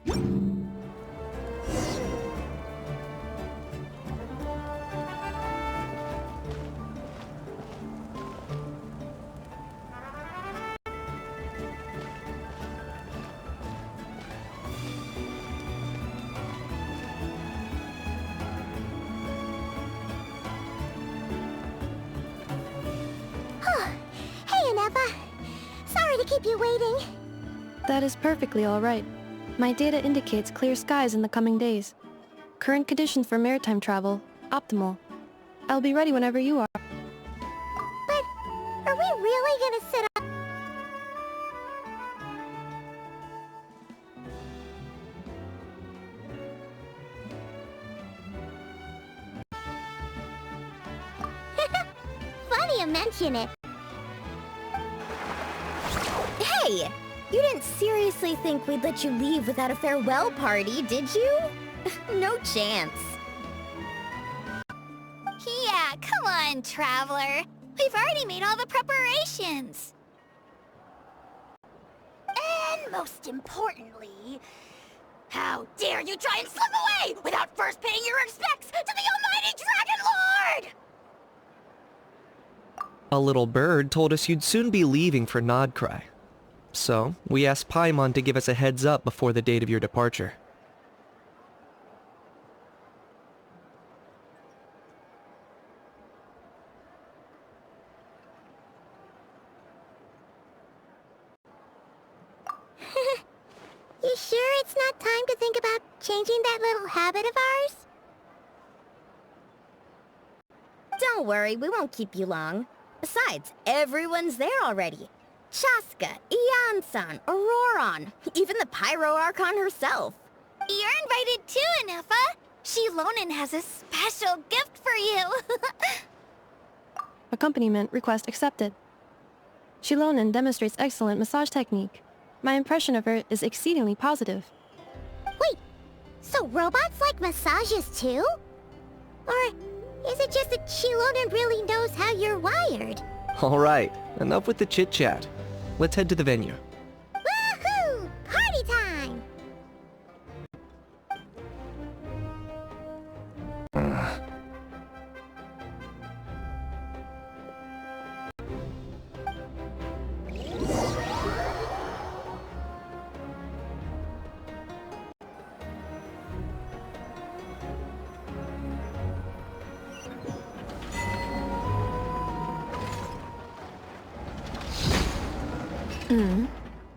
Hey, Anepa. Sorry to keep you waiting. That is perfectly alright. My data indicates clear skies in the coming days. Current conditions for maritime travel, optimal. I'll be ready whenever you are. But are we really gonna sit up? Funny you mention it. Hey! You didn't seriously think we'd let you leave without a farewell party, did you? No chance. Yeah, come on, Traveler. We've already made all the preparations. And most importantly, how dare you try and slip away without first paying your respects to the almighty Dragon Lord! A little bird told us you'd soon be leaving for KRAI. So, we asked Paimon to give us a heads up before the date of your departure. You sure it's not time to think about changing that little habit of ours? Don't worry, we won't keep you long. Besides, everyone's there already. Chaska, Ian-san, Auroron, even the Pyro Archon herself. You're invited too, Anepa. Shilonen has a special gift for you. Accompaniment request accepted. Shilonen demonstrates excellent massage technique. My impression of her is exceedingly positive. Wait, so robots like massages too? Or is it just that Shilonen really knows how you're wired? Alright, enough with the chit-chat. Let's head to the venue. Woohoo! Party time!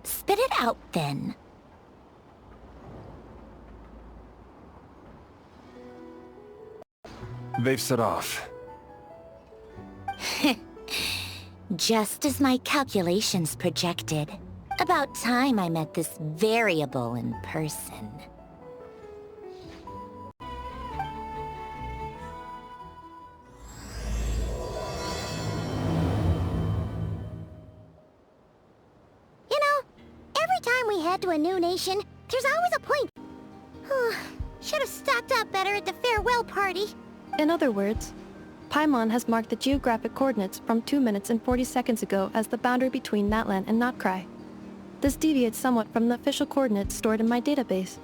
Spit it out, then. They've set off. Just as my calculations projected. About time I met this variable in person. You know, every time we head to a new nation, there's always a point. Should have stocked up better at the farewell party. In other words, Paimon has marked the geographic coordinates from 2 minutes and 40 seconds ago as the boundary between Natlan and KRAI. This deviates somewhat from the official coordinates stored in my database.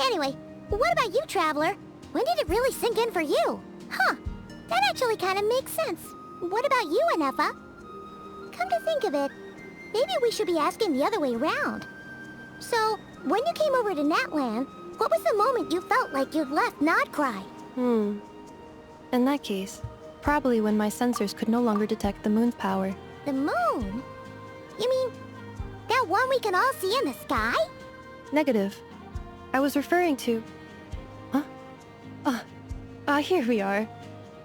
Anyway, what about you, Traveler? When did it really sink in for you? Huh, that actually kind of makes sense. What about you, Anepa? Come to think of it, maybe we should be asking the other way around. So, when you came over to Natlan, what was the moment you felt like you'd left KRAI? In that case, probably when my sensors could no longer detect the moon's power. The moon? You mean, that one we can all see in the sky? Negative. I was referring to... Huh? Here we are.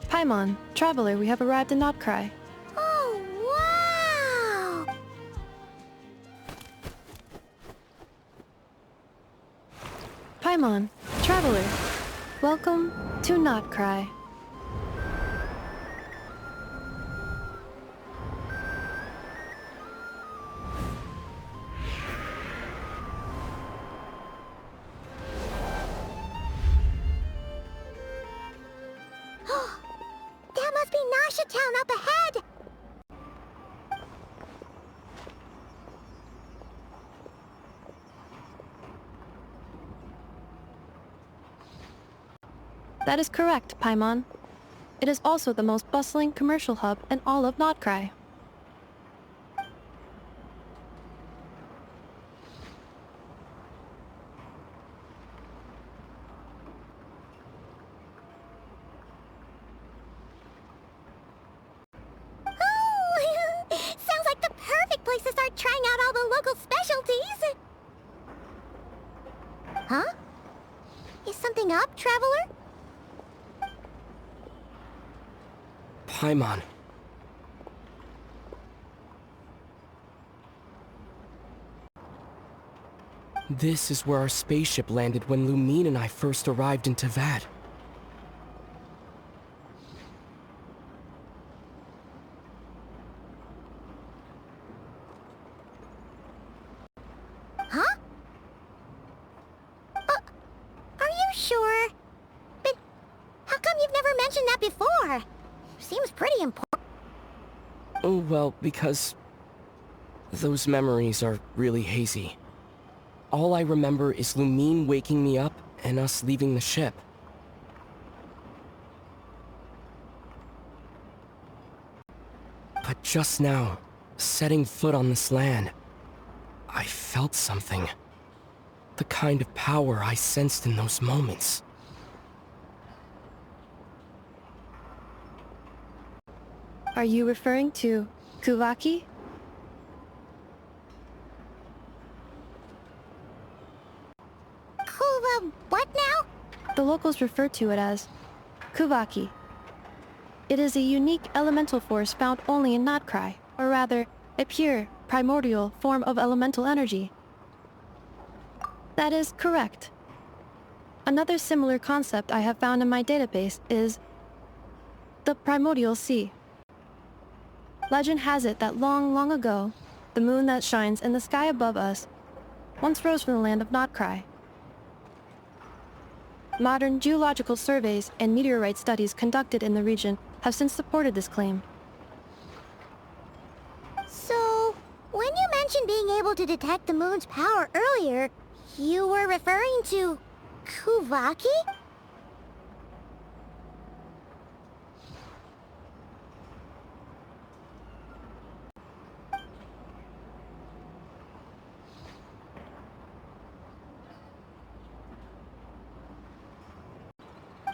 Paimon, Traveler, we have arrived in KRAI. Oh, wow! Paimon, Traveler, welcome to KRAI. That must be Nasha Town up ahead! That is correct, Paimon. It is also the most bustling commercial hub in all of KRAI. Oh, sounds like the perfect place to start trying out all the local specialties. Huh? Is something up, Traveler? Paimon. This is where our spaceship landed when Lumine and I first arrived in Tavad. Huh? Are you sure? But how come you've never mentioned that before? Seems pretty important. Oh, well, because those memories are really hazy. All I remember is Lumine waking me up and us leaving the ship. But just now, setting foot on this land, I felt something. The kind of power I sensed in those moments. Are you referring to Kuvaki? What now? The locals refer to it as Kuvaki. It is a unique elemental force found only in KRAI, or rather, a pure, primordial form of elemental energy. That is correct. Another similar concept I have found in my database is the primordial sea. Legend has it that long, long ago, the moon that shines in the sky above us once rose from the land of KRAI. Modern geological surveys and meteorite studies conducted in the region have since supported this claim. So, when you mentioned being able to detect the moon's power earlier, you were referring to Kuvaki?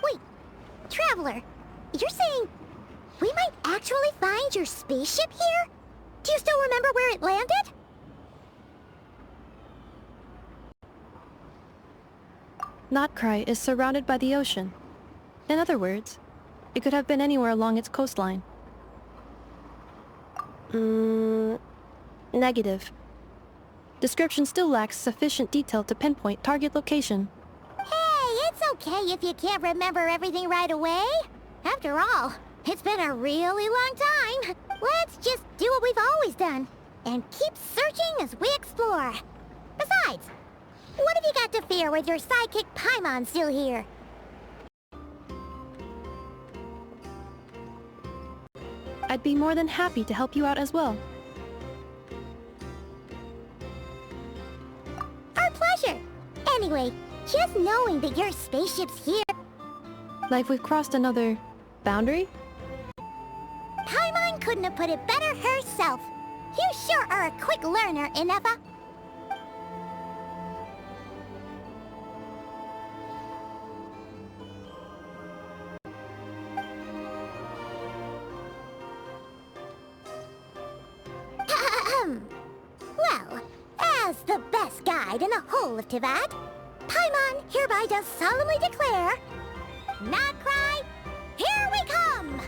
Wait, Traveler, you're saying we might actually find your spaceship here? Do you still remember where it landed? KRAI is surrounded by the ocean. In other words, it could have been anywhere along its coastline. Negative. Description still lacks sufficient detail to pinpoint target location. Hey, it's okay if you can't remember everything right away. After all, it's been a really long time. Let's just do what we've always done, and keep searching as we explore. Besides, what have you got to fear with your sidekick Paimon still here? I'd be more than happy to help you out as well. Our pleasure. Anyway, just knowing that your spaceship's here... Like we've crossed another boundary? Paimon couldn't have put it better herself. You sure are a quick learner, Inefa. Well, as the best guide in the whole of Tavad, Paimon hereby does solemnly declare, KRAI, here we come!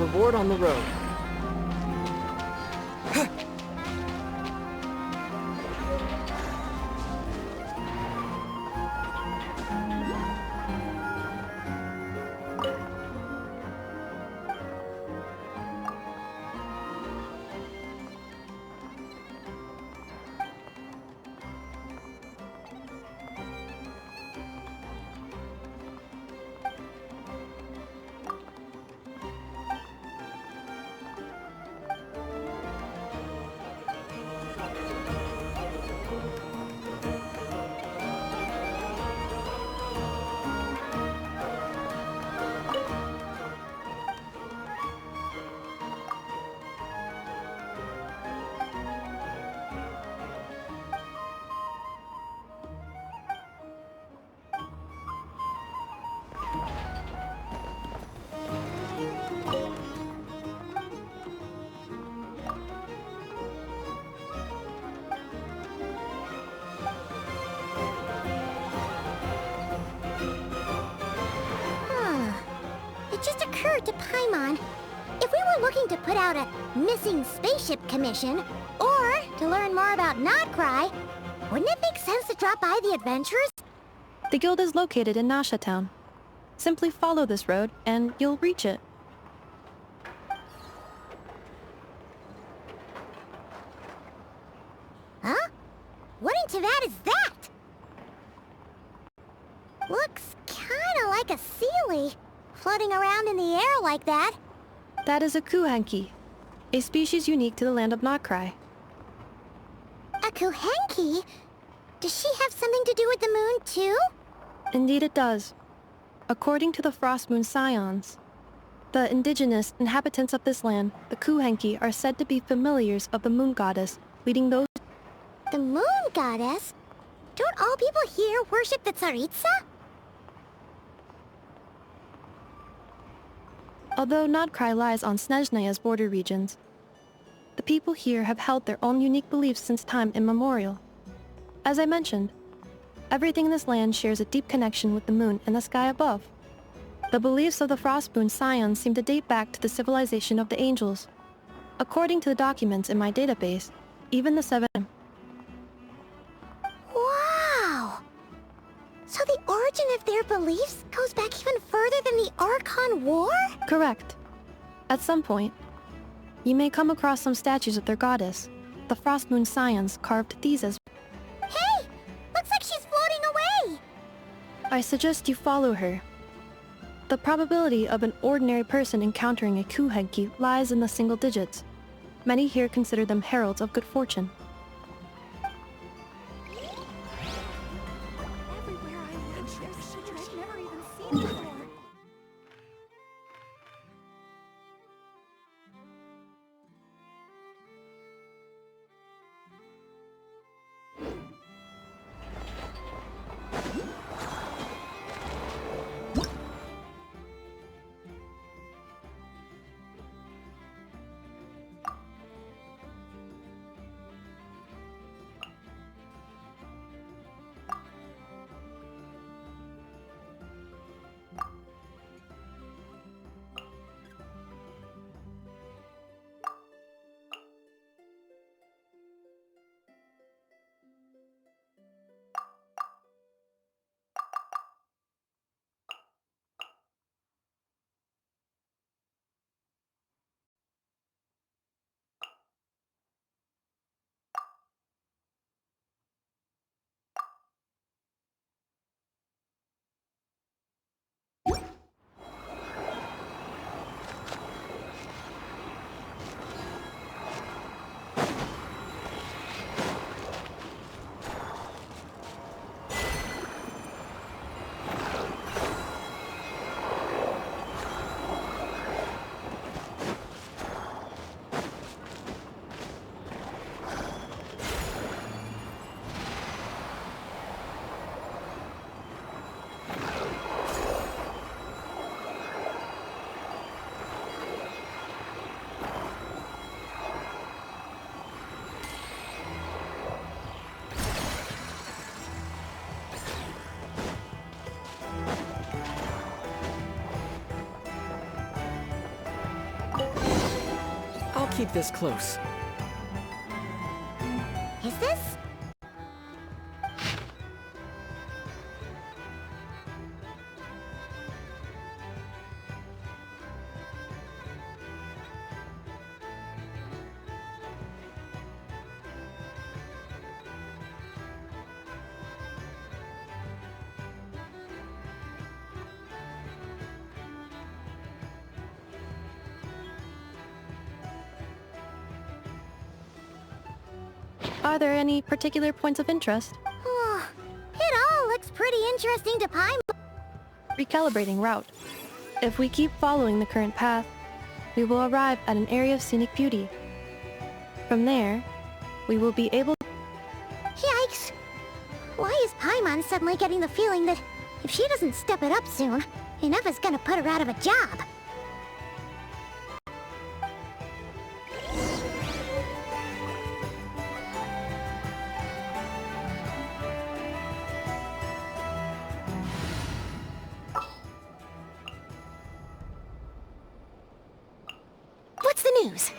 reward on the road. It just occurred to Paimon. If we were looking to put out a missing spaceship commission, or to learn more about KRAI, wouldn't it make sense to drop by the adventurers? The guild is located in Nasha Town. Simply follow this road, and you'll reach it. Huh? What in Teyvat is that? Looks kinda like a sealy, floating around in the air like that. That is a kuhanki, a species unique to the land of KRAI. A kuhenki? Does she have something to do with the moon, too? Indeed it does. According to the Frost Moon Scions, the indigenous inhabitants of this land, the kuhenki, are said to be familiars of the moon goddess, leading those... The moon goddess? Don't all people here worship the Tsaritsa? Although KRAI lies on Snezhnaya's border regions, the people here have held their own unique beliefs since time immemorial. As I mentioned, everything in this land shares a deep connection with the moon and the sky above. The beliefs of the Frost Moon Scions seem to date back to the civilization of the angels. According to the documents in my database, even the seven... Wow! So the origin of their beliefs goes back even further than the Archon War? Correct. At some point, you may come across some statues of their goddess. The Frost Moon Scions carved these as... Hey! Looks like she's floating away! I suggest you follow her. The probability of an ordinary person encountering a kuhenki lies in the single digits. Many here consider them heralds of good fortune. Everywhere I reach, there's such I've never even seen before. keep this close. Is this? Are there any particular points of interest? It all looks pretty interesting to Paimon. Recalibrating route. If we keep following the current path, we will arrive at an area of scenic beauty. From there, we will be able... Yikes! Why is Paimon suddenly getting the feeling that if she doesn't step it up soon, Ineva's gonna put her out of a job? What's the news?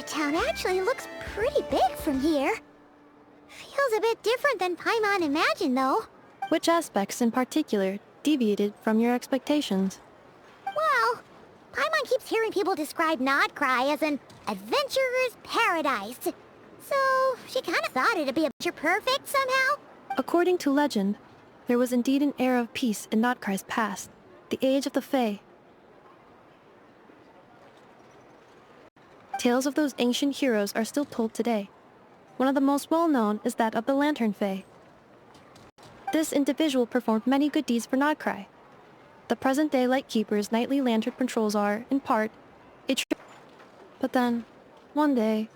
Town actually looks pretty big from here. Feels a bit different than Paimon imagined, though. Which aspects in particular deviated from your expectations? Well, Paimon keeps hearing people describe KRAI as an adventurer's paradise. So, she kind of thought it'd be a picture perfect somehow. According to legend, there was indeed an era of peace in KRAI's past, the Age of the Fae. Tales of those ancient heroes are still told today. One of the most well-known is that of the Lantern Fae. This individual performed many good deeds for KRAI. The present-day Lightkeeper's nightly lantern patrols are, in part, but then, one day...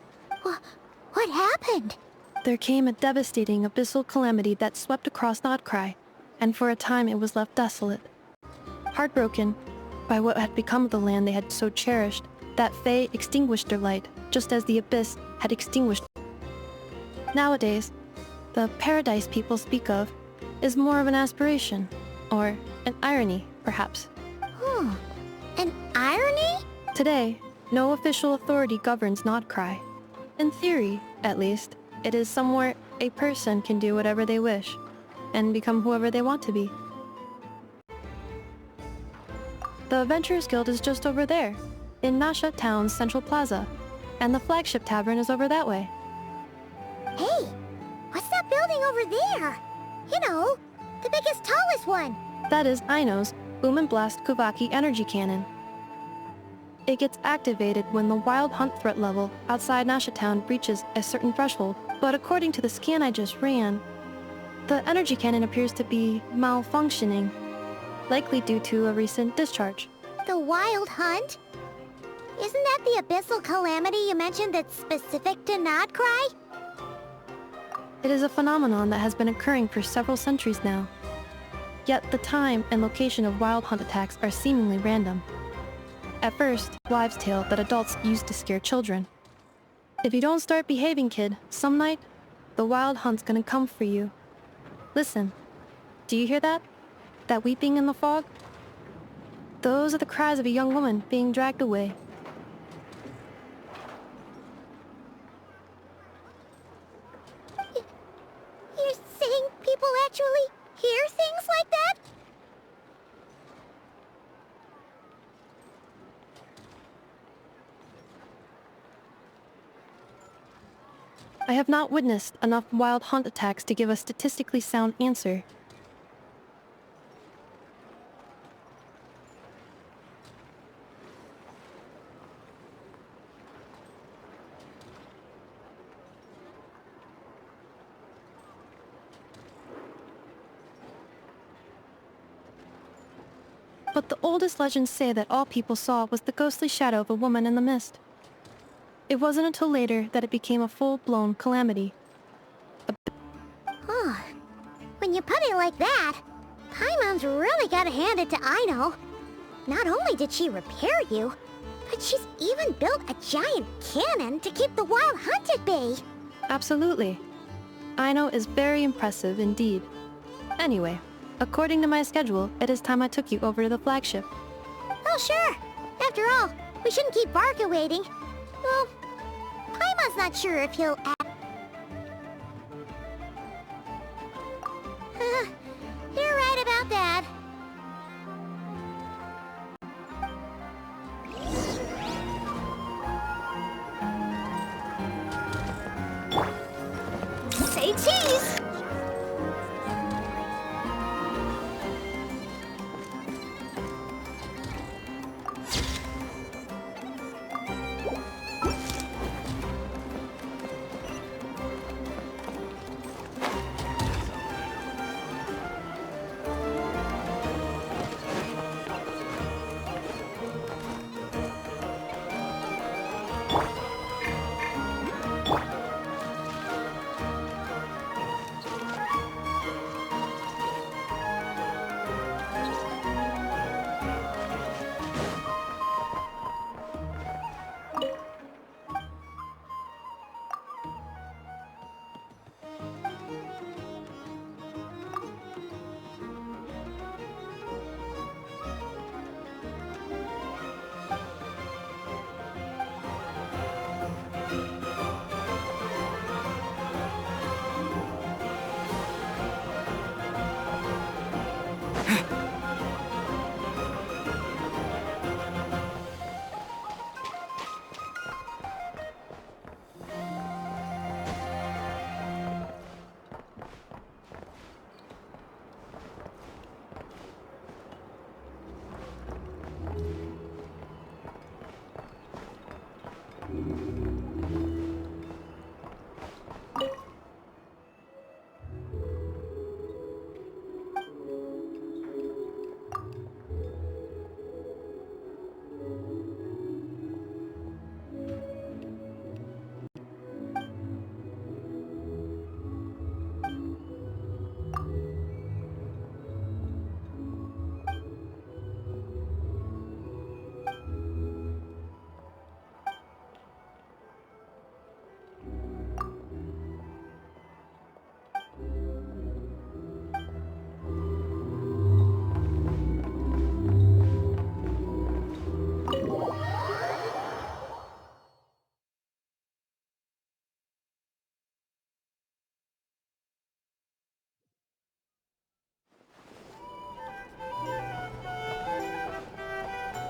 What happened? There came a devastating abyssal calamity that swept across KRAI, and for a time it was left desolate. Heartbroken by what had become of the land they had so cherished, that Fae extinguished their light, just as the abyss had extinguished Nowadays, the paradise people speak of is more of an aspiration, or an irony, perhaps. An irony? Today, no official authority governs Nodcry. In theory, at least, it is somewhere a person can do whatever they wish, and become whoever they want to be. The Adventurers Guild is just over there, in Nasha Town's Central Plaza, and the flagship tavern is over that way. Hey, what's that building over there? You know, the biggest, tallest one. That is Aino's Boom and Blast Kuvaki energy cannon. It gets activated when the wild hunt threat level outside Nasha Town reaches a certain threshold, but according to the scan I just ran, the energy cannon appears to be malfunctioning, likely due to a recent discharge. The wild hunt? Isn't that the abyssal calamity you mentioned that's specific to Nodcry? It is a phenomenon that has been occurring for several centuries now. Yet the time and location of wild hunt attacks are seemingly random. At first, wives' tale that adults used to scare children. If you don't start behaving, kid, some night, the wild hunt's gonna come for you. Listen, do you hear that? That weeping in the fog? Those are the cries of a young woman being dragged away. You're saying people actually hear things like that? I have not witnessed enough wild hunt attacks to give a statistically sound answer. But the oldest legends say that all people saw was the ghostly shadow of a woman in the mist. It wasn't until later that it became a full-blown calamity. When you put it like that, Paimon's really gotta hand it to Aino. Not only did she repair you, but she's even built a giant cannon to keep the wild hunt at bay. Absolutely. Aino is very impressive indeed. Anyway, according to my schedule, it is time I took you over to the flagship. Oh, sure. After all, we shouldn't keep Barca waiting. Well, Paimon's not sure if he'll You're right about that. Say cheese!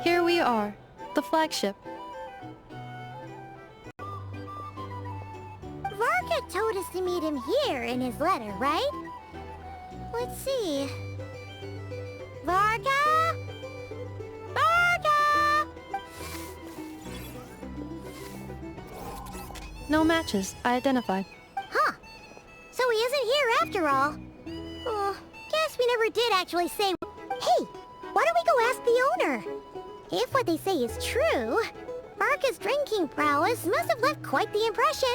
Here we are, the flagship. Varka told us to meet him here in his letter, right? Let's see. Varka? Varka! No matches, I identified. Huh. So he isn't here after all. Oh, guess we never did actually say... Hey, why don't we go ask the owner? If what they say is true, Varka's drinking prowess must have left quite the impression.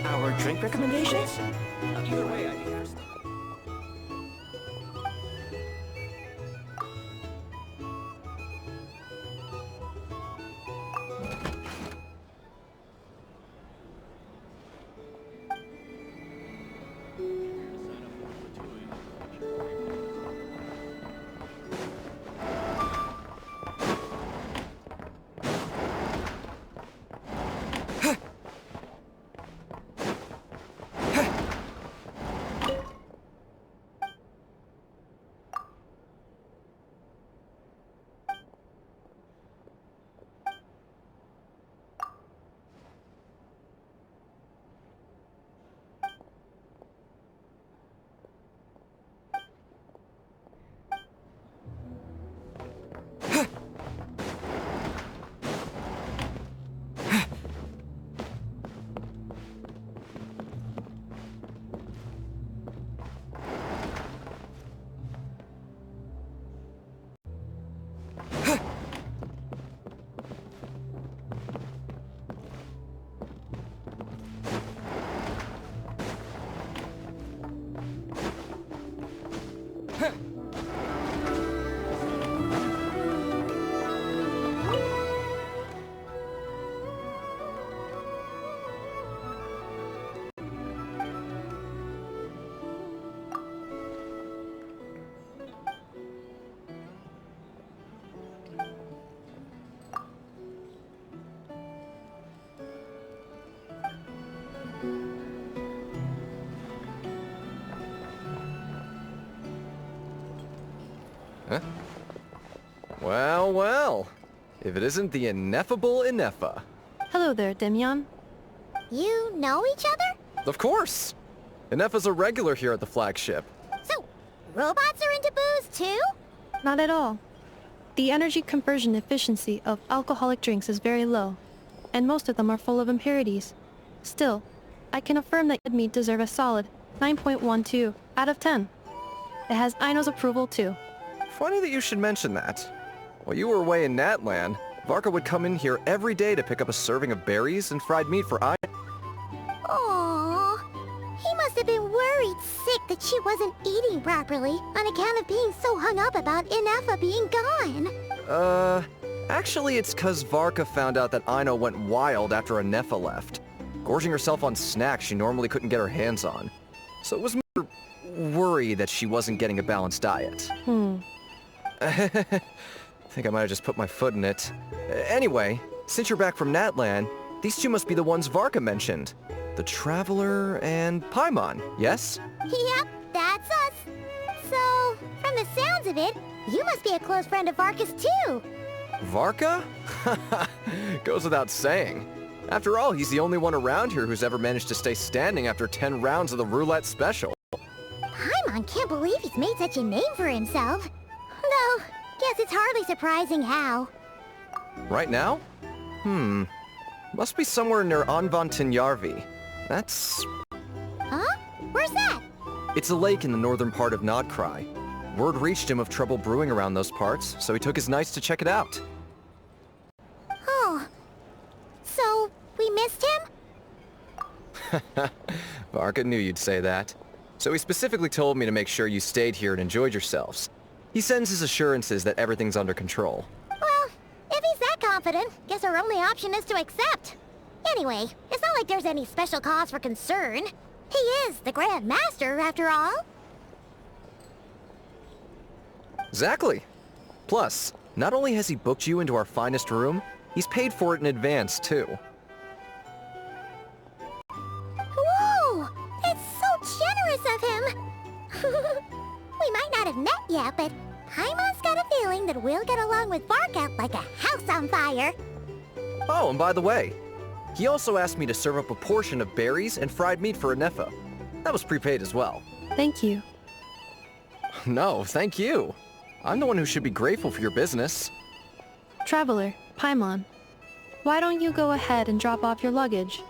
Our drink recommendations? Either way, I'd be asked. Huh? Well, well. If it isn't the ineffable Inefa. Hello there, Demyon. You know each other? Of course! Inefa's a regular here at the flagship. So, robots are into booze too? Not at all. The energy conversion efficiency of alcoholic drinks is very low, and most of them are full of impurities. Still, I can affirm that red meat deserve a solid 9.12 out of 10. It has Aino's approval too. Funny that you should mention that. While you were away in Natlan, Varka would come in here every day to pick up a serving of berries and fried meat for I. Aww. He must have been worried sick that she wasn't eating properly on account of being so hung up about Inefa being gone. Actually it's 'cause Varka found out that Aino went wild after Inefa left, gorging herself on snacks she normally couldn't get her hands on. So it was more worry that she wasn't getting a balanced diet. I think I might have just put my foot in it. Anyway, since you're back from Natlan, these two must be the ones Varka mentioned. The Traveler and Paimon, yes? Yep, that's us. So, from the sounds of it, you must be a close friend of Varka's too. Varka? Goes without saying. After all, he's the only one around here who's ever managed to stay standing after 10 rounds of the roulette special. Paimon can't believe he's made such a name for himself. Though, guess it's hardly surprising how. Right now? Must be somewhere near Anvantinjarvi. That's... Huh? Where's that? It's a lake in the northern part of Nodkrai. Word reached him of trouble brewing around those parts, so he took his knights to check it out. Oh. So, we missed him? Varka knew you'd say that. So he specifically told me to make sure you stayed here and enjoyed yourselves. He sends his assurances that everything's under control. Well, if he's that confident, guess our only option is to accept. Anyway, it's not like there's any special cause for concern. He is the Grand Master, after all. Exactly. Plus, not only has he booked you into our finest room, he's paid for it in advance, too. Whoa! That's so generous of him! We might not have met yet, but Paimon's got a feeling that we'll get along with Varka like a house on fire. Oh, and by the way, he also asked me to serve up a portion of berries and fried meat for Inefa. That was prepaid as well. Thank you. No, thank you. I'm the one who should be grateful for your business. Traveler, Paimon, why don't you go ahead and drop off your luggage?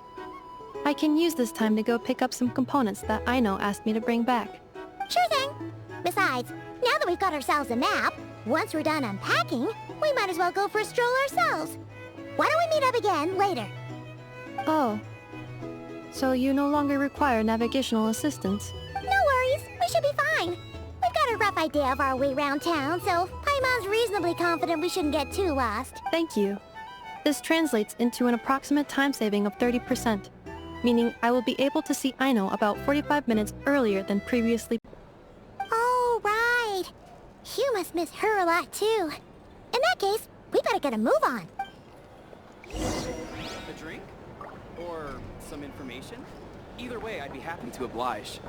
I can use this time to go pick up some components that Aino asked me to bring back. Sure thing. Besides, now that we've got ourselves a map, once we're done unpacking, we might as well go for a stroll ourselves. Why don't we meet up again later? Oh. So you no longer require navigational assistance? No worries, we should be fine. We've got a rough idea of our way around town, so Paimon's reasonably confident we shouldn't get too lost. Thank you. This translates into an approximate time saving of 30%, meaning I will be able to see Aino about 45 minutes earlier than previously. Oh, right. You must miss her a lot, too. In that case, we better get a move on. A drink? Or some information? Either way, I'd be happy to oblige.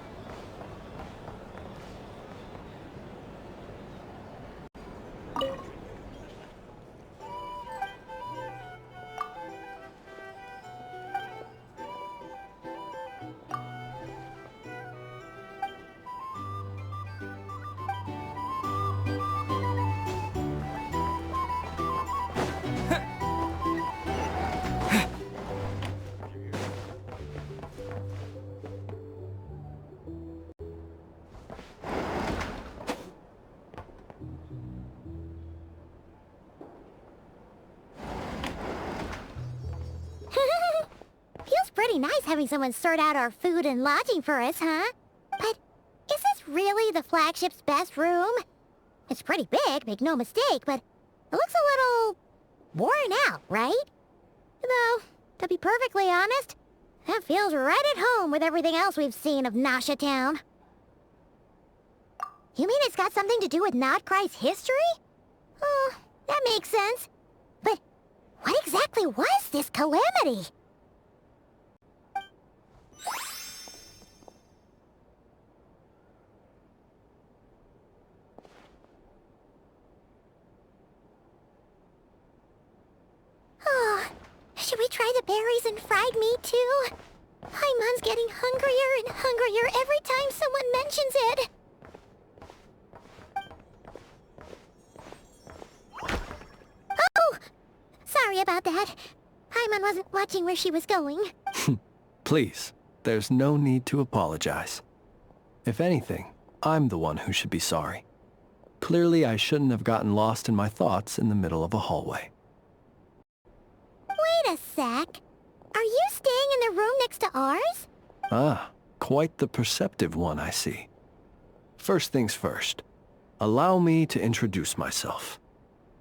Feels pretty nice having someone sort out our food and lodging for us, huh? But is this really the flagship's best room? It's pretty big, make no mistake, but it looks a little worn out, right? Though, to be perfectly honest, that feels right at home with everything else we've seen of Nasha Town. You mean it's got something to do with Nodkrai's history? Oh, that makes sense. But what exactly was this calamity? Oh, should we try the berries and fried meat too? Paimon's getting hungrier and hungrier every time someone mentions it. Oh! Sorry about that. Paimon wasn't watching where she was going. Please, there's no need to apologize. If anything, I'm the one who should be sorry. Clearly, I shouldn't have gotten lost in my thoughts in the middle of a hallway. Wait a sec. Are you staying in the room next to ours? Ah, quite the perceptive one, I see. First things first. Allow me to introduce myself.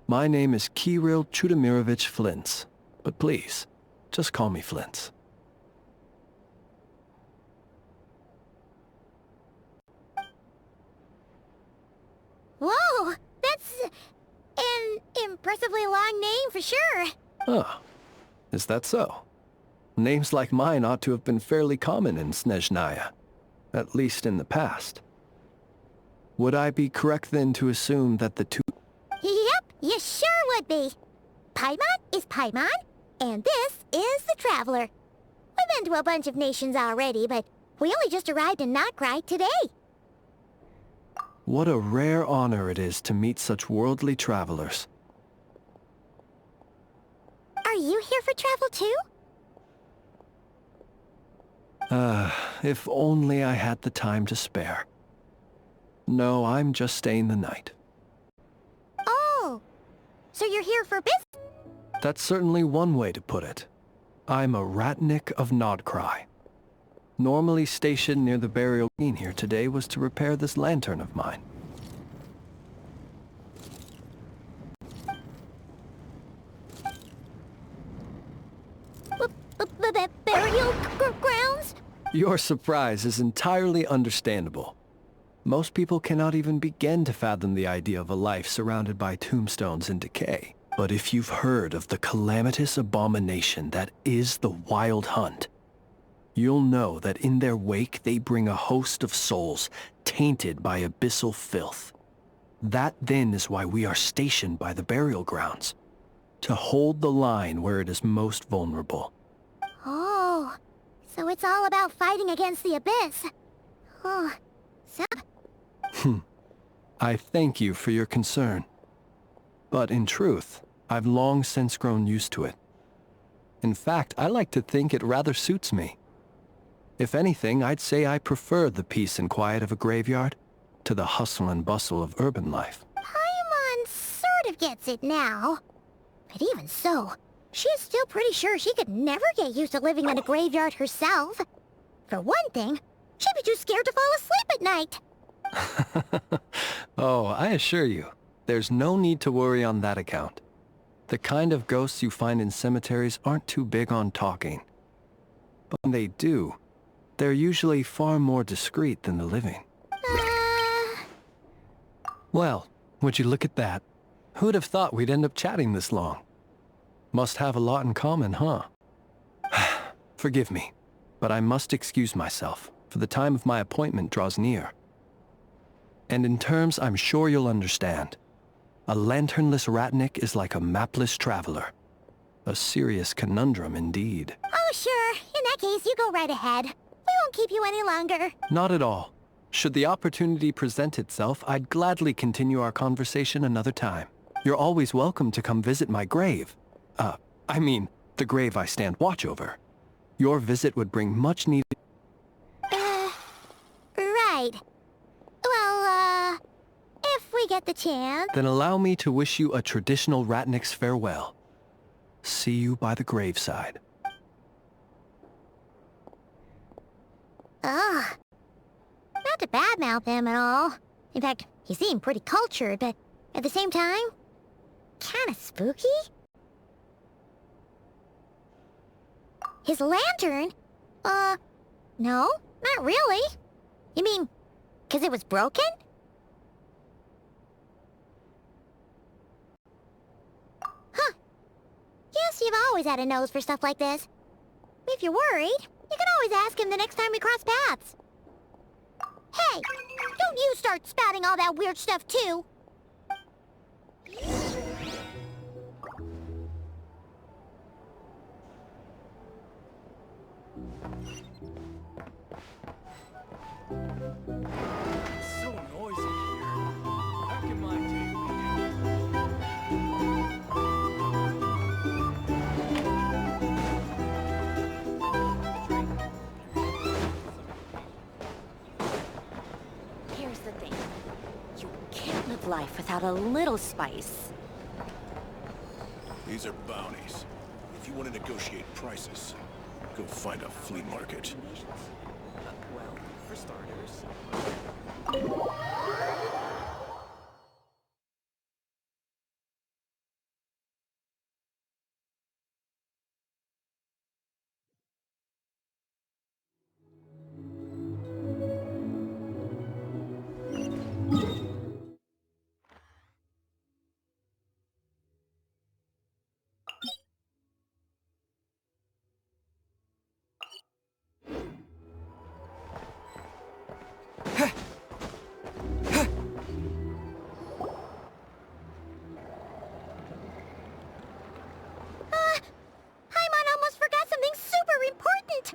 My name is Kirill Chudamirovich Flintz, but please, just call me Flintz. Whoa, that's an impressively long name for sure. Ah, is that so? Names like mine ought to have been fairly common in Snezhnaya, at least in the past. Would I be correct then to assume that the two... Yep, you sure would be. Paimon is Paimon, and this is the Traveler. We've been to a bunch of nations already, but we only just arrived in KRAI today. What a rare honor it is to meet such worldly travelers. Are you here for travel too? If only I had the time to spare. No, I'm just staying the night. Oh, so you're here for business? That's certainly one way to put it. I'm a Ratnik of KRAI. Normally stationed near the burial green here today was to repair this lantern of mine. Burial grounds? Your surprise is entirely understandable. Most people cannot even begin to fathom the idea of a life surrounded by tombstones and decay. But if you've heard of the calamitous abomination that is the Wild Hunt, you'll know that in their wake they bring a host of souls tainted by abyssal filth. That then is why we are stationed by the burial grounds, to hold the line where it is most vulnerable. Oh, so it's all about fighting against the abyss. Oh, so... I thank you for your concern. But in truth, I've long since grown used to it. In fact, I like to think it rather suits me. If anything, I'd say I prefer the peace and quiet of a graveyard to the hustle and bustle of urban life. Paimon sort of gets it now. But even so, she's still pretty sure she could never get used to living in a graveyard herself. For one thing, she'd be too scared to fall asleep at night. Oh, I assure you, there's no need to worry on that account. The kind of ghosts you find in cemeteries aren't too big on talking. But when they do, they're usually far more discreet than the living. Well, would you look at that? Who'd have thought we'd end up chatting this long? Must have a lot in common, huh? Forgive me, but I must excuse myself, for the time of my appointment draws near. And in terms I'm sure you'll understand, a lanternless Ratnik is like a mapless traveler. A serious conundrum indeed. Oh, sure. In that case, you go right ahead. We won't keep you any longer. Not at all. Should the opportunity present itself, I'd gladly continue our conversation another time. You're always welcome to come visit my grave. I mean, the grave I stand watch over. Your visit would bring much needed... Right. Well, if we get the chance... Then allow me to wish you a traditional Ratnik's farewell. See you by the graveside. Ugh. Not to badmouth him at all. In fact, he seemed pretty cultured, but at the same time, kinda spooky? His lantern? No, not really. You mean, 'cause it was broken? Huh. Guess you've always had a nose for stuff like this. If you're worried, you can always ask him the next time we cross paths. Hey, don't you start spouting all that weird stuff too. It's so noisy here. Back in my day, Here's the thing. You can't live life without a little spice. These are bounties. If you want to negotiate prices, go find a flea market. Well, for starters... Paimon almost forgot something super important!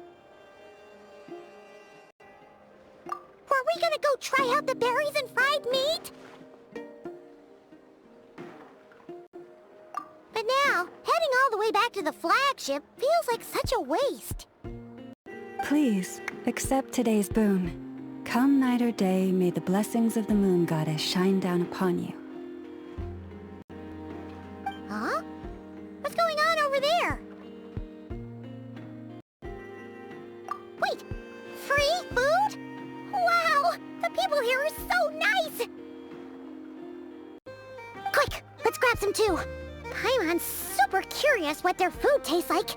Were we gonna go try out the berries and fried meat? But now, heading all the way back to the flagship feels like such a waste. Please, accept today's boon. Come night or day, may the blessings of the moon goddess shine down upon you. Huh? What's going on over there? Wait, free food? Wow, the people here are so nice! Quick, let's grab some too. Paimon's super curious what their food tastes like.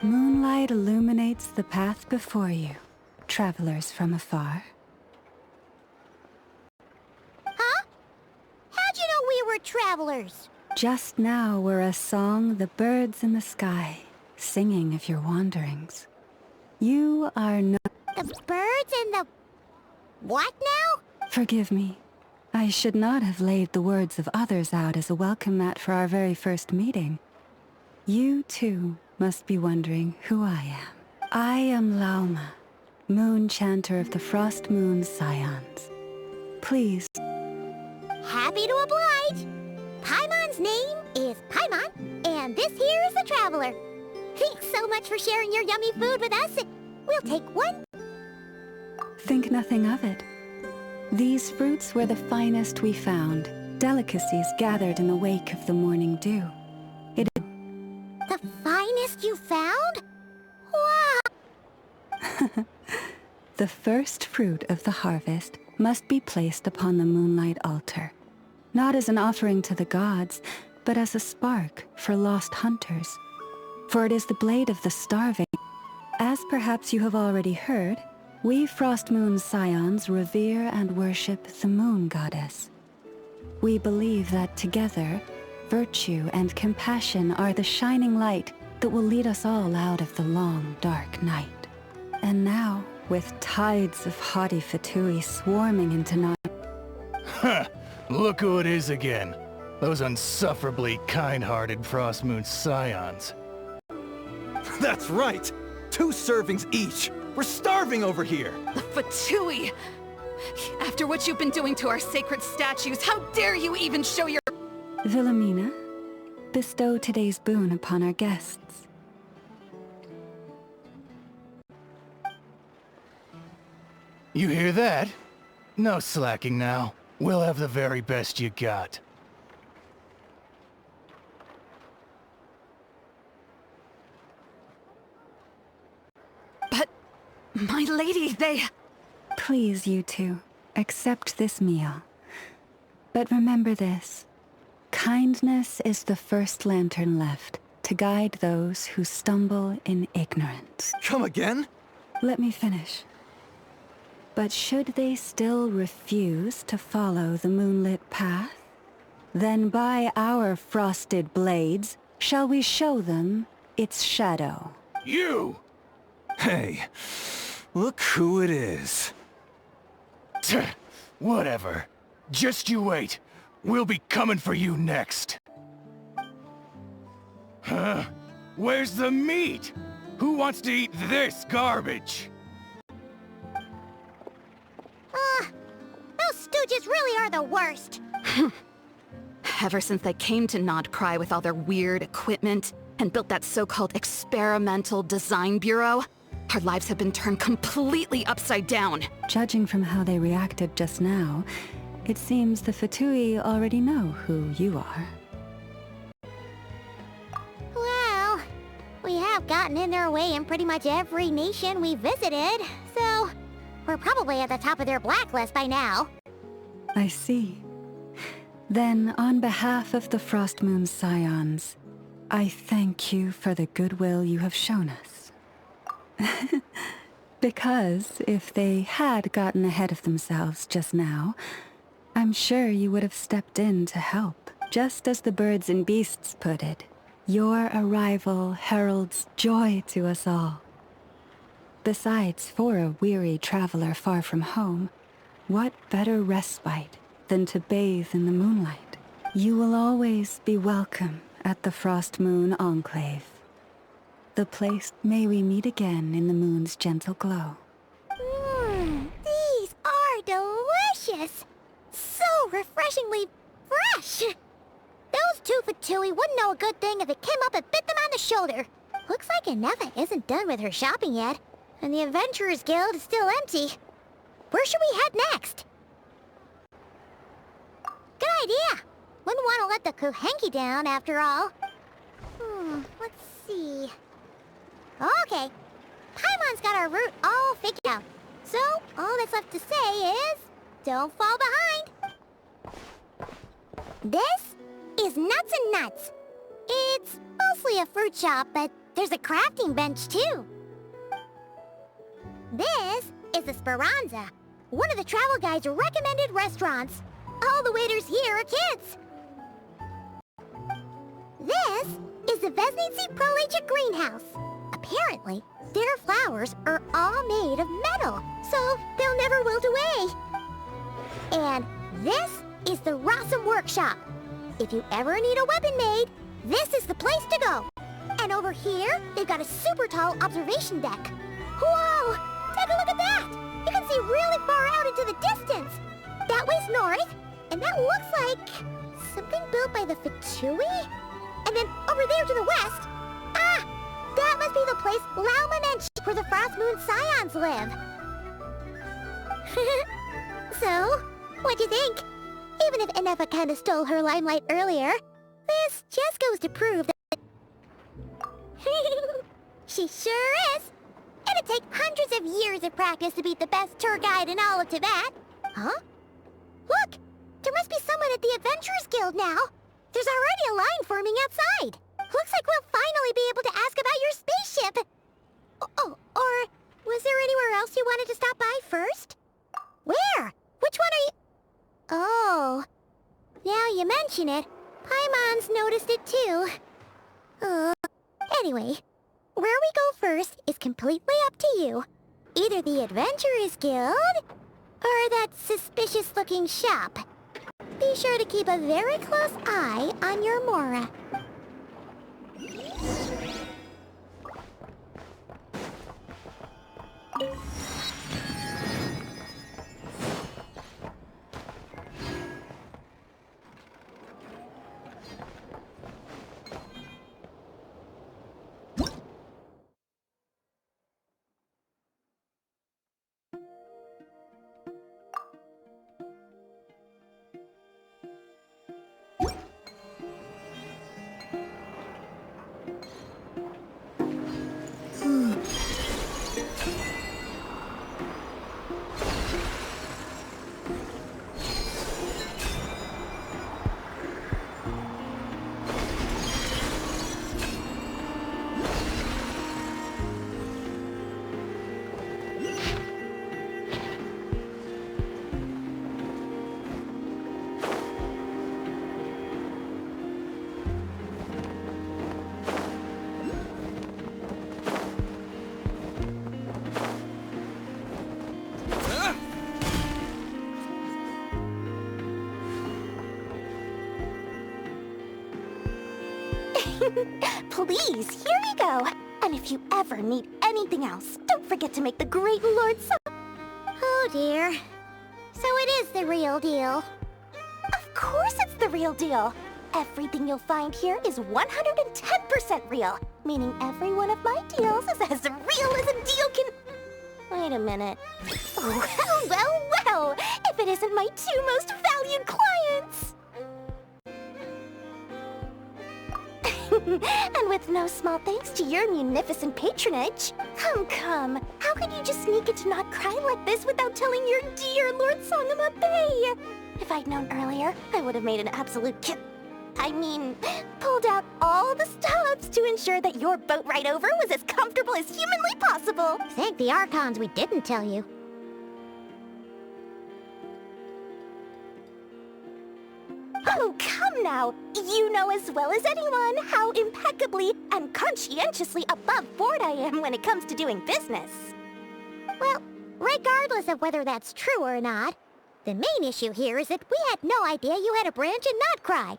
Moonlight illuminates the path before you, travelers from afar. Huh? How'd you know we were travelers? Just now were a song the birds in the sky, singing of your wanderings. You are no— The birds and the... what now? Forgive me. I should not have laid the words of others out as a welcome mat for our very first meeting. You, too, must be wondering who I am. I am Lauma, moon chanter of the Frost Moon Scions. Please. Happy to oblige. Paimon's name is Paimon, and this here is the Traveler. Thanks so much for sharing your yummy food with us. We'll take one. Think nothing of it. These fruits were the finest we found, delicacies gathered in the wake of the morning dew. It is the finest you found? Wow! The first fruit of the harvest must be placed upon the moonlight altar, not as an offering to the gods, but as a spark for lost hunters. For it is the blade of the starving. As perhaps you have already heard, we Frost Moon Scions revere and worship the moon goddess. We believe that together, virtue and compassion are the shining light that will lead us all out of the long, dark night. And now, with tides of haughty Fatui swarming into Nod— Huh! Look who it is again. Those unsufferably kind-hearted Frost Moon Scions. That's right! 2 servings each! We're starving over here! The Fatui! After what you've been doing to our sacred statues, how dare you even show your— Wilhelmina, bestow today's boon upon our guests. You hear that? No slacking now. We'll have the very best you got. But, my lady, they— Please, you two, accept this meal. But remember this. Kindness is the first lantern left to guide those who stumble in ignorance. Come again? Let me finish. But should they still refuse to follow the moonlit path, then by our frosted blades shall we show them its shadow. You! Hey, look who it is. Whatever. Just you wait. We'll be coming for you next. Huh? Where's the meat? Who wants to eat this garbage? Those stooges really are the worst. Ever since they came to KRAI with all their weird equipment and built that so-called experimental design bureau, our lives have been turned completely upside down. Judging from how they reacted just now, It seems the Fatui already know who you are. Well, we have gotten in their way in pretty much every nation we visited, so we're probably at the top of their blacklist by now. I see. Then, on behalf of the Frostmoon Scions, I thank you for the goodwill you have shown us. Because if they had gotten ahead of themselves just now, I'm sure you would have stepped in to help. Just as the birds and beasts put it, your arrival heralds joy to us all. Besides, for a weary traveler far from home, what better respite than to bathe in the moonlight? You will always be welcome at the Frostmoon Enclave. The place may we meet again in the moon's gentle glow. These are delicious! So refreshingly fresh! Those two Fatui wouldn't know a good thing if it came up and bit them on the shoulder. Looks like Anefa isn't done with her shopping yet, and the Adventurers Guild is still empty. Where should we head next? Good idea! Wouldn't want to let the Kuhenki down, after all. Let's see... Okay. Paimon's got our route all figured out. So, all that's left to say is... don't fall behind! This is Nuts and Nuts. It's mostly a fruit shop, but there's a crafting bench, too. This is the Speranza, one of the travel guide's recommended restaurants. All the waiters here are kids. This is the Vesnici Prolegia greenhouse. Apparently, their flowers are all made of metal, so they'll never wilt away. And this is the Rossum Workshop. If you ever need a weapon made, this is the place to go. And over here, they've got a super tall observation deck. Whoa! Take a look at that! You can see really far out into the distance. That way's north, and that looks like something built by the Fatui? And then over there to the west, that must be the place Laumanench, where the Frostmoon Scions live. So, what'd you think? Even if Anefa kinda stole her limelight earlier, this just goes to prove that... She sure is! It'd take hundreds of years of practice to beat the best tour guide in all of Tibet. Huh? Look! There must be someone at the Adventurers Guild now. There's already a line forming outside. Looks like we'll finally be able to ask about your spaceship. Oh, or was there anywhere else you wanted to stop by first? Where? Which one are you... Oh, now you mention it, Paimon's noticed it too. Anyway, where we go first is completely up to you. Either the Adventurers Guild, or that suspicious-looking shop. Be sure to keep a very close eye on your Mora. Please, here we go. And if you ever need anything else, don't forget to make the great Lord Oh dear. So it is the real deal. Of course it's the real deal. Everything you'll find here is 110% real, meaning every one of my deals is as real as a deal can... Wait a minute. Oh, well, No, if it isn't my two most valued clients! And with no small thanks to your munificent patronage. Come. How could you just sneak into Not Cry like this without telling your dear Lord Sangama Bay? If I'd known earlier, I would have made an absolute pulled out all the stops to ensure that your boat ride over was as comfortable as humanly possible. Thank the Archons we didn't tell you. Oh, come now! You know as well as anyone how impeccably and conscientiously above board I am when it comes to doing business. Well, regardless of whether that's true or not, the main issue here is that we had no idea you had a branch in Not Cry.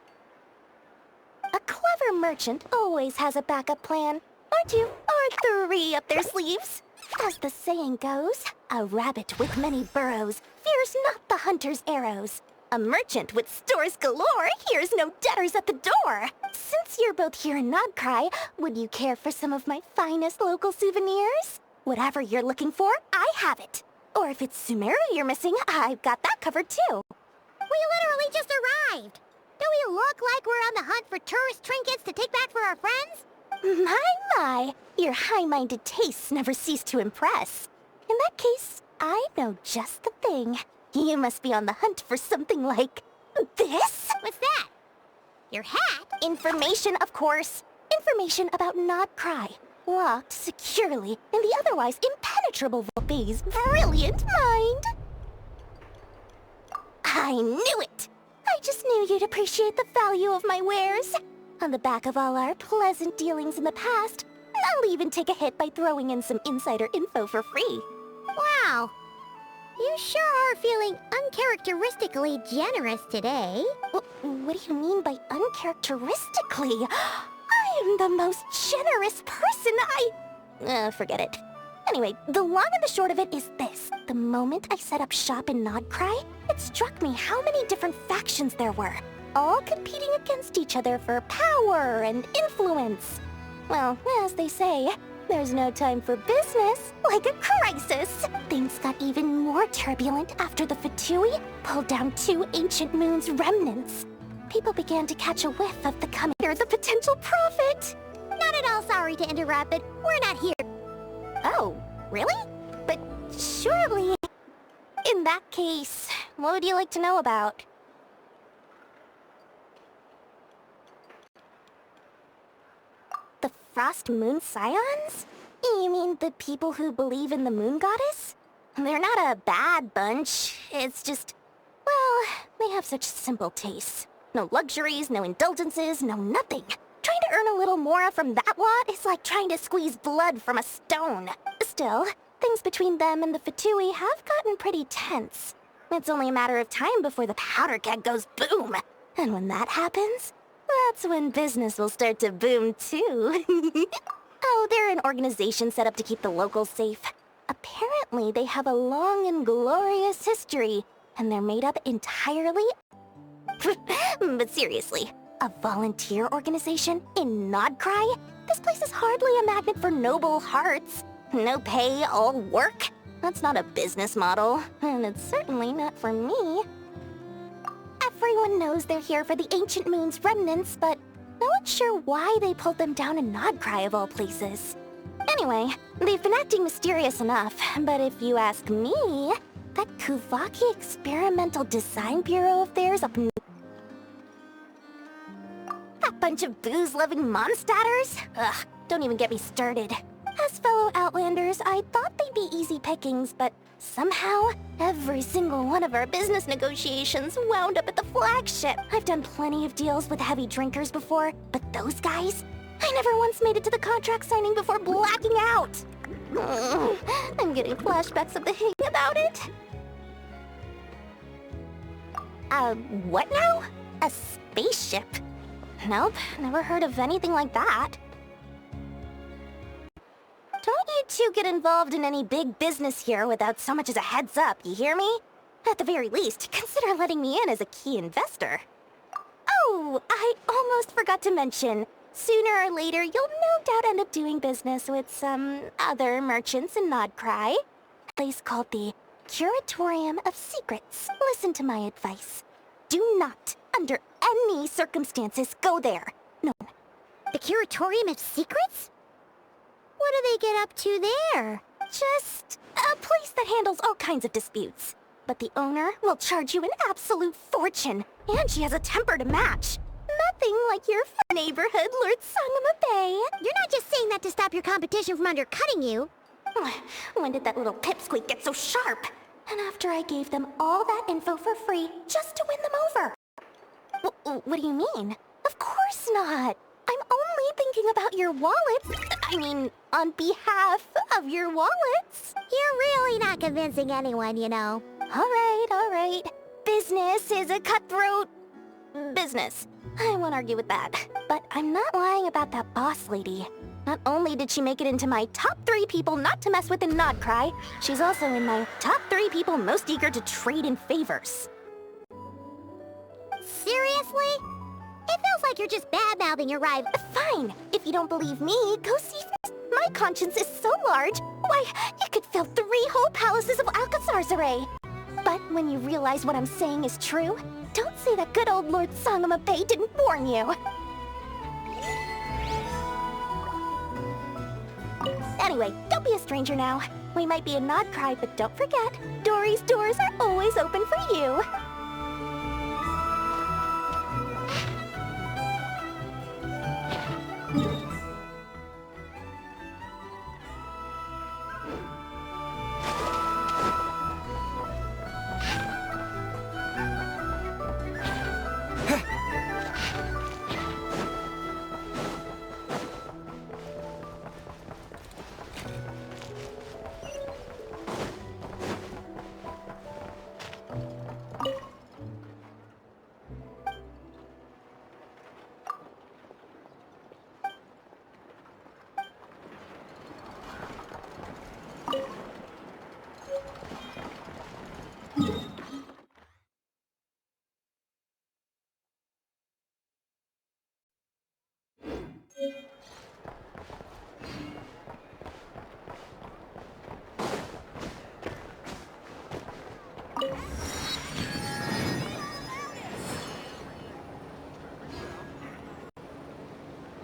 A clever merchant always has a backup plan. Or two, or three up their sleeves. As the saying goes, a rabbit with many burrows fears not the hunter's arrows. A merchant with stores galore hears no debtors at the door. Since you're both here in Not Cry, would you care for some of my finest local souvenirs? Whatever you're looking for, I have it. Or if it's Sumeru you're missing, I've got that covered too. We literally just arrived. Do we look like we're on the hunt for tourist trinkets to take back for our friends? My, your high-minded tastes never cease to impress. In that case, I know just the thing. You must be on the hunt for something like this? What's that? Your hat? Information, of course. Information about Not Cry. Locked securely in the otherwise impenetrable Volpe's brilliant mind. I knew it! I just knew you'd appreciate the value of my wares. On the back of all our pleasant dealings in the past, I'll even take a hit by throwing in some insider info for free. Wow. You sure are feeling uncharacteristically generous today. What do you mean by uncharacteristically? I am the most generous person forget it. Anyway, the long and the short of it is this. The moment I set up shop in Not Cry, it struck me how many different factions there were, all competing against each other for power and influence. Well, as they say, there's no time for business like a crisis. Things got even more turbulent after the Fatui pulled down 2 ancient moon's remnants. People began to catch a whiff of the potential profit. Not at all sorry to interrupt, but we're not here. Oh, really? But surely... In that case, what would you like to know about? The Frost Moon Scions? You mean the people who believe in the Moon Goddess? They're not a bad bunch. It's just... well, they have such simple tastes. No luxuries, no indulgences, no nothing. Trying to earn a little more from that lot is like trying to squeeze blood from a stone. Still, things between them and the Fatui have gotten pretty tense. It's only a matter of time before the powder keg goes boom. And when that happens, that's when business will start to boom too. Oh, they're an organization set up to keep the locals safe. Apparently, they have a long and glorious history, and they're made up entirely... But seriously, a volunteer organization in Not Cry? This place is hardly a magnet for noble hearts. No pay, all work? That's not a business model, and it's certainly not for me. Everyone knows they're here for the Ancient Moon's remnants, but no one's sure why they pulled them down in Not Cry of all places. Anyway, they've been acting mysterious enough, but if you ask me, that Kuvaki Experimental Design Bureau of theirs up that bunch of booze-loving monstaters? Ugh, don't even get me started. As fellow Outlanders, I thought they'd be easy pickings, but somehow, every single one of our business negotiations wound up at the flagship. I've done plenty of deals with heavy drinkers before, but those guys? I never once made it to the contract signing before blacking out. I'm getting flashbacks of the hang about it. What now? A spaceship? Nope, never heard of anything like that. Don't you two get involved in any big business here without so much as a heads up, you hear me? At the very least, consider letting me in as a key investor. Oh, I almost forgot to mention. Sooner or later, you'll no doubt end up doing business with some other merchants in Not Cry. A place called the Curatorium of Secrets. Listen to my advice. Do not, under any circumstances, go there. No. The Curatorium of Secrets? What do they get up to there? Just a place that handles all kinds of disputes. But the owner will charge you an absolute fortune, and she has a temper to match. Nothing like your neighborhood, Lord Sangama Bay. You're not just saying that to stop your competition from undercutting you. When did that little pipsqueak get so sharp? And after I gave them all that info for free, just to win them over. What do you mean? Of course not. I'm only thinking about your wallets. I mean, on behalf of your wallets. You're really not convincing anyone, you know. All right. Business is a cutthroat business. I won't argue with that. But I'm not lying about that boss lady. Not only did she make it into my top 3 people not to mess with in KRAI, she's also in my top 3 people most eager to trade in favors. Seriously? It feels like you're just bad-mouthing your rival. Fine. If you don't believe me, go see my conscience is so large. Why, you could fill 3 whole palaces of Alcazar's array. But when you realize what I'm saying is true, don't say that good old Lord Sangama Bay didn't warn you. Anyway, don't be a stranger now. We might be in KRAI, but don't forget, Dory's doors are always open for you.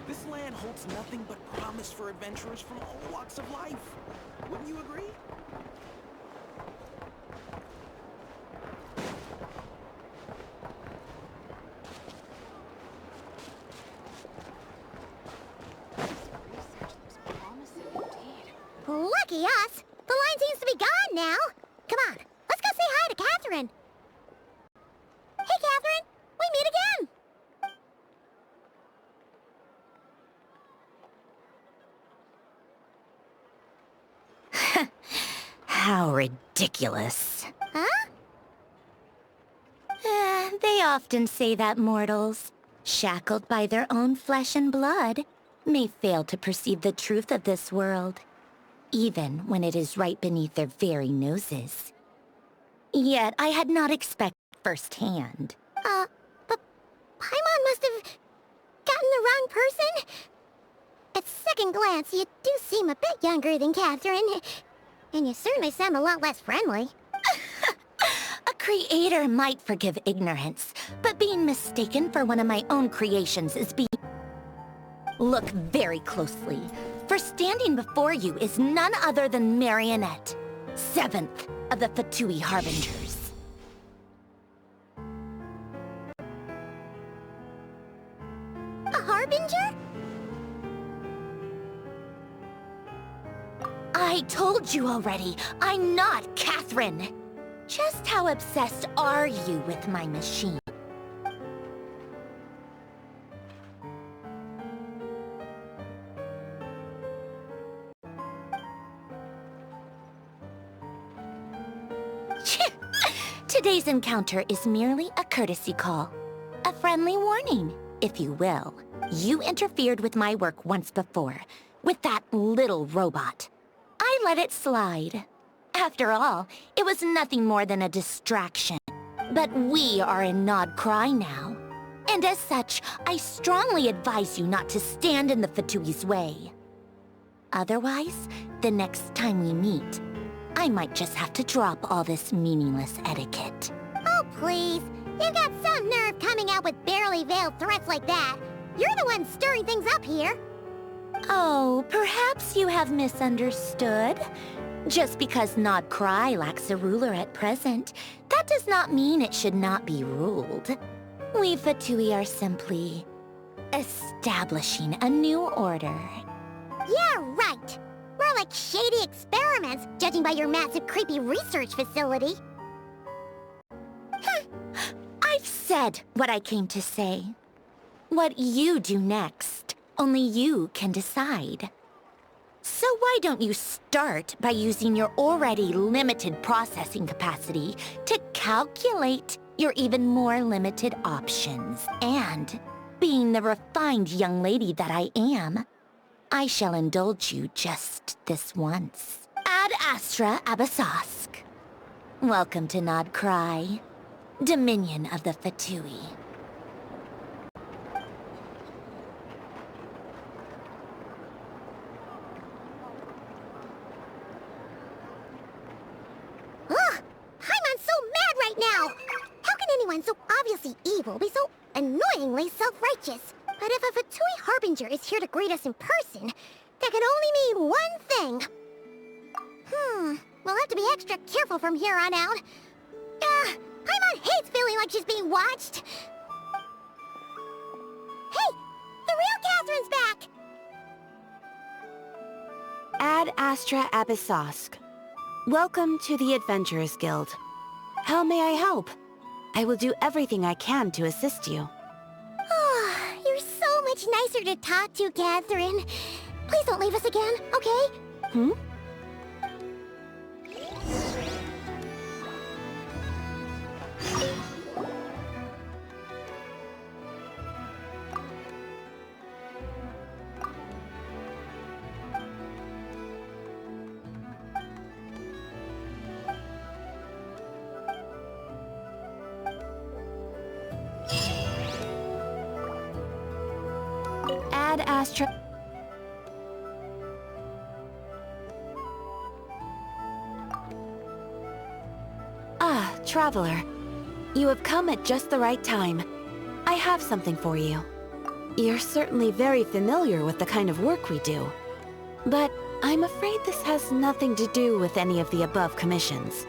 This land holds nothing but promise for adventurers from all walks of life. Wouldn't you agree? Lucky us! The line seems to be gone now. Come on, let's go say hi to Catherine. Hey, Catherine! We meet again! How ridiculous. Huh? They often say that mortals, shackled by their own flesh and blood, may fail to perceive the truth of this world, even when it is right beneath their very noses. Yet I had not expected firsthand. But Paimon must have gotten the wrong person? At second glance, you do seem a bit younger than Catherine. And you certainly sound a lot less friendly. A creator might forgive ignorance, but being mistaken for one of my own creations is being... Look very closely, for standing before you is none other than Marionette, 7th of the Fatui Harbingers. A Harbinger? I told you already, I'm not Catherine. Just how obsessed are you with my machine? Today's encounter is merely a courtesy call. A friendly warning, if you will. You interfered with my work once before, with that little robot. I let it slide. After all, it was nothing more than a distraction. But we are in KRAI now. And as such, I strongly advise you not to stand in the Fatui's way. Otherwise, the next time we meet, I might just have to drop all this meaningless etiquette. Oh, please. You've got some nerve coming out with barely veiled threats like that. You're the one stirring things up here. Oh, perhaps you have misunderstood. Just because Nod KRAI lacks a ruler at present, that does not mean it should not be ruled. We Fatui are simply establishing a new order. Yeah, right. More like shady experiments, judging by your massive creepy research facility. I've said what I came to say. What you do next, only you can decide. So why don't you start by using your already limited processing capacity to calculate your even more limited options? And, being the refined young lady that I am, I shall indulge you just this once. Ad Astra Abasask. Welcome to Nod KRAI, Dominion of the Fatui. Ugh! Paimon's so mad right now! How can anyone so obviously evil be so annoyingly self-righteous? But if a Fatui Harbinger is here to greet us in person, that can only mean one thing. We'll have to be extra careful from here on out. Paimon hates feeling like she's being watched. Hey! The real Catherine's back! Ad Astra Abyssosque. Welcome to the Adventurers Guild. How may I help? I will do everything I can to assist you. You're so much nicer to talk to, Catherine. Please don't leave us again, okay? Ad Astra... Ah, Traveler. You have come at just the right time. I have something for you. You're certainly very familiar with the kind of work we do. But I'm afraid this has nothing to do with any of the above commissions.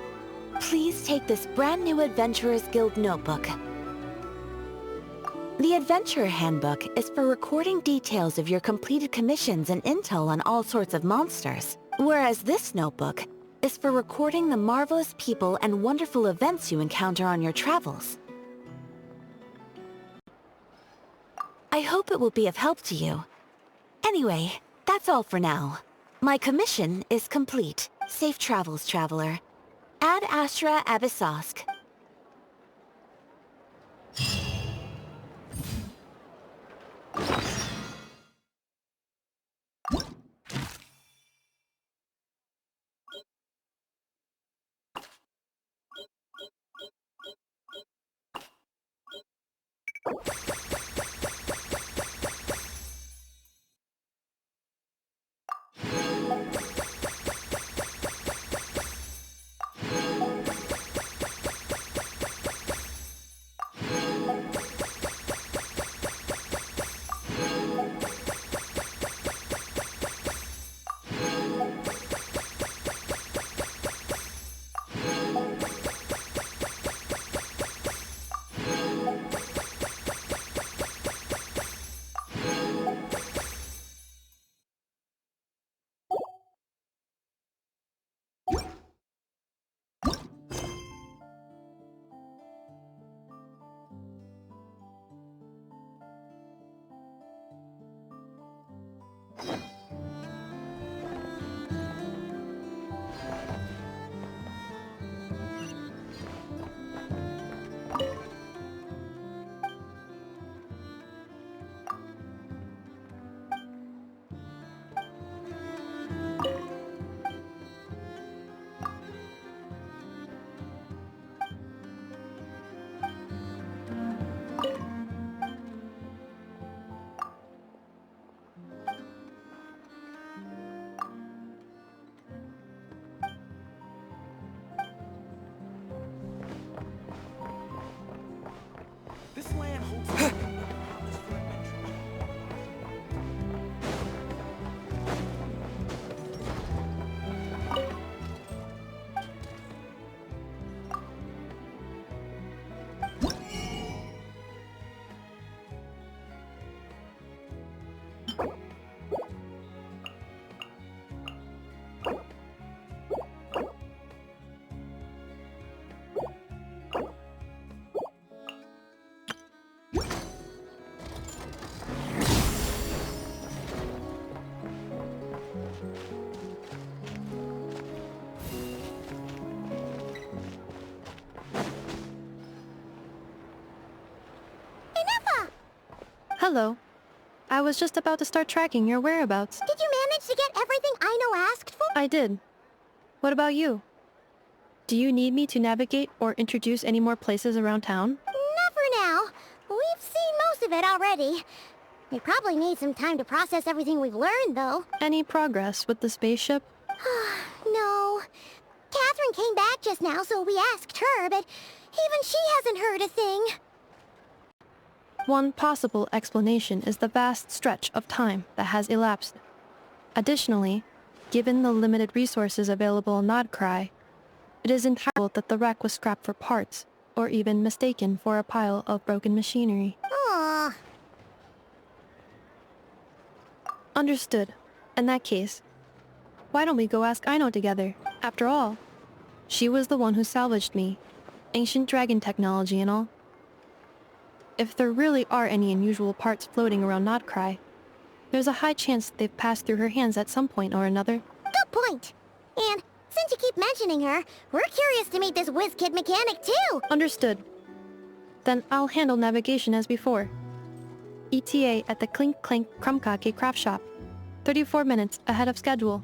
Please take this brand new Adventurers Guild notebook. The Adventurer Handbook is for recording details of your completed commissions and intel on all sorts of monsters, whereas this notebook is for recording the marvelous people and wonderful events you encounter on your travels. I hope it will be of help to you. Anyway, that's all for now. My commission is complete. Safe travels, traveler. Ad Astra Abyssosque. Hello. I was just about to start tracking your whereabouts. Did you manage to get everything Aino asked for? I did. What about you? Do you need me to navigate or introduce any more places around town? Not for now. We've seen most of it already. We probably need some time to process everything we've learned, though. Any progress with the spaceship? No. Catherine came back just now, so we asked her, but even she hasn't heard a thing. One possible explanation is the vast stretch of time that has elapsed. Additionally, given the limited resources available on KRAI, it is entirely that the wreck was scrapped for parts, or even mistaken for a pile of broken machinery. Aww. Understood. In that case, why don't we go ask Aino together? After all, she was the one who salvaged me. Ancient dragon technology and all. If there really are any unusual parts floating around KRAI, there's a high chance they've passed through her hands at some point or another. Good point. And since you keep mentioning her, we're curious to meet this whiz-kid mechanic too. Understood. Then I'll handle navigation as before. ETA at the Clink Clank Krumkake craft shop. 34 minutes ahead of schedule.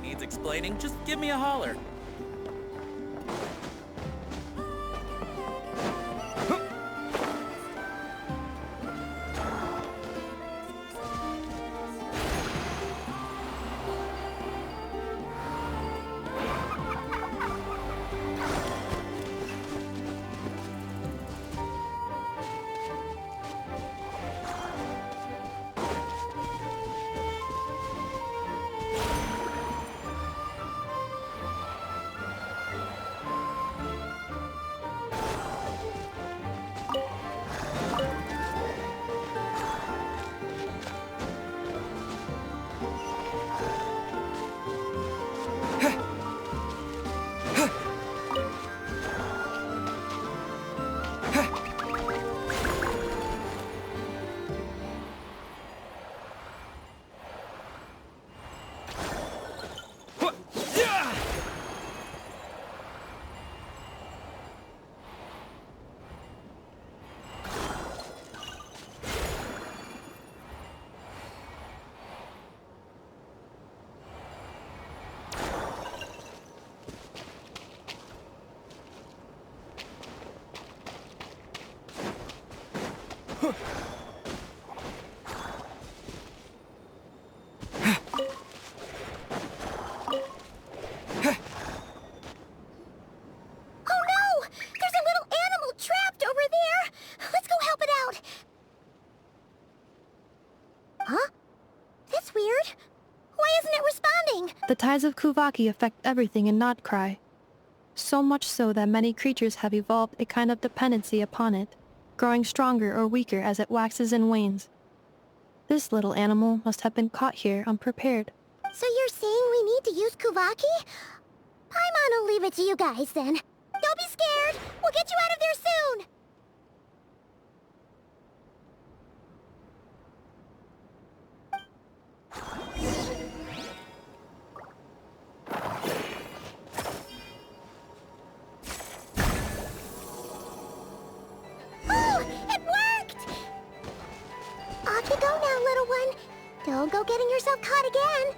Needs explaining, just give me a holler. The tides of Kuvaki affect everything in KRAI. so much so that many creatures have evolved a kind of dependency upon it, growing stronger or weaker as it waxes and wanes. This little animal must have been caught here unprepared. So you're saying we need to use Kuvaki? Paimon will leave it to you guys then. Don't be scared! We'll get you out of there soon! Oh! It worked! Off you go now, little one. Don't go getting yourself caught again.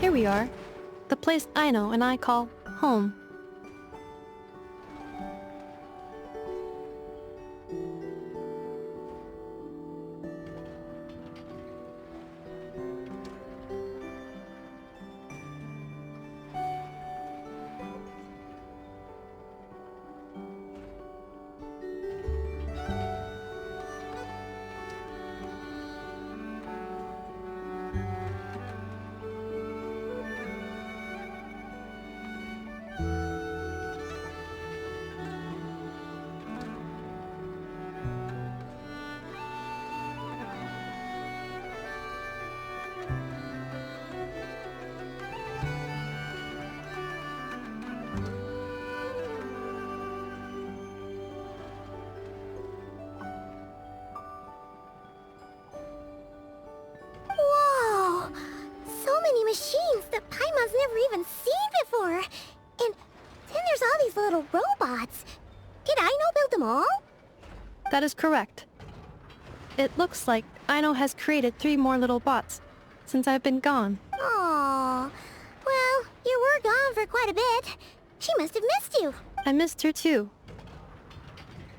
Here we are. The place Aino and I call home. Machines that Paimon's never even seen before. And then there's all these little robots. Did Aino build them all? That is correct. It looks like Aino has created 3 more little bots since I've been gone. Aww. Well, you were gone for quite a bit. She must have missed you. I missed her too.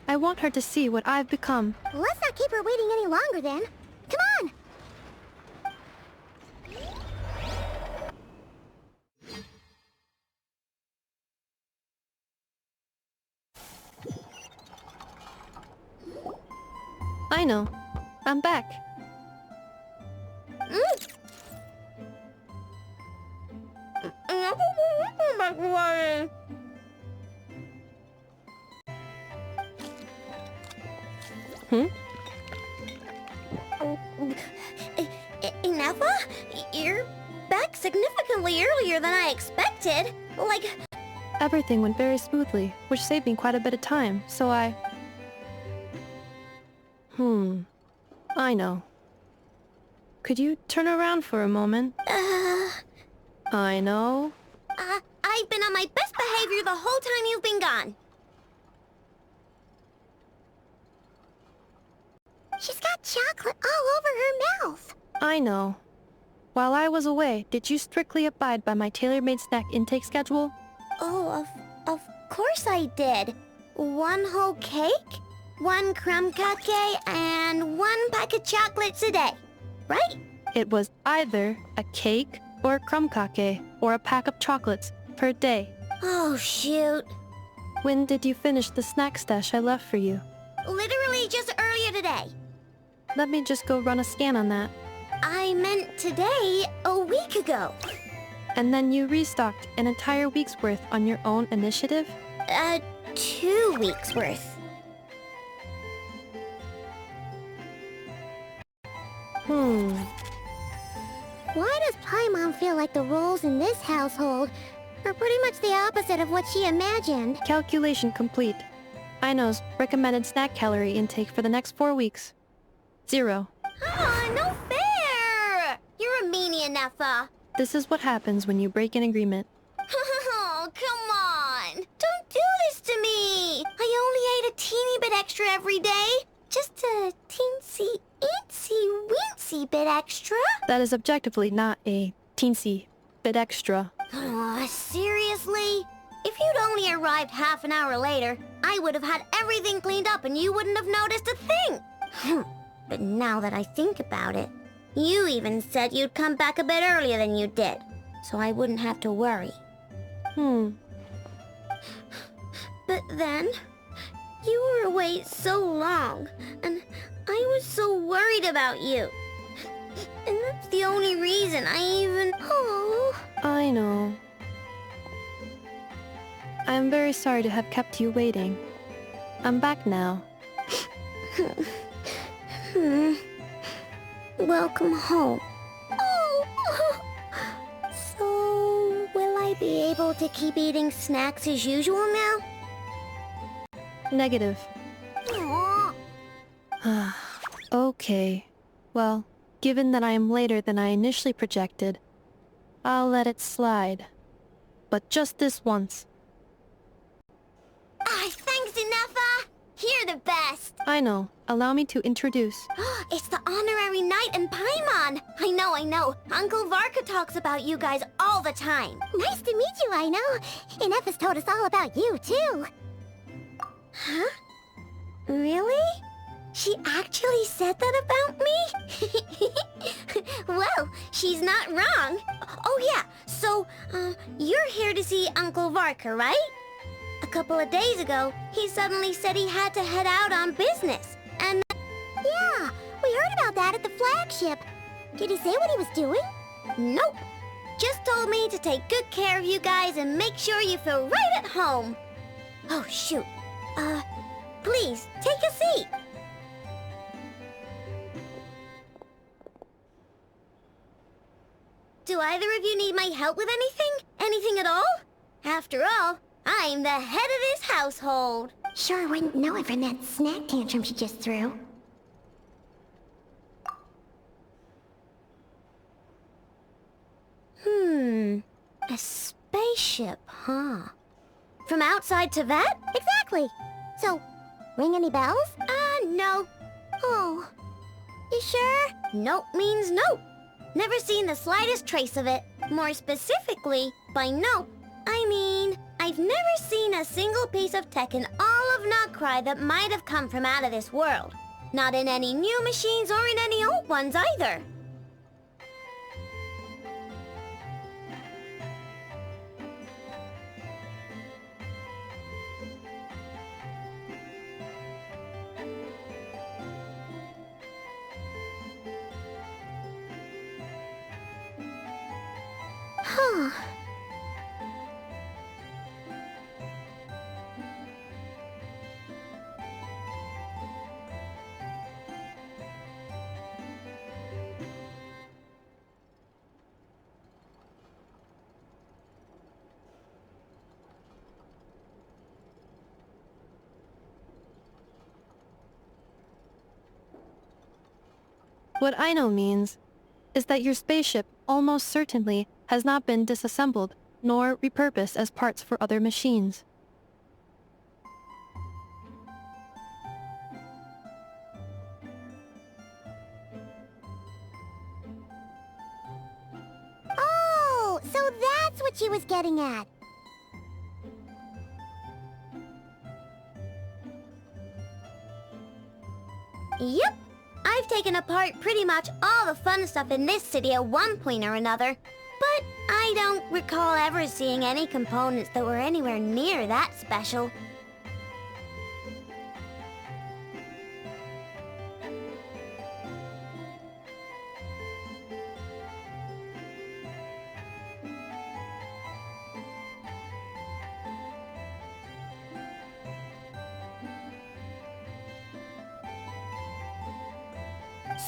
I want her to see what I've become. Let's not keep her waiting any longer then. Come on! Aino, I'm back. Ineffa? You're back significantly earlier than I expected. Like... Everything went very smoothly, which saved me quite a bit of time, so I know. Could you turn around for a moment? I know. I've been on my best behavior the whole time you've been gone. She's got chocolate all over her mouth. I know. While I was away, did you strictly abide by my tailor-made snack intake schedule? Oh, of course I did. 1 whole cake? 1 crumb cake and 1 pack of chocolates a day, right? It was either a cake or a crumb cake or a pack of chocolates per day. Oh, shoot. When did you finish the snack stash I left for you? Literally just earlier today. Let me just go run a scan on that. I meant today, a week ago. And then you restocked an entire week's worth on your own initiative? 2 weeks worth. Why does Paimon feel like the roles in this household are pretty much the opposite of what she imagined? Calculation complete. Aino's recommended snack calorie intake for the next 4 weeks. 0. No fair! You're a meanie, Nefa. This is what happens when you break an agreement. Oh, come on! Don't do this to me! I only ate a teeny bit extra every day. Just a teensy bit extra. That is objectively not a teensy bit extra. Oh, seriously? If you'd only arrived half an hour later, I would have had everything cleaned up and you wouldn't have noticed a thing. But now that I think about it, you even said you'd come back a bit earlier than you did, so I wouldn't have to worry. But then, you were away so long, and I was so worried about you. And that's the only reason I even... Oh. I know. I'm very sorry to have kept you waiting. I'm back now. Welcome home. Oh! So, will I be able to keep eating snacks as usual now? Negative. Aw. Okay. Well, given that I am later than I initially projected, I'll let it slide. But just this once. Thanks, Inefa! You're the best! I know. Allow me to introduce. It's the honorary knight and Paimon! I know. Uncle Varka talks about you guys all the time. Nice to meet you, I know. Inefa's told us all about you, too. Huh? Really? She actually said that about me? Well, she's not wrong. Oh yeah, so, you're here to see Uncle Varka, right? A couple of days ago, he suddenly said he had to head out on business, and... Yeah, we heard about that at the flagship. Did he say what he was doing? Nope. Just told me to take good care of you guys and make sure you feel right at home. Oh, shoot. Please, take a seat. Do either of you need my help with anything? Anything at all? After all, I'm the head of this household. Sure wouldn't know it from that snack tantrum she just threw. A spaceship, huh? From outside to that? Exactly. So, ring any bells? No. Oh. You sure? Nope means nope. Never seen the slightest trace of it. More specifically, by nope, I mean, I've never seen a single piece of tech in all of KRAI that might have come from out of this world. Not in any new machines or in any old ones either. Huh. What Aino means is that your spaceship almost certainly has not been disassembled nor repurposed as parts for other machines. Oh, so that's what she was getting at. Yep. I've taken apart pretty much all the fun stuff in this city at one point or another. But I don't recall ever seeing any components that were anywhere near that special.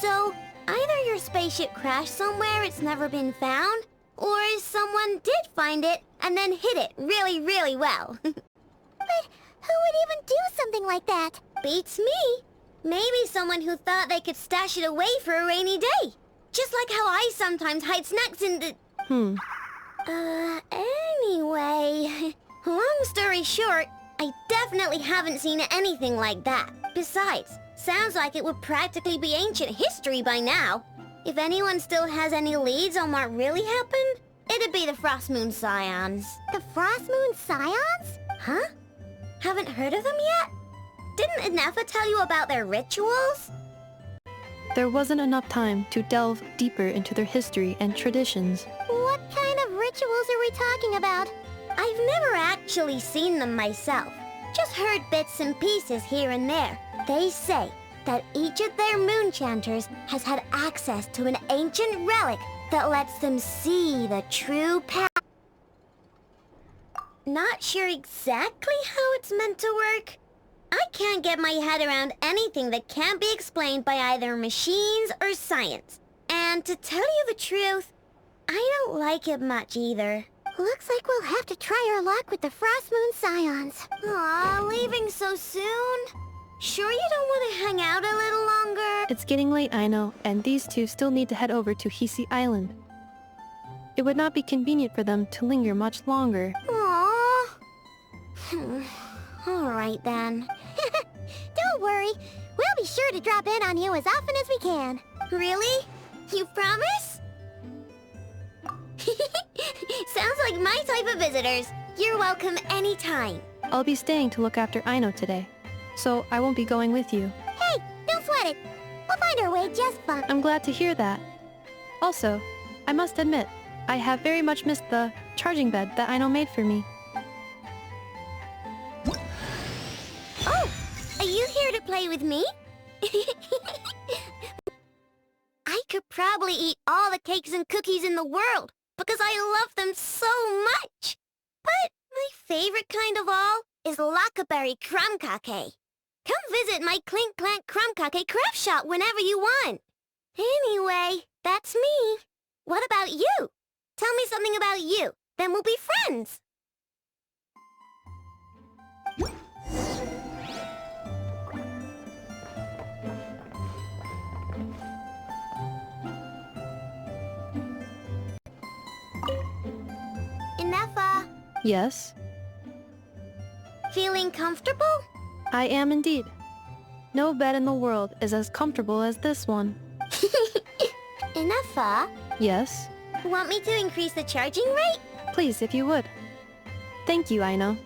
So, either your spaceship crashed somewhere it's never been found, or someone did find it and then hid it really, really well. But who would even do something like that? Beats me. Maybe someone who thought they could stash it away for a rainy day. Just like how I sometimes hide snacks in the... Anyway... Long story short, I definitely haven't seen anything like that. Besides, sounds like it would practically be ancient history by now. If anyone still has any leads on what really happened, it'd be the Frost Moon Scions. The Frost Moon Scions? Huh? Haven't heard of them yet? Didn't Inefa tell you about their rituals? There wasn't enough time to delve deeper into their history and traditions. What kind of rituals are we talking about? I've never actually seen them myself. Just heard bits and pieces here and there. They say that each of their moon chanters has had access to an ancient relic that lets them see the true path. Not sure exactly how it's meant to work. I can't get my head around anything that can't be explained by either machines or science. And to tell you the truth, I don't like it much either. Looks like we'll have to try our luck with the Frost Moon Scions. Aw, leaving so soon? Sure you don't want to hang out a little longer? It's getting late, I know, and these two still need to head over to Hisi Island. It would not be convenient for them to linger much longer. Aww. Alright then. Don't worry. We'll be sure to drop in on you as often as we can. Really? You promise? Sounds like my type of visitors. You're welcome anytime. I'll be staying to look after Aino today, so I won't be going with you. Hey, don't sweat it. We'll find our way just fine. I'm glad to hear that. Also, I must admit, I have very much missed the charging bed that Aino made for me. Oh, are you here to play with me? I could probably eat all the cakes and cookies in the world because I love them so much. But my favorite kind of all is Lackaberry Crumb Cake. Come visit my Clink Clank Crumb Cake craft shop whenever you want. Anyway, that's me. What about you? Tell me something about you, then we'll be friends. Inefa, Yes, feeling comfortable? I am indeed. No bed in the world is as comfortable as this one. Inefa, Yes, want me to increase the charging rate? please if you would. Thank you, Aino.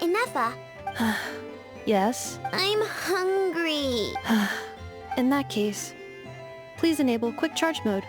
Inefa, Yes, I'm hungry. in that case, please enable quick charge mode.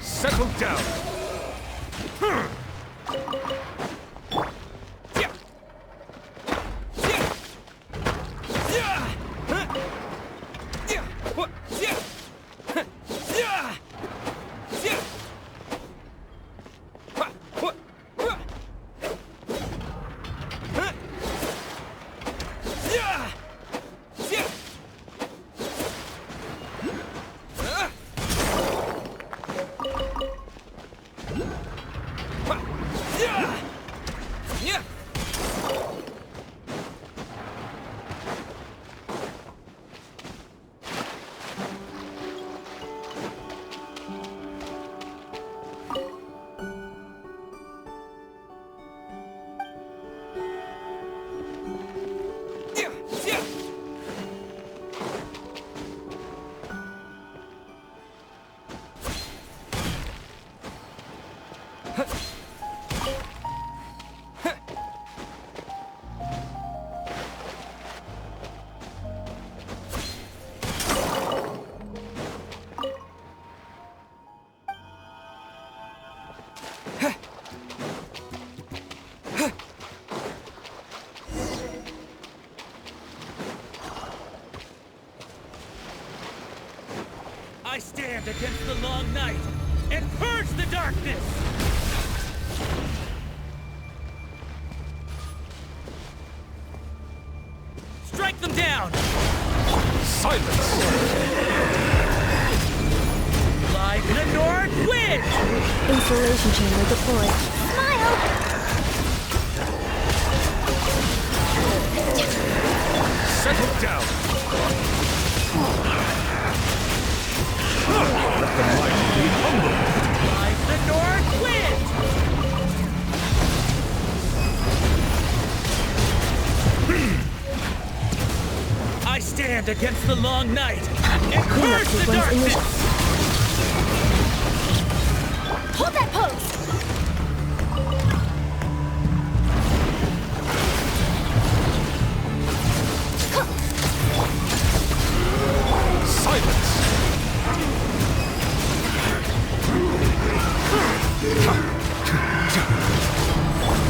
Settle down! I stand against the long night and purge the darkness! Strike them down! Silence! Live in the north wind! Installation chamber deployed. Smile! Settle down! Let the mighty be humble! Live the north wind! I stand against the long night and purge the darkness! Hold that pose! Silence!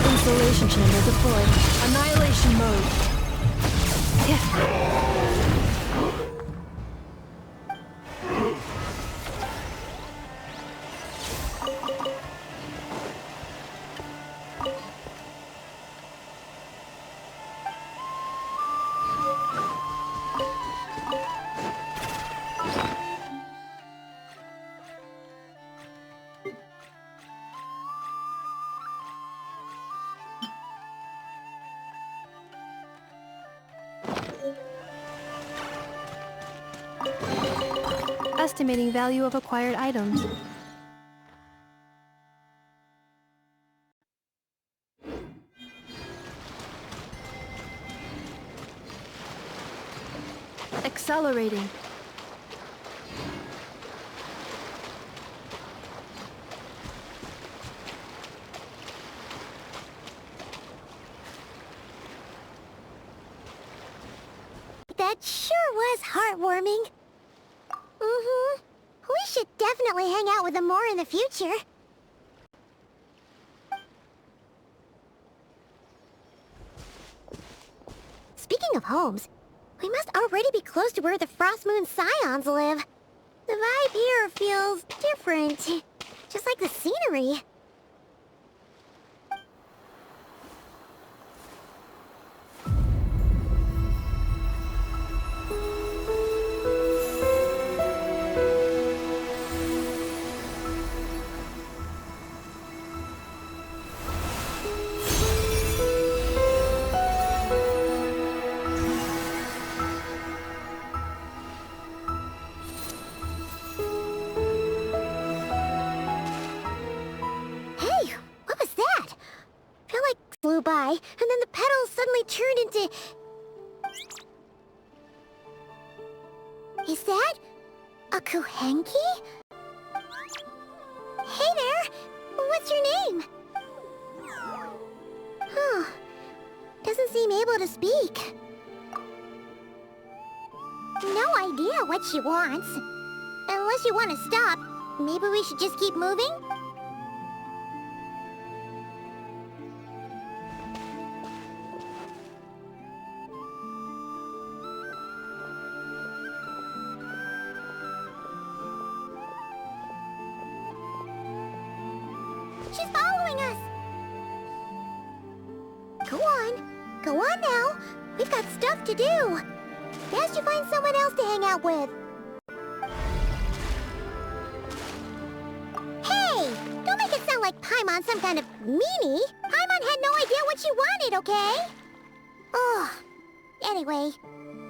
Installation chamber deployed. Annihilation mode. Estimating value of acquired items. Accelerating. That sure was heartwarming. We should definitely hang out with them more in the future. Speaking of homes, we must already be close to where the Frost Moon Scions live. The vibe here feels different, just like the scenery. Flew by, and then the petals suddenly turned into... Is that a Kuhenki? Hey there! What's your name? Huh. Doesn't seem able to speak. No idea what she wants. Unless you want to stop, maybe we should just keep moving? She's following us! Go on. Go on now. We've got stuff to do. Best you find someone else to hang out with. Hey! Don't make it sound like Paimon's some kind of meanie. Paimon had no idea what she wanted, okay? Ugh. Anyway,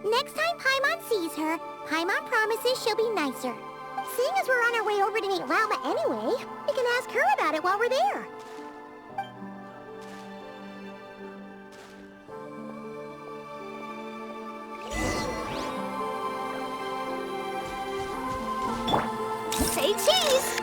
next time Paimon sees her, Paimon promises she'll be nicer. Seeing as we're on our way over to meet Lauma anyway, we can ask her about it while we're there. Say cheese!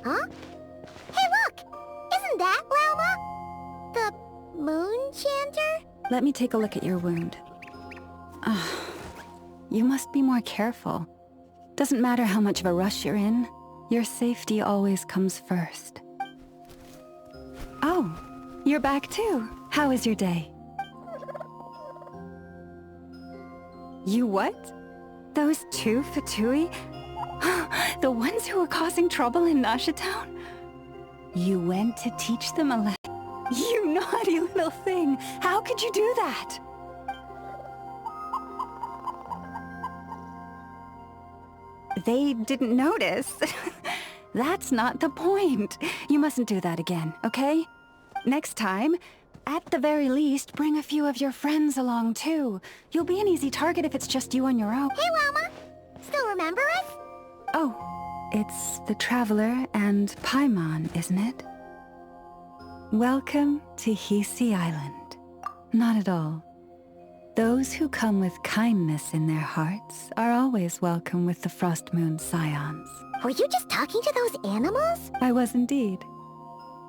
Huh? Hey, look! Isn't that Lauma? The moon chanter? Let me take a look at your wound. You must be more careful. Doesn't matter how much of a rush you're in, your safety always comes first. Oh, you're back too. How is your day? You what? Those two Fatui? The ones who were causing trouble in Nasha Town? You went to teach them a lesson. You naughty little thing! How could you do that? They didn't notice. That's not the point. You mustn't do that again, okay? Next time, at the very least, bring a few of your friends along too. You'll be an easy target if it's just you on your own. Hey, Lauma! Still remember us? Oh, it's the Traveler and Paimon, isn't it? Welcome to Hisi Island. Not at all. Those who come with kindness in their hearts are always welcome with the Frost Moon Scions. Were you just talking to those animals? I was indeed.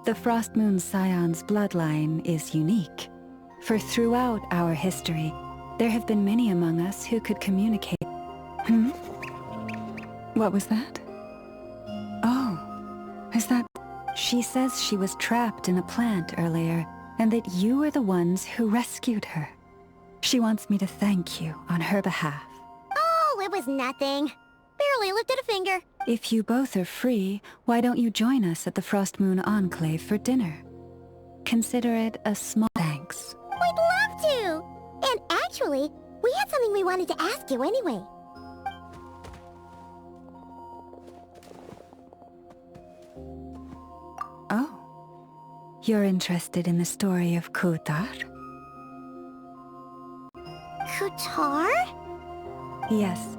The Frost Moon Scions bloodline is unique, for throughout our history, there have been many among us who could communicate. What was that? Oh, is that... She says she was trapped in a plant earlier, and that you were the ones who rescued her. She wants me to thank you on her behalf. Oh, it was nothing. Barely lifted a finger. If you both are free, why don't you join us at the Frost Moon Enclave for dinner? Consider it a small thanks. We'd love to! And actually, we had something we wanted to ask you anyway. Oh. You're interested in the story of Kutar? Kutar? Yes.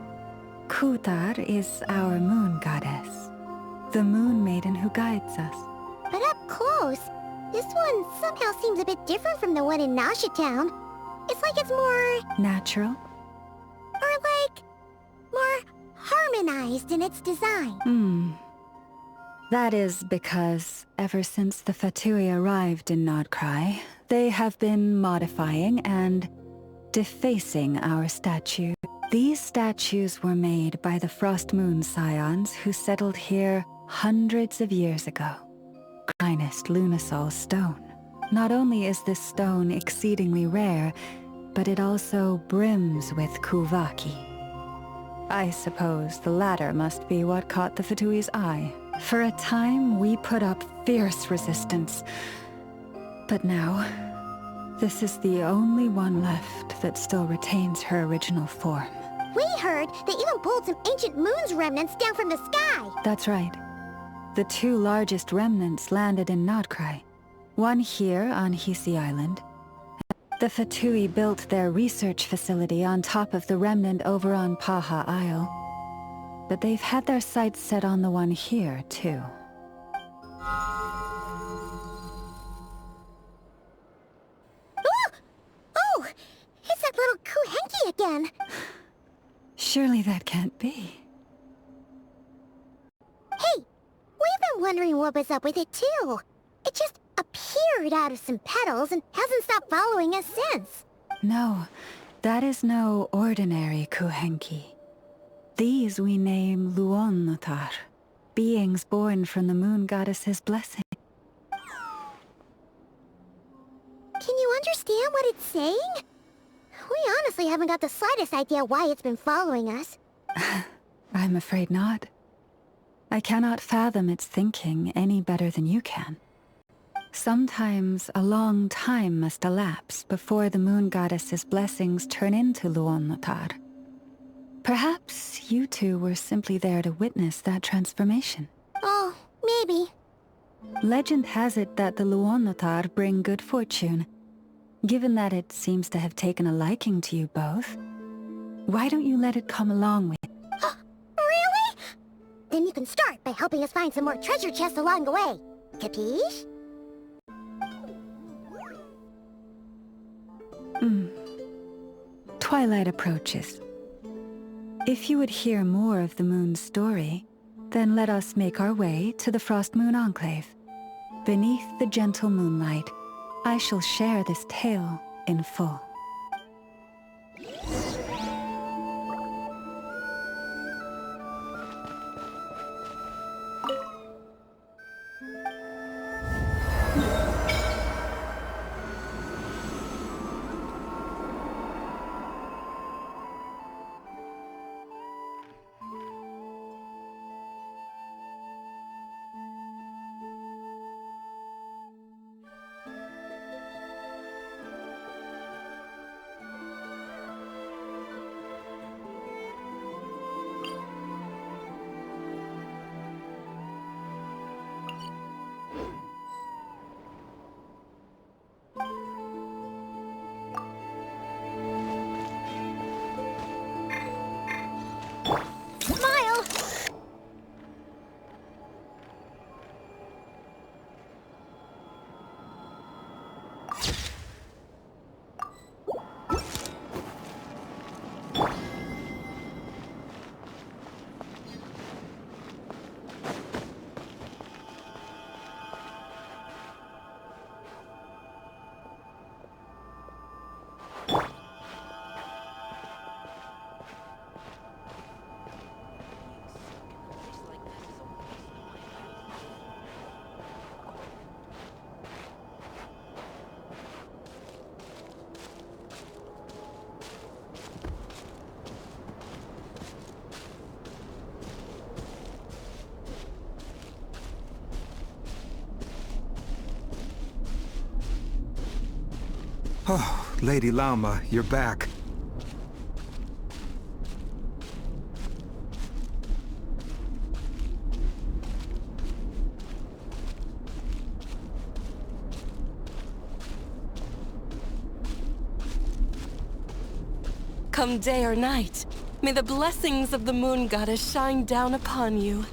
Kutar is our moon goddess. The moon maiden who guides us. But up close, this one somehow seems a bit different from the one in Nasha Town. It's like it's more... natural? Or like... more harmonized in its design. That is because, ever since the Fatui arrived in Nodkrai, they have been modifying and defacing our statue. These statues were made by the Frost Moon Scions who settled here hundreds of years ago. Finest Lunasol stone. Not only is this stone exceedingly rare, but it also brims with Kuvaki. I suppose the latter must be what caught the Fatui's eye. For a time, we put up fierce resistance. But now, this is the only one left that still retains her original form. We heard they even pulled some ancient moon's remnants down from the sky. That's right. The two largest remnants landed in Nodkrai. One here on Hisi Island. The Fatui built their research facility on top of the remnant over on Paha Isle. But they've had their sights set on the one here, too. Oh! It's that little Kuhenki again! Surely that can't be. Hey! We've been wondering what was up with it, too. It just appeared out of some petals and hasn't stopped following us since. No, that is no ordinary Kuhenki. These we name Luonnotar, beings born from the moon goddess's blessing. Can you understand what it's saying? We honestly haven't got the slightest idea why it's been following us. I'm afraid not. I cannot fathom its thinking any better than you can. Sometimes a long time must elapse before the moon goddess's blessings turn into Luonnotar. Perhaps you two were simply there to witness that transformation. Oh, maybe. Legend has it that the Luonnotar bring good fortune. Given that it seems to have taken a liking to you both, why don't you let it come along with you? Really? Then you can start by helping us find some more treasure chests along the way. Capiche? Twilight approaches. If you would hear more of the moon's story, then let us make our way to the Frost Moon Enclave. Beneath the gentle moonlight, I shall share this tale in full. Oh, Lady Lauma, you're back. Come day or night, may the blessings of the Moon Goddess shine down upon you.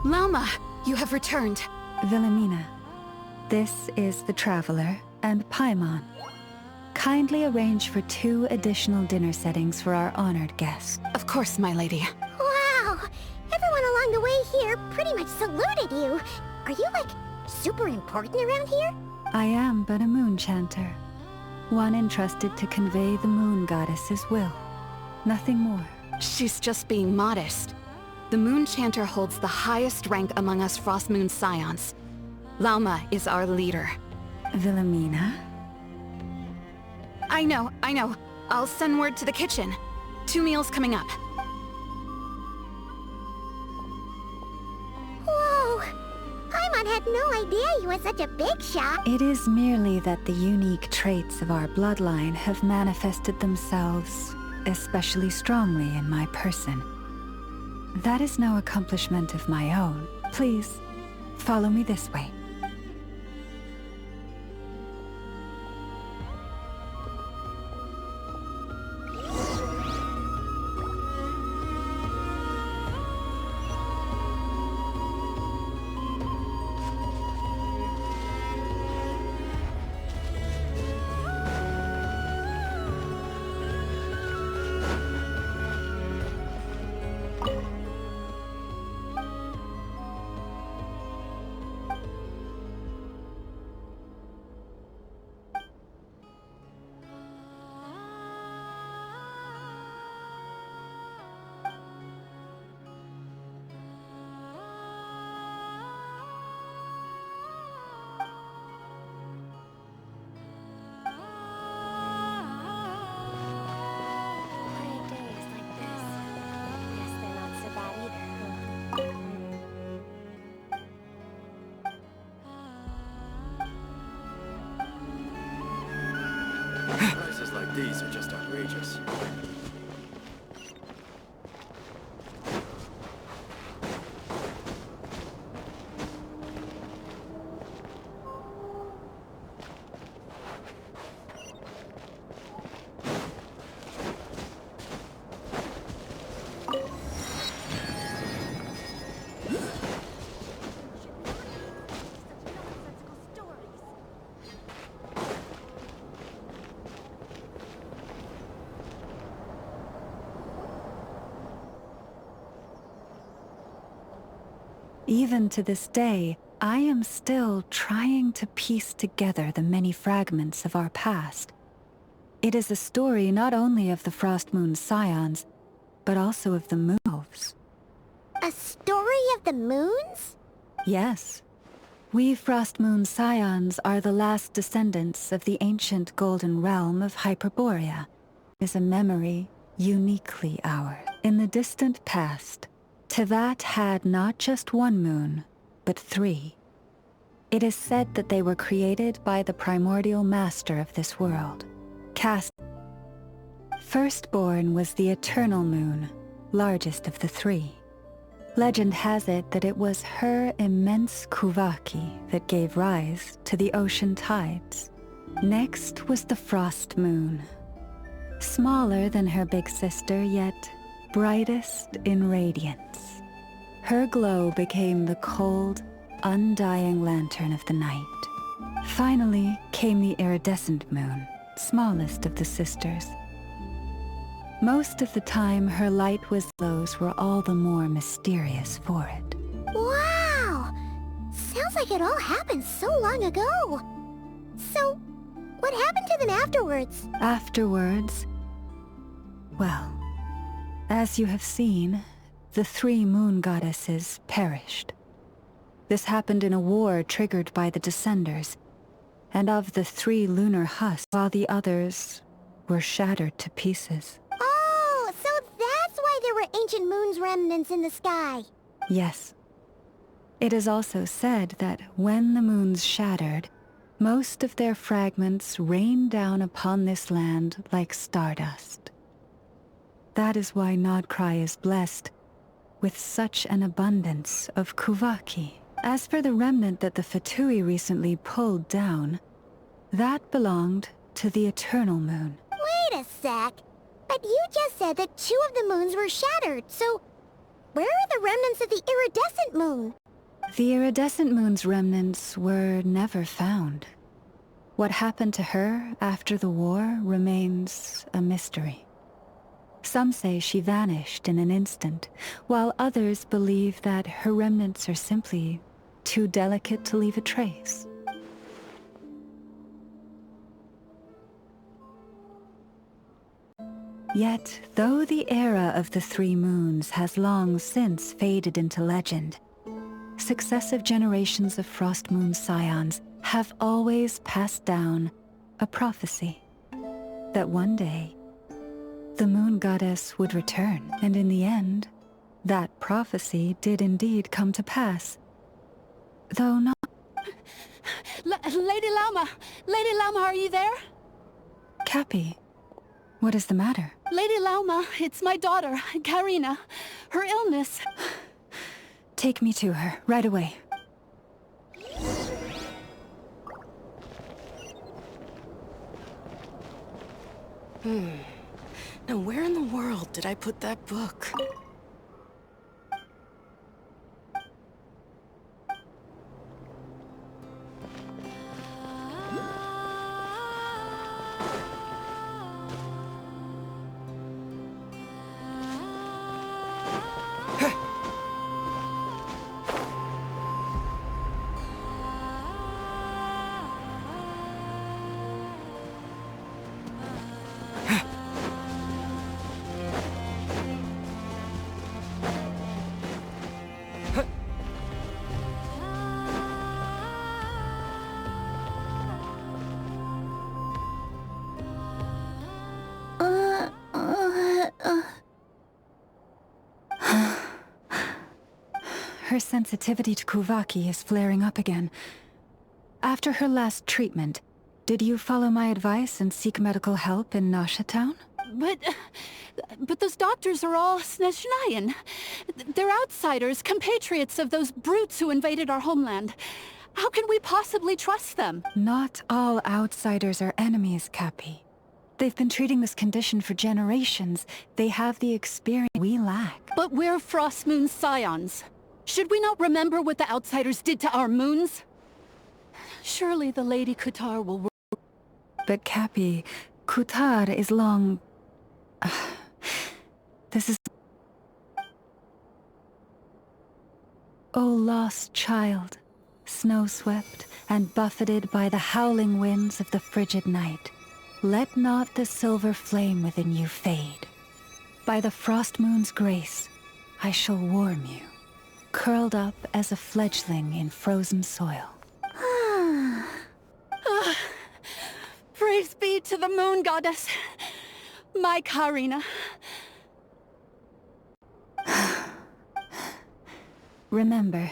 Lauma, you have returned. Wilhelmina, this is the Traveler and Paimon. Kindly arrange for 2 additional dinner settings for our honored guest. Of course, my lady. Wow! Everyone along the way here pretty much saluted you. Are you, like, super important around here? I am but a moon chanter, one entrusted to convey the moon goddess's will. Nothing more. She's just being modest. The Moon Chanter holds the highest rank among us Frost Moon Scions. Lauma is our leader. Wilhelmina? I know. I'll send word to the kitchen. 2 meals coming up. Whoa! Paimon had no idea you were such a big shot. It is merely that the unique traits of our bloodline have manifested themselves especially strongly in my person. That is no accomplishment of my own. Please, follow me this way. Prices like these are just outrageous. Even to this day, I am still trying to piece together the many fragments of our past. It is a story not only of the Frost Moon Scions, but also of the Moons. A story of the moons? Yes. We Frost Moon Scions are the last descendants of the ancient golden realm of Hyperborea. It is a memory uniquely ours. In the distant past, Tevat had not just 1 moon, but 3. It is said that they were created by the primordial master of this world, Cast. Firstborn was the eternal moon, largest of the 3. Legend has it that it was her immense kuvaki that gave rise to the ocean tides. Next was the frost moon, smaller than her big sister, yet brightest in radiance. Her glow became the cold, undying lantern of the night. Finally came the iridescent moon, smallest of the sisters. Most of the time, her light was those were all the more mysterious for it. Wow! Sounds like it all happened so long ago. So, what happened to them afterwards? Afterwards, well, as you have seen, the 3 moon goddesses perished. This happened in a war triggered by the Descenders, and of the 3 lunar husks, while the others were shattered to pieces. Oh, so that's why there were ancient moon's remnants in the sky. Yes. It is also said that when the moons shattered, most of their fragments rained down upon this land like stardust. That is why Nodkrai is blessed with such an abundance of Kuvaki. As for the remnant that the Fatui recently pulled down, that belonged to the Eternal Moon. Wait a sec. But you just said that 2 of the moons were shattered, so where are the remnants of the iridescent moon? The iridescent moon's remnants were never found. What happened to her after the war remains a mystery. Some say she vanished in an instant, while others believe that her remnants are simply too delicate to leave a trace. Yet, though the era of the 3 moons has long since faded into legend, successive generations of Frost Moon Scions have always passed down a prophecy that one day the Moon Goddess would return, and in the end, that prophecy did indeed come to pass. Though not... Lady Lauma! Lady Lauma, are you there? Cappy, what is the matter? Lady Lauma, it's my daughter, Karina. Her illness... Take me to her, right away. Now where in the world did I put that book? Her sensitivity to Kuvaki is flaring up again. After her last treatment, did you follow my advice and seek medical help in Nasha Town? But those doctors are all Snezhnayan. They're outsiders, compatriots of those brutes who invaded our homeland. How can we possibly trust them? Not all outsiders are enemies, Cappy. They've been treating this condition for generations. They have the experience we lack. But we're Frost Moon Scions. Should we not remember what the outsiders did to our moons? Surely the Lady Kutar will work. But Cappy, Kutar is long... This is... O lost child, snow-swept and buffeted by the howling winds of the frigid night, let not the silver flame within you fade. By the frost moon's grace, I shall warm you, curled up as a fledgling in frozen soil. Praise be to the Moon Goddess, my Karina. Remember,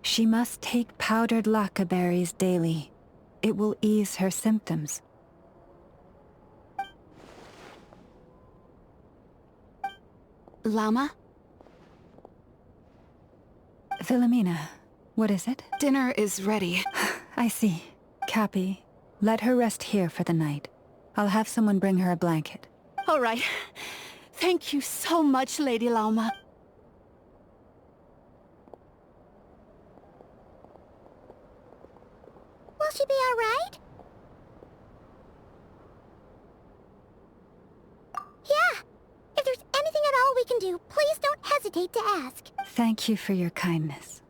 she must take powdered laka berries daily. It will ease her symptoms. Lama? Philomena, what is it? Dinner is ready. I see. Cappy, let her rest here for the night. I'll have someone bring her a blanket. All right. Thank you so much, Lady Lauma. Will she be all right? Yeah. If there's anything at all we can do, please don't hesitate to ask. Thank you for your kindness.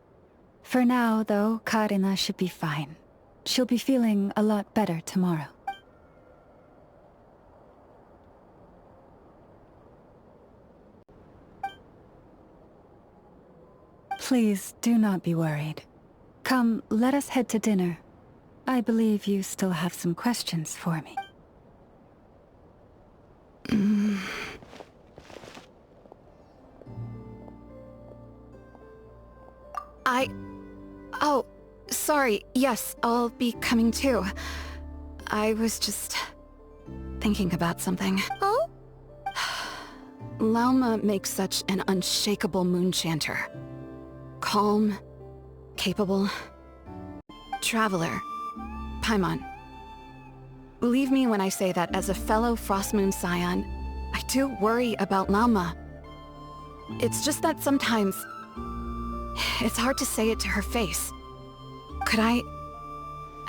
For now, though, Karina should be fine. She'll be feeling a lot better tomorrow. Please do not be worried. Come, let us head to dinner. I believe you still have some questions for me. Oh, sorry. Yes, I'll be coming too. I was just thinking about something. Oh? Lauma makes such an unshakable moon chanter. Calm, capable, traveler. Paimon, believe me when I say that as a fellow Frostmoon Scion, I do worry about Lauma. It's just that sometimes it's hard to say it to her face. Could I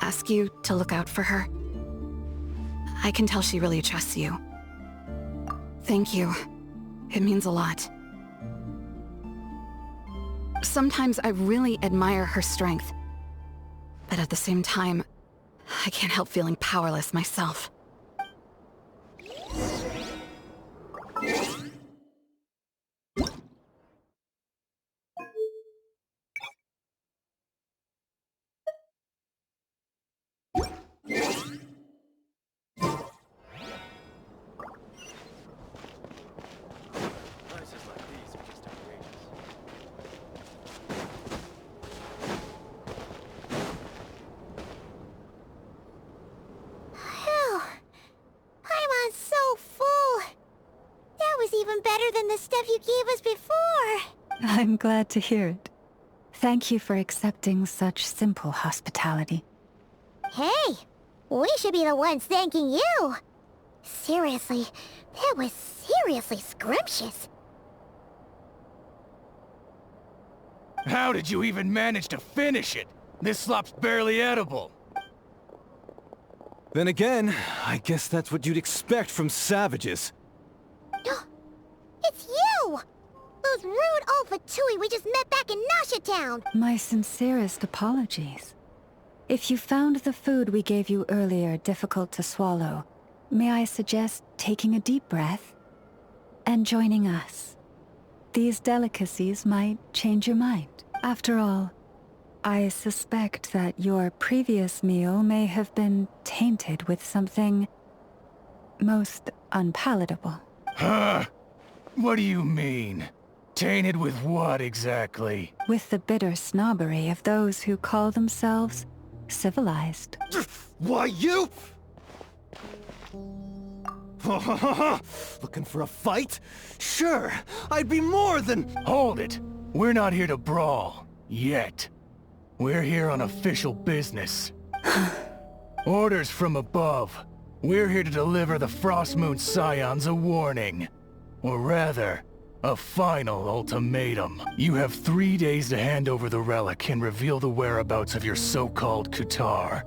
ask you to look out for her? I can tell she really trusts you. Thank you. It means a lot. Sometimes I really admire her strength. But at the same time, I can't help feeling powerless myself. Phew. Paimon's so full. That was even better than the stuff you gave us before. I'm glad to hear it. Thank you for accepting such simple hospitality. Hey, we should be the ones thanking you. Seriously, that was seriously scrumptious. How did you even manage to finish it? This slop's barely edible. Then again, I guess that's what you'd expect from savages. It's you! Those rude old Fatui we just met back in Nasha Town! My sincerest apologies. If you found the food we gave you earlier difficult to swallow, may I suggest taking a deep breath and joining us? These delicacies might change your mind. After all, I suspect that your previous meal may have been tainted with something most unpalatable. Huh? What do you mean? Tainted with what exactly? With the bitter snobbery of those who call themselves civilized. Why, you? Looking for a fight? Sure, I'd be more than... Hold it! We're not here to brawl. Yet. We're here on official business. Orders from above. We're here to deliver the Frostmoon Scions a warning. Or rather, a final ultimatum. You have 3 days to hand over the relic and reveal the whereabouts of your so-called Kutar.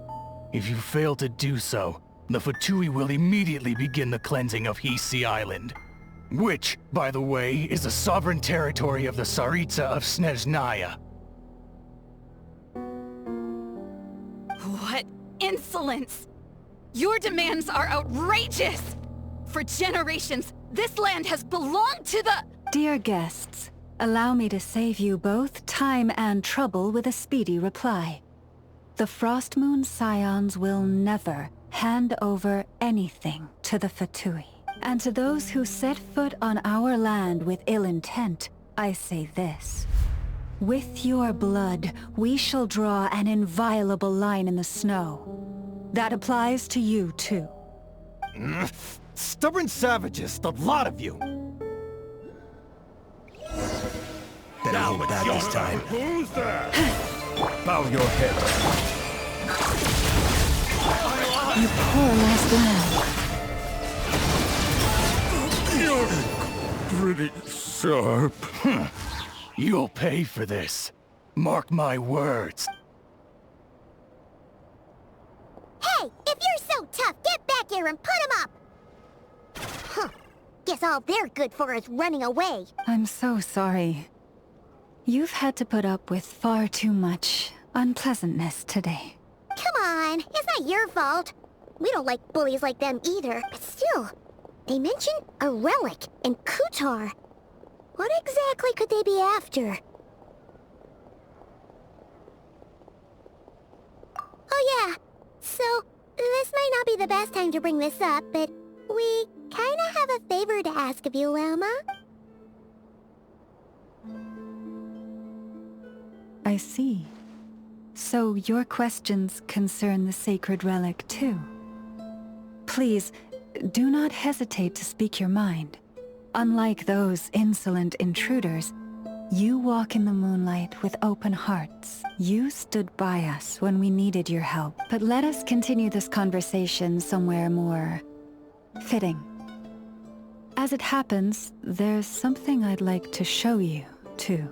If you fail to do so, the Fatui will immediately begin the cleansing of Hisi Island. Which, by the way, is a sovereign territory of the Tsaritsa of Snezhnaya. What insolence! Your demands are outrageous! For generations, this land has belonged to the— Dear guests, allow me to save you both time and trouble with a speedy reply. The Frostmoon Scions will never hand over anything to the Fatui. And to those who set foot on our land with ill intent, I say this. With your blood, we shall draw an inviolable line in the snow. That applies to you, too. Stubborn savages, the lot of you! Better hold that this time. Who's there? Bow your head. You poor last lamb. You're pretty sharp. You'll pay for this. Mark my words. Hey, if you're so tough, get back here and put him up! Huh. Guess all they're good for is running away. I'm so sorry. You've had to put up with far too much unpleasantness today. Come on, it's not your fault. We don't like bullies like them either, but still. They mentioned a relic and Kutar. What exactly could they be after? Oh yeah, So, this might not be the best time to bring this up, but we kinda have a favor to ask of you, Lama. I see. So your questions concern the sacred relic too. Please, do not hesitate to speak your mind. Unlike those insolent intruders, you walk in the moonlight with open hearts. You stood by us when we needed your help. But let us continue this conversation somewhere more fitting. As it happens, there's something I'd like to show you, too.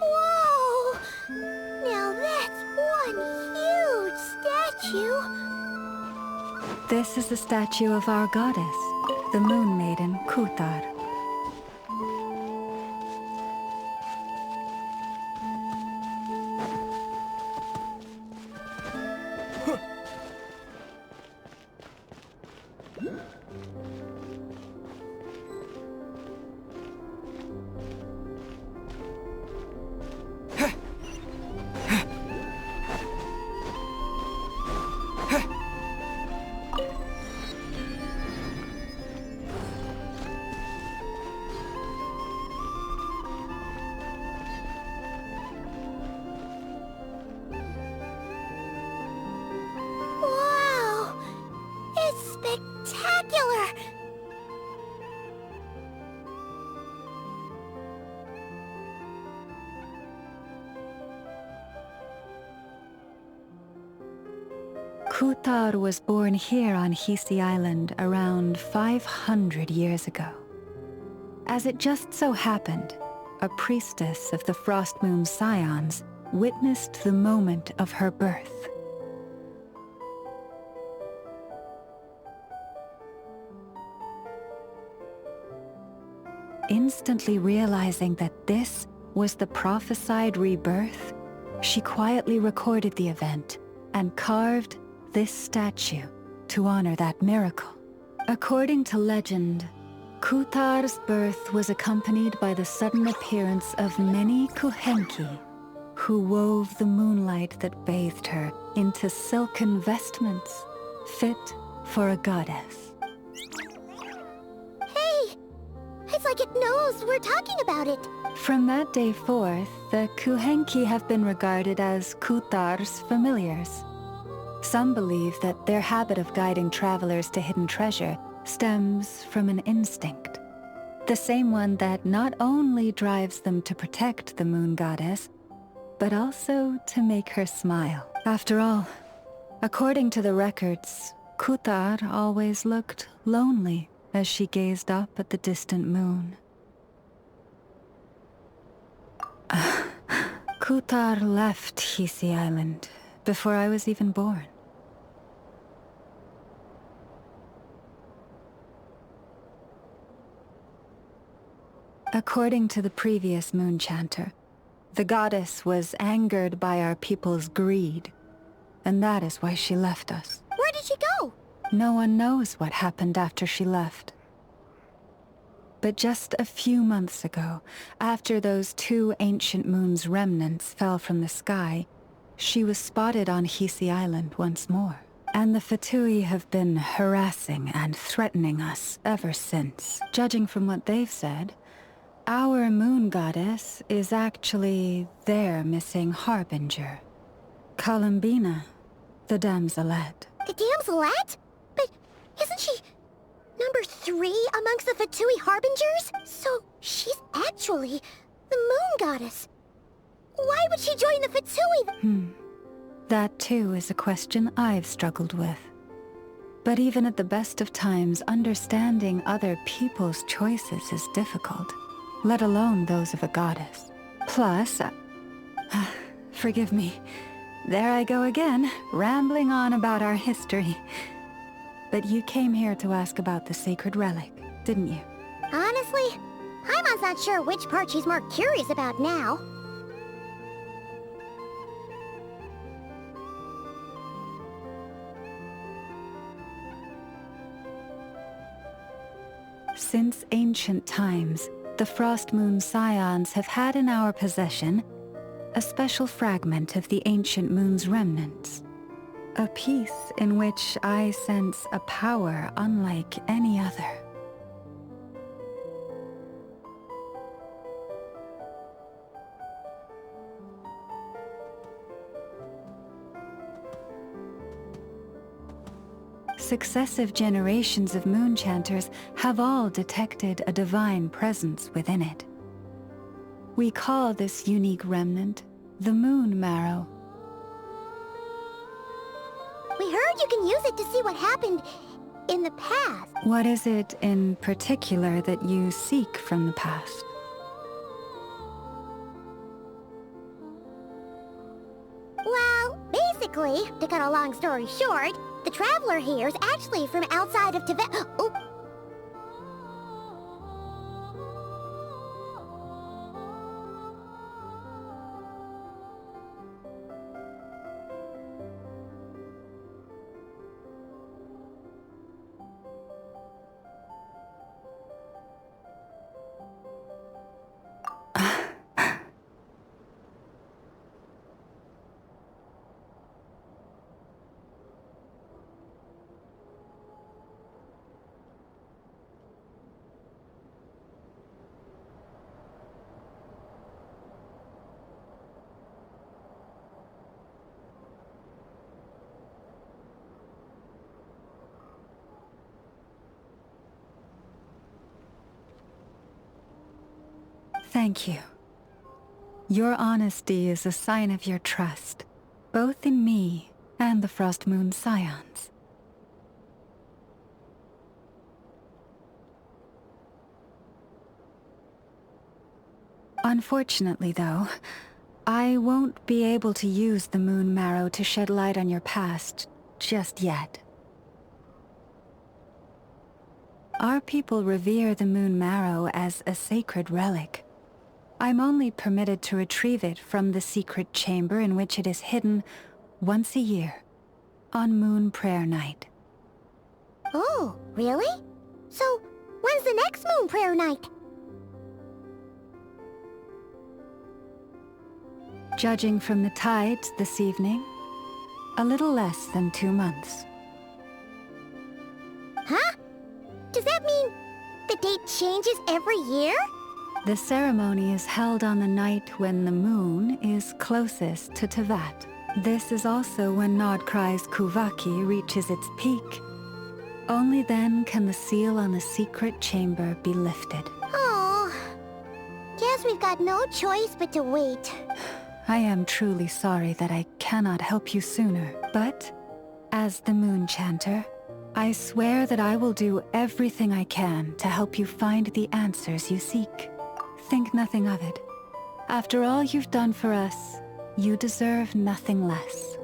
Whoa! Now that's one huge statue. This is the statue of our goddess, the Moon Maiden Kuthar. Wow! It's spectacular! Kuthar was born here on Hisi Island around 500 years ago. As it just so happened, a priestess of the Frost Moon Scions witnessed the moment of her birth. Instantly realizing that this was the prophesied rebirth, she quietly recorded the event and carved this statue to honor that miracle. According to legend, Kuthar's birth was accompanied by the sudden appearance of many Kuhenki, who wove the moonlight that bathed her into silken vestments fit for a goddess. Hey! It's like it knows we're talking about it. From that day forth, the Kuhenki have been regarded as Kuthar's familiars. Some believe that their habit of guiding travelers to hidden treasure stems from an instinct. The same one that not only drives them to protect the moon goddess, but also to make her smile. After all, according to the records, Kuthar always looked lonely as she gazed up at the distant moon. Kuthar left Hisi Island before I was even born. According to the previous moon chanter, the goddess was angered by our people's greed, and that is why she left us. Where did she go? No one knows what happened after she left. But just a few months ago, after those 2 ancient moons' remnants fell from the sky, she was spotted on Hisi Island once more. And the Fatui have been harassing and threatening us ever since. Judging from what they've said, our moon goddess is actually their missing harbinger, Columbina, the damselette. The damselette? But isn't she number 3 amongst the Fatui harbingers? So she's actually the moon goddess. Why would she join the Fatui? That too is a question I've struggled with. But even at the best of times, understanding other people's choices is difficult, let alone those of a goddess. Plus, forgive me, there I go again, rambling on about our history. But you came here to ask about the sacred relic, didn't you? Honestly, Paimon's not sure which part she's more curious about now. Since ancient times, the Frost Moon Scions have had in our possession a special fragment of the ancient moon's remnants. A piece in which I sense a power unlike any other. Successive generations of moonchanters have all detected a divine presence within it. We call this unique remnant the Moon Marrow. We heard you can use it to see what happened in the past. What is it in particular that you seek from the past? Well, basically, to cut a long story short, the Traveler here is actually from outside of Tibet. Oh. Thank you. Your honesty is a sign of your trust, both in me and the Frost Moon Scions. Unfortunately, though, I won't be able to use the Moon Marrow to shed light on your past just yet. Our people revere the Moon Marrow as a sacred relic. I'm only permitted to retrieve it from the secret chamber in which it is hidden once a year, on Moon Prayer Night. Oh, really? So, when's the next Moon Prayer Night? Judging from the tides this evening, a little less than 2 months. Huh? Does that mean the date changes every year? The ceremony is held on the night when the moon is closest to Tevat. This is also when KRAI's Kuvaki reaches its peak. Only then can the seal on the secret chamber be lifted. Oh, guess we've got no choice but to wait. I am truly sorry that I cannot help you sooner, but as the Moon Chanter, I swear that I will do everything I can to help you find the answers you seek. Think nothing of it. After all you've done for us, you deserve nothing less.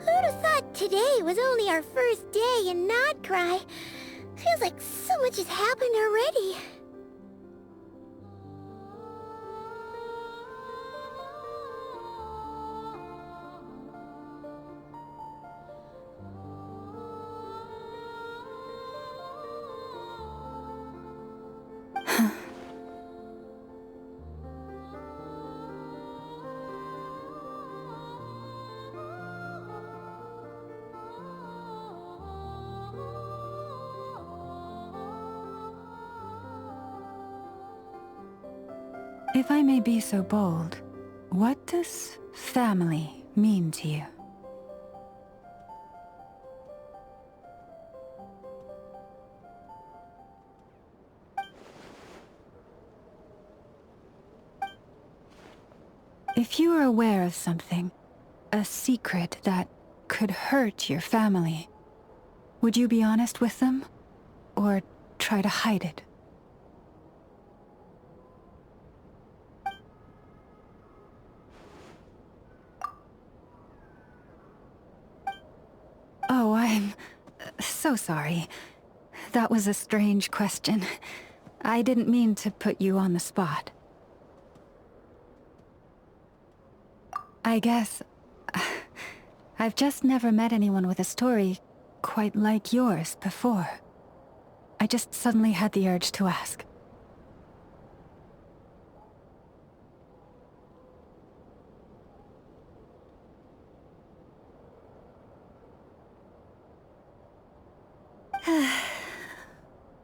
Who'd have thought today was only our first day in KRAI? Feels like so much has happened already. If I may be so bold, what does family mean to you? If you are aware of something, a secret that could hurt your family, would you be honest with them, or try to hide it? Oh, I'm so sorry. That was a strange question. I didn't mean to put you on the spot. I guess... I've just never met anyone with a story quite like yours before. I just suddenly had the urge to ask.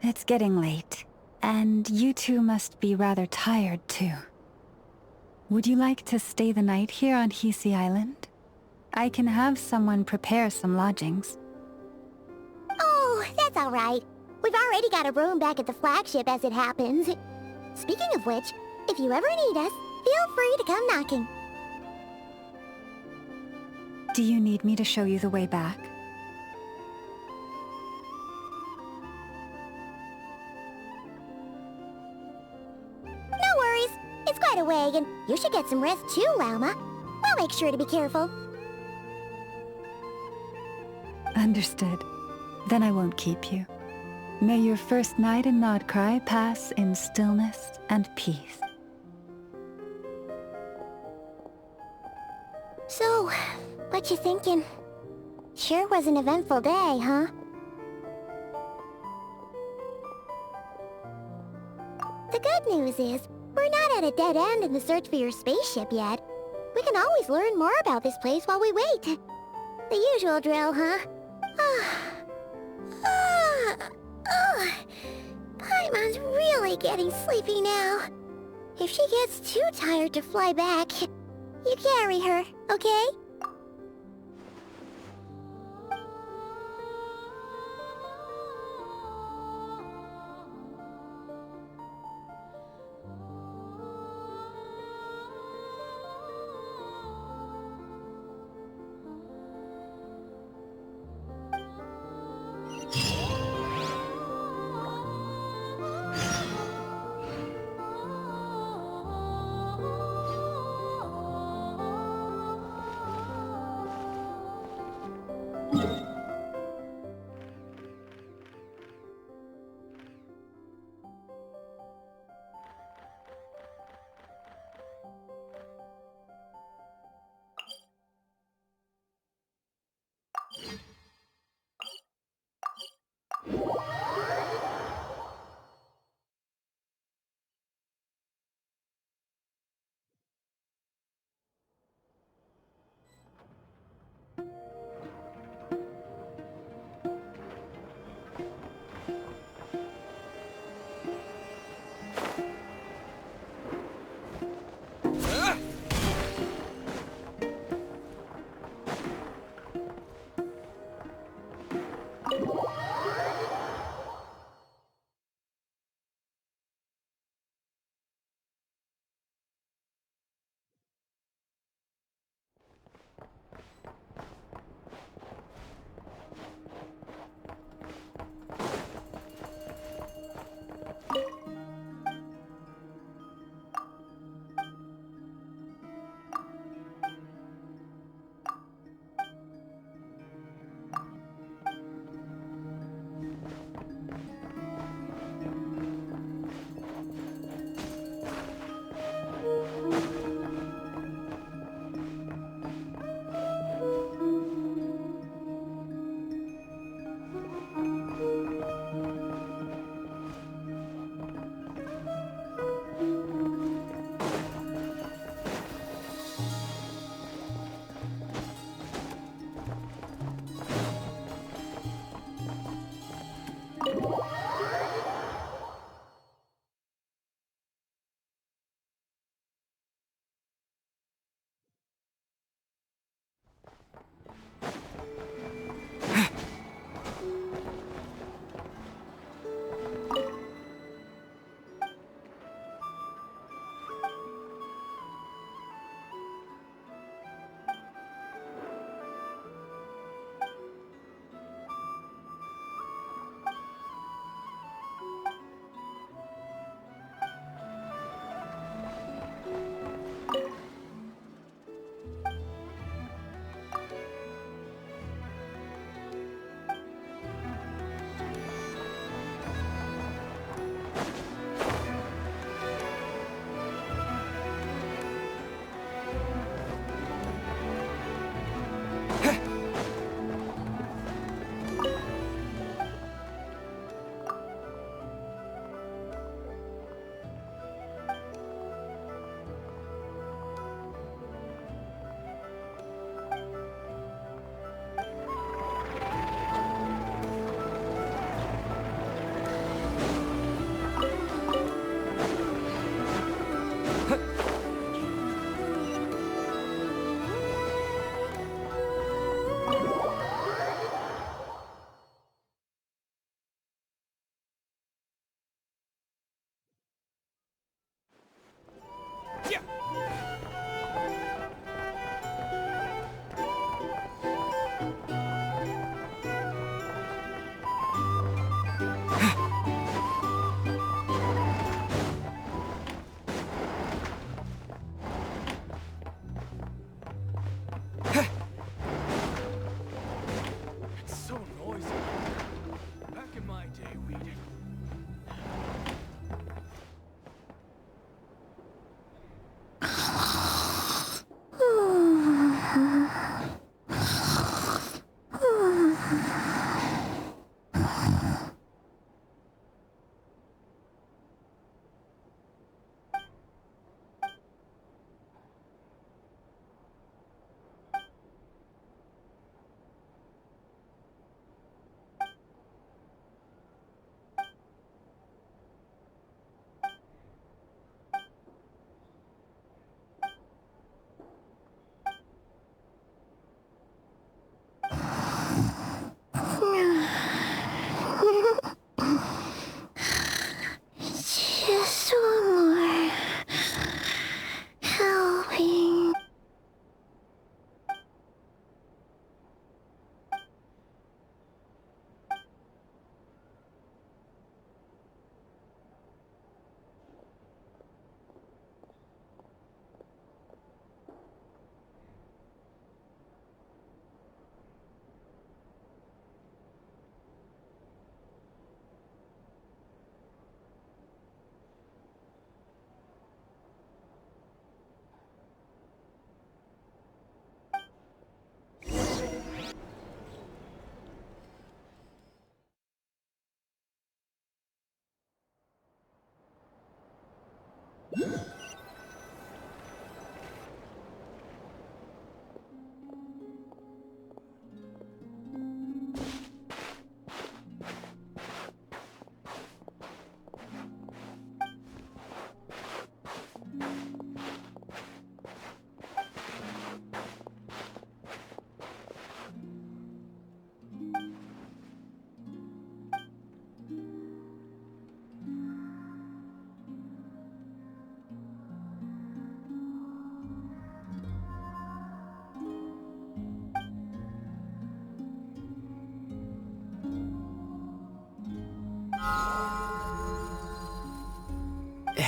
It's getting late, and you two must be rather tired too. Would you like to stay the night here on Hisi Island? I can have someone prepare some lodgings. Oh, that's all right. We've already got a room back at the flagship as it happens. Speaking of which, if you ever need us, feel free to come knocking. Do you need me to show you the way back? No worries. It's quite a way, and you should get some rest too, Lauma. We'll make sure to be careful. Understood. Then I won't keep you. May your first night in KRAI pass in stillness and peace. So, what you thinking? Sure was an eventful day, huh? The good news is, we're not at a dead end in the search for your spaceship yet. We can always learn more about this place while we wait. The usual drill, huh? Paimon's really getting sleepy now. If she gets too tired to fly back, you carry her, okay?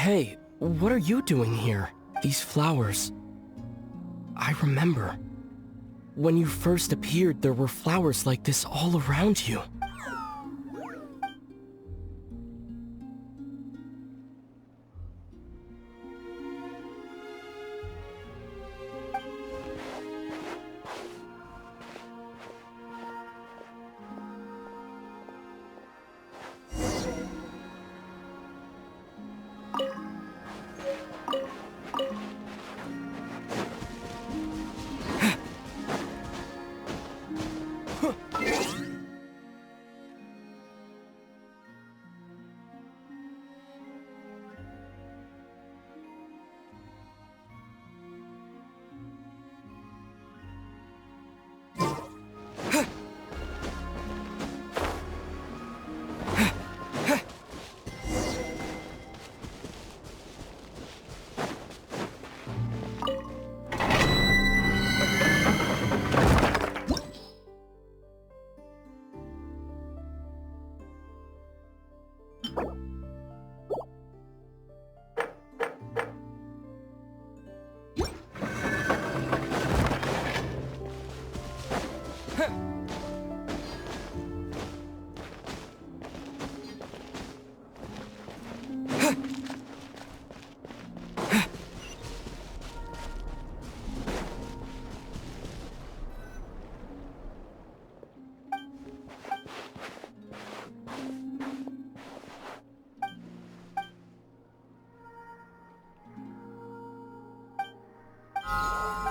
Hey, what are you doing here? These flowers. I remember. When you first appeared, there were flowers like this all around you.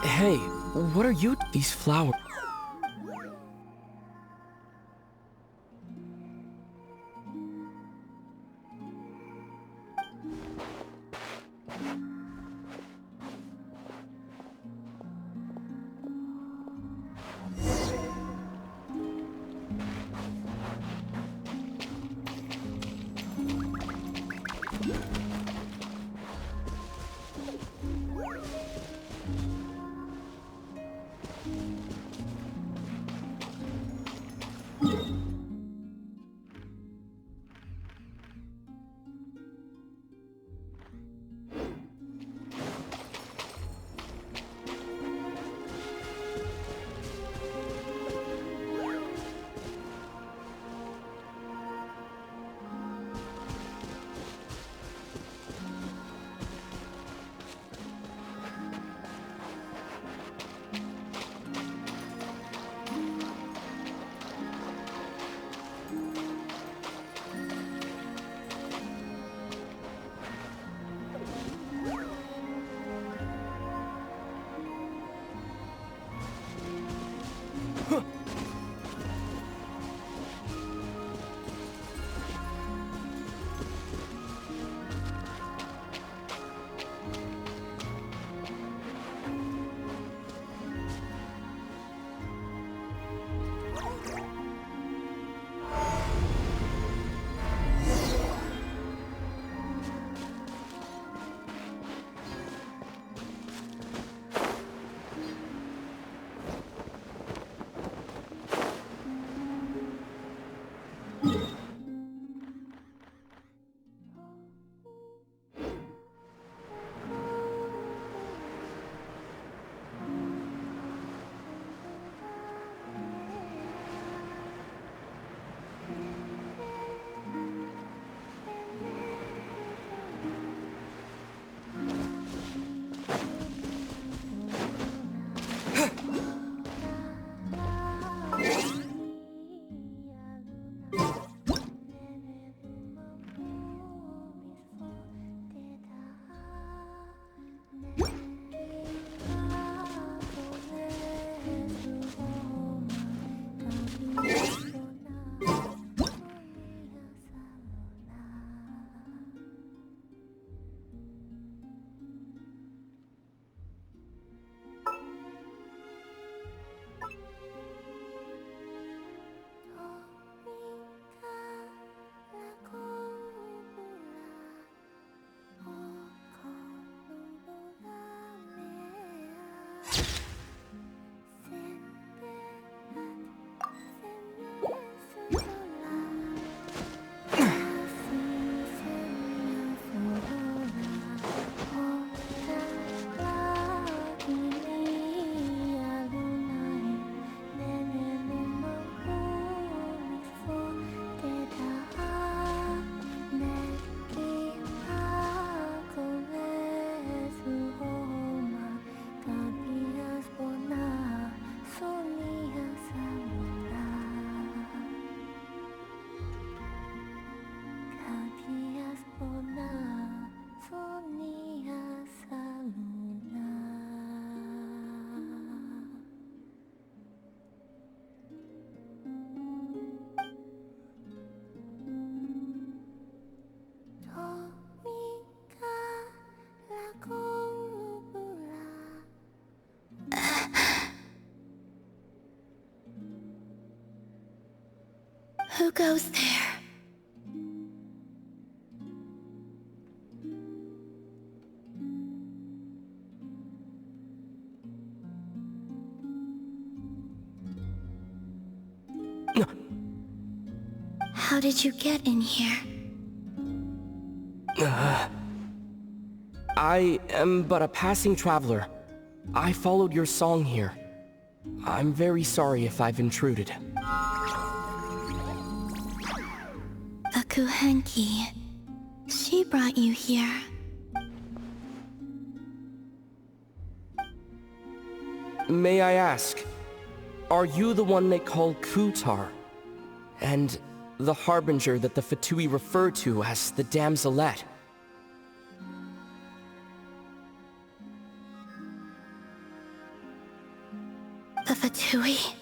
Hey, what are you... These flowers... Who goes there? How did you get in here? I am but a passing traveler. I followed your song here. I'm very sorry if I've intruded. The Kuhenki. She brought you here. May I ask, are you the one they call Kutar? And the harbinger that the Fatui refer to as the Damselette? The Fatui?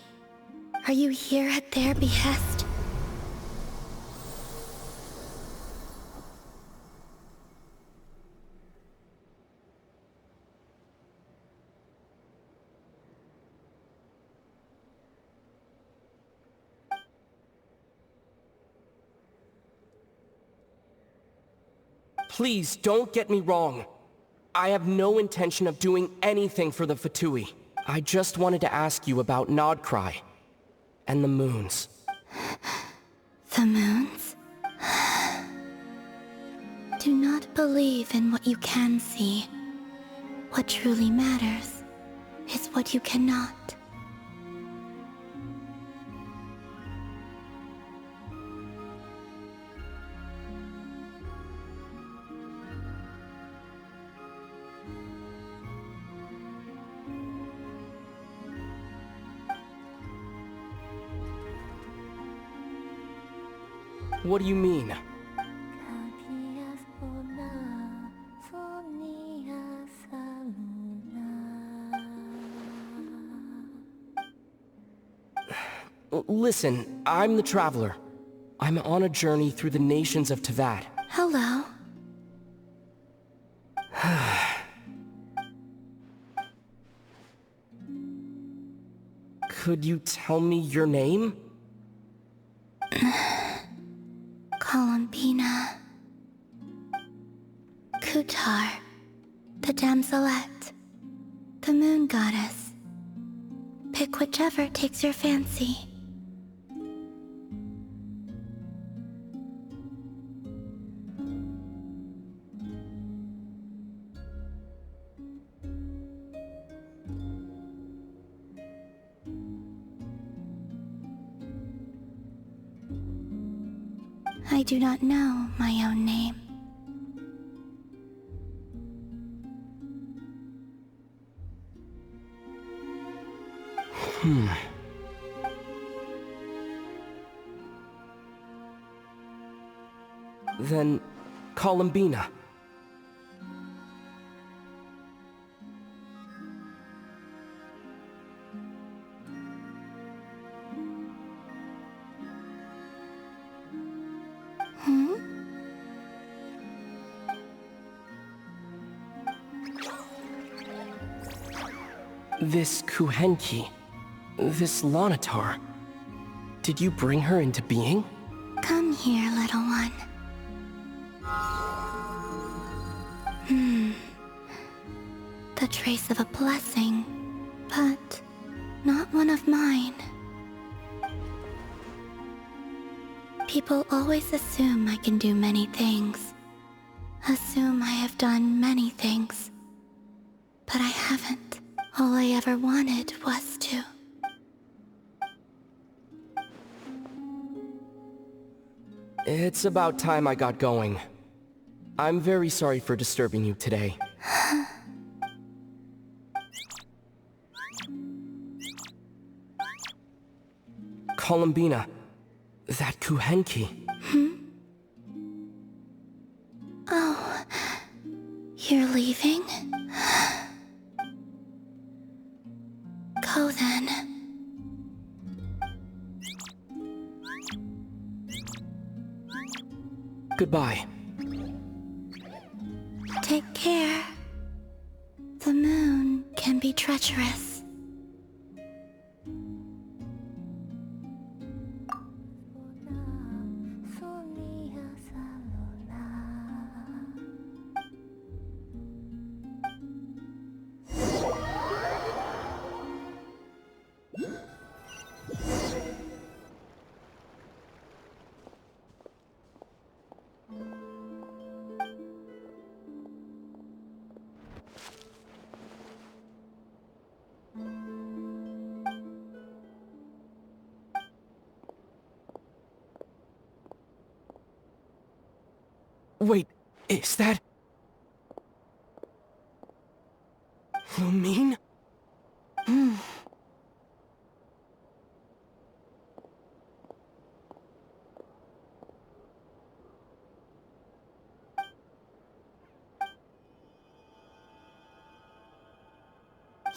Are you here at their behest? Please, don't get me wrong. I have no intention of doing anything for the Fatui. I just wanted to ask you about KRAI and the moons. The moons? Do not believe in what you can see. What truly matters is what you cannot. What do you mean? Listen, I'm the Traveler. I'm on a journey through the nations of Teyvat. Hello. Could you tell me your name? Columbina. Kutar. The Damselette. The Moon Goddess. Pick whichever takes your fancy. I do not know my own name. Then, Columbina. This Kuhenki, this Lanatar, did you bring her into being? Come here, little one. The trace of a blessing, but not one of mine. People always assume I can do many things. Assume I have done many things. But I haven't. All I ever wanted was to. It's about time I got going. I'm very sorry for disturbing you today. Columbina, that Kuhenki. Oh, you're leaving? Go then. Goodbye. Take care. The moon can be treacherous. Wait, is that... Lumine?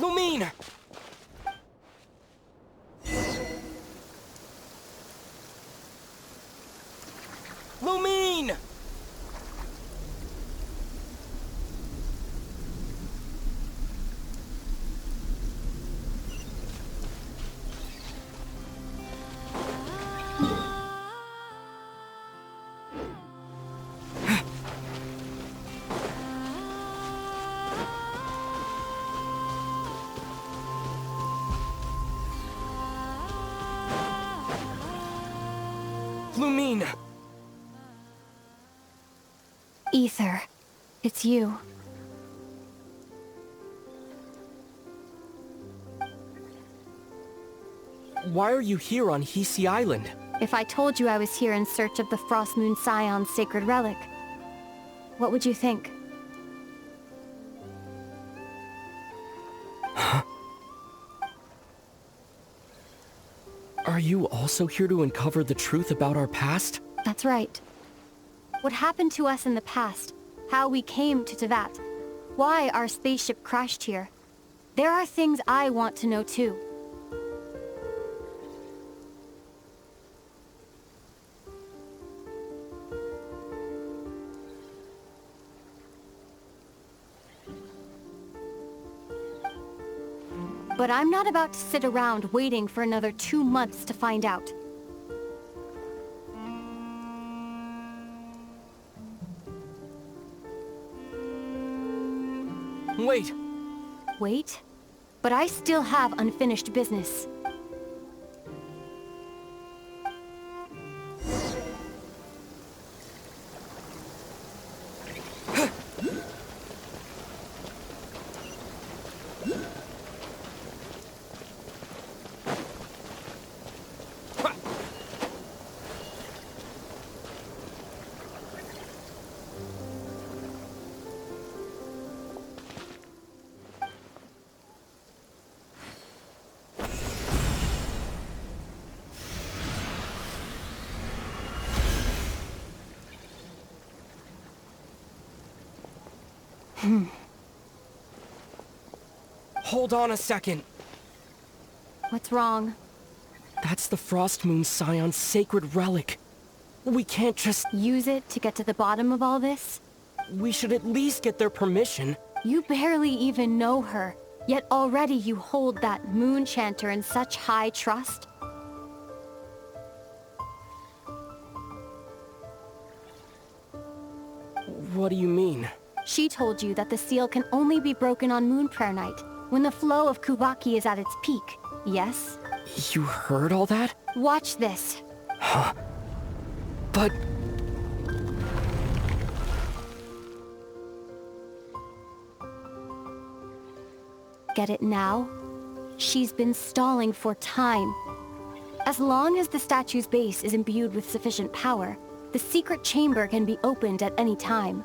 Lumine! Lumine! Lumine! Ether, it's you. Why are you here on Hisi Island? If I told you I was here in search of the Frost Moon Scion's sacred relic, what would you think? Are you also here to uncover the truth about our past? That's right. What happened to us in the past, how we came to Teyvat, why our spaceship crashed here. There are things I want to know too. But I'm not about to sit around waiting for another 2 months to find out. Wait! Wait? But I still have unfinished business. Hold on a second. What's wrong? That's the Frost Moon Scion's sacred relic. We can't just... Use it to get to the bottom of all this? We should at least get their permission. You barely even know her, yet already you hold that moon chanter in such high trust? What do you mean? She told you that the seal can only be broken on Moon Prayer Night, when the flow of Kubaki is at its peak, yes? You heard all that? Watch this. Huh? But... Get it now? She's been stalling for time. As long as the statue's base is imbued with sufficient power, the secret chamber can be opened at any time.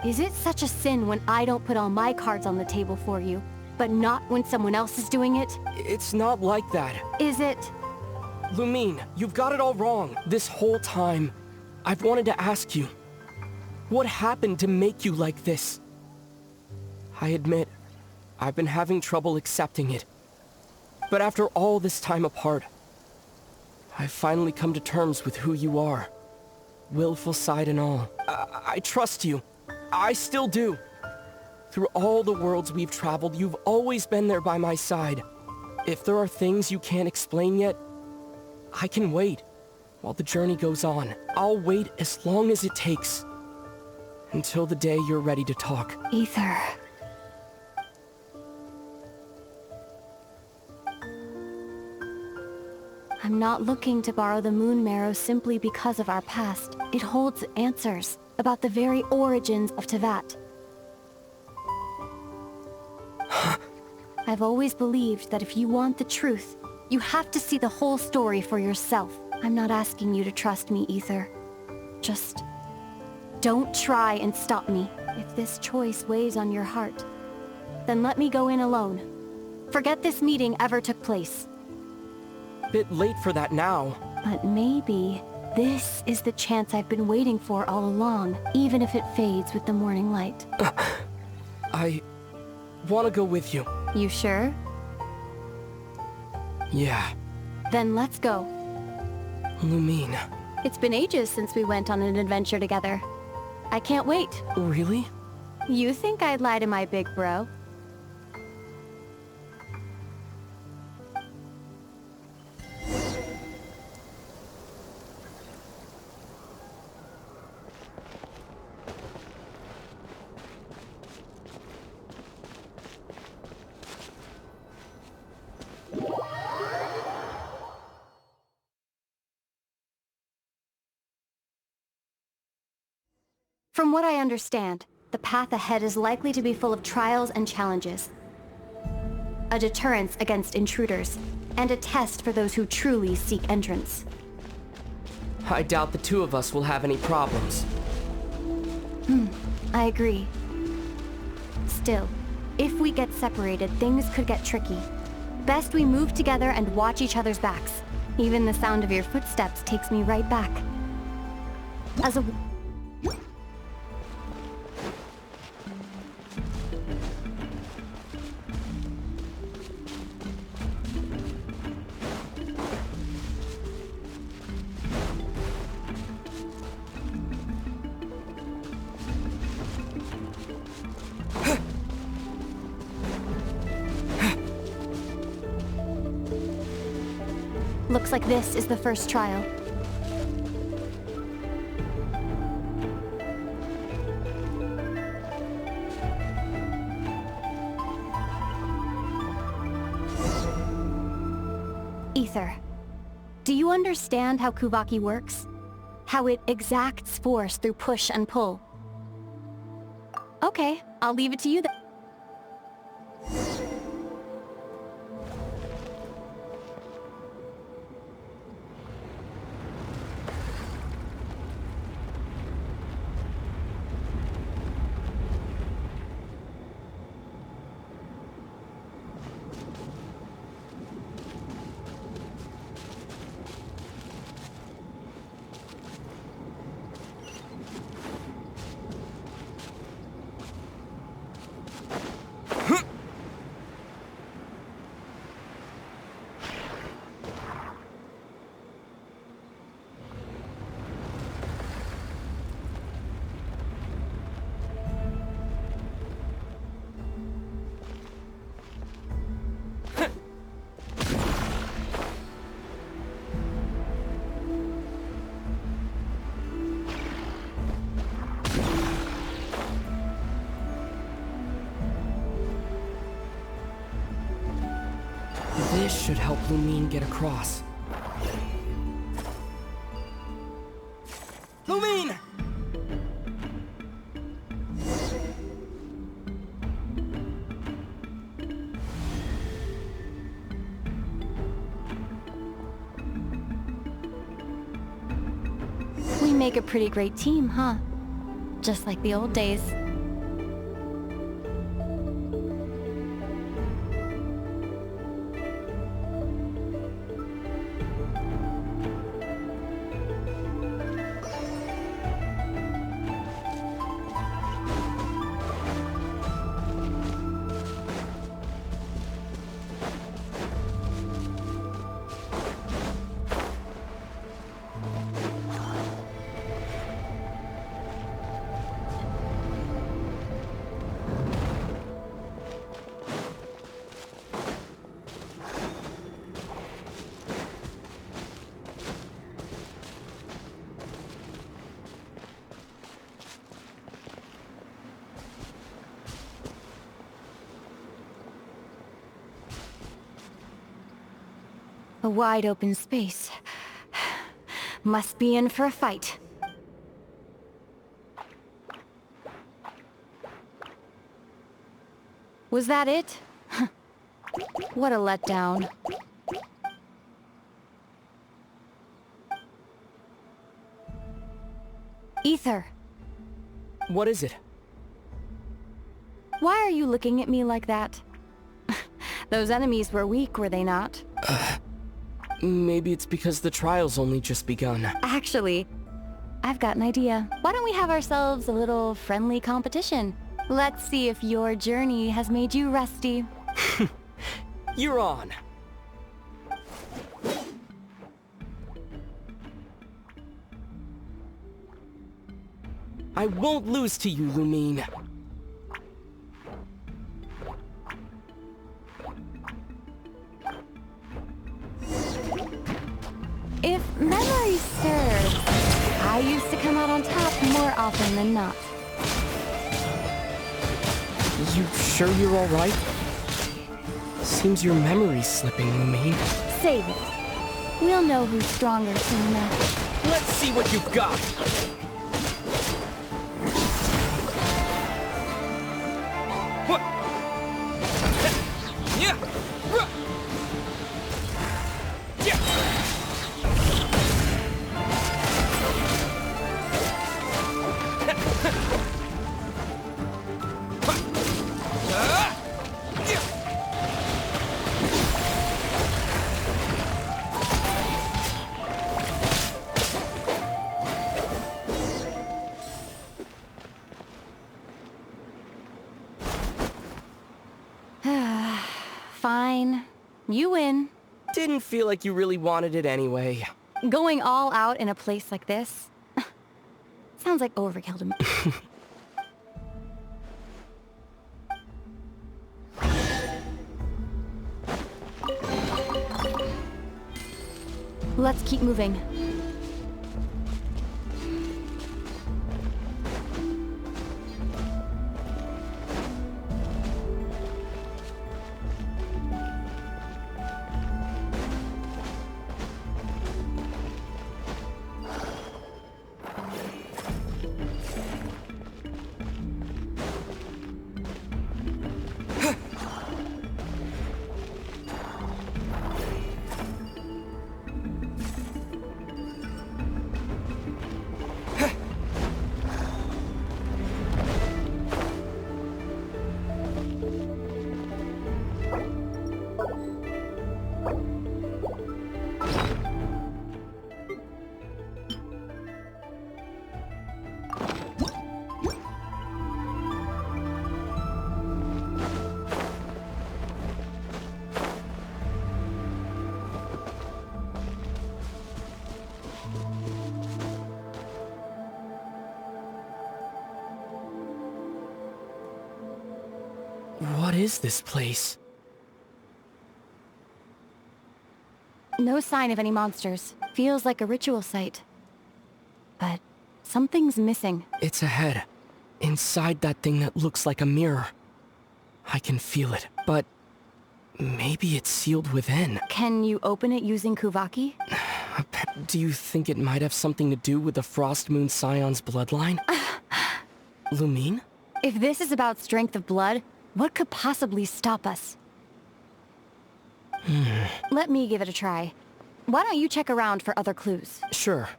Is it such a sin when I don't put all my cards on the table for you, but not when someone else is doing it? It's not like that. Is it? Lumine, you've got it all wrong. This whole time, I've wanted to ask you, what happened to make you like this? I admit, I've been having trouble accepting it. But after all this time apart, I've finally come to terms with who you are. Willful side and all. I trust you. I still do. Through all the worlds we've traveled, you've always been there by my side. If there are things you can't explain yet, I can wait. While the journey goes on, I'll wait as long as it takes. Until the day you're ready to talk. Ether. I'm not looking to borrow the moon marrow simply because of our past. It holds answers about the very origins of Tevat. I've always believed that if you want the truth, you have to see the whole story for yourself. I'm not asking you to trust me, Ether. Just don't try and stop me. If this choice weighs on your heart, then let me go in alone. Forget this meeting ever took place. Bit late for that now. But maybe this is the chance I've been waiting for all along, even if it fades with the morning light. I want to go with you. You sure? Yeah. Then let's go. Lumine. It's been ages since we went on an adventure together. I can't wait. Really? You think I'd lie to my big bro? From what I understand, the path ahead is likely to be full of trials and challenges. A deterrence against intruders, and a test for those who truly seek entrance. I doubt the two of us will have any problems. I agree. Still, if we get separated, things could get tricky. Best we move together and watch each other's backs. Even the sound of your footsteps takes me right back. As a... Looks like this is the first trial. Ether, do you understand how Kuvaki works? How it exacts force through push and pull? Okay, I'll leave it to you then. This should help Lumine get across. Lumine! We make a pretty great team, huh? Just like the old days. A wide open space. Must be in for a fight. Was that it? What a letdown. Ether. What is it? Why are you looking at me like that? Those enemies were weak, were they not? Maybe it's because the trial's only just begun. Actually, I've got an idea. Why don't we have ourselves a little friendly competition? Let's see if your journey has made you rusty. You're on. I won't lose to you, Lumine. If memory serves, I used to come out on top more often than not. You sure you're alright? Seems your memory's slipping, Lumine. Save it. We'll know who's stronger soon enough. Let's see what you've got! What? Yeah! Fine. You win. Didn't feel like you really wanted it anyway. Going all out in a place like this? Sounds like overkill to me. Let's keep moving. What is this place? No sign of any monsters. Feels like a ritual site. But something's missing. It's ahead. Inside that thing that looks like a mirror. I can feel it, but maybe it's sealed within. Can you open it using Kuvaki? Do you think it might have something to do with the Frost Moon Scion's bloodline? Lumine? If this is about strength of blood, what could possibly stop us? Let me give it a try. Why don't you check around for other clues? Sure.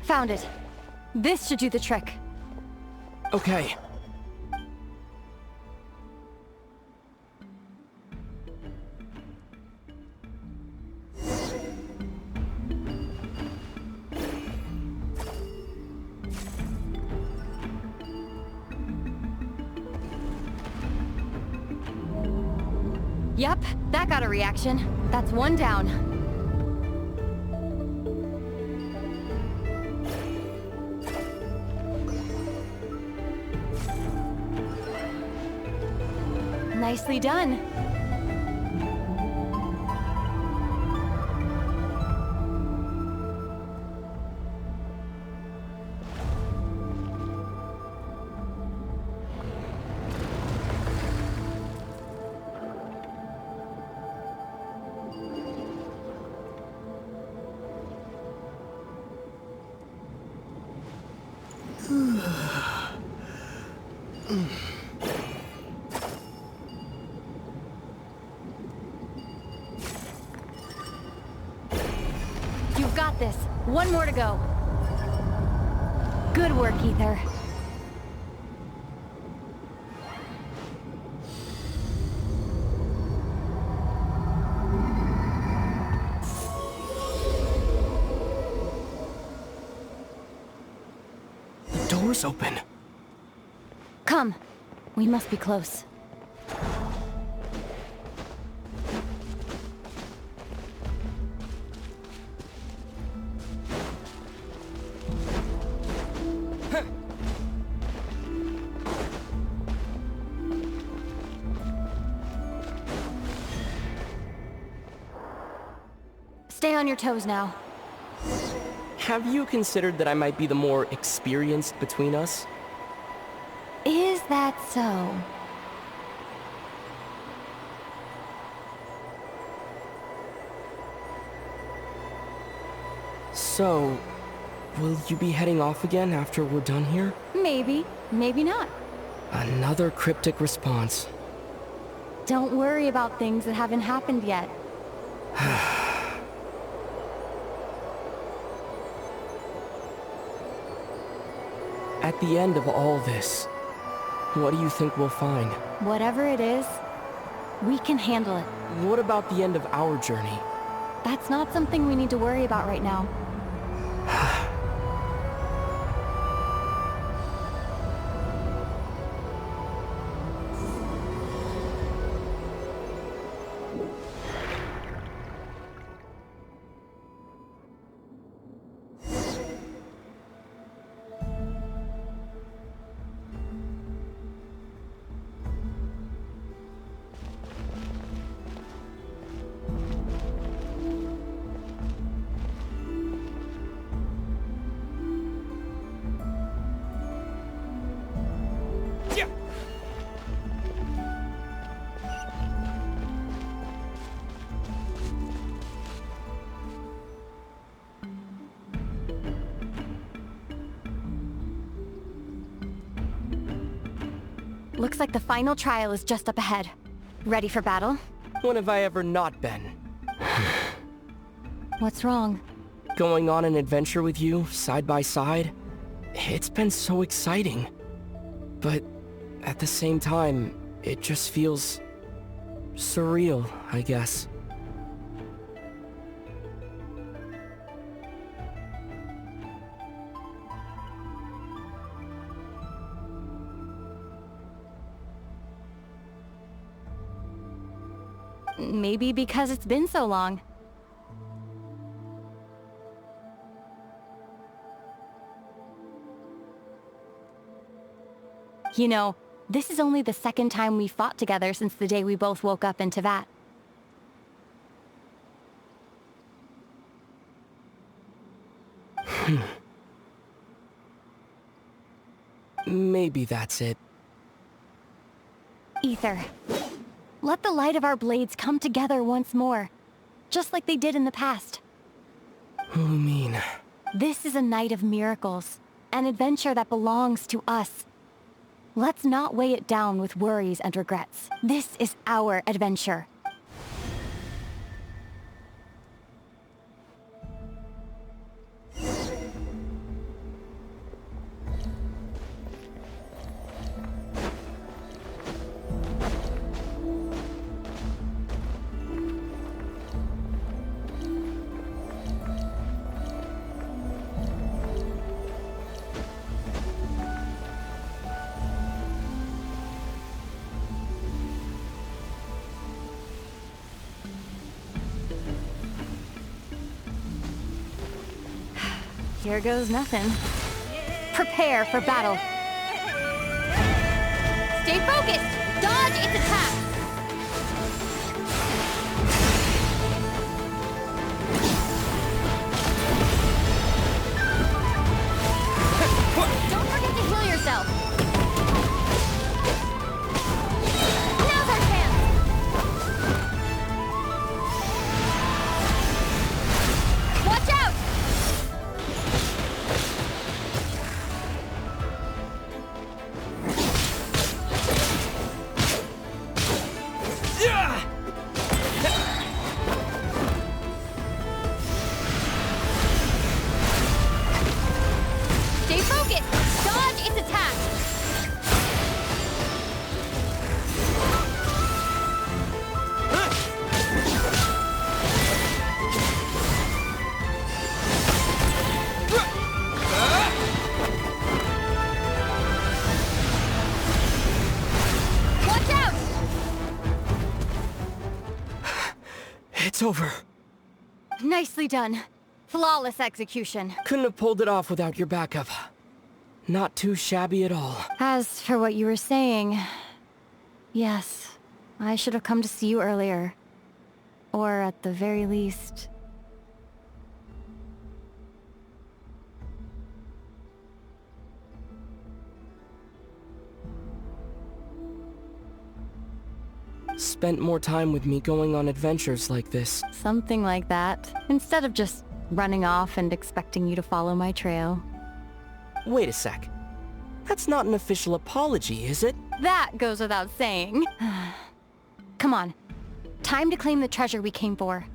Found it. This should do the trick. Okay. Yep, that got a reaction. That's one down. Nicely done. You've got this. One more to go. Good work, Ether. The door's open. Come. We must be close. Stay on your toes now. Have you considered that I might be the more experienced between us? Is that so? So, will you be heading off again after we're done here? Maybe, maybe not. Another cryptic response. Don't worry about things that haven't happened yet. At the end of all this, what do you think we'll find? Whatever it is, we can handle it. What about the end of our journey? That's not something we need to worry about right now. Looks like the final trial is just up ahead. Ready for battle? When have I ever not been? What's wrong? Going on an adventure with you, side by side, it's been so exciting. But at the same time, it just feels surreal, I guess. Maybe because it's been so long. You know, this is only the second time we fought together since the day we both woke up in Teyvat. Maybe that's it. Ether. Let the light of our blades come together once more, just like they did in the past. What do you mean? This is a night of miracles, an adventure that belongs to us. Let's not weigh it down with worries and regrets. This is our adventure. Here goes nothing. Prepare for battle. Stay focused! Dodge its attacks! It's over. Nicely done. Flawless execution. Couldn't have pulled it off without your backup. Not too shabby at all. As for what you were saying... Yes, I should have come to see you earlier. Or at the very least... Spent more time with me going on adventures like this. Something like that. Instead of just running off and expecting you to follow my trail. Wait a sec. That's not an official apology, is it? That goes without saying. Come on. Time to claim the treasure we came for.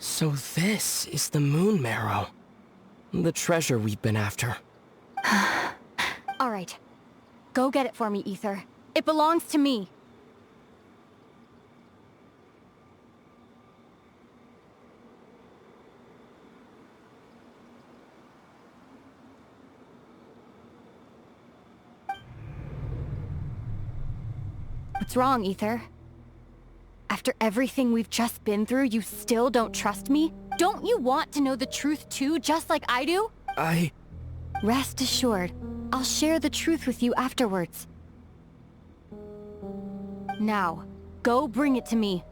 So this is the Moon Marrow. The treasure we've been after. Alright. Go get it for me, Ether. It belongs to me. What's wrong, Ether? After everything we've just been through, you still don't trust me? Don't you want to know the truth too, just like I do? Rest assured, I'll share the truth with you afterwards. Now, go bring it to me.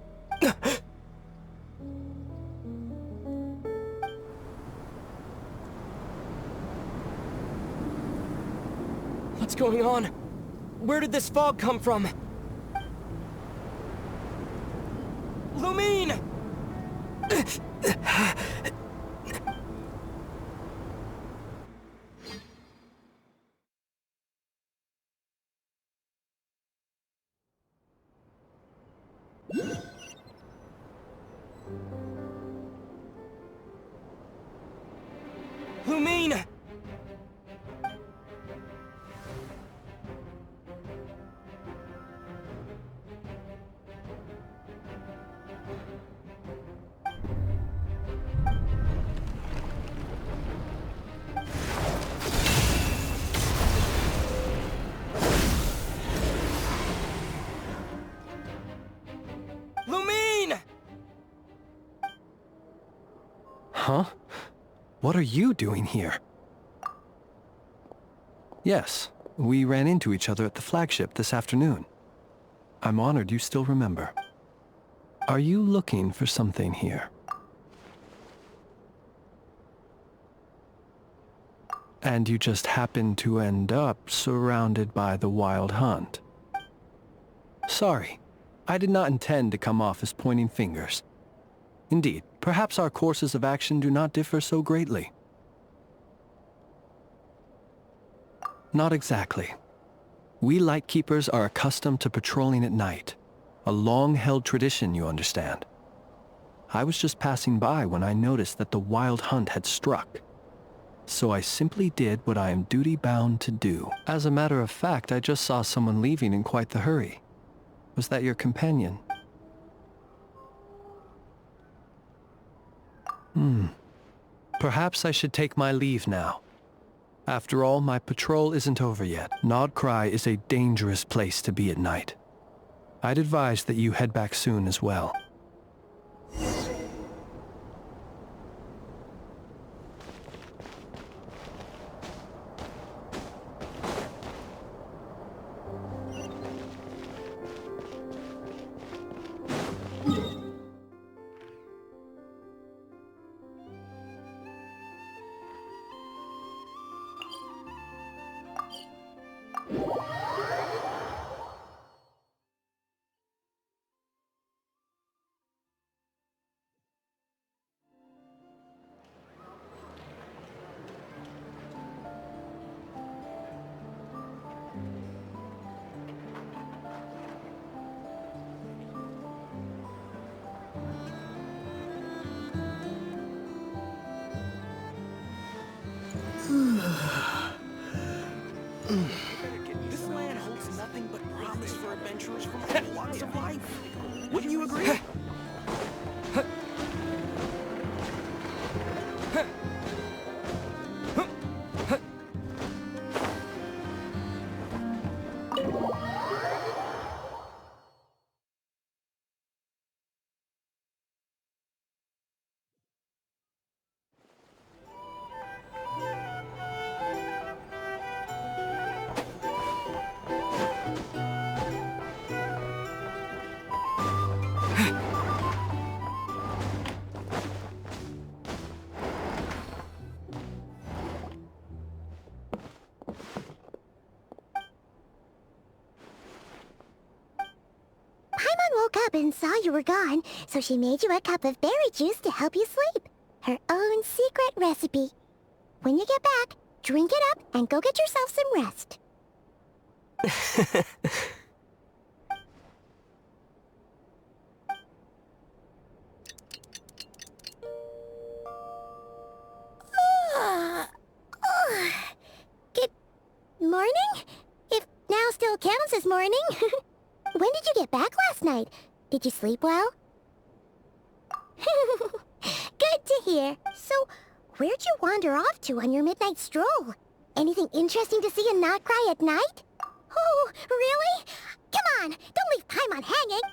What's going on? Where did this fog come from? Lumine! Lumine! Lumine! Huh? What are you doing here? Yes, we ran into each other at the flagship this afternoon. I'm honored you still remember. Are you looking for something here? And you just happened to end up surrounded by the Wild Hunt. Sorry, I did not intend to come off as pointing fingers. Indeed, perhaps our courses of action do not differ so greatly. Not exactly. We Lightkeepers are accustomed to patrolling at night. A long-held tradition, you understand. I was just passing by when I noticed that the Wild Hunt had struck. So I simply did what I am duty-bound to do. As a matter of fact, I just saw someone leaving in quite the hurry. Was that your companion? Perhaps I should take my leave now. After all, my patrol isn't over yet. KRAI is a dangerous place to be at night. I'd advise that you head back soon as well. This land holds nothing but promise for adventurers from all walks of life. Wouldn't you agree? Paimon woke up and saw you were gone, so she made you a cup of berry juice to help you sleep. Her own secret recipe. When you get back, drink it up and go get yourself some rest. Good morning? If now still counts as morning. When did you get back last night? Did you sleep well? Good to hear. So, where'd you wander off to on your midnight stroll? Anything interesting to see in KRAI at night? Oh, really? Come on, don't leave Paimon hanging.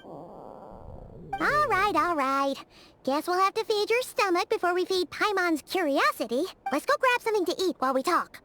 All right. Guess we'll have to feed your stomach before we feed Paimon's curiosity. Let's go grab something to eat while we talk.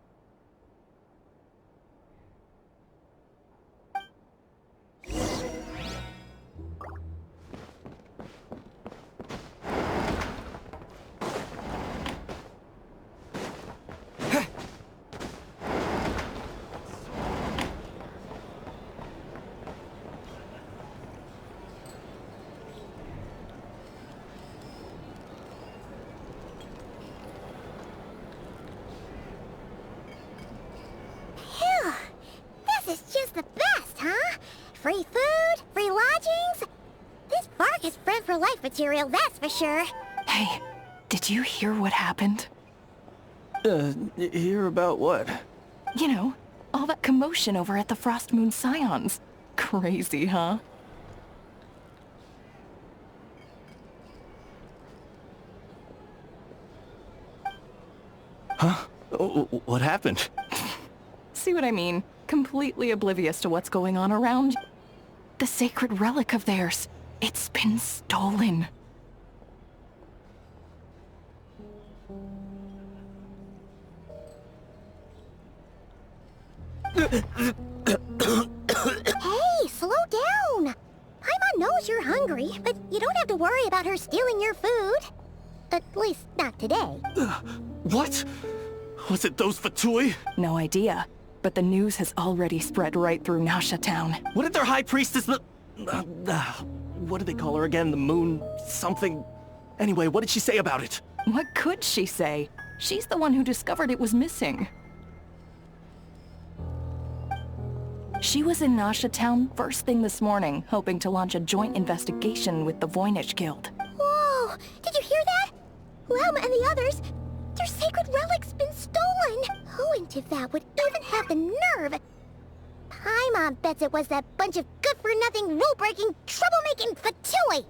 This is just the best, huh? Free food, free lodgings. This park is friend for life material, that's for sure. Hey, did you hear what happened? Hear about what? You know, all that commotion over at the Frost Moon Scions. Crazy, huh? Huh? What happened? See what I mean? Completely oblivious to what's going on around. The sacred relic of theirs. It's been stolen. Hey, slow down. Paimon knows you're hungry, but you don't have to worry about her stealing your food. At least, not today. What? Was it those Fatui? No idea, but the news has already spread right through Nasha Town. What did their high priestess what do they call her again? The moon something? Anyway, what did she say about it? What could she say? She's the one who discovered it was missing. She was in Nasha Town first thing this morning, hoping to launch a joint investigation with the Voynich Guild. Whoa! Did you hear that? Lem and the others, their sacred relic's been stolen! Who into that would even have the nerve? Paimon bets it was that bunch of good-for-nothing, rule-breaking, troublemaking Fatui!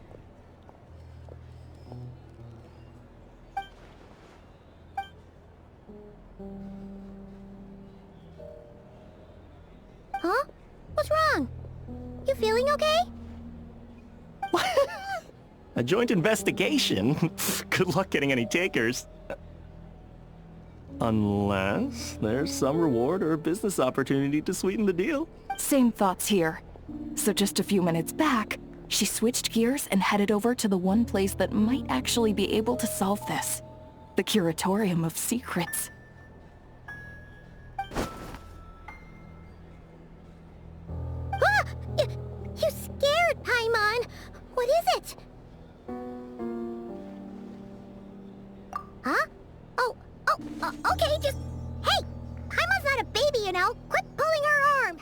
Huh? What's wrong? You feeling okay? A joint investigation? Good luck getting any takers. Unless there's some reward or business opportunity to sweeten the deal. Same thoughts here. So just a few minutes back, she switched gears and headed over to the one place that might actually be able to solve this. The Curatorium of Secrets. Ah! You scared, Paimon! What is it? Huh? Okay, just... Hey! Paimon's not a baby, you know! Quit pulling her arm!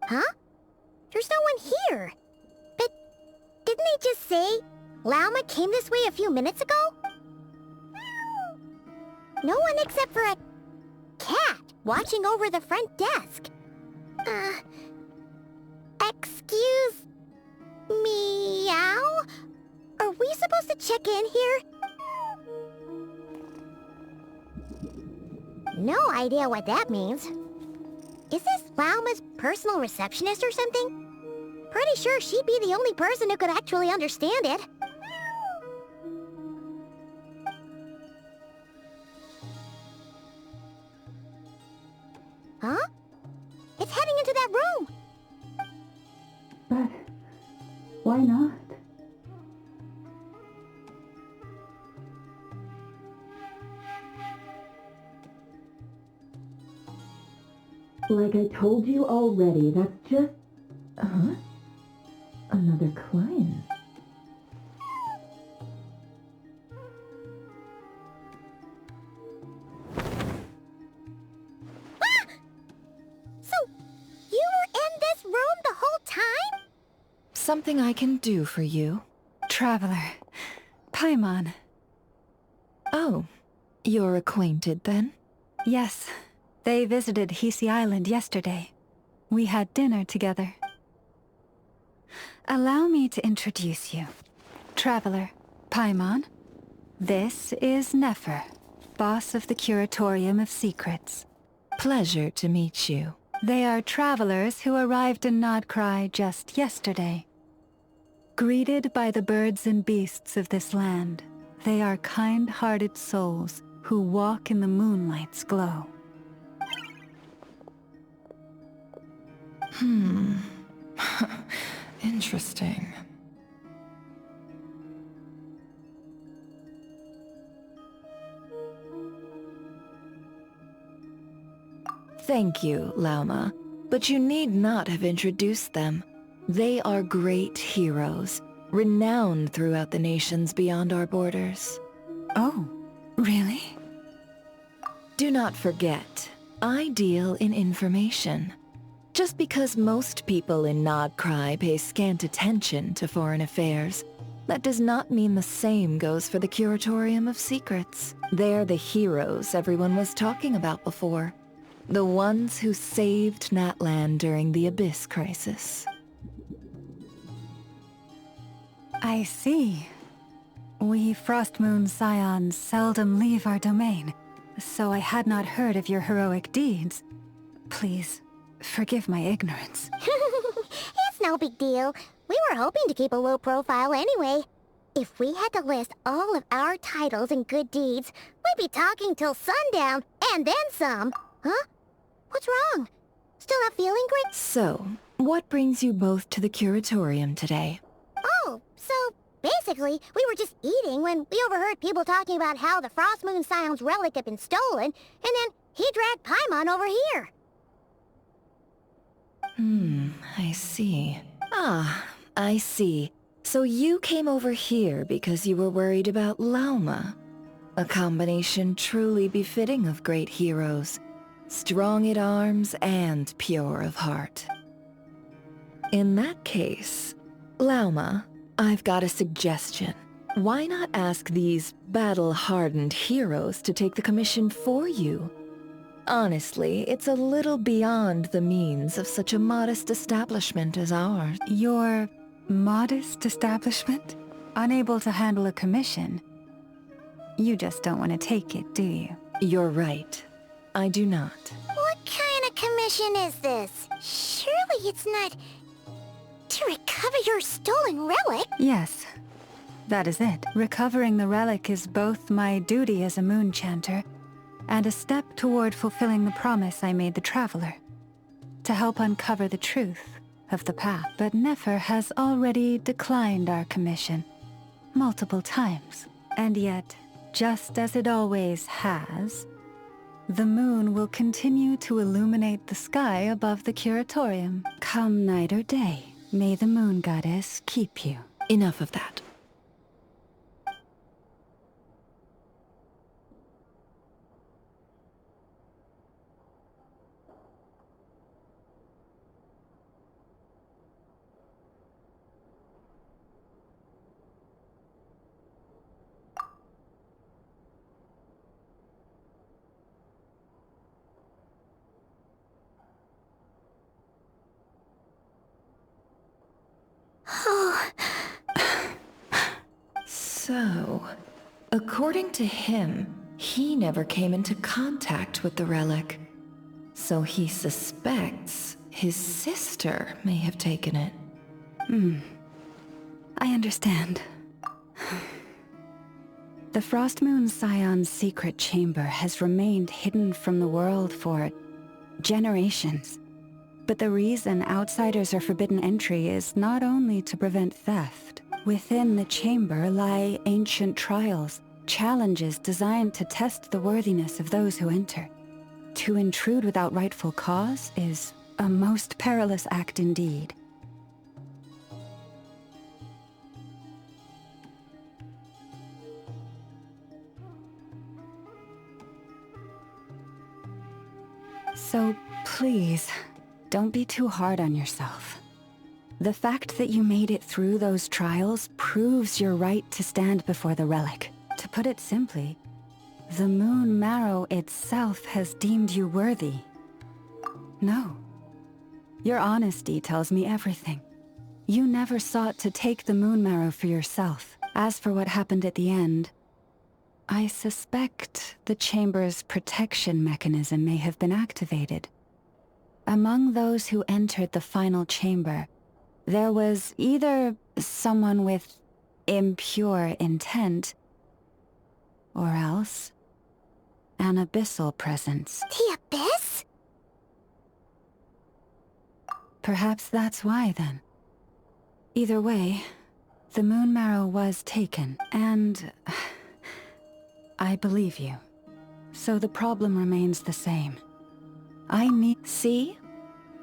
Huh? There's no one here. But didn't they just say Lauma came this way a few minutes ago? No one except for a cat watching over the front desk. Excuse... meow? Are we supposed to check in here? No idea what that means. Is this Lauma's personal receptionist or something? Pretty sure she'd be the only person who could actually understand it. Huh? It's heading into that room! But why not? Like I told you already, that's just... Huh? Another client. Ah! So, you were in this room the whole time? Something I can do for you? Traveler. Paimon. Oh, you're acquainted then? Yes. They visited Hisi Island yesterday. We had dinner together. Allow me to introduce you. Traveler, Paimon. This is Nefer, boss of the Curatorium of Secrets. Pleasure to meet you. They are travelers who arrived in KRAI just yesterday. Greeted by the birds and beasts of this land, they are kind-hearted souls who walk in the moonlight's glow. Interesting. Thank you, Lauma, but you need not have introduced them. They are great heroes, renowned throughout the nations beyond our borders. Oh, really? Do not forget, I deal in information. Just because most people in KRAI pay scant attention to foreign affairs, that does not mean the same goes for the Curatorium of Secrets. They're the heroes everyone was talking about before. The ones who saved Natlan during the Abyss crisis. I see. We Frostmoon Scions seldom leave our domain, so I had not heard of your heroic deeds. Please, forgive my ignorance. It's no big deal. We were hoping to keep a low profile anyway. If we had to list all of our titles and good deeds, we'd be talking till sundown, and then some. Huh? What's wrong? Still not feeling great? So, what brings you both to the Curatorium today? Oh, so basically, we were just eating when we overheard people talking about how the Frostmoon Scion's relic had been stolen, and then he dragged Paimon over here. I see. Ah, I see. So you came over here because you were worried about Lauma. A combination truly befitting of great heroes. Strong at arms and pure of heart. In that case, Lauma, I've got a suggestion. Why not ask these battle-hardened heroes to take the commission for you? Honestly, it's a little beyond the means of such a modest establishment as ours. Your modest establishment? Unable to handle a commission? You just don't want to take it, do you? You're right. I do not. What kind of commission is this? Surely it's not to recover your stolen relic? Yes, that is it. Recovering the relic is both my duty as a moon chanter and a step toward fulfilling the promise I made the Traveler, to help uncover the truth of the path. But Nefer has already declined our commission multiple times. And yet, just as it always has, the moon will continue to illuminate the sky above the Curatorium. Come night or day, may the moon goddess keep you. Enough of that. So, according to him, he never came into contact with the relic. So he suspects his sister may have taken it. I understand. The Frostmoon Scion's secret chamber has remained hidden from the world for generations. But the reason outsiders are forbidden entry is not only to prevent theft. Within the chamber lie ancient trials, challenges designed to test the worthiness of those who enter. To intrude without rightful cause is a most perilous act indeed. So please, don't be too hard on yourself. The fact that you made it through those trials proves your right to stand before the relic. To put it simply, the Moon Marrow itself has deemed you worthy. No. Your honesty tells me everything. You never sought to take the Moon Marrow for yourself. As for what happened at the end, I suspect the chamber's protection mechanism may have been activated. Among those who entered the final chamber, there was either someone with impure intent, or else an abyssal presence. The Abyss? Perhaps that's why, then. Either way, the Moon Marrow was taken, and I believe you. So the problem remains the same. I need... See?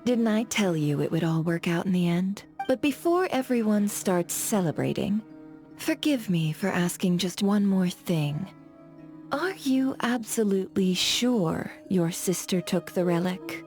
Didn't I tell you it would all work out in the end? But before everyone starts celebrating, forgive me for asking just one more thing. Are you absolutely sure your sister took the relic?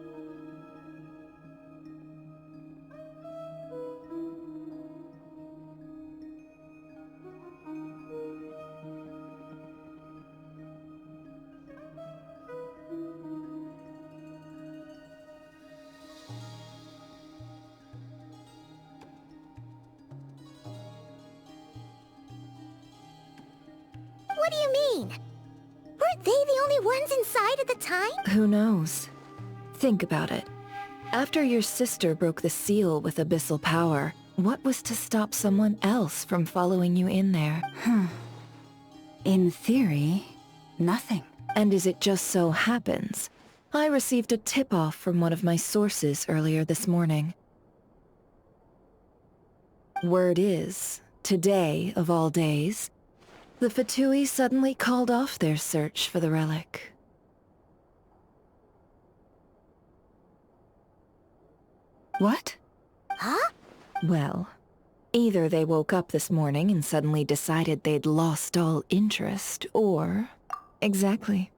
What do you mean? Weren't they the only ones inside at the time? Who knows? Think about it. After your sister broke the seal with abyssal power, what was to stop someone else from following you in there? In theory, nothing. And as it just so happens, I received a tip-off from one of my sources earlier this morning. Word is, today of all days, the Fatui suddenly called off their search for the relic. What? Huh? Well, either they woke up this morning and suddenly decided they'd lost all interest, or... Exactly.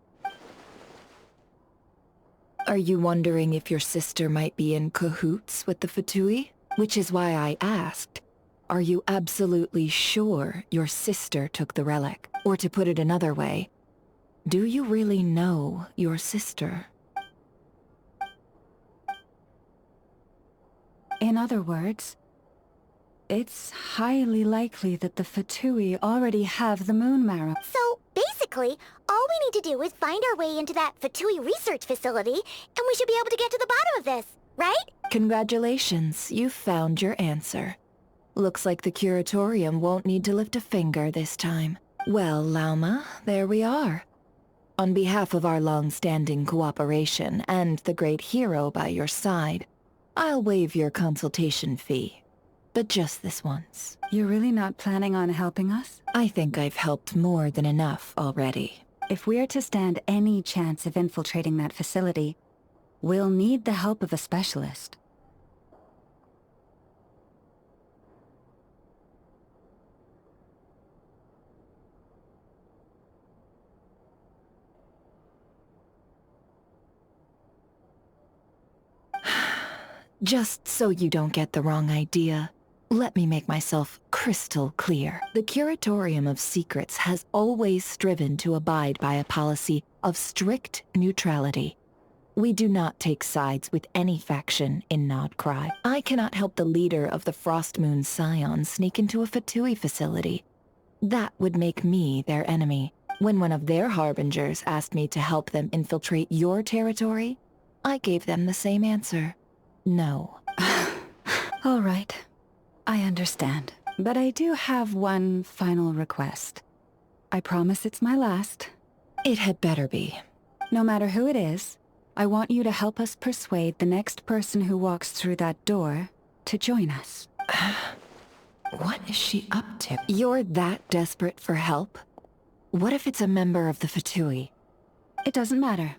Are you wondering if your sister might be in cahoots with the Fatui? Which is why I asked, are you absolutely sure your sister took the relic? Or to put it another way, do you really know your sister? In other words, it's highly likely that the Fatui already have the Moon Marrow. So, basically, all we need to do is find our way into that Fatui research facility, and we should be able to get to the bottom of this, right? Congratulations, you found your answer. Looks like the curatorium won't need to lift a finger this time. Well, Lauma, there we are. On behalf of our long-standing cooperation and the great hero by your side, I'll waive your consultation fee. But just this once. You're really not planning on helping us? I think I've helped more than enough already. If we're to stand any chance of infiltrating that facility, we'll need the help of a specialist. Just so you don't get the wrong idea, let me make myself crystal clear. The Curatorium of Secrets has always striven to abide by a policy of strict neutrality. We do not take sides with any faction in KRAI. I cannot help the leader of the Frostmoon Scion sneak into a Fatui facility. That would make me their enemy. When one of their harbingers asked me to help them infiltrate your territory, I gave them the same answer. No. All right. I understand. But I do have one final request. I promise it's my last. It had better be. No matter who it is, I want you to help us persuade the next person who walks through that door to join us. What is she up to? You're that desperate for help? What if it's a member of the Fatui? It doesn't matter.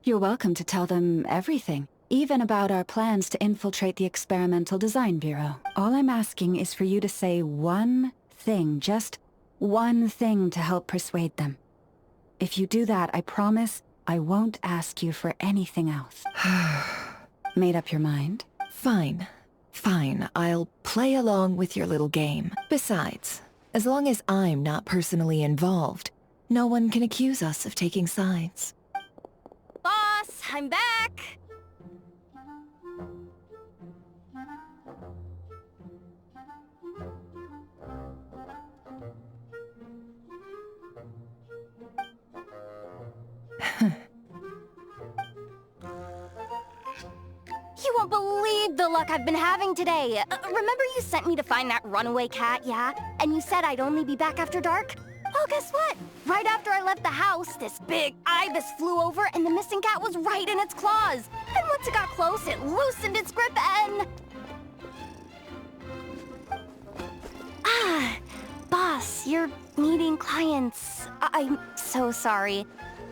You're welcome to tell them everything, even about our plans to infiltrate the Experimental Design Bureau. All I'm asking is for you to say one thing, just one thing to help persuade them. If you do that, I promise I won't ask you for anything else. Made up your mind? Fine. Fine, I'll play along with your little game. Besides, as long as I'm not personally involved, no one can accuse us of taking sides. Boss, I'm back! You won't believe the luck I've been having today. Remember you sent me to find that runaway cat, yeah? And you said I'd only be back after dark? Well, guess what? Right after I left the house, this big ibis flew over and the missing cat was right in its claws. And once it got close, it loosened its grip and... Boss, you're meeting clients. I'm so sorry.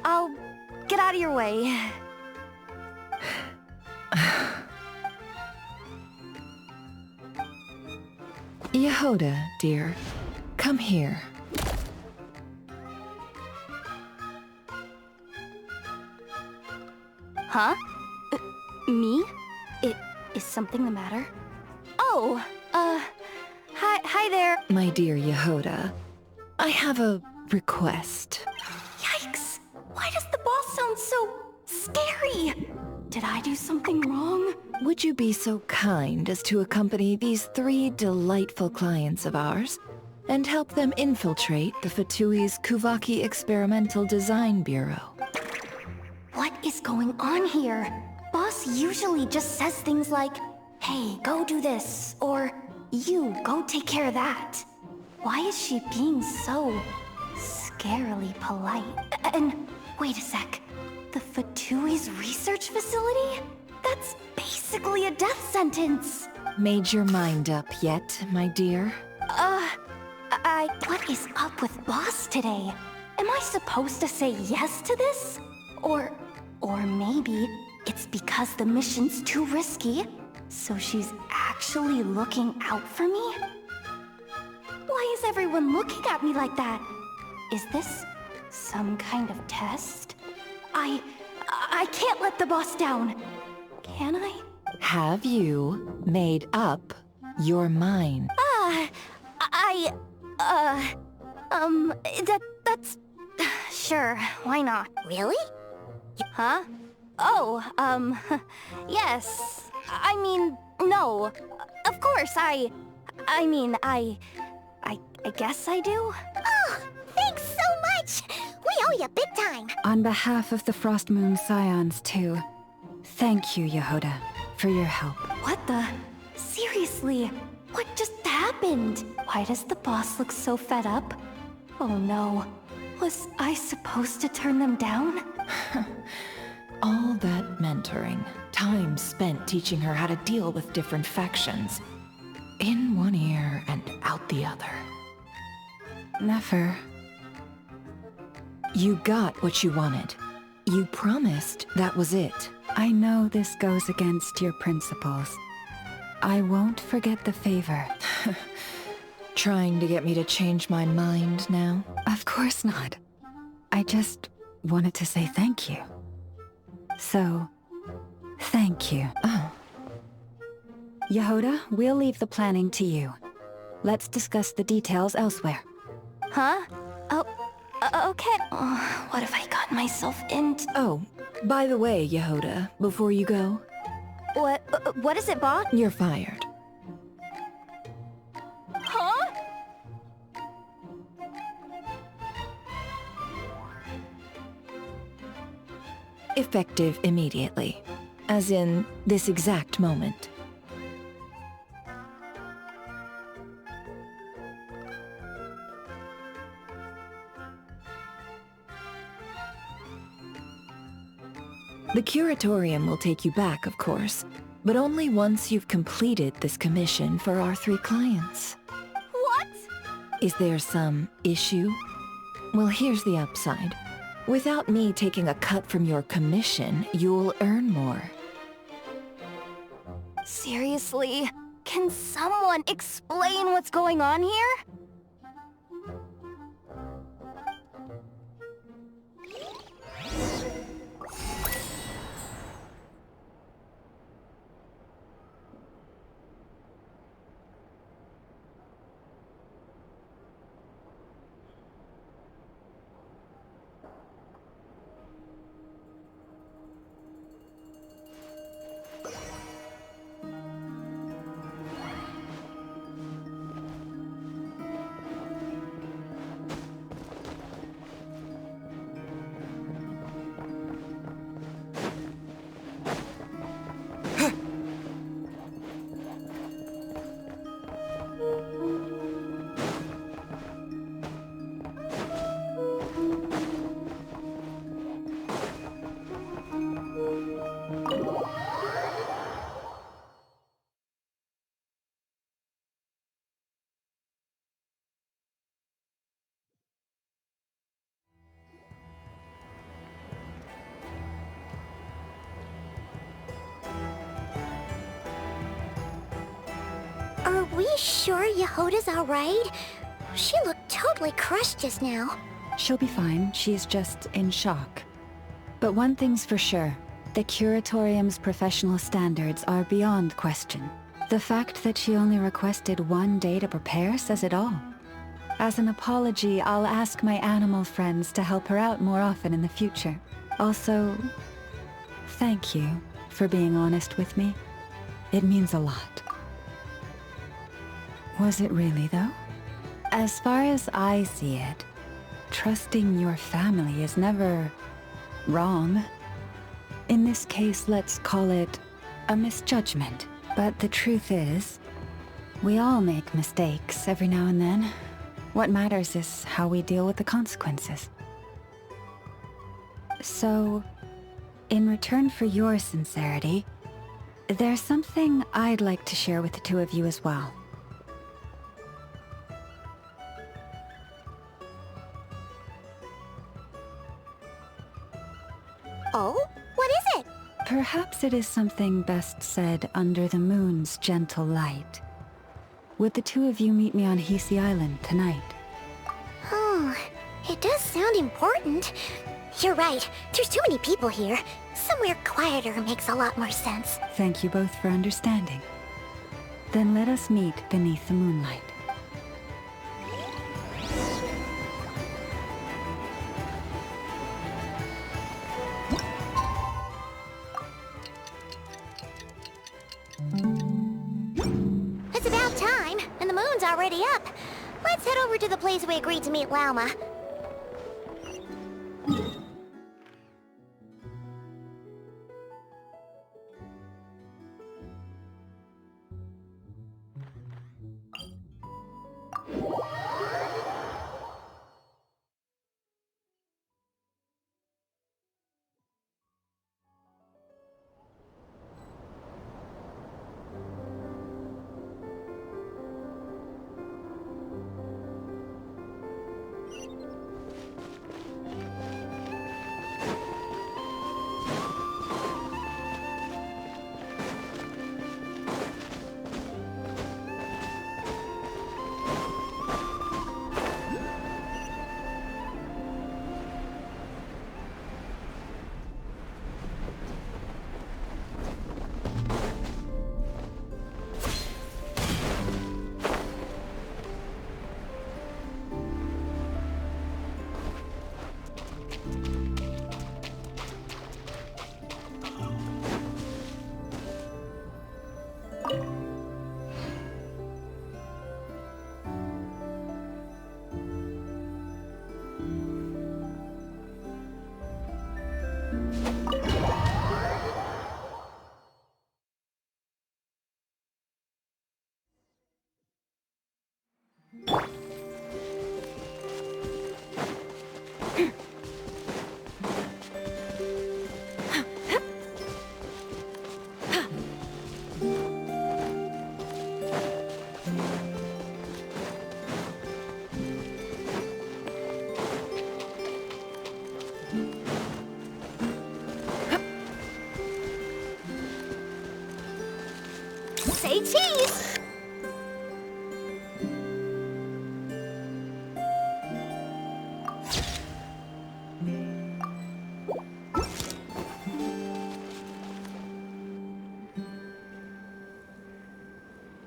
I'll get out of your way. Yehoda, dear, come here. Huh? Me? Is something the matter? Oh, hi there. My dear Yehoda, I have a request. Yikes! Why does the boss sound so scary? Did I do something wrong? Would you be so kind as to accompany these 3 delightful clients of ours and help them infiltrate the Fatui's Kuvaki Experimental Design Bureau? What is going on here? Boss usually just says things like, hey, go do this, or you, go take care of that. Why is she being so scarily polite? And wait a sec. The Fatui's research facility? That's basically a death sentence. Made your mind up yet, my dear? What is up with Boss today? Am I supposed to say yes to this? Or maybe it's because the mission's too risky, so she's actually looking out for me? Why is everyone looking at me like that? Is this some kind of test? I can't let the boss down. Can I? Have you made up your mind? That's... Sure, why not? Really? Huh? Oh, yes. I mean, no. Of course, I guess I do. Oh, thanks so much! We owe you big time! On behalf of the Frost Moon Scions, too, thank you, Yehoda, for your help. What the? Seriously, what just happened? Why does the boss look so fed up? Oh no. Was I supposed to turn them down? All that mentoring, time spent teaching her how to deal with different factions. In one ear and out the other. Never. You got what you wanted. You promised that was it. I know this goes against your principles. I won't forget the favor. Trying to get me to change my mind now? Of course not. I just wanted to say thank you. So, thank you. Oh. Yehoda, we'll leave the planning to you. Let's discuss the details elsewhere. Huh? Oh, okay. What have I gotten myself into? Oh, by the way, Yehoda, before you go... What is it, boss? You're fired. Huh? Effective immediately. As in, this exact moment. The curatorium will take you back, of course, but only once you've completed this commission for our 3 clients. What? Is there some issue? Well, here's the upside. Without me taking a cut from your commission, you'll earn more. Seriously? Can someone explain what's going on here? Are we sure Yehoda's alright? She looked totally crushed just now. She'll be fine. She's just in shock. But one thing's for sure. The Curatorium's professional standards are beyond question. The fact that she only requested 1 day to prepare says it all. As an apology, I'll ask my animal friends to help her out more often in the future. Also, thank you for being honest with me. It means a lot. Was it really, though? As far as I see it, trusting your family is never wrong. In this case, let's call it a misjudgment. But the truth is, we all make mistakes every now and then. What matters is how we deal with the consequences. So, in return for your sincerity, there's something I'd like to share with the 2 of you as well. Oh? What is it? Perhaps it is something best said under the moon's gentle light. Would the 2 of you meet me on Hisi Island tonight? Oh, it does sound important. You're right. There's too many people here. Somewhere quieter makes a lot more sense. Thank you both for understanding. Then let us meet beneath the moonlight. It's about time, and the moon's already up. Let's head over to the place we agreed to meet Lauma. Say cheese!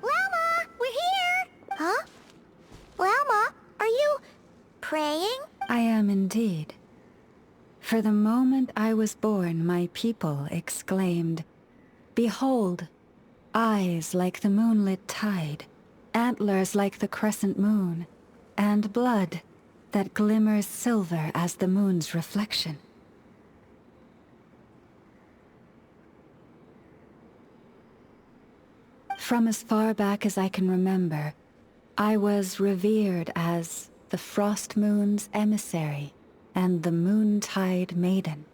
Llama, we're here! Huh? Llama, are you praying? I am indeed. For the moment I was born, my people exclaimed, "Behold, eyes like the moonlit tide, antlers like the crescent moon, and blood that glimmers silver as the moon's reflection." From as far back as I can remember, I was revered as the Frost Moon's emissary and the Moontide Maiden.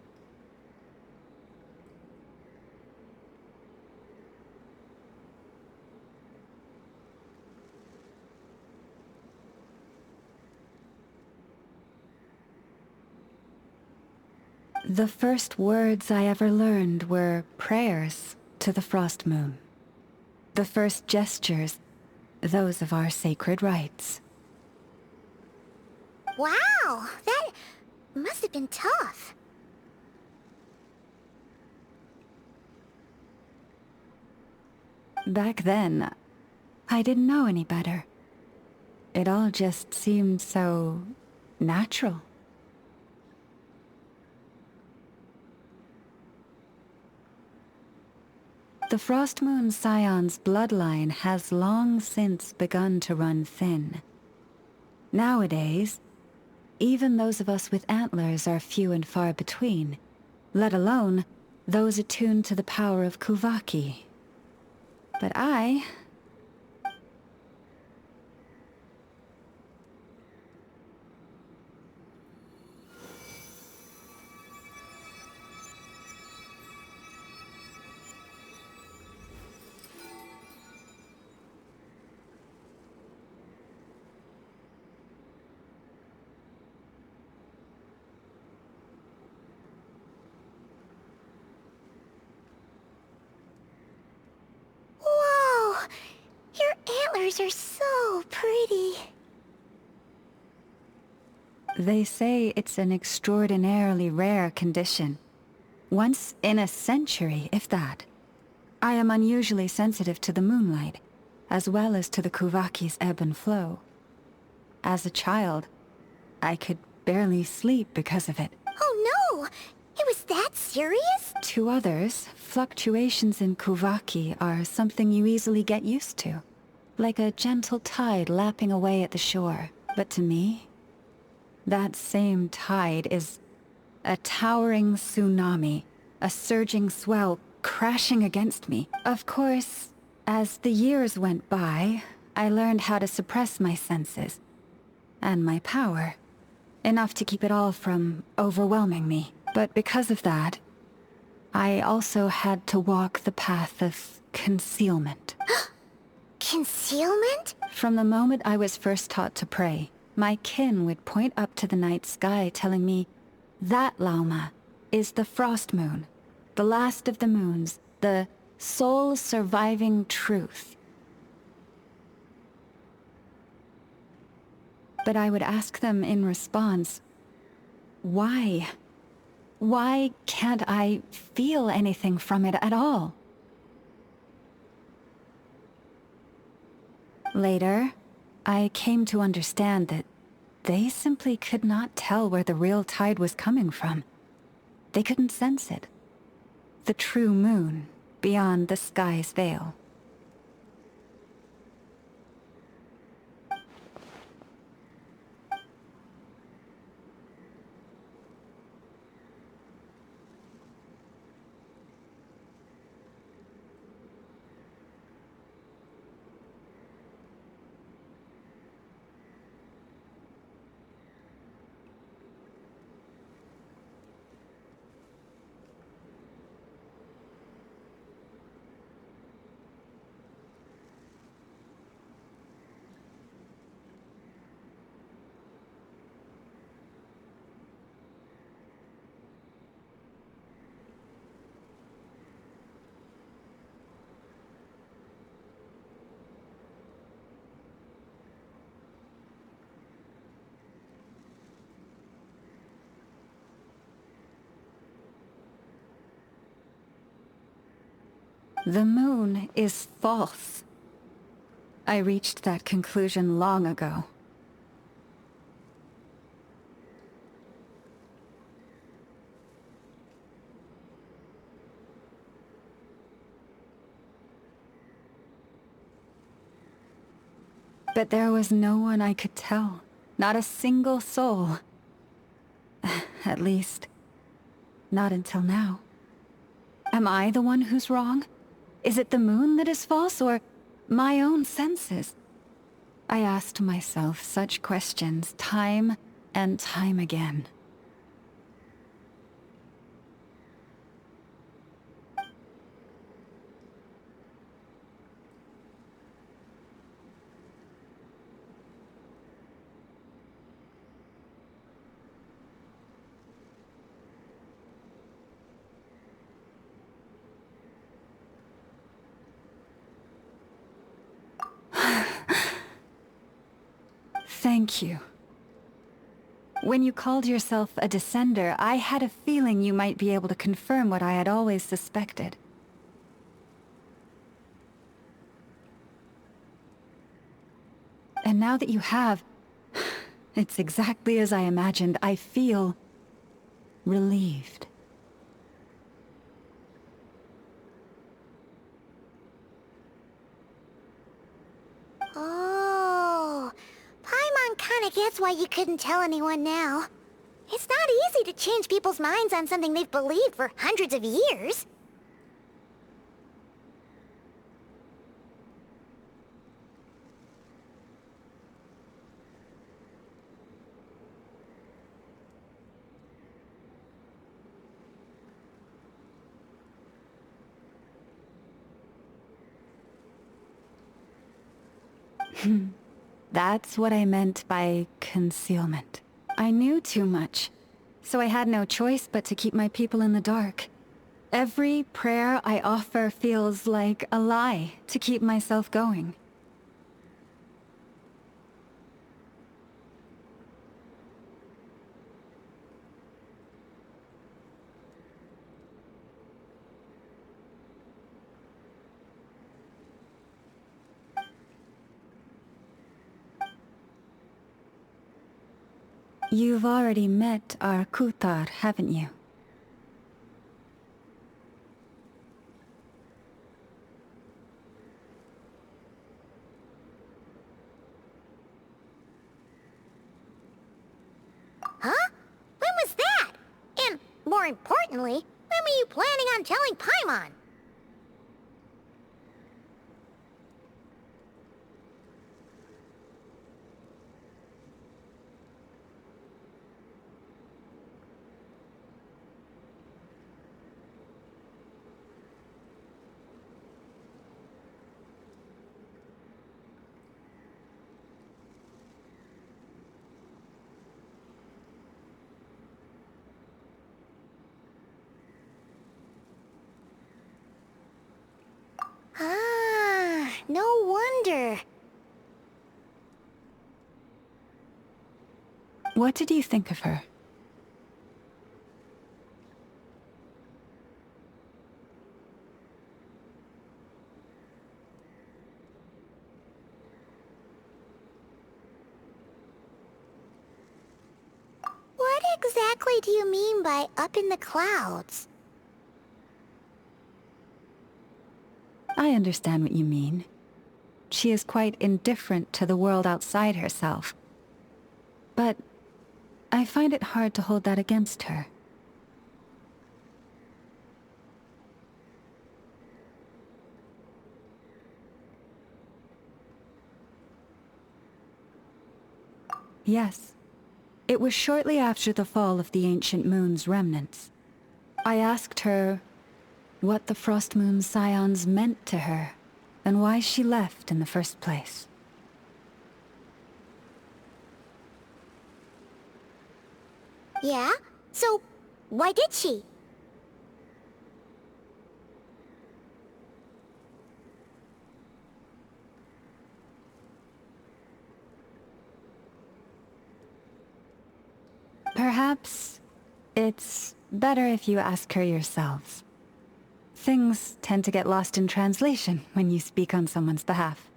The first words I ever learned were prayers to the Frost Moon. The first gestures, those of our sacred rites. Wow, that must have been tough. Back then, I didn't know any better. It all just seemed so natural. The Frost Moon Scion's bloodline has long since begun to run thin. Nowadays, even those of us with antlers are few and far between, let alone those attuned to the power of Kuvaki. But I... Whoa! Your antlers are so pretty. They say it's an extraordinarily rare condition. Once in a century, if that. I am unusually sensitive to the moonlight, as well as to the Kuvaki's ebb and flow. As a child, I could barely sleep because of it. Oh no! It was that serious? To others, fluctuations in Kuvaki are something you easily get used to. Like a gentle tide lapping away at the shore. But to me, that same tide is a towering tsunami, a surging swell crashing against me. Of course, as the years went by, I learned how to suppress my senses and my power, enough to keep it all from overwhelming me. But because of that, I also had to walk the path of concealment. Concealment? From the moment I was first taught to pray, my kin would point up to the night sky telling me, "That, Lauma, is the Frost Moon, the last of the moons, the sole surviving truth." But I would ask them in response, why? Why can't I feel anything from it at all? Later, I came to understand that they simply could not tell where the real tide was coming from. They couldn't sense it. The true moon beyond the sky's veil. The moon is false. I reached that conclusion long ago. But there was no one I could tell. Not a single soul. At least, not until now. Am I the one who's wrong? Is it the moon that is false, or my own senses? I asked myself such questions time and time again. Thank you. When you called yourself a descender, I had a feeling you might be able to confirm what I had always suspected. And now that you have, it's exactly as I imagined. I feel relieved. Oh, Paimon kinda gets why you couldn't tell anyone now. It's not easy to change people's minds on something they've believed for hundreds of years. That's what I meant by concealment. I knew too much, so I had no choice but to keep my people in the dark. Every prayer I offer feels like a lie to keep myself going. You've already met our Kutar, haven't you? Huh? When was that? And, more importantly, when were you planning on telling Paimon? Ah, no wonder. What did you think of her? What exactly do you mean by up in the clouds? I understand what you mean. She is quite indifferent to the world outside herself. But I find it hard to hold that against her. Yes. It was shortly after the fall of the ancient moon's remnants. I asked her what the Frost Moon Scions meant to her, and why she left in the first place. Yeah? So, why did she? Perhaps it's better if you ask her yourselves. Things tend to get lost in translation when you speak on someone's behalf.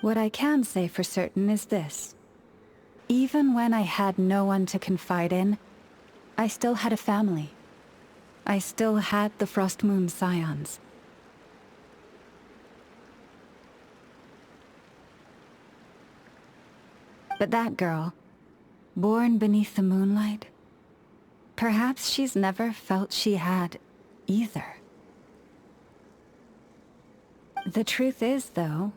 What I can say for certain is this. Even when I had no one to confide in, I still had a family. I still had the Frostmoon Scions. But that girl, born beneath the moonlight, perhaps she's never felt she had either. The truth is, though,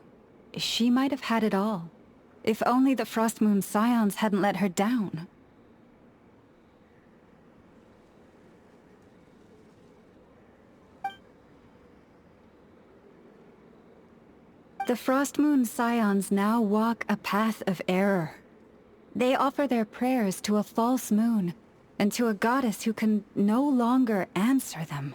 she might have had it all, if only the Frostmoon Scions hadn't let her down. The Frostmoon Scions now walk a path of error. They offer their prayers to a false moon, and to a goddess who can no longer answer them.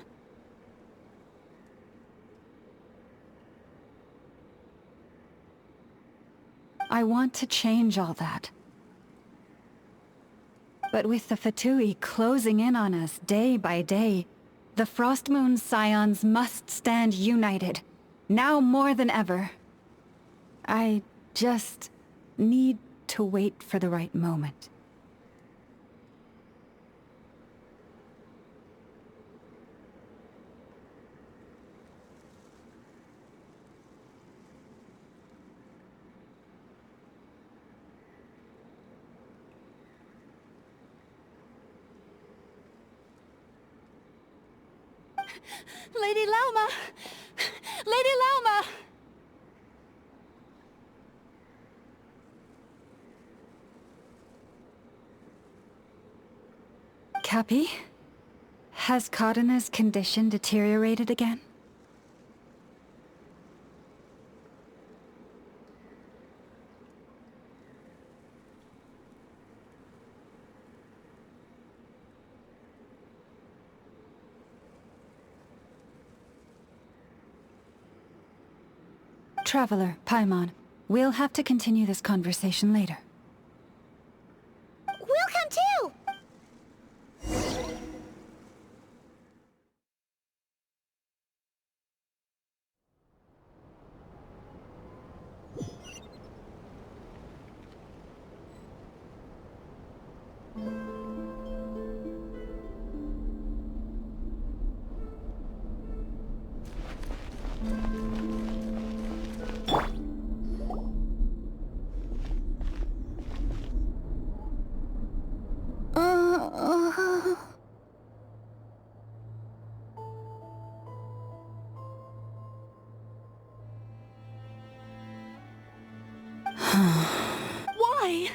I want to change all that. But with the Fatui closing in on us day by day, the Frostmoon Scions must stand united, now more than ever. I just need to wait for the right moment. Lady Lauma! Lady Lauma! Cappy? Has Cardina's condition deteriorated again? Traveler, Paimon, we'll have to continue this conversation later. We'll come too! Why?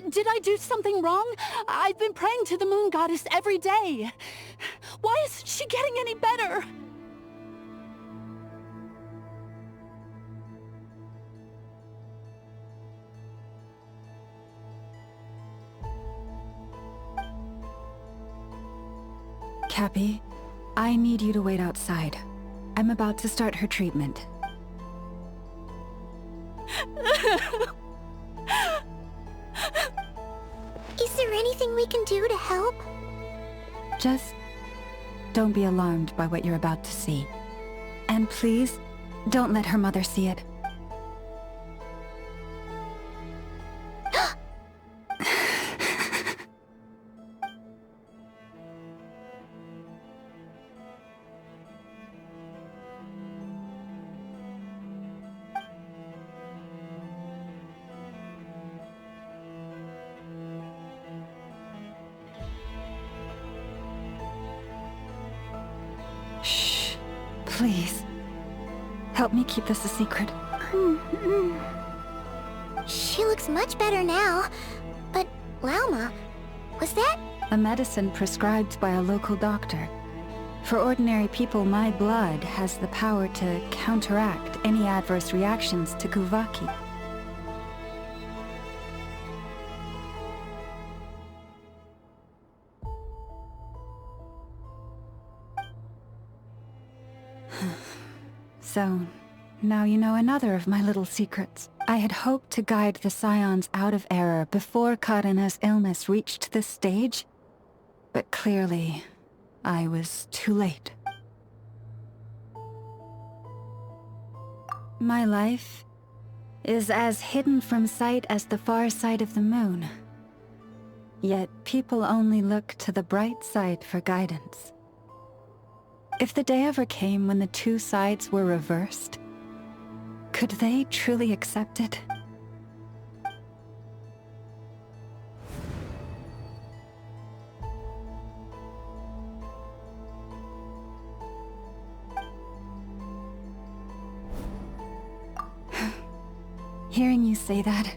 Did I do something wrong? I've been praying to the moon goddess every day. Why isn't she getting any better? Cappy, I need you to wait outside. I'm about to start her treatment. Is there anything we can do to help? Just don't be alarmed by what you're about to see. And please, don't let her mother see it. Shh. Please. Help me keep this a secret. She looks much better now. But, Lauma, was that? A medicine prescribed by a local doctor. For ordinary people, my blood has the power to counteract any adverse reactions to Kuvaki. So, now you know another of my little secrets. I had hoped to guide the Scions out of error before Karina's illness reached this stage, but clearly, I was too late. My life is as hidden from sight as the far side of the moon. Yet people only look to the bright side for guidance. If the day ever came when the two sides were reversed, could they truly accept it? Hearing you say that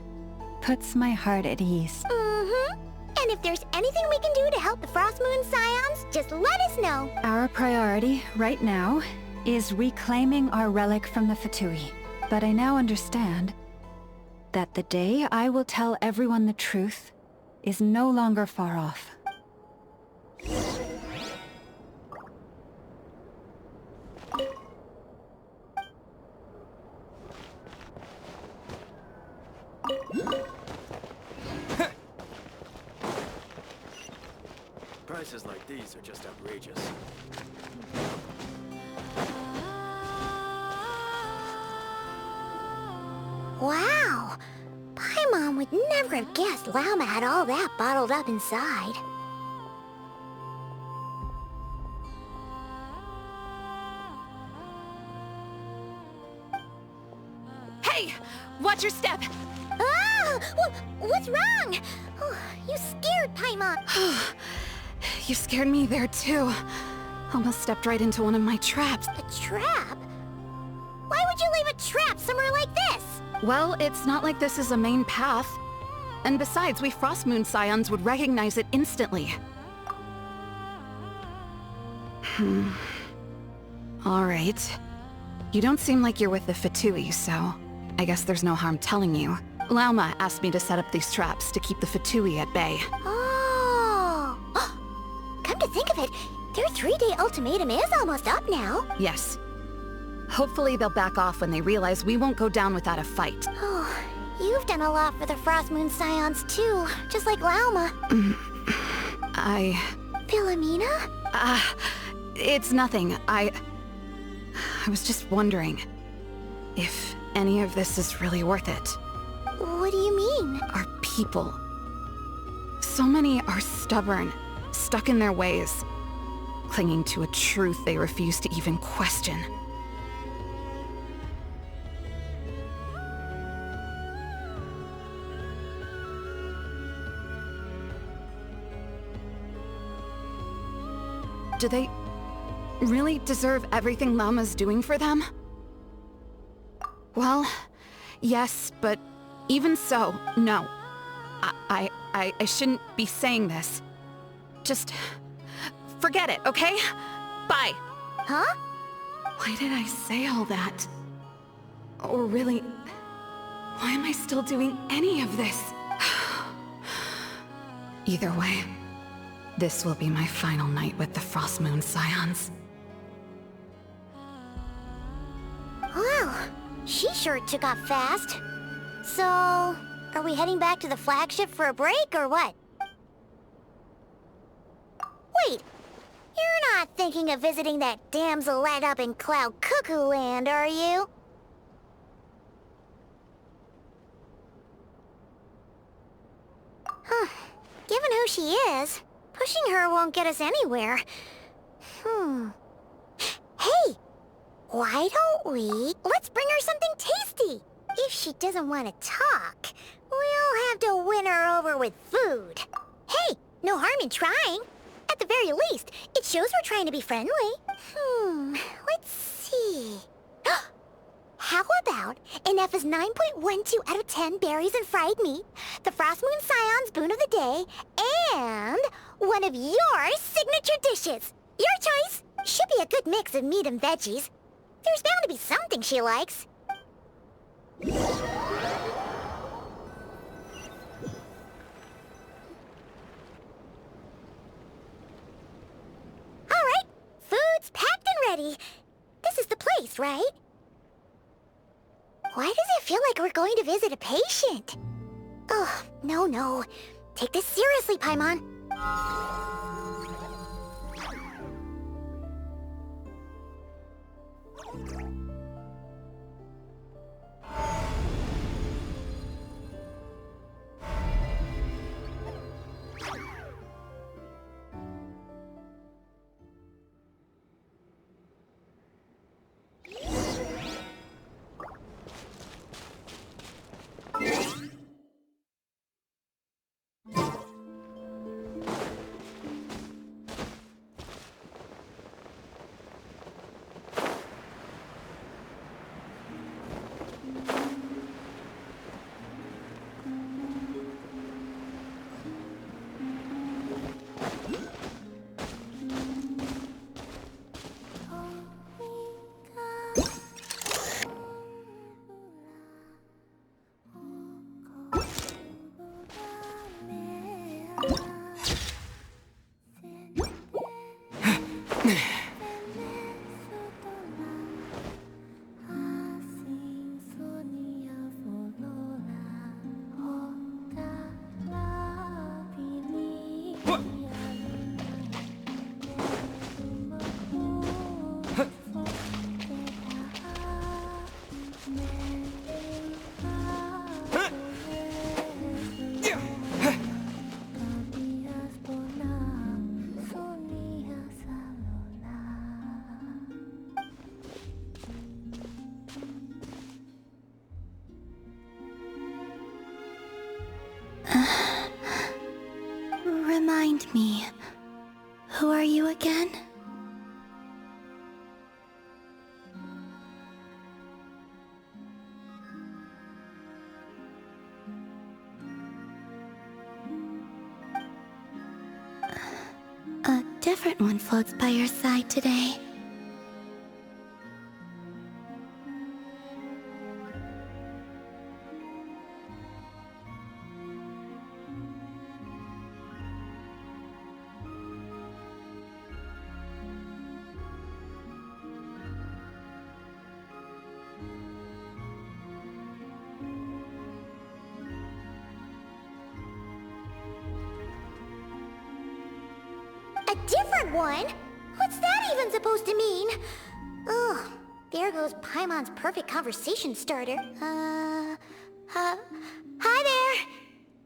puts my heart at ease. Mm-hmm. And if there's anything we can do to help the Frost Moon Scions, just let us know. Our priority, right now, is reclaiming our relic from the Fatui. But I now understand that the day I will tell everyone the truth is no longer far off. Prices like these are just outrageous. Wow! Paimon would never have guessed Lauma had all that bottled up inside. Hey! Watch your step! Ah! What's wrong? Oh, you scared Paimon. You scared me there too. Almost stepped right into one of my traps. A trap? Why would you leave a trap somewhere like this? Well, it's not like this is a main path. And besides, we Frost Moon Scions would recognize it instantly. Alright. You don't seem like you're with the Fatui, so I guess there's no harm telling you. Lauma asked me to set up these traps to keep the Fatui at bay. Oh! Come to think of it, their 3-day ultimatum is almost up now. Yes. Hopefully they'll back off when they realize we won't go down without a fight. Oh, you've done a lot for the Frost Moon Scions too, just like Lauma. Philomena? It's nothing. I was just wondering if any of this is really worth it. What do you mean? Our people. So many are stubborn, stuck in their ways, clinging to a truth they refuse to even question. Do they really deserve everything Lauma's doing for them? Well, yes, but even so, no. I shouldn't be saying this. Just forget it, okay? Bye. Huh? Why did I say all that? Or really, why am I still doing any of this? Either way, this will be my final night with the Frost Moon Scions. Wow, she sure took off fast. So, are we heading back to the flagship for a break, or what? Wait, you're not thinking of visiting that damselette up in Cloud Cuckoo Land, are you? Huh, given who she is, pushing her won't get us anywhere. Hey! Why don't we... Let's bring her something tasty! If she doesn't want to talk, we'll have to win her over with food. Hey, no harm in trying. At the very least, it shows we're trying to be friendly. Let's see... How about Ineffa's 9.12 out of 10 berries and fried meat, the Frost Moon Scion's boon of the day, and one of your signature dishes? Your choice. Should be a good mix of meat and veggies. There's bound to be something she likes. All right, food's packed and ready. This is the place, right? feel like we're going to visit a patient. Oh, no. Take this seriously, Paimon. Remind me, who are you again? A different one floats by your side today. A different one? What's that even supposed to mean? Oh, there goes Paimon's perfect conversation starter. Hi there!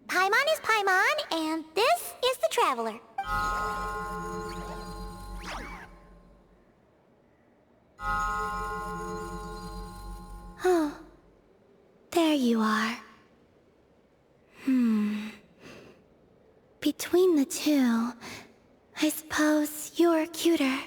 Paimon is Paimon, and this is the Traveler. Oh, there you are. Between the two, I suppose you're cuter.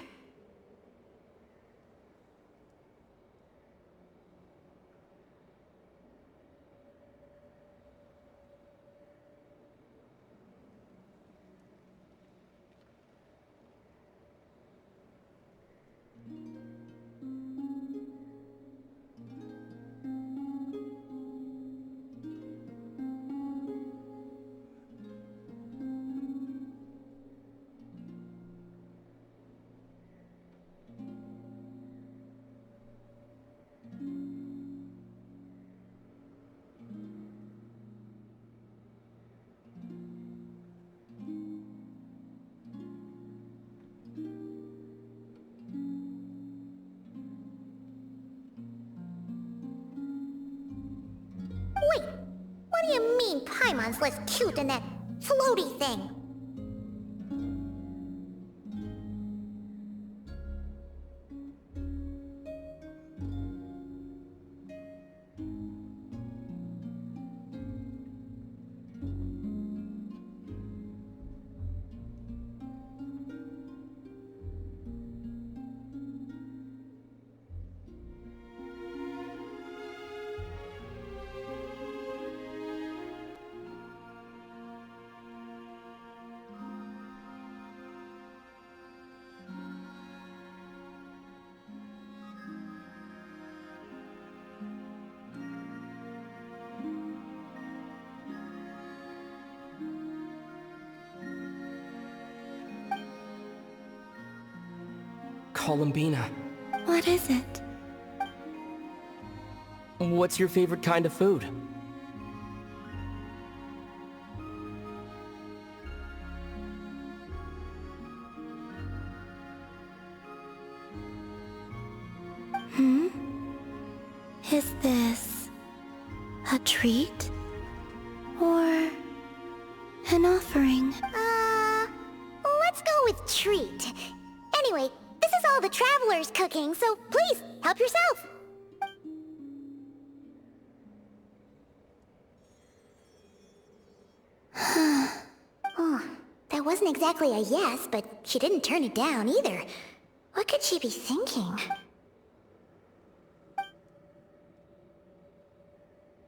Wait, what do you mean Paimon's less cute than that floaty thing? Columbina. What is it? What's your favorite kind of food? Is this a treat? Or an offering? Let's go with treat. Anyway, this is all the traveler's cooking, so please, help yourself. Oh, that wasn't exactly a yes, but she didn't turn it down either. What could she be thinking?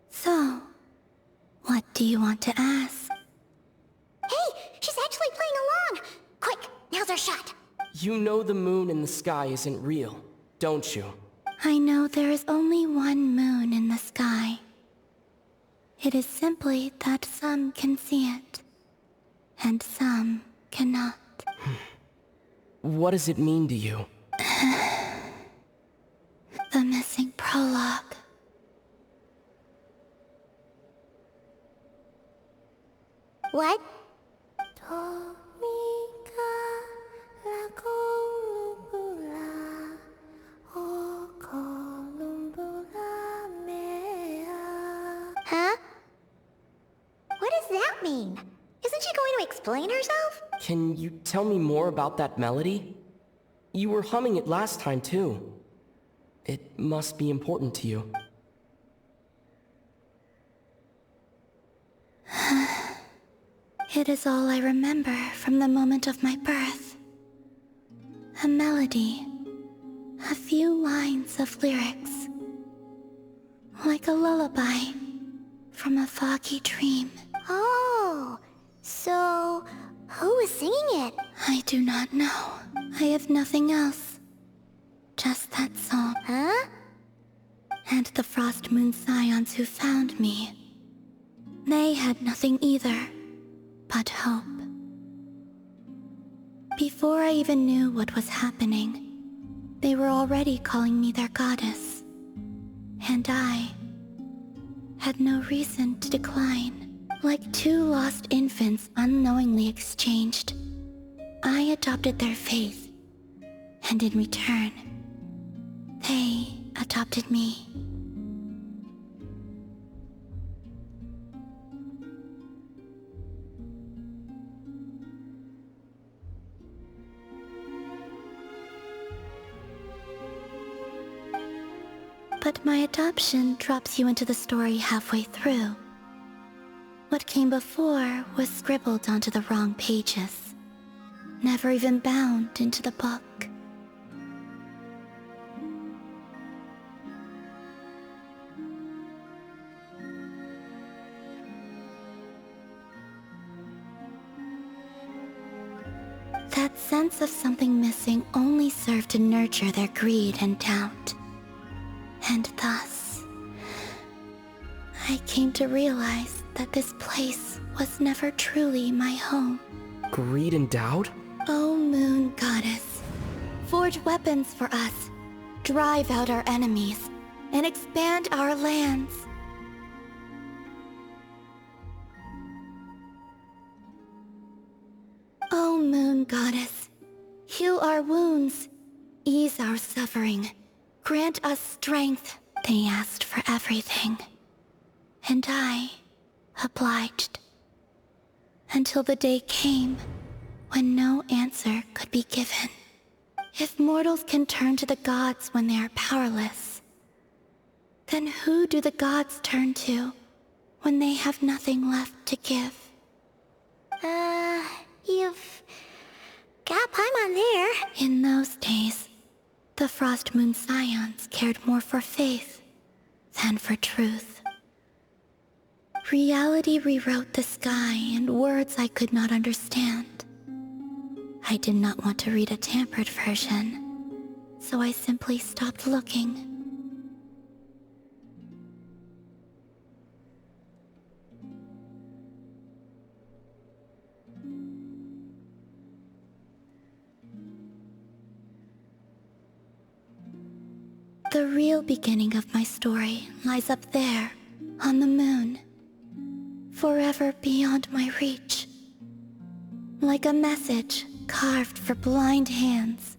So, what do you want to ask? Hey, she's actually playing along! Quick, now's our shot. You know the moon in the sky isn't real, don't you? I know there is only one moon in the sky. It is simply that some can see it, and some cannot. What does it mean to you? The missing prologue. What? Huh? What does that mean? Isn't she going to explain herself? Can you tell me more about that melody? You were humming it last time, too. It must be important to you. It is all I remember from the moment of my birth. A melody. A few lines of lyrics. Like a lullaby from a foggy dream. Oh, so who was singing it? I do not know. I have nothing else. Just that song. Huh? And the Frost Moon Scions who found me. They had nothing either. But hope. Before I even knew what was happening, they were already calling me their goddess. And I had no reason to decline. Like two lost infants unknowingly exchanged, I adopted their faith. And in return, they adopted me. But my adoption drops you into the story halfway through. What came before was scribbled onto the wrong pages, never even bound into the book. That sense of something missing only served to nurture their greed and doubt. And thus, I came to realize that this place was never truly my home. Greed and doubt? O Moon Goddess, forge weapons for us, drive out our enemies, and expand our lands. O Moon Goddess, heal our wounds, ease our suffering, grant us strength. They asked for everything, and I obliged. Until the day came when no answer could be given. If mortals can turn to the gods when they are powerless, then who do the gods turn to when they have nothing left to give? You've got Paimon there. In those days, the Frost Moon Scions cared more for faith than for truth. Reality rewrote the sky in words I could not understand. I did not want to read a tampered version, so I simply stopped looking. The real beginning of my story lies up there, on the moon. Forever beyond my reach. Like a message carved for blind hands.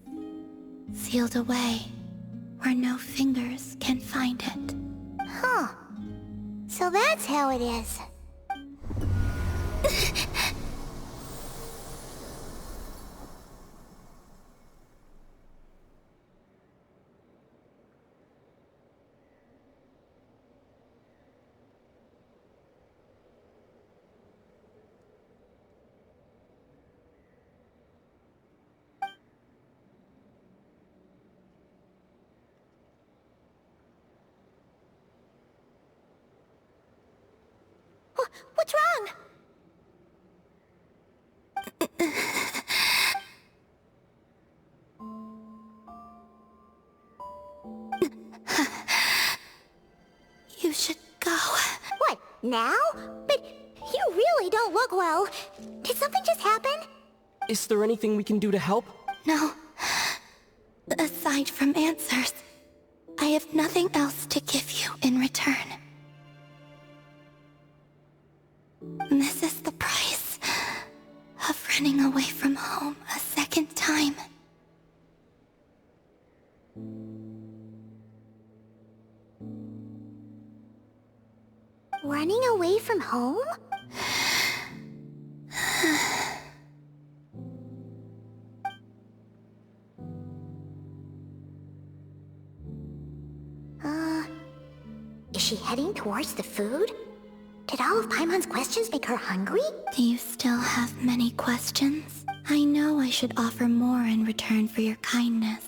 Sealed away where no fingers can find it. Huh. So that's how it is. What's wrong? You should go. What, now? But you really don't look well. Did something just happen? Is there anything we can do to help? No. Aside from answers, I have nothing else to give you in return. This is the price of running away from home a second time. Running away from home? Is she heading towards the food? Did all of Paimon's questions make her hungry? Do you still have many questions? I know I should offer more in return for your kindness,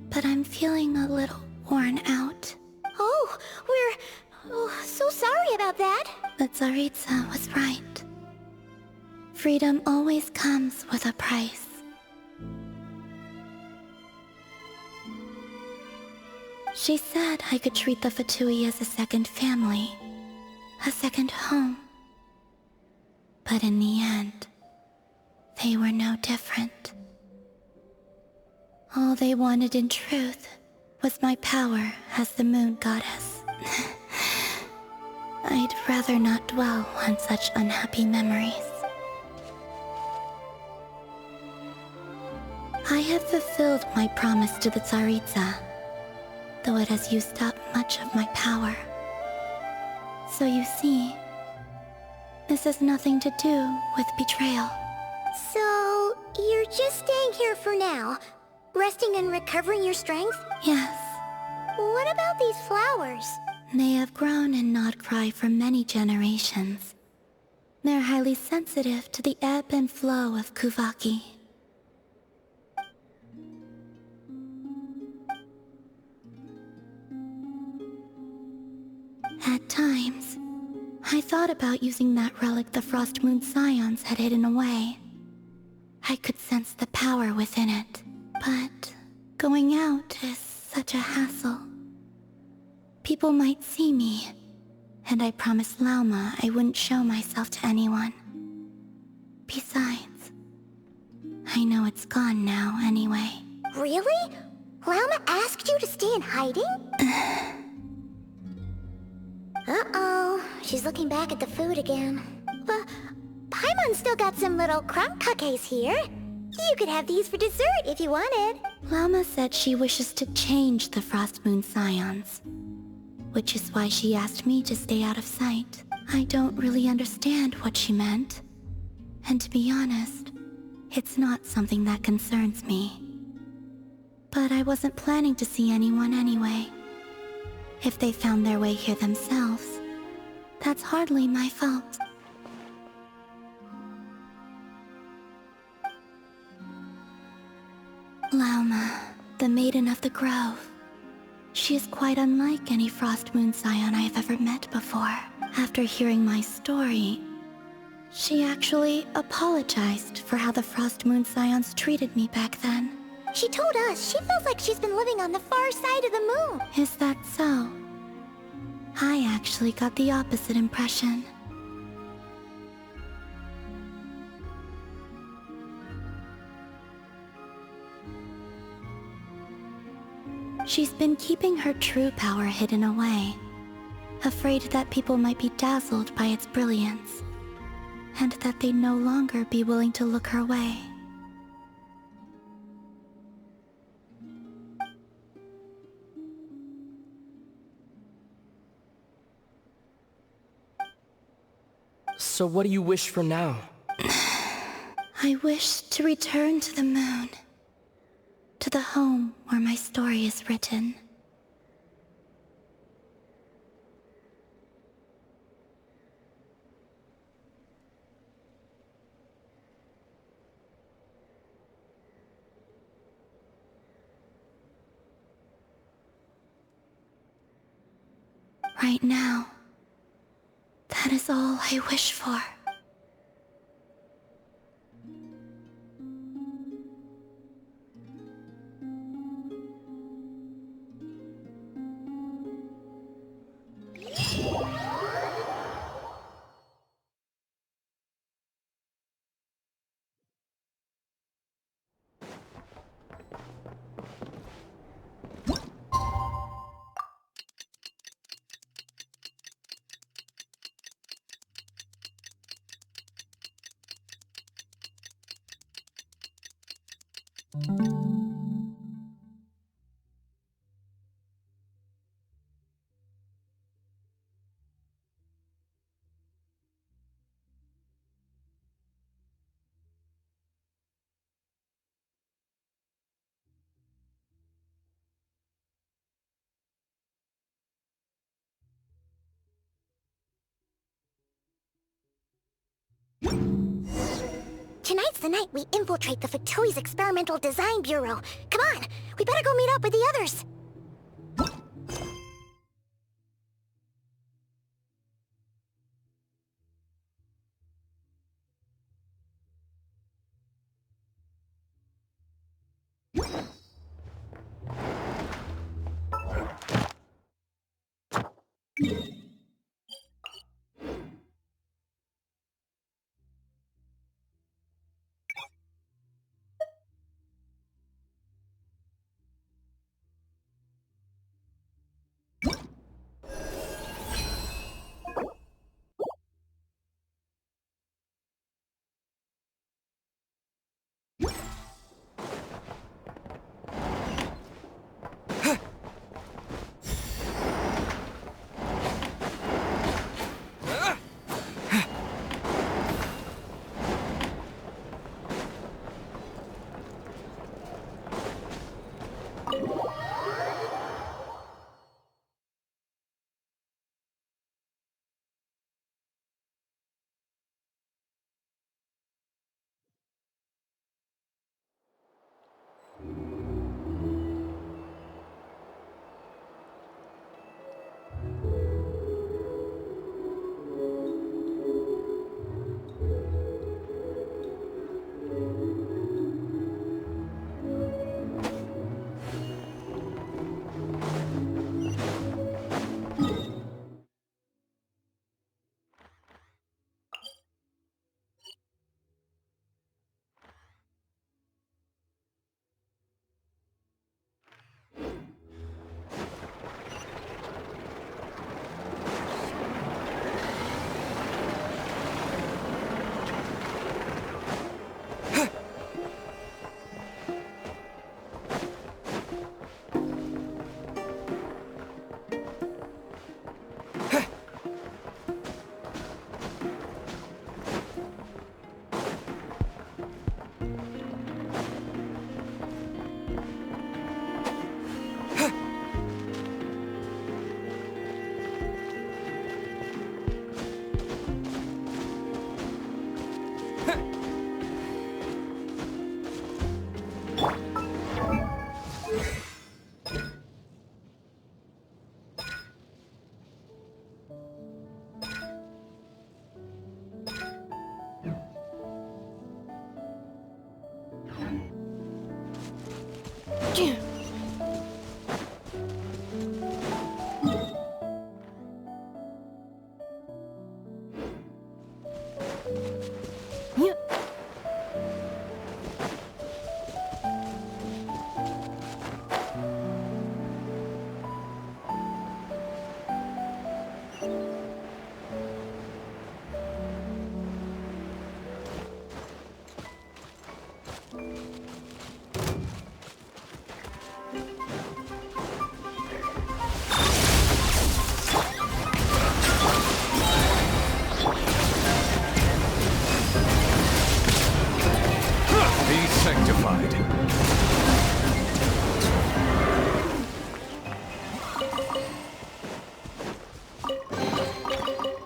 but I'm feeling a little worn out. Oh, we're so sorry about that. The Tsaritsa was right. Freedom always comes with a price. She said I could treat the Fatui as a second family, a second home. But in the end, they were no different. All they wanted in truth was my power as the moon goddess. I'd rather not dwell on such unhappy memories. I have fulfilled my promise to the Tsaritsa, though it has used up much of my power. So you see, this has nothing to do with betrayal. So, you're just staying here for now, resting and recovering your strength? Yes. What about these flowers? They have grown in KRAI for many generations. They're highly sensitive to the ebb and flow of Kuvaki. At times, I thought about using that relic the Frost Moon Scions had hidden away. I could sense the power within it, but going out is such a hassle. People might see me, and I promised Lauma I wouldn't show myself to anyone. Besides, I know it's gone now anyway. Really? Lauma asked you to stay in hiding? Uh-oh, she's looking back at the food again. But Paimon's still got some little crumb cupcakes here. You could have these for dessert if you wanted. Lauma said she wishes to change the Frost Moon Scions, which is why she asked me to stay out of sight. I don't really understand what she meant. And to be honest, it's not something that concerns me. But I wasn't planning to see anyone anyway. If they found their way here themselves, that's hardly my fault. Lauma, the Maiden of the Grove. She is quite unlike any Frost Moon Scion I have ever met before. After hearing my story, she actually apologized for how the Frost Moon Scions treated me back then. She told us she feels like she's been living on the far side of the moon. Is that so? I actually got the opposite impression. She's been keeping her true power hidden away, afraid that people might be dazzled by its brilliance, and that they'd no longer be willing to look her way. So what do you wish for now? I wish to return to the moon, to the home where my story is written. Right now, that is all I wish for. Tonight's the night we infiltrate the Fatoi's Experimental Design Bureau. Come on, we better go meet up with the others.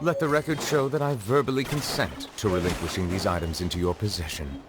Let the record show that I verbally consent to relinquishing these items into your possession.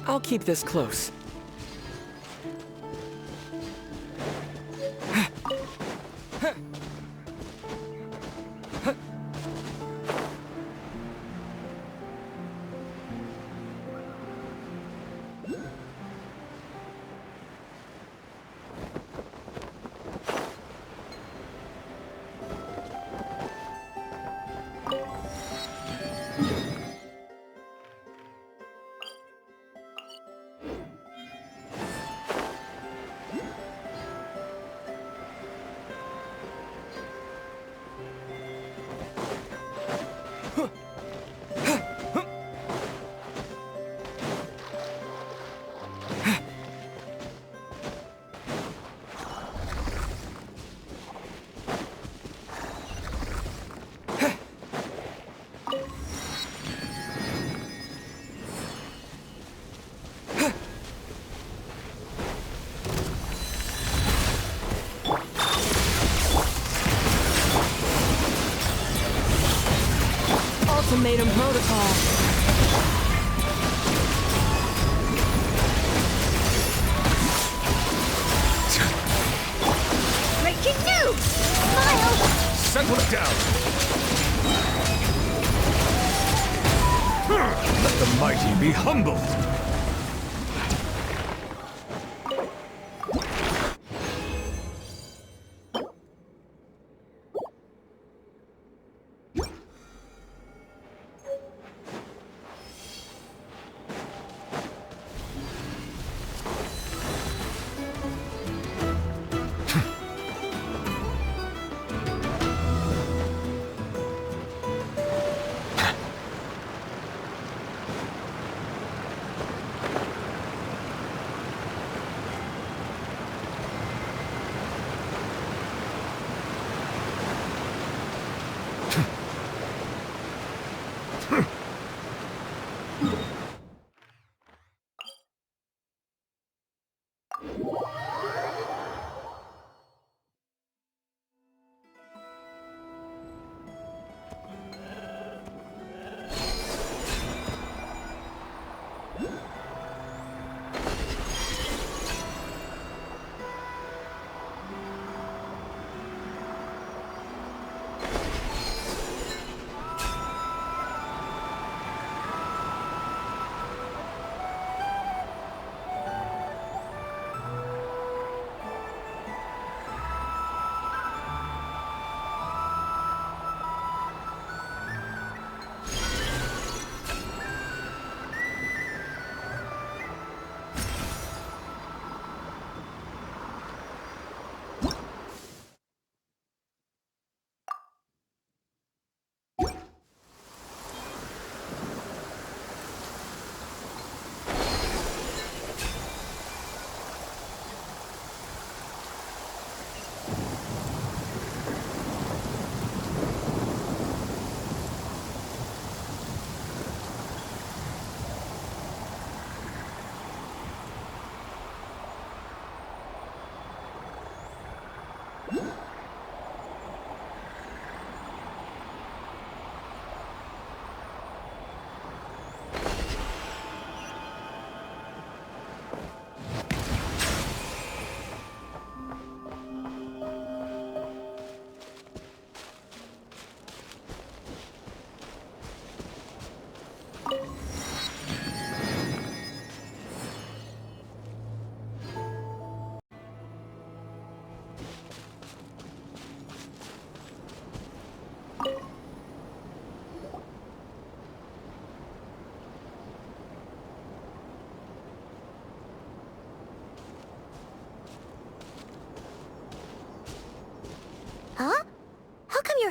I'll keep this close. Ultimatum protocol. Breaking news! Smile! Settle it down! Let the mighty be humbled!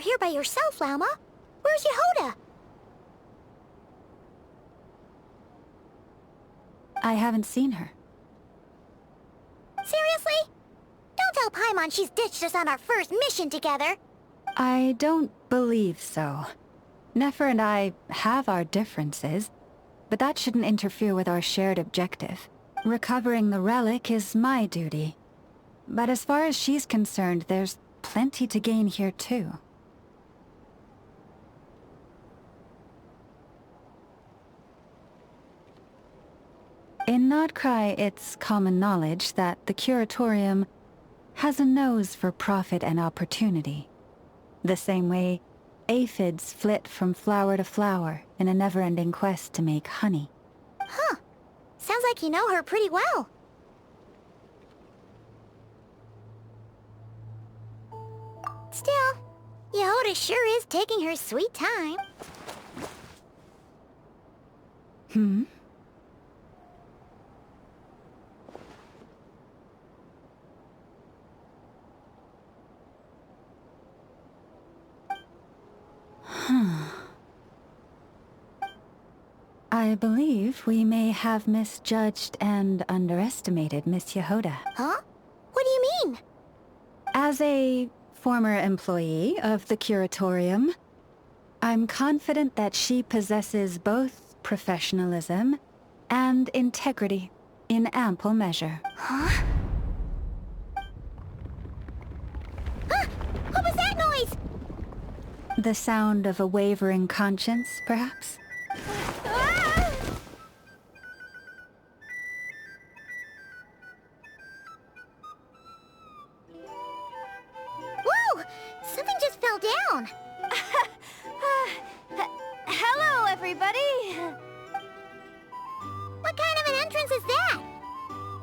here by yourself, Lauma. Where's Yehoda? I haven't seen her. Seriously? Don't tell Paimon she's ditched us on our first mission together. I don't believe so. Nefer and I have our differences, but that shouldn't interfere with our shared objective. Recovering the relic is my duty. But as far as she's concerned, there's plenty to gain here too. In KRAI, it's common knowledge that the Curatorium has a nose for profit and opportunity. The same way aphids flit from flower to flower in a never-ending quest to make honey. Huh. Sounds like you know her pretty well. Still, Yehoda sure is taking her sweet time. I believe we may have misjudged and underestimated Miss Yehoda. Huh? What do you mean? As a former employee of the Curatorium, I'm confident that she possesses both professionalism and integrity in ample measure. Huh? Huh? What was that noise? The sound of a wavering conscience, perhaps? Whoa! Something just fell down. Hello, everybody! What kind of an entrance is that?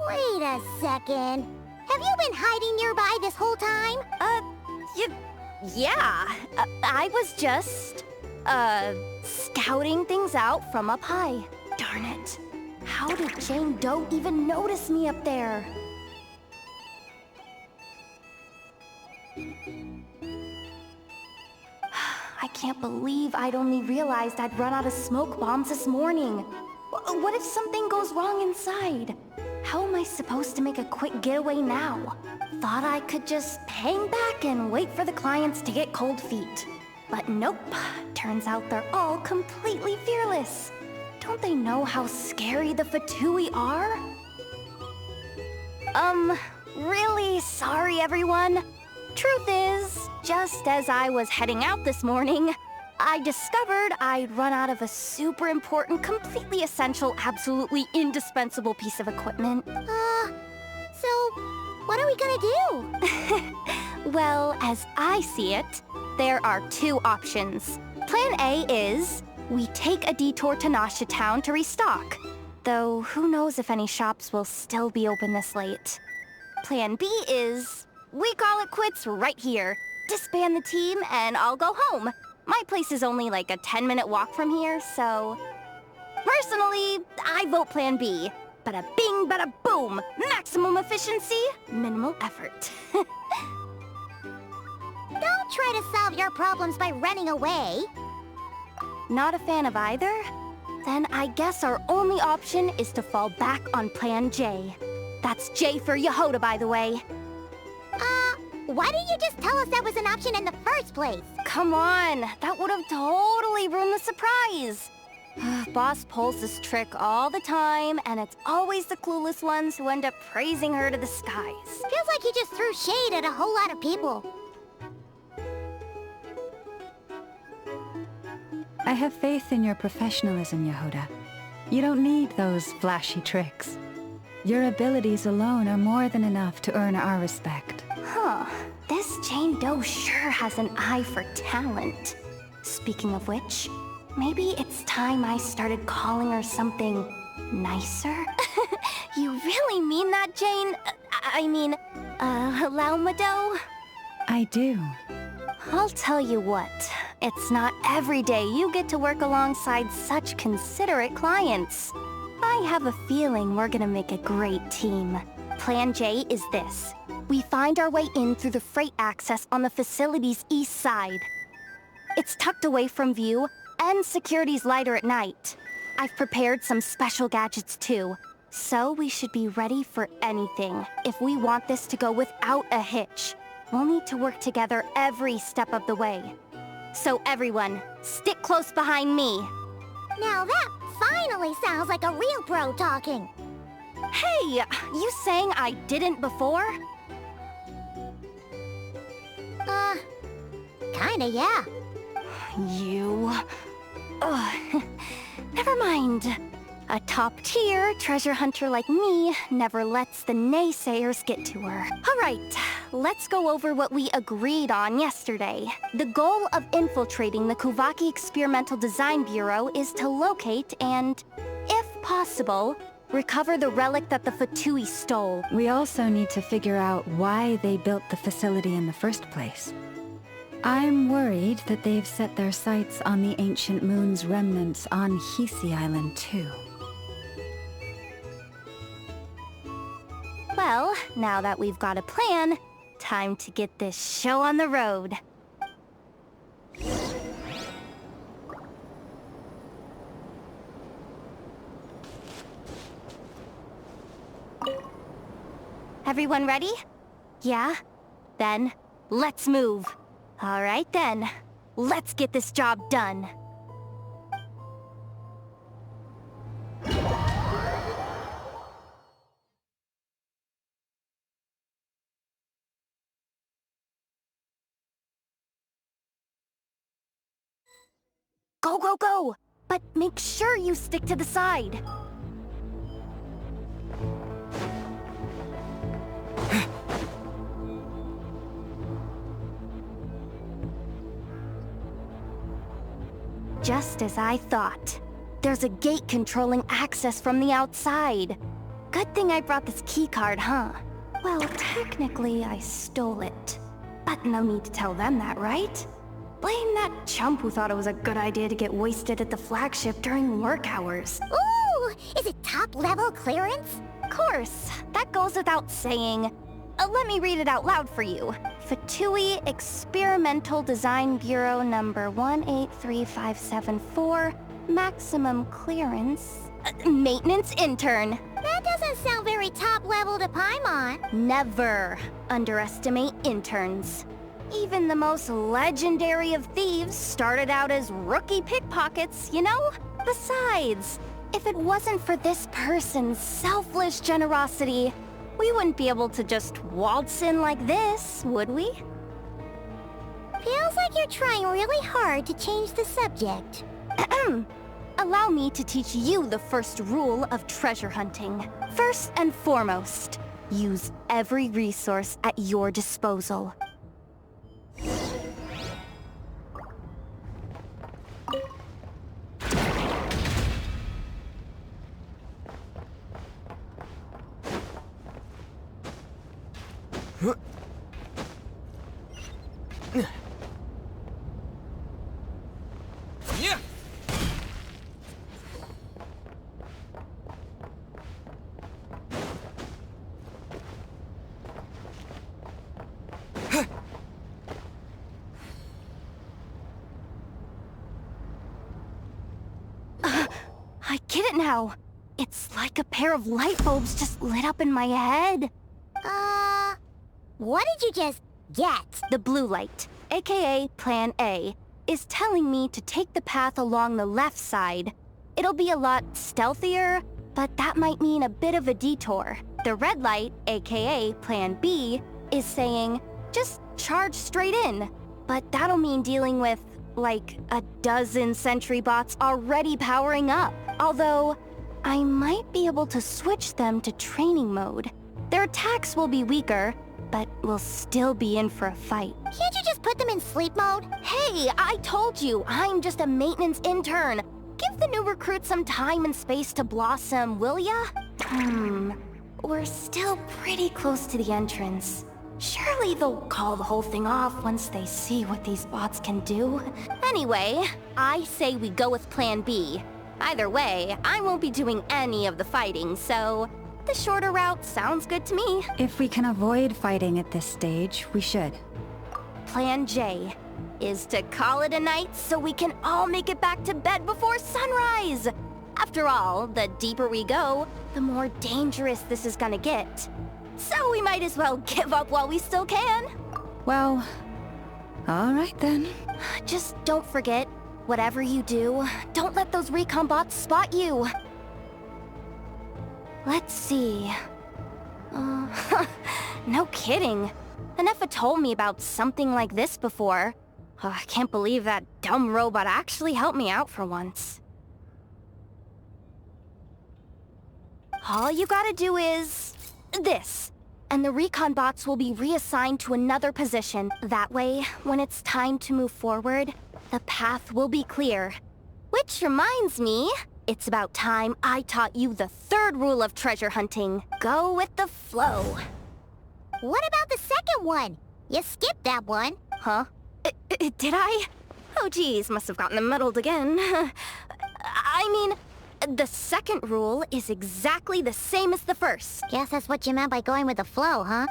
Wait a second. Have you been hiding nearby this whole time? Yeah. I was just, scouting things out from up high. Darn it. How did Jane Doe even notice me up there? I can't believe I'd only realized I'd run out of smoke bombs this morning. What if something goes wrong inside? How am I supposed to make a quick getaway now? Thought I could just hang back and wait for the clients to get cold feet. But nope. Turns out they're all completely fearless. Don't they know how scary the Fatui are? Really sorry, everyone. Truth is, just as I was heading out this morning, I discovered I'd run out of a super important, completely essential, absolutely indispensable piece of equipment. So, what are we gonna do? Well, as I see it, there are two options. Plan A is, we take a detour to Nasha Town to restock. Though, who knows if any shops will still be open this late. Plan B is, we call it quits right here. Disband the team and I'll go home. My place is only like a 10-minute walk from here, so... Personally, I vote Plan B. Bada bing, bada boom! Maximum efficiency, minimal effort. Don't try to solve your problems by running away. Not a fan of either? Then I guess our only option is to fall back on Plan J. That's J for Yehoda, by the way. Why didn't you just tell us that was an option in the first place? Come on, that would have totally ruined the surprise. Boss pulls this trick all the time, and it's always the clueless ones who end up praising her to the skies. Feels like you just threw shade at a whole lot of people. I have faith in your professionalism, Yehoda. You don't need those flashy tricks. Your abilities alone are more than enough to earn our respect. Huh. This Jane Doe sure has an eye for talent. Speaking of which, maybe it's time I started calling her something nicer? You really mean that, Jane? Lauma Doe? I do. I'll tell you what. It's not every day you get to work alongside such considerate clients. I have a feeling we're gonna make a great team. Plan J is this. We find our way in through the freight access on the facility's east side. It's tucked away from view, and security's lighter at night. I've prepared some special gadgets too, so we should be ready for anything if we want this to go without a hitch. We'll need to work together every step of the way. So everyone, stick close behind me. Now that finally sounds like a real pro talking. Hey, you saying I didn't before? Kinda, yeah. You... Ugh. Never mind. A top-tier treasure hunter like me never lets the naysayers get to her. Alright, let's go over what we agreed on yesterday. The goal of infiltrating the Kuvaki Experimental Design Bureau is to locate and, if possible, recover the relic that the Fatui stole. We also need to figure out why they built the facility in the first place. I'm worried that they've set their sights on the ancient moon's remnants on Hisi Island too. Well, now that we've got a plan, time to get this show on the road. Everyone ready? Yeah? Then, let's move. All right then, let's get this job done. Go, go, go! But make sure you stick to the side. Just as I thought. There's a gate controlling access from the outside. Good thing I brought this keycard, huh? Well, technically I stole it. But no need to tell them that, right? Blame that chump who thought it was a good idea to get wasted at the flagship during work hours. Ooh! Is it top-level clearance? Of course. That goes without saying. Let me read it out loud for you. Fatui Experimental Design Bureau number 183574. Maximum clearance. Maintenance intern. That doesn't sound very top-level to Paimon. Never underestimate interns. Even the most legendary of thieves started out as rookie pickpockets, you know? Besides, if it wasn't for this person's selfless generosity, we wouldn't be able to just waltz in like this, would we? Feels like you're trying really hard to change the subject. Allow me to teach you the first rule of treasure hunting. First and foremost, use every resource at your disposal. I get it now. It's like a pair of light bulbs just lit up in my head. What did you just get? The blue light, aka Plan A, is telling me to take the path along the left side. It'll be a lot stealthier, but that might mean a bit of a detour. The red light, aka Plan B, is saying, just charge straight in. But that'll mean dealing with, like, a dozen sentry bots already powering up. Although, I might be able to switch them to training mode. Their attacks will be weaker, but we'll still be in for a fight. Can't you just put them in sleep mode? Hey, I told you, I'm just a maintenance intern. Give the new recruits some time and space to blossom, will ya? We're still pretty close to the entrance. Surely they'll call the whole thing off once they see what these bots can do. Anyway, I say we go with Plan B. Either way, I won't be doing any of the fighting, so the shorter route sounds good to me. If we can avoid fighting at this stage, we should. Plan J. is to call it a night so we can all make it back to bed before sunrise. After all, the deeper we go, the more dangerous this is gonna get. So we might as well give up while we still can. Well, all right then. Just don't forget, whatever you do, don't let those recon bots spot you. Let's see. No kidding. Anefa told me about something like this before. I can't believe that dumb robot actually helped me out for once. All you gotta do is this, and the recon bots will be reassigned to another position. That way, when it's time to move forward, the path will be clear. Which reminds me, it's about time I taught you the third rule of treasure hunting. Go with the flow. What about the second one? You skipped that one. Huh? Did I? Oh geez, must have gotten muddled again. I mean, the second rule is exactly the same as the first. Guess that's what you meant by going with the flow, huh?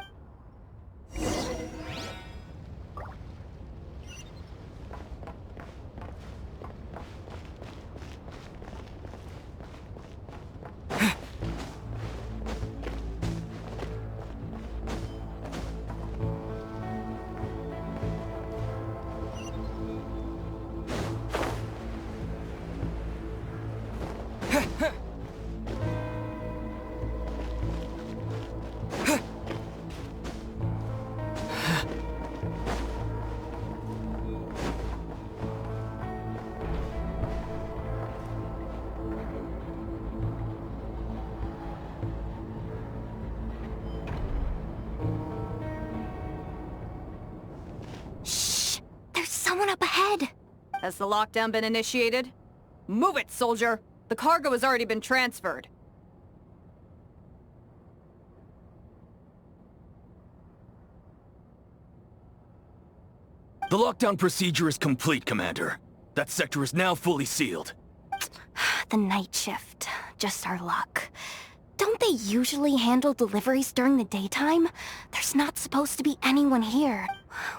Someone up ahead! Has the lockdown been initiated? Move it, soldier! The cargo has already been transferred. The lockdown procedure is complete, Commander. That sector is now fully sealed. The night shift. Just our luck. Don't they usually handle deliveries during the daytime? There's not supposed to be anyone here.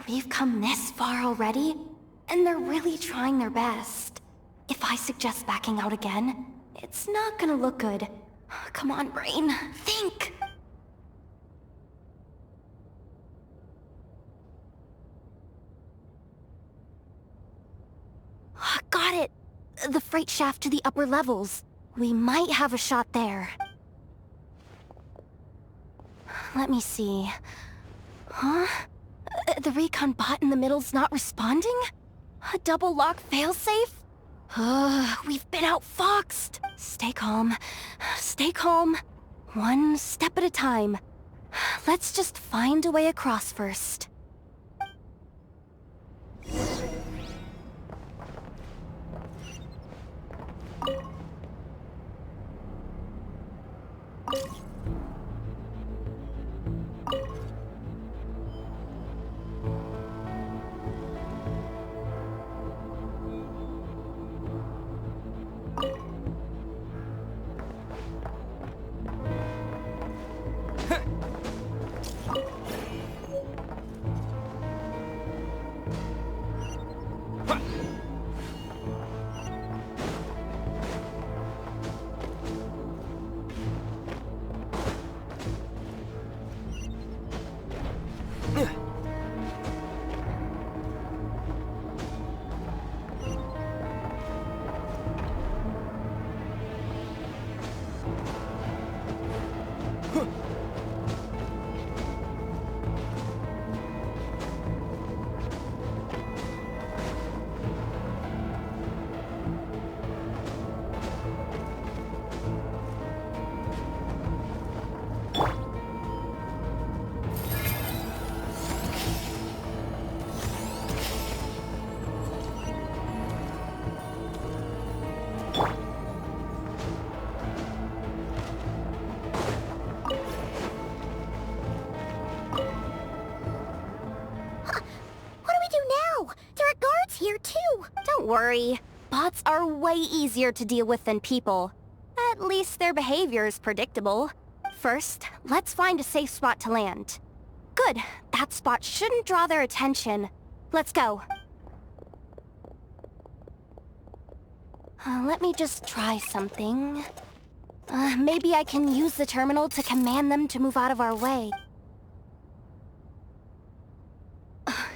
We've come this far already, and they're really trying their best. If I suggest backing out again, it's not gonna look good. Come on, brain. Think! Got it! The freight shaft to the upper levels. We might have a shot there. Let me see. Huh? The recon bot in the middle's not responding? A double lock failsafe? We've been outfoxed. Stay calm. Stay calm. One step at a time. Let's just find a way across first. Don't worry. Bots are way easier to deal with than people. At least their behavior is predictable. First, let's find a safe spot to land. Good. That spot shouldn't draw their attention. Let's go. Let me just try something. Maybe I can use the terminal to command them to move out of our way.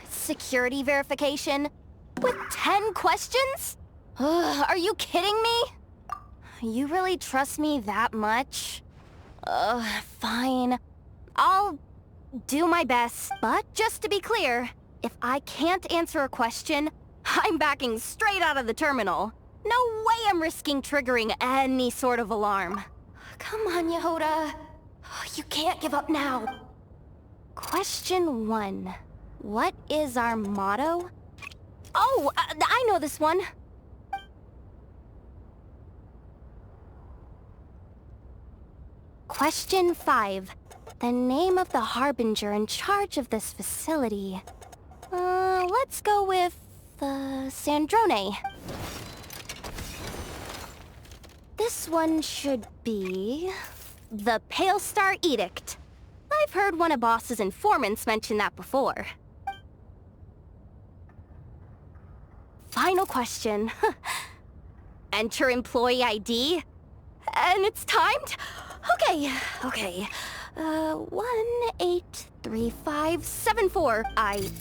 Security verification? With 10 questions? Are you kidding me? You really trust me that much? Fine. I'll do my best. But just to be clear, if I can't answer a question, I'm backing straight out of the terminal. No way I'm risking triggering any sort of alarm. Come on, Yehoda. You can't give up now. Question 1. What is our motto? Oh, I know this one. Question 5. The name of the harbinger in charge of this facility. Let's go with, Sandrone. This one should be... the Pale Star Edict. I've heard one of Boss's informants mention that before. Final question. Enter employee ID. And it's timed? Okay. 183574. I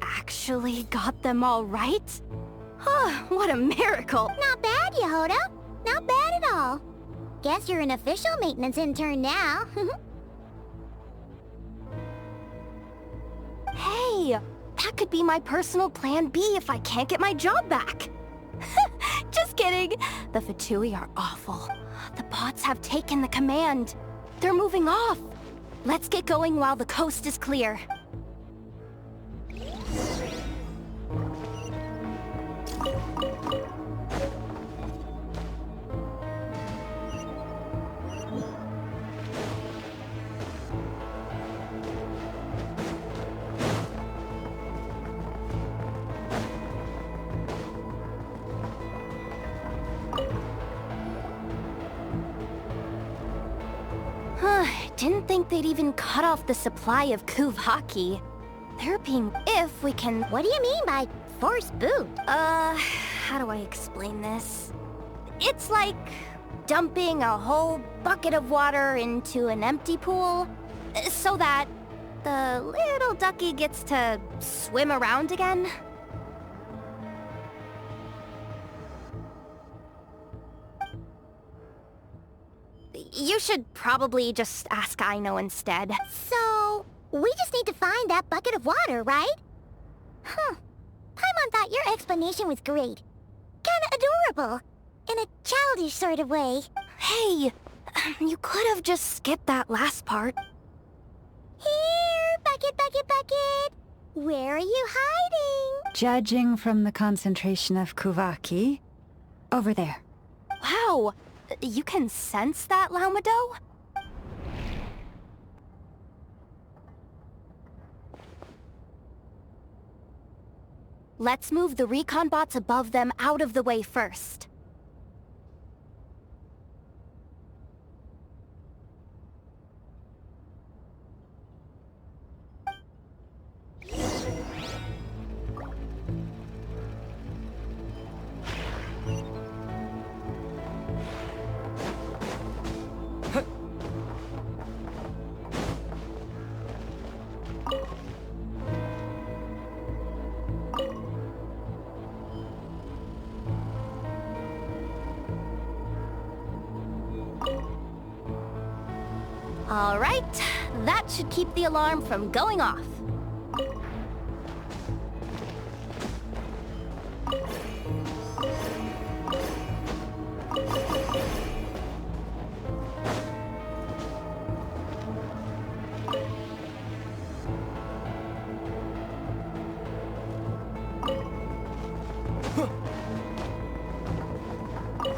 actually got them all right? What a miracle. Not bad, Yehoda. Not bad at all. Guess you're an official maintenance intern now. Hey, that could be my personal plan B if I can't get my job back. Just kidding. The Fatui are awful. The bots have taken the command. They're moving off. Let's get going while the coast is clear. Didn't think they'd even cut off the supply of Kuvaki. They're being... if we can... What do you mean by force boot? How do I explain this? It's like dumping a whole bucket of water into an empty pool, so that the little ducky gets to swim around again. You should probably just ask Aino instead. So, we just need to find that bucket of water, right? Paimon thought your explanation was great. Kinda adorable. In a childish sort of way. Hey, you could have just skipped that last part. Here, bucket. Where are you hiding? Judging from the concentration of Kuvaki, over there. Wow, you can sense that, Laumado? Let's move the recon bots above them out of the way first. All right, that should keep the alarm from going off.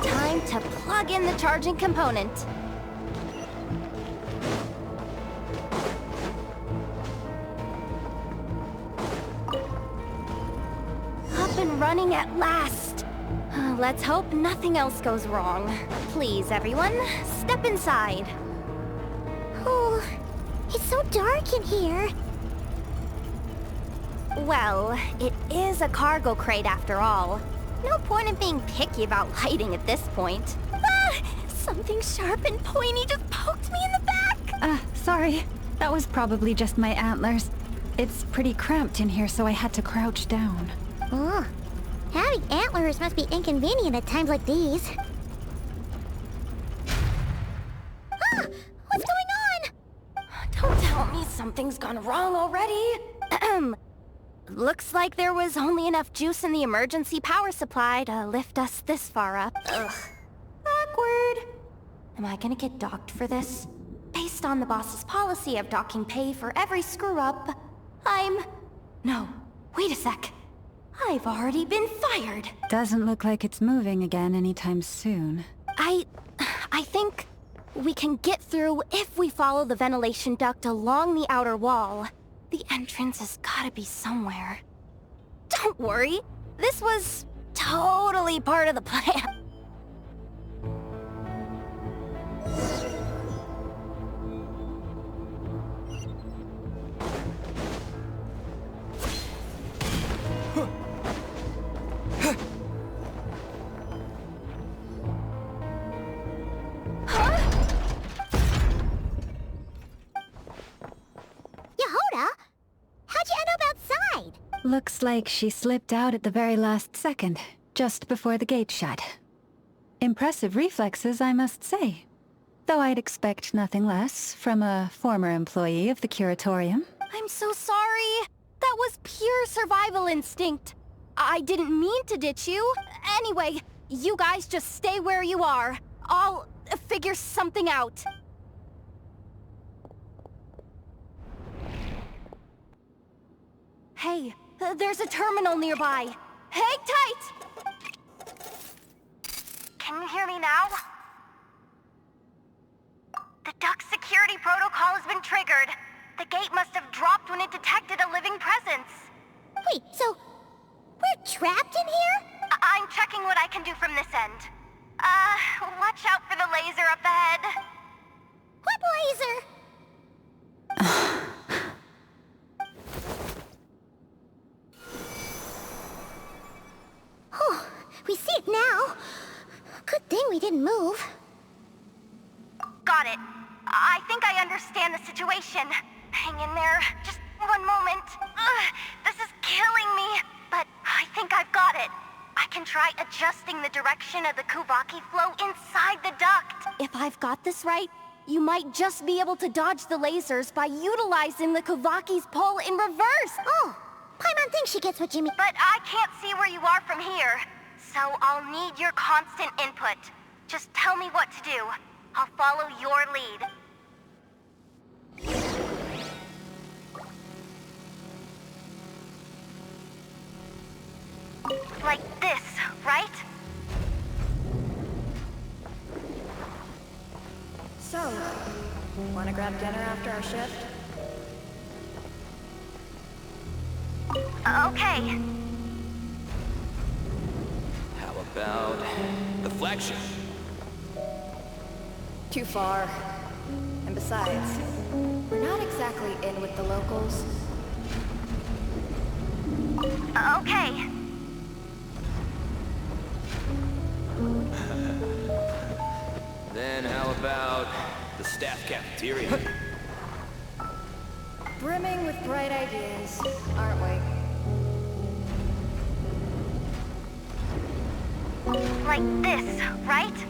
Time to plug in the charging component. Running at last. Let's hope nothing else goes wrong. Please, everyone, step inside. Oh, it's so dark in here. Well, it is a cargo crate after all. No point in being picky about lighting at this point. Ah! Something sharp and pointy just poked me in the back! Sorry. That was probably just my antlers. It's pretty cramped in here, so I had to crouch down. Oh, having antlers must be inconvenient at times like these. Ah! What's going on? Don't tell me something's gone wrong already. Looks like there was only enough juice in the emergency power supply to lift us this far up. Ugh. Awkward. Am I gonna get docked for this? Based on the boss's policy of docking pay for every screw-up, No, wait a sec. I've already been fired. Doesn't look like it's moving again anytime soon. I think we can get through if we follow the ventilation duct along the outer wall. The entrance has gotta be somewhere. Don't worry, this was totally part of the plan. Yehoda? How'd you end up outside? Looks like she slipped out at the very last second, just before the gate shut. Impressive reflexes, I must say. Though I'd expect nothing less from a former employee of the curatorium. I'm so sorry. That was pure survival instinct. I didn't mean to ditch you. Anyway, you guys just stay where you are. I'll figure something out. Hey, there's a terminal nearby. Hang tight! Can you hear me now? The duct security protocol has been triggered. The gate must have dropped when it detected a living presence. Wait, so we're trapped in here? I'm checking what I can do from this end. Watch out for the laser up ahead. What laser? Oh, we see it now. Good thing we didn't move. Got it. I think I understand the situation. Hang in there. Just one moment. This is killing me. But I think I've got it. I can try adjusting the direction of the Kuvaki flow inside the duct. If I've got this right, you might just be able to dodge the lasers by utilizing the Kuvaki's pull in reverse. Oh, Paimon thinks she gets what you mean. But I can't see where you are from here. So I'll need your constant input. Just tell me what to do. I'll follow your lead. Like this, right? So, wanna grab dinner after our shift? Okay. How about the flagship? Too far. And besides, we're not exactly in with the locals. Okay. Then how about the staff cafeteria? Brimming with bright ideas, aren't we? Like this, right?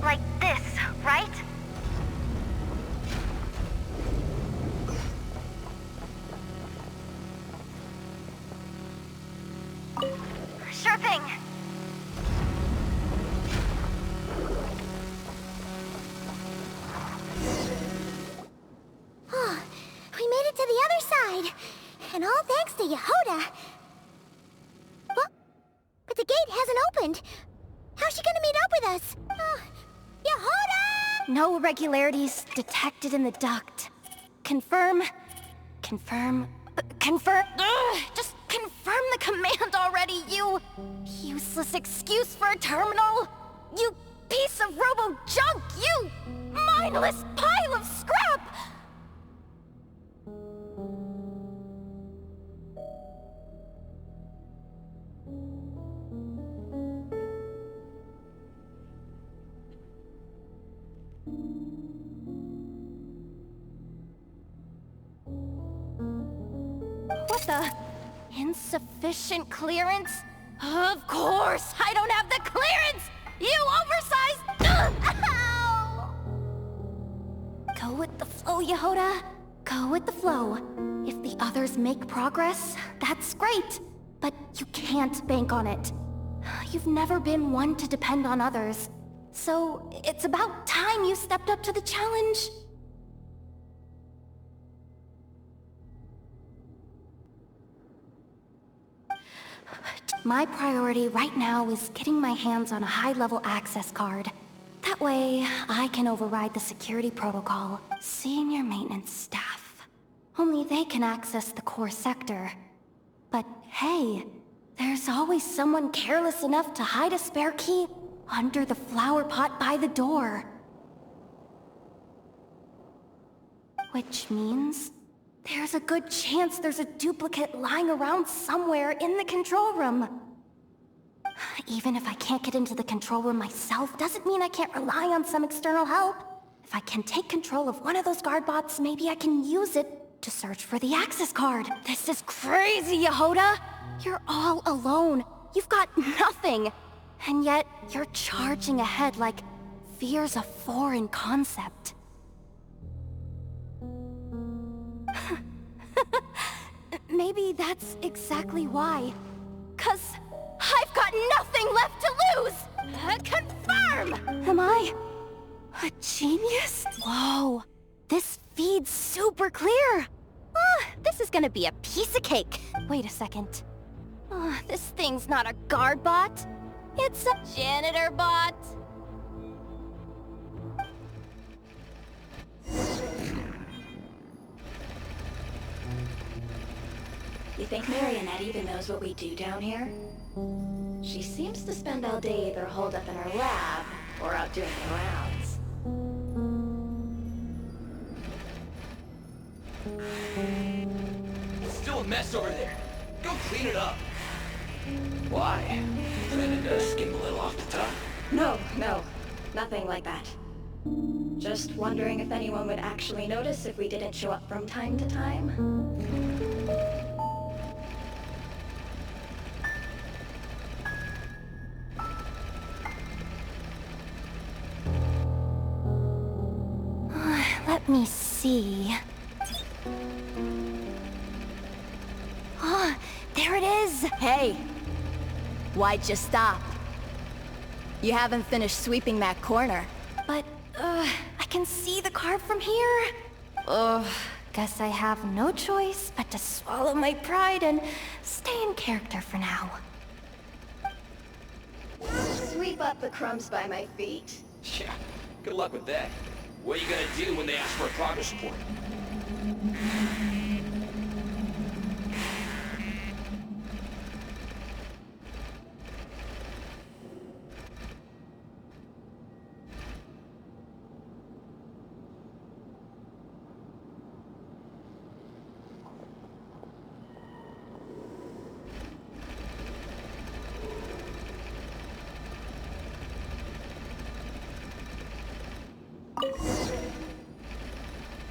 Like this, right? Sure thing. Oh, we made it to the other side. And all thanks to Yehoda. What? But the gate hasn't opened. How's she gonna meet up with us? Yehoda! No irregularities detected in the duct. Confirm. Confirm. Confirm. Just confirm the command already, you useless excuse for a terminal. You piece of robo-junk, you mindless pile of scrap! the... insufficient clearance? Of course! I don't have the clearance! You oversized... Ow! Go with the flow, Yehoda. Go with the flow. If the others make progress, that's great. But you can't bank on it. You've never been one to depend on others. So, it's about time you stepped up to the challenge. My priority right now is getting my hands on a high-level access card. That way, I can override the security protocol. Senior maintenance staff. Only they can access the core sector. But hey, there's always someone careless enough to hide a spare key under the flower pot by the door. Which means there's a good chance there's a duplicate lying around somewhere in the control room. Even if I can't get into the control room myself, doesn't mean I can't rely on some external help. If I can take control of one of those guard bots, maybe I can use it to search for the access card. This is crazy, Yehoda! You're all alone. You've got nothing. And yet, you're charging ahead like fear's a foreign concept. Maybe that's exactly why. 'Cause I've got nothing left to lose! Confirm! Am I a genius? Whoa, this feed's super clear. This is gonna be a piece of cake. Wait a second. This thing's not a guard bot. It's a janitor bot. You think Marionette even knows what we do down here? She seems to spend all day either holed up in her lab or out doing the rounds. It's still a mess over there. Go clean it up. Why? Planning to skim a little off the top? No, nothing like that. Just wondering if anyone would actually notice if we didn't show up from time to time. Let me see. There it is! Hey! Why'd you stop? You haven't finished sweeping that corner. But, I can see the card from here. Guess I have no choice but to swallow my pride and stay in character for now. Sweep up the crumbs by my feet. Yeah, good luck with that. What are you gonna do when they ask for a progress report?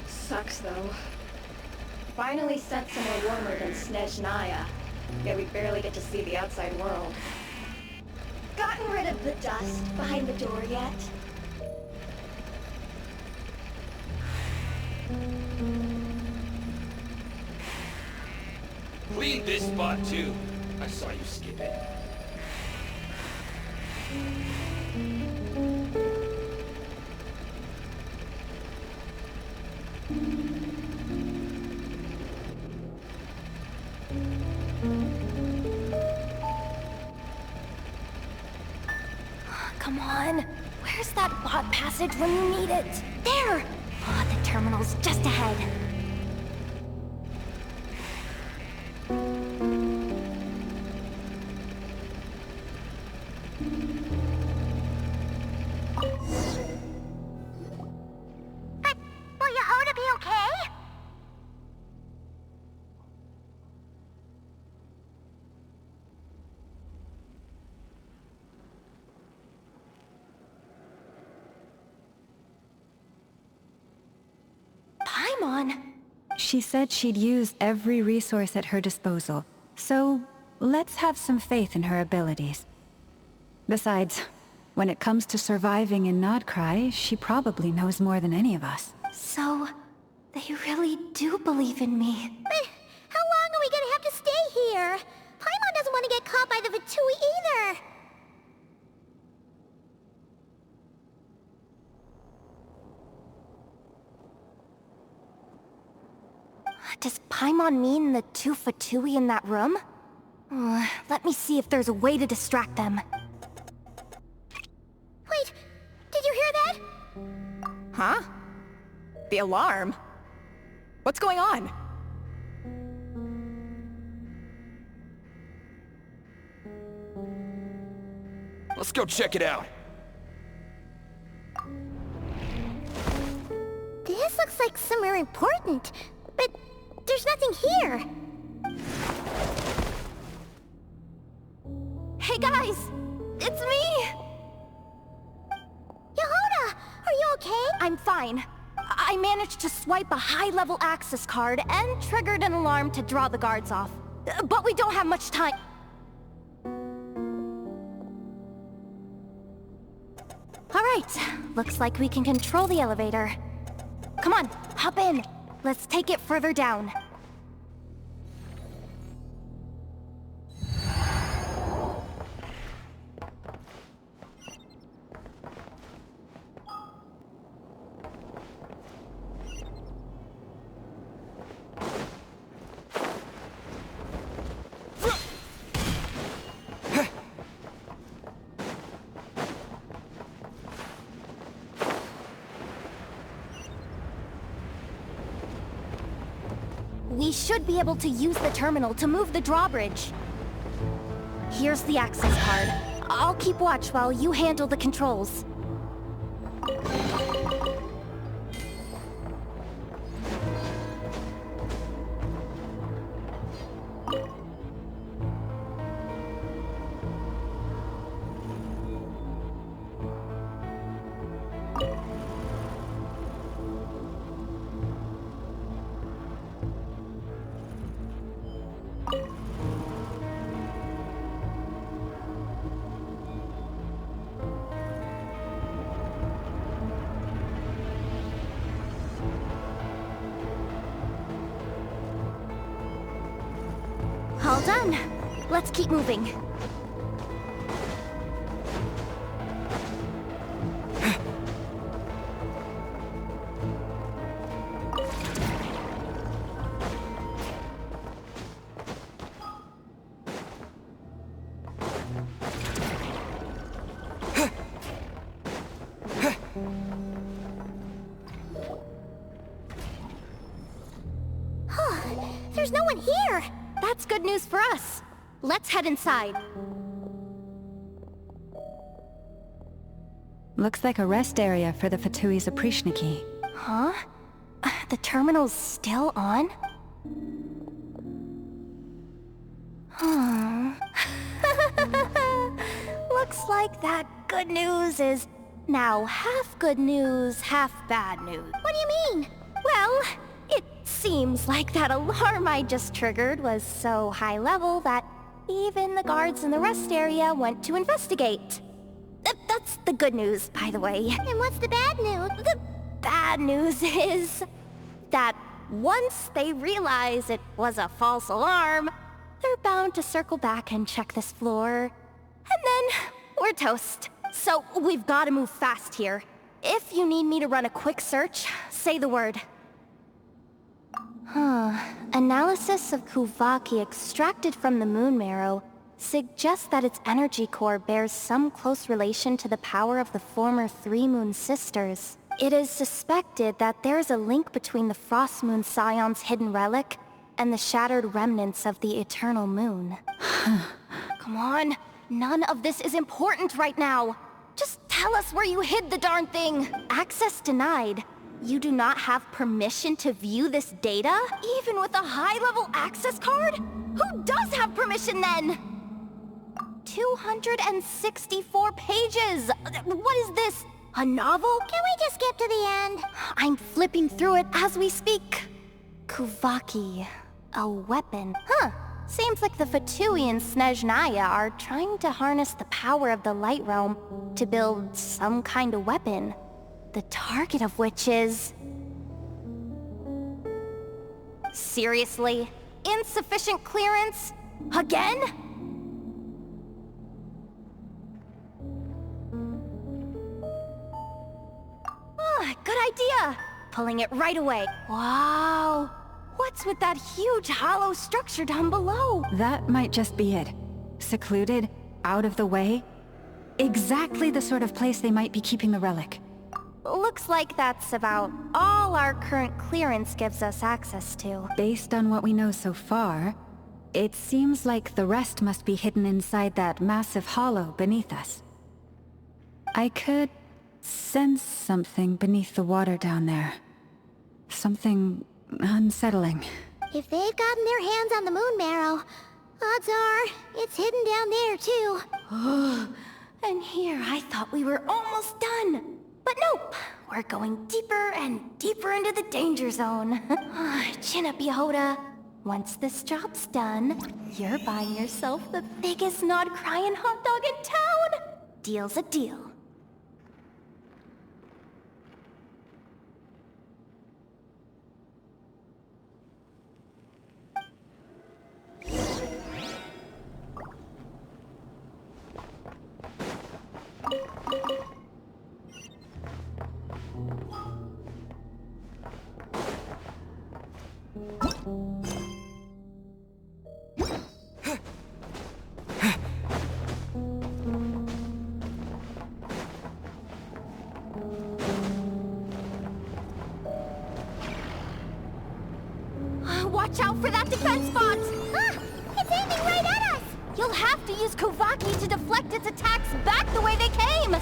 Sucks though. Finally sent somewhere warmer than Snezhnaya, yet we barely get to see the outside world. Gotten rid of the dust behind the door yet? Clean this spot too. I saw you skip it. Come on. Where's that bot passage when you need it? There! The terminal's just ahead. Will Yehoda be okay? Paimon, She said she'd use every resource at her disposal, so let's have some faith in her abilities. Besides, when it comes to surviving in KRAI, she probably knows more than any of us. So, they really do believe in me. But how long are we gonna have to stay here? Paimon doesn't want to get caught by the Fatui either. Does Paimon mean the two Fatui in that room? Let me see if there's a way to distract them. Wait, did you hear that? Huh? The alarm? What's going on? Let's go check it out. This looks like somewhere important, but there's nothing here. Hey guys! It's me! Yahona! Are you okay? I'm fine. I managed to swipe a high-level access card and triggered an alarm to draw the guards off. But we don't have much time. Alright, looks like we can control the elevator. Come on, hop in. Let's take it further down. We should be able to use the terminal to move the drawbridge. Here's the access card. I'll keep watch while you handle the controls. All done. Let's keep moving. There's no one here! That's good news for us. Let's head inside. Looks like a rest area for the Fatui's Oprishniki. Huh? The terminal's still on? Looks like that good news is now half good news, half bad news. What do you mean? Well, it seems like that alarm I just triggered was so high level that even the guards in the rest area went to investigate. That's the good news, by the way. And what's the bad news? The bad news is that once they realize it was a false alarm, they're bound to circle back and check this floor. And then we're toast. So we've got to move fast here. If you need me to run a quick search, say the word. Analysis of Kuvaki extracted from the moon marrow suggests that its energy core bears some close relation to the power of the former Three Moon Sisters. It is suspected that there is a link between the Frost Moon Scion's hidden relic and the shattered remnants of the Eternal Moon. Come on, none of this is important right now. Just tell us where you hid the darn thing. Access denied. You do not have permission to view this data? Even with a high-level access card? Who does have permission then? 264 pages! What is this? A novel? Can we just skip to the end? I'm flipping through it as we speak. Kuvaki. A weapon. Huh. Seems like the Fatui and Snezhnaya are trying to harness the power of the Light Realm to build some kind of weapon. The target of which is... Seriously? Insufficient clearance? Again? Ah, good idea! Pulling it right away. Wow! What's with that huge hollow structure down below? That might just be it. Secluded, out of the way. Exactly the sort of place they might be keeping the relic. Looks like that's about all our current clearance gives us access to. Based on what we know so far, it seems like the rest must be hidden inside that massive hollow beneath us. I could sense something beneath the water down there. Something unsettling. If they've gotten their hands on the moon marrow, odds are it's hidden down there too. And here I thought we were almost done. But nope, we're going deeper and deeper into the danger zone. Chin up, Yehoda. Once this job's done, you're buying yourself the biggest nod-crying hot dog in town. Deal's a deal. Watch out for that defense bot! Ah! It's aiming right at us! You'll have to use Kuvaki to deflect its attacks back the way they came!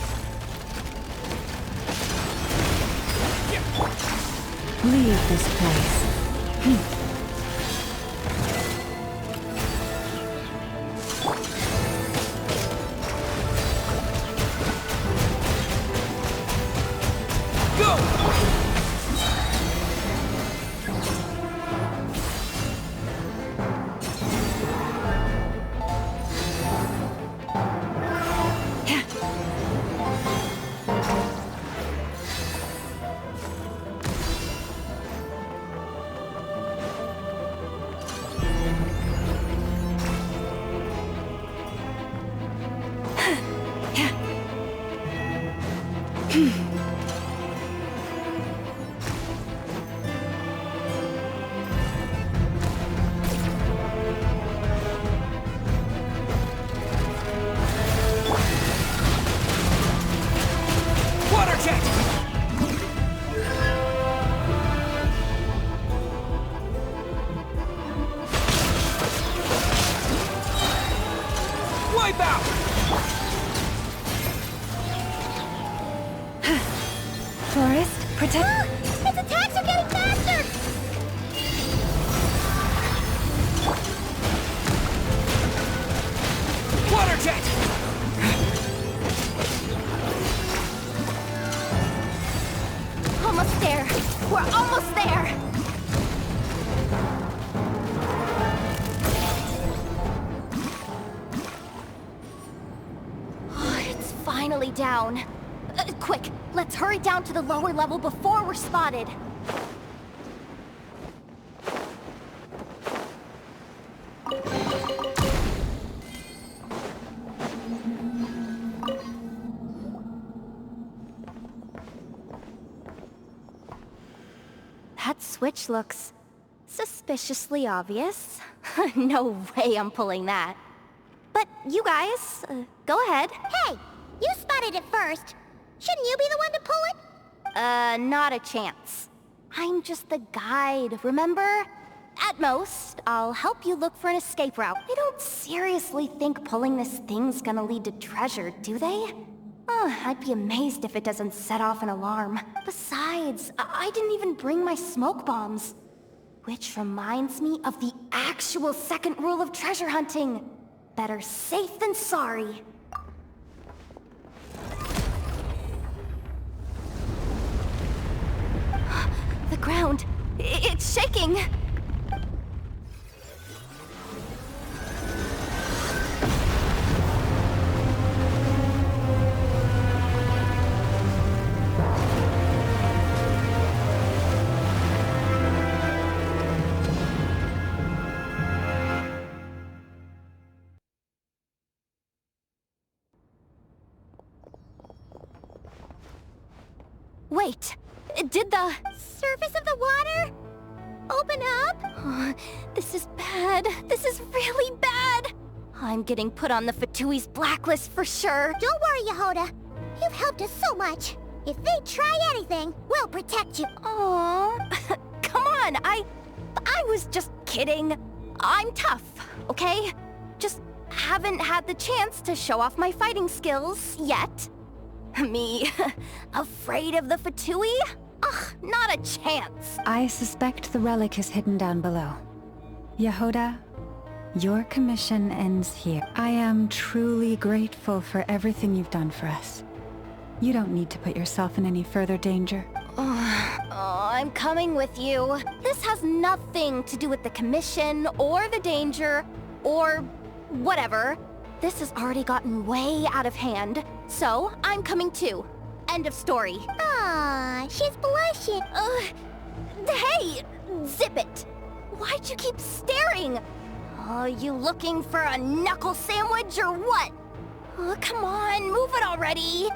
Leave this place. Forest, protect... Ah! Its attacks are getting faster! Water jet! Almost there! We're almost there! Oh, it's finally down. Quick, let's hurry down to the lower level before we're spotted. That switch looks suspiciously obvious. No way I'm pulling that. But you guys, go ahead. Hey, you spotted it first. Shouldn't you be the one to pull it? Not a chance. I'm just the guide, remember? At most, I'll help you look for an escape route. They don't seriously think pulling this thing's gonna lead to treasure, do they? I'd be amazed if it doesn't set off an alarm. Besides, I didn't even bring my smoke bombs. Which reminds me of the actual second rule of treasure hunting. Better safe than sorry. The ground. It's shaking! Wait, did the surface of the water open up? This is bad. This is really bad. I'm getting put on the Fatui's blacklist for sure. Don't worry, Yehoda. You've helped us so much. If they try anything, we'll protect you. Aww. Come on, I was just kidding. I'm tough, okay? Just haven't had the chance to show off my fighting skills yet. Me, afraid of the Fatui? Ugh, not a chance. I suspect the relic is hidden down below. Yehoda, your commission ends here. I am truly grateful for everything you've done for us. You don't need to put yourself in any further danger. I'm coming with you. This has nothing to do with the commission, or the danger, or whatever. This has already gotten way out of hand, so I'm coming too. End of story. Aw, she's blushing. Hey! Zip it! Why'd you keep staring? You looking for a knuckle sandwich or what? Come on, move it already!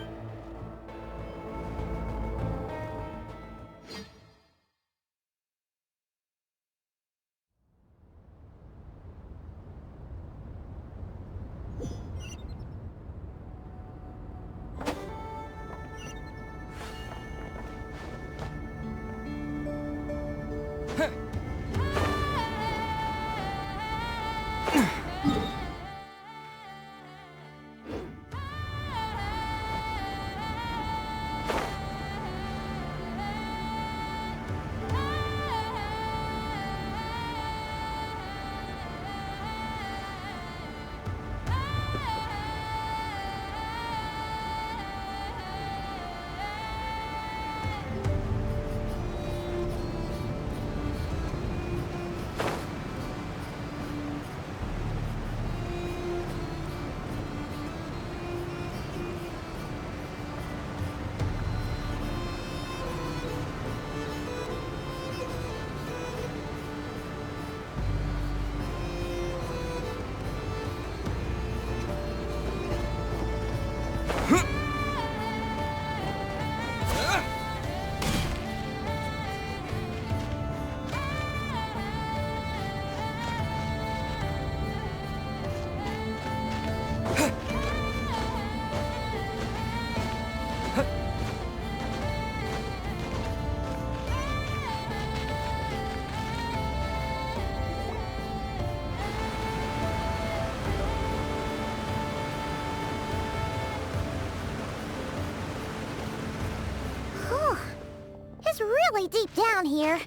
It's really deep down here.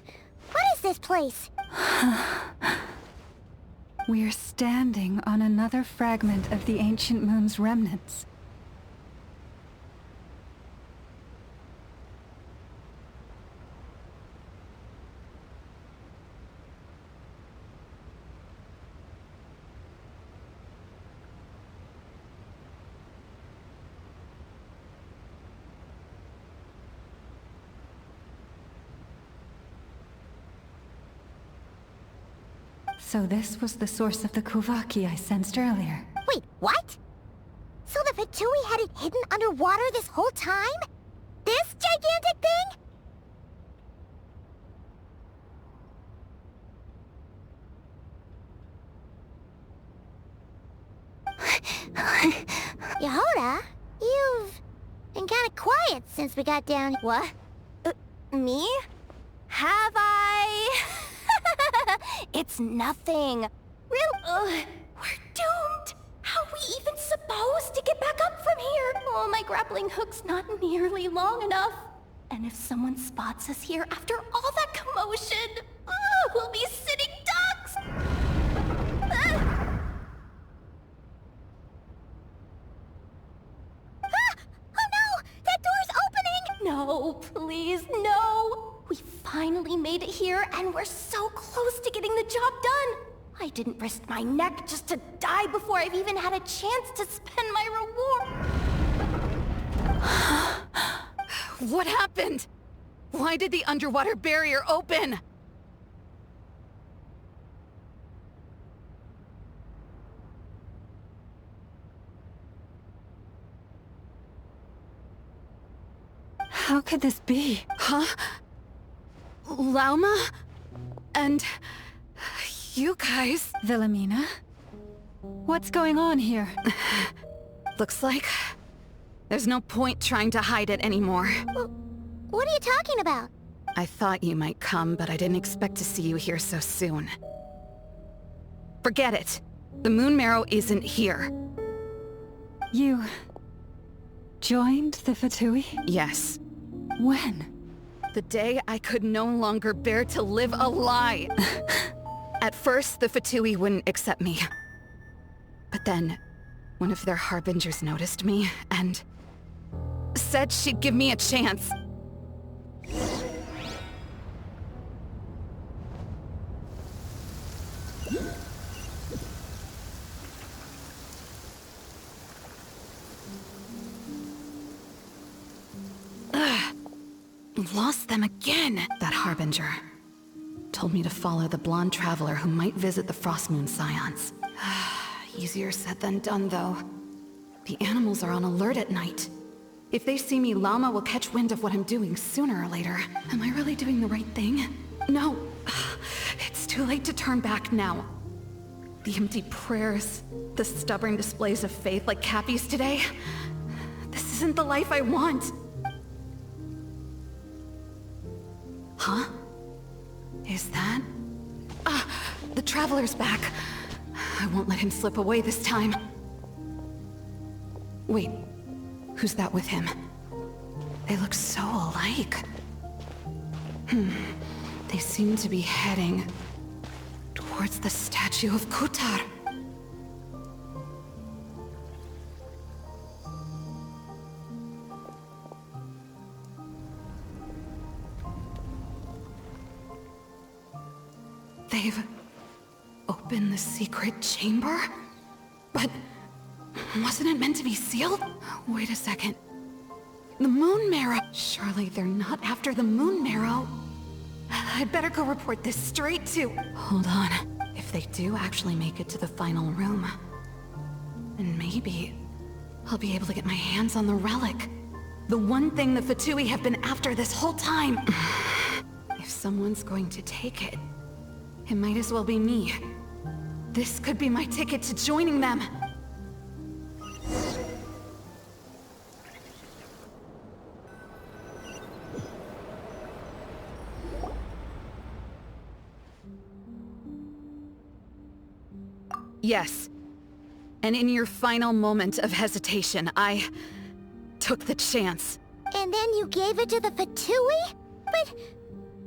What is this place? We're standing on another fragment of the ancient moon's remnants. So this was the source of the Kuvaki I sensed earlier. Wait, what? So the Fatui had it hidden underwater this whole time? This gigantic thing? Yehoda, you've been kind of quiet since we got down here. What? Me? Have I? It's nothing. We're doomed. How are we even supposed to get back up from here? Oh, my grappling hook's not nearly long enough. And if someone spots us here after all that commotion, we'll be sitting ducks! Oh no! That door's opening! No, please, no! We finally made it here were so close to getting the job done. I didn't risk my neck just to die before I've even had a chance to spend my reward. What happened? Why did the underwater barrier open? How could this be? Huh? Lauma? And... you guys... Wilhelmina? What's going on here? Looks like... there's no point trying to hide it anymore. Well, what are you talking about? I thought you might come, but I didn't expect to see you here so soon. Forget it. The Moon Marrow isn't here. You... joined the Fatui? Yes. When? The day I could no longer bear to live a lie. At first, the Fatui wouldn't accept me. But then, one of their harbingers noticed me, and... said she'd give me a chance. Lost them again! That harbinger told me to follow the blonde traveler who might visit the Frostmoon Scions. Easier said than done, though. The animals are on alert at night. If they see me, Lauma will catch wind of what I'm doing sooner or later. Am I really doing the right thing? No. It's too late to turn back now. The empty prayers, the stubborn displays of faith like Cappy's today. This isn't the life I want. Huh? Is that... the Traveler's back. I won't let him slip away this time. Wait, who's that with him? They look so alike. They seem to be heading towards the statue of Kutar. They've opened the secret chamber? But wasn't it meant to be sealed? Wait a second. The Moon Marrow! Surely they're not after the Moon Marrow. I'd better go report this straight to... Hold on. If they do actually make it to the final room, then maybe I'll be able to get my hands on the relic. The one thing the Fatui have been after this whole time. If someone's going to take it, it might as well be me. This could be my ticket to joining them. Yes. And in your final moment of hesitation, I took the chance. And then you gave it to the Fatui? But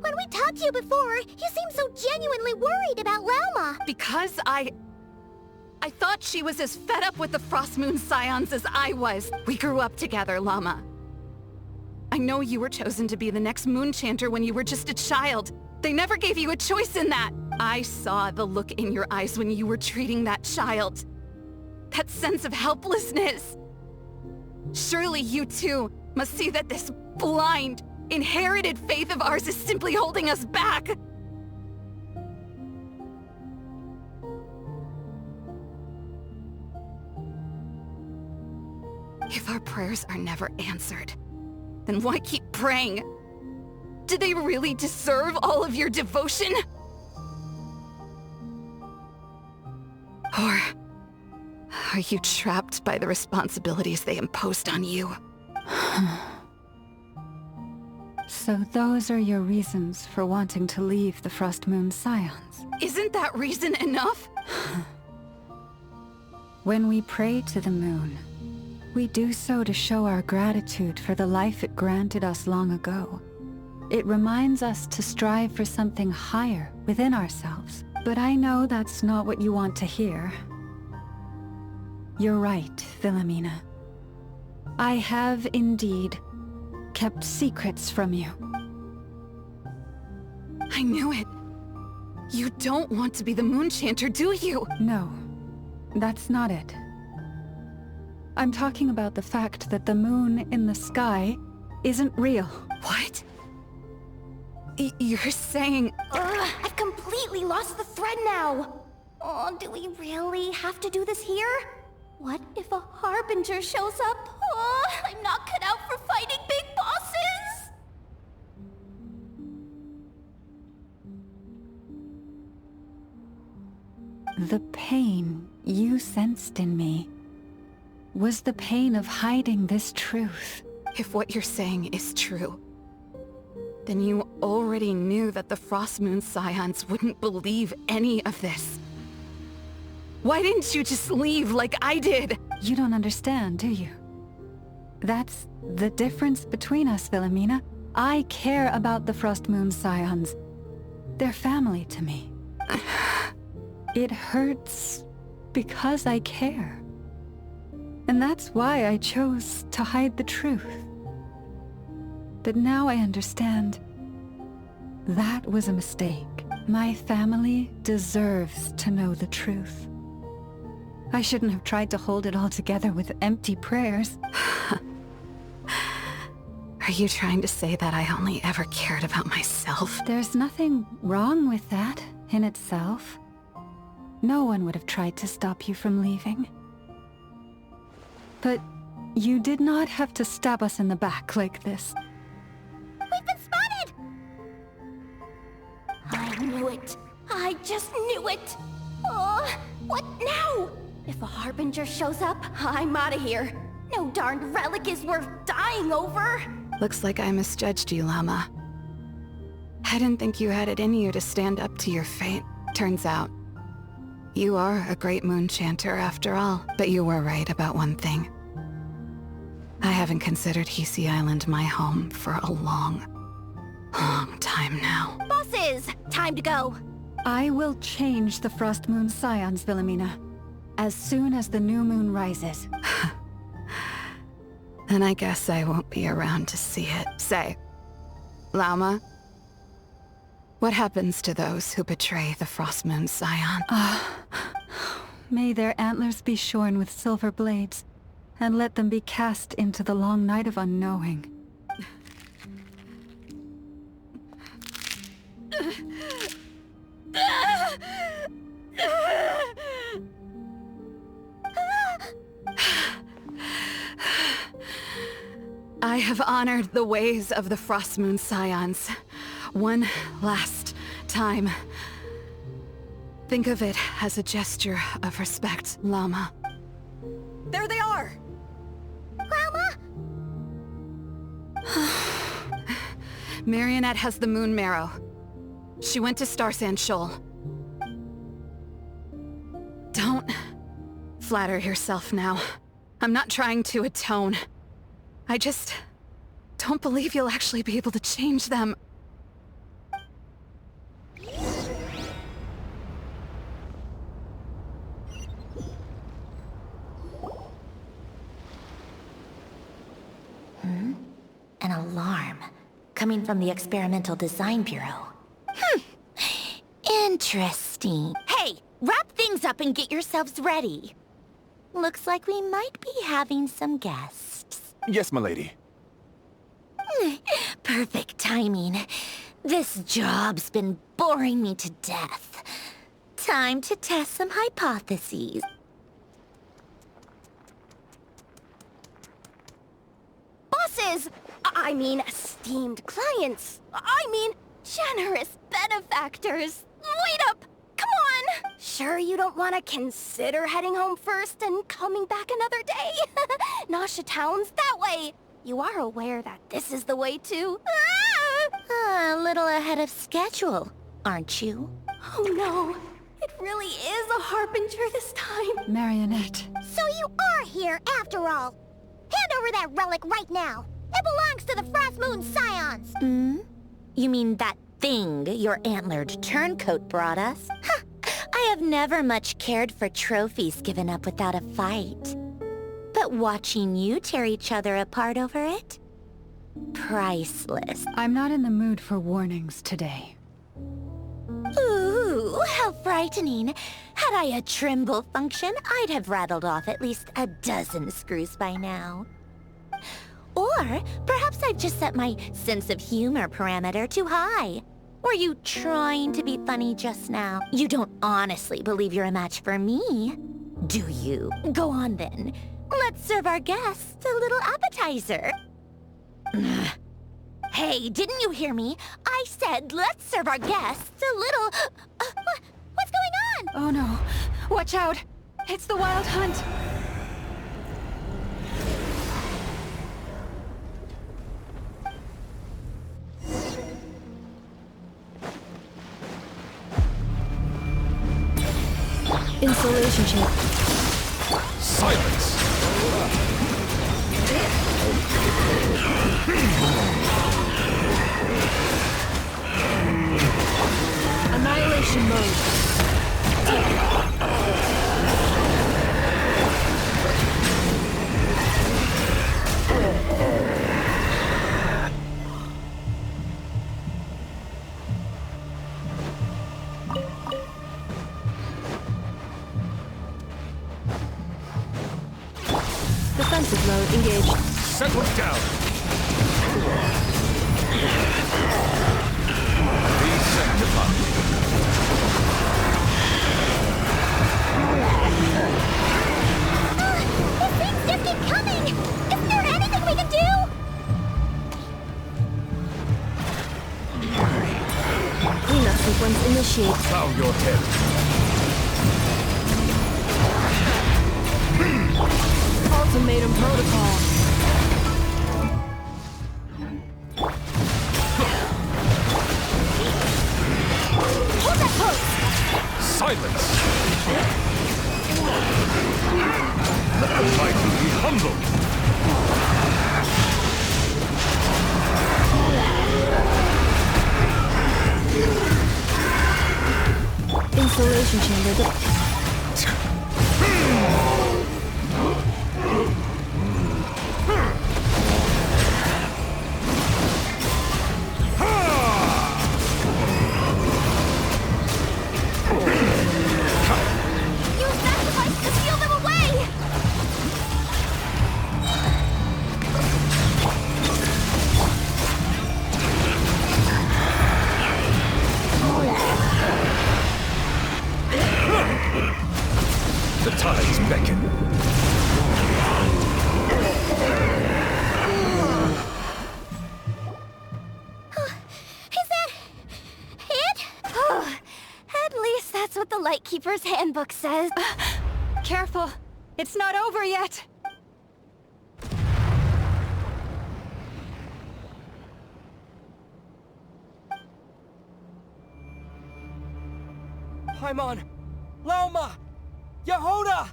when we talked to you before, you seemed so genuinely worried about Lauma. Because I thought she was as fed up with the Frostmoon Scions as I was. We grew up together, Llama. I know you were chosen to be the next Moonchanter when you were just a child. They never gave you a choice in that. I saw the look in your eyes when you were treating that child. That sense of helplessness. Surely you too must see that this blind, inherited faith of ours is simply holding us back. If our prayers are never answered, then why keep praying? Do they really deserve all of your devotion? Or are you trapped by the responsibilities they imposed on you? So those are your reasons for wanting to leave the Frostmoon Scions? Isn't that reason enough? When we pray to the moon, we do so to show our gratitude for the life it granted us long ago. It reminds us to strive for something higher within ourselves. But I know that's not what you want to hear. You're right, Wilhelmina. I have indeed kept secrets from you. I knew it. You don't want to be the Moonchanter, do you? No, that's not it. I'm talking about the fact that the moon in the sky isn't real. What? You're saying... Ugh, I've completely lost the thread now. Oh, do we really have to do this here? What if a Harbinger shows up? Oh, I'm not cut out for fighting big bosses! The pain you sensed in me was the pain of hiding this truth. If what you're saying is true, then you already knew that the Frostmoon Scions wouldn't believe any of this. Why didn't you just leave like I did? You don't understand, do you? That's the difference between us, Wilhelmina. I care about the Frostmoon Scions. They're family to me. It hurts because I care. And that's why I chose to hide the truth. But now I understand. That was a mistake. My family deserves to know the truth. I shouldn't have tried to hold it all together with empty prayers. Are you trying to say that I only ever cared about myself? There's nothing wrong with that in itself. No one would have tried to stop you from leaving. But you did not have to stab us in the back like this. We've been spotted! I knew it. I just knew it. Oh, what now? If a Harbinger shows up, I'm out of here. No darned relic is worth dying over. Looks like I misjudged you, Llama. I didn't think you had it in you to stand up to your fate. Turns out, you are a great Moonchanter after all. But you were right about one thing. I haven't considered Hisi Island my home for a long time now. Bosses! Time to go. I will change the Frostmoon Scions, Wilhelmina, as soon as the new moon rises. Then I guess I won't be around to see it. Say, Llama, what happens to those who betray the Frostmoon Scion? May their antlers be shorn with silver blades, and let them be cast into the long night of unknowing. I have honored the ways of the Frostmoon Scions one last time. Think of it as a gesture of respect, Llama. There they are! Llama? Marionette has the Moon Marrow. She went to Starsand Shoal. Don't flatter yourself now. I'm not trying to atone. I just don't believe you'll actually be able to change them. An alarm coming from the Experimental Design Bureau. Interesting. Hey, wrap things up and get yourselves ready. Looks like we might be having some guests. Yes, milady. Perfect timing. This job's been boring me to death. Time to test some hypotheses. Bosses! I mean, esteemed clients. I mean, generous benefactors. Wait up! Come on! Sure you don't want to consider heading home first and coming back another day? Nasha Town's that way. You are aware that this is the way to... A little ahead of schedule, aren't you? Oh no, it really is a Harbinger this time. Marionette. So you are here after all. Hand over that relic right now. It belongs to the Frostmoon Scions. You mean that thing your antlered turncoat brought us? I have never much cared for trophies given up without a fight. But watching you tear each other apart over it? Priceless. I'm not in the mood for warnings today. Ooh, How frightening. Had I a Trimble function, I'd have rattled off at least a dozen screws by now. Or perhaps I've just set my sense of humor parameter too high. Were you trying to be funny just now? You don't honestly believe you're a match for me, do you? Go on then. Let's serve our guests a little appetizer. Hey, didn't you hear me? I said let's serve our guests a little... what's going on? Oh no. Watch out. It's the Wild Hunt. Insulation chip. Silence! Annihilation mode. Defensive mode engaged. Settle down! Reset device. These things just keep coming! Isn't there anything we can do? Cleanup sequence initiate. Bow your head. Ultimatum protocol. Hold that pose! Silence! Let the mighty be humbled! Insulation chamber. The tides beckon. Is that... it? At least that's what the Lightkeeper's handbook says. Careful. It's not over yet. Paimon! Lauma! Yehoda!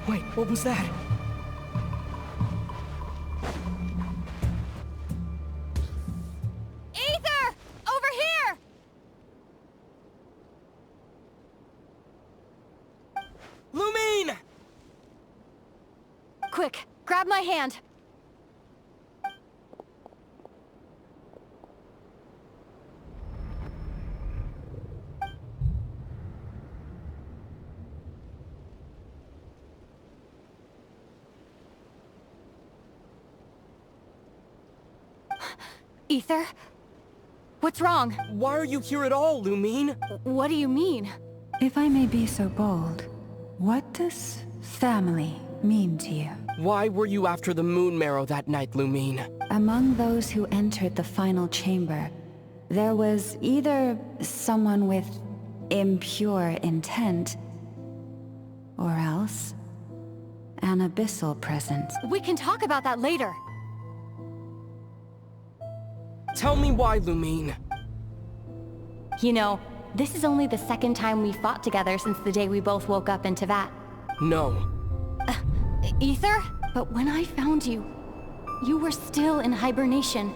Wait, what was that? Ether! Over here! Lumine! Quick, grab my hand. Ether? What's wrong? Why are you here at all, Lumine? What do you mean? If I may be so bold, what does family mean to you? Why were you after the moon marrow that night, Lumine? Among those who entered the final chamber, there was either someone with impure intent, or else an abyssal presence. We can talk about that later. Tell me why, Lumine. You know, this is only the second time we fought together since the day we both woke up in Teyvat. No. Ether? But when I found you, you were still in hibernation.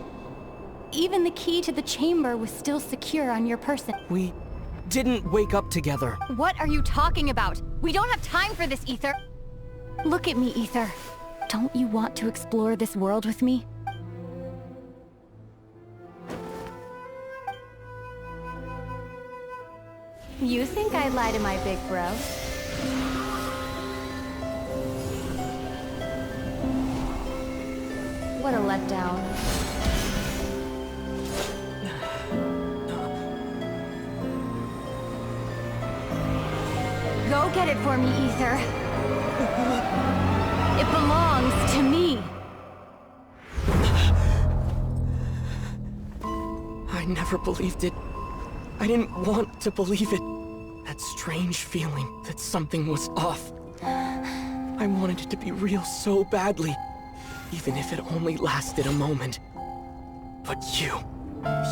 Even the key to the chamber was still secure on your person. We didn't wake up together. What are you talking about? We don't have time for this, Ether. Look at me, Ether. Don't you want to explore this world with me? You think I'd lie to my big bro? What a letdown. Go get it for me, Ether. It belongs to me. I never believed it. I didn't want to believe it. That strange feeling that something was off. I wanted it to be real so badly, even if it only lasted a moment. But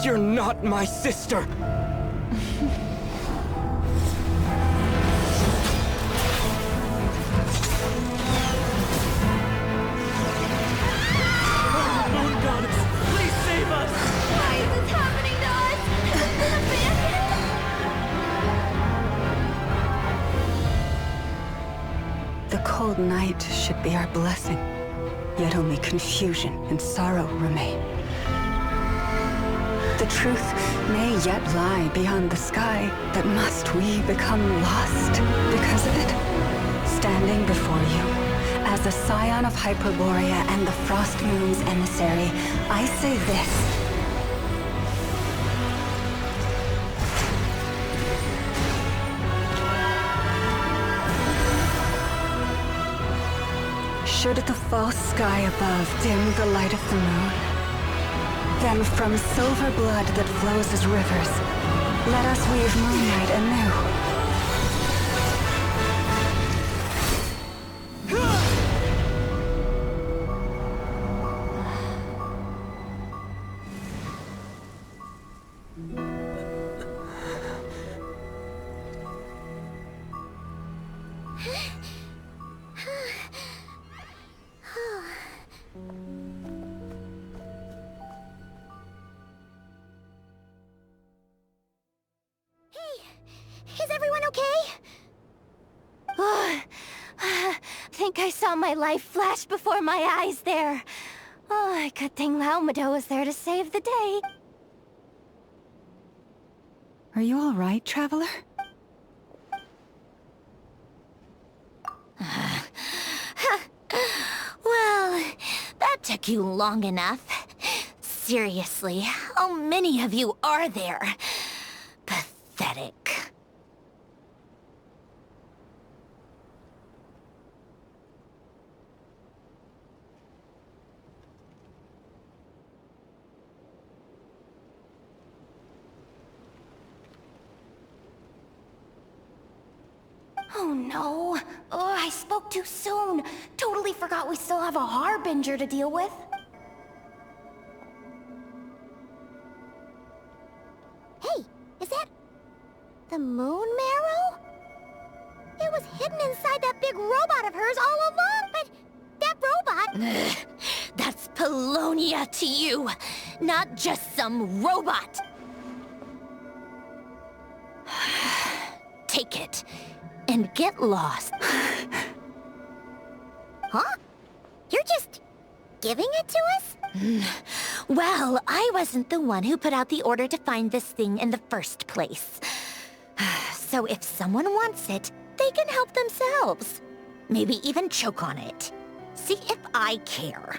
you're not my sister! Moon goddess, please save us! Why is this happening to us? The cold night should be our blessing, yet only confusion and sorrow remain. The truth may yet lie beyond the sky, but must we become lost because of it? Standing before you, as a scion of Hyperborea and the Frost Moon's emissary, I say this. Should the false sky above dim the light of the moon, then from silver blood that flows as rivers, let us weave moonlight anew. Is everyone okay? Think I saw my life flash before my eyes there. Oh, good thing Laumado was there to save the day. Are you all right, Traveler? Well, that took you long enough. Seriously, how many of you are there? Pathetic. Oh no. Oh, I spoke too soon. Totally forgot we still have a Harbinger to deal with. Hey, is that the moon marrow? It was hidden inside that big robot of hers all along, but that robot... That's Polonia to you, not just some robot. Take it and get lost. Huh? You're just giving it to us? Well, I wasn't the one who put out the order to find this thing in the first place. So if someone wants it, they can help themselves. Maybe even choke on it. See if I care.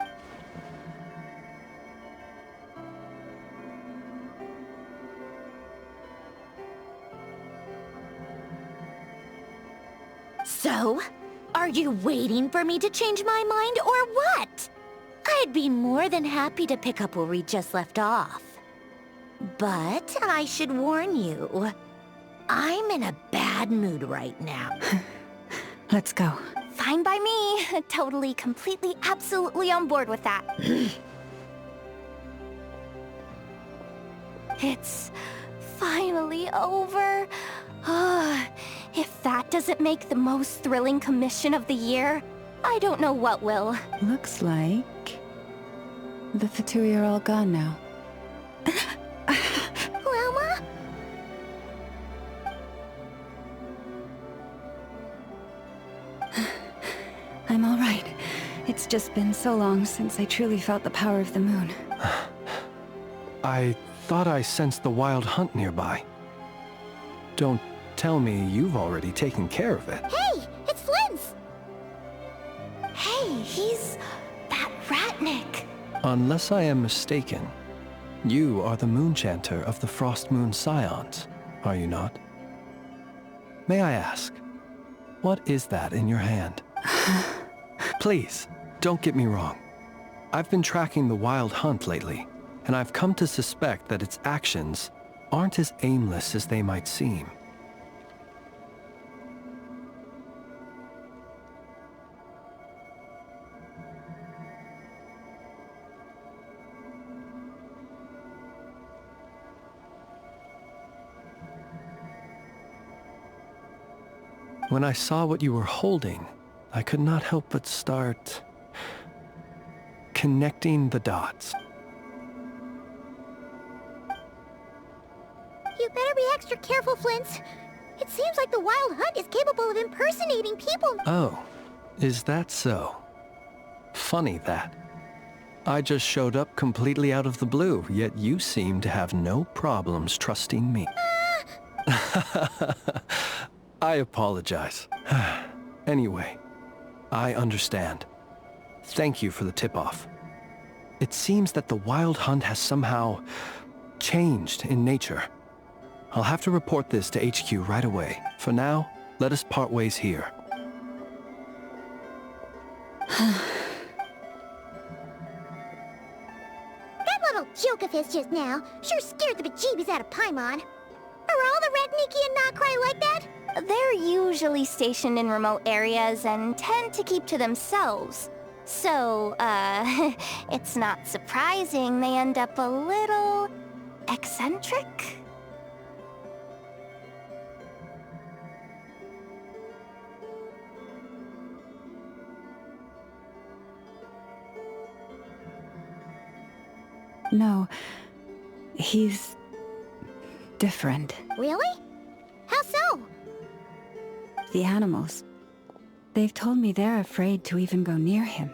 So, are you waiting for me to change my mind or what? I'd be more than happy to pick up where we just left off. But I should warn you, I'm in a bad mood right now. Let's go. Fine by me. Totally, completely, absolutely on board with that. It's finally over. If that doesn't make the most thrilling commission of the year, I don't know what will. Looks like the Fatui are all gone now. Lauma? I'm all right. It's just been so long since I truly felt the power of the moon. I thought I sensed the wild hunt nearby. Don't tell me you've already taken care of it. Hey, it's Flynn's! Hey, he's that Ratnik. Unless I am mistaken, you are the Moonchanter of the Frost Moon Scions, are you not? May I ask, what is that in your hand? Please, don't get me wrong. I've been tracking the wild hunt lately, and I've come to suspect that its actions aren't as aimless as they might seem. When I saw what you were holding, I could not help but start connecting the dots. You better be extra careful, Flint. It seems like the Wild Hunt is capable of impersonating people. Oh, is that so? Funny that. I just showed up completely out of the blue, yet you seem to have no problems trusting me. I apologize. Anyway, I understand. Thank you for the tip-off. It seems that the Wild Hunt has somehow changed in nature. I'll have to report this to HQ right away. For now, let us part ways here. That little joke of his just now sure scared the bejeebies out of Paimon. Are all the Ratniki and KRAI like that? They're usually stationed in remote areas and tend to keep to themselves. So, it's not surprising they end up a little eccentric. No, he's different. Really? How so? The animals. They've told me they're afraid to even go near him.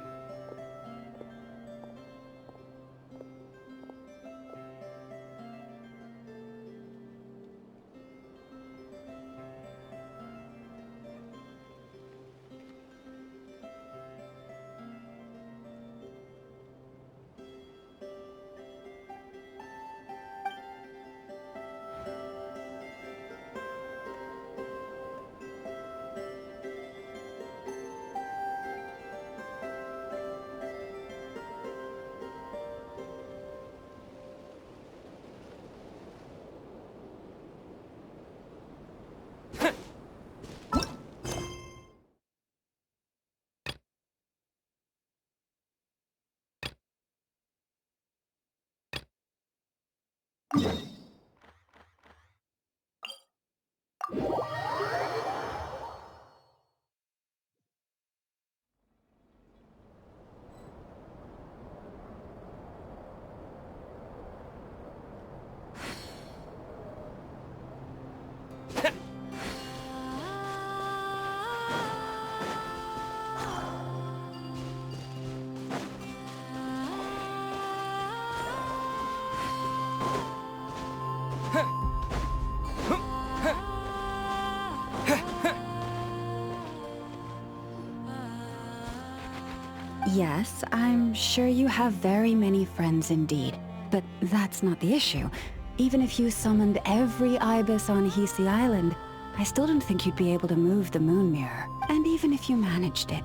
Yes, I'm sure you have very many friends indeed. But that's not the issue. Even if you summoned every ibis on Hisi Island, I still don't think you'd be able to move the moon mirror. And even if you managed it,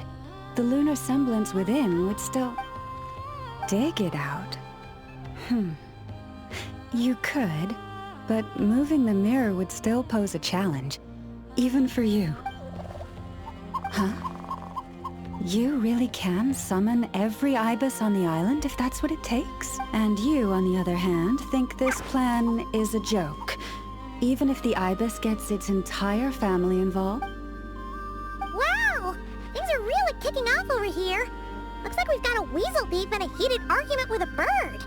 the lunar semblance within would still... dig it out. You could, but moving the mirror would still pose a challenge, even for you. Huh? You really can summon every ibis on the island if that's what it takes? And you, on the other hand, think this plan is a joke, even if the ibis gets its entire family involved? Wow! Things are really kicking off over here. Looks like we've got a weasel thief in a heated argument with a bird.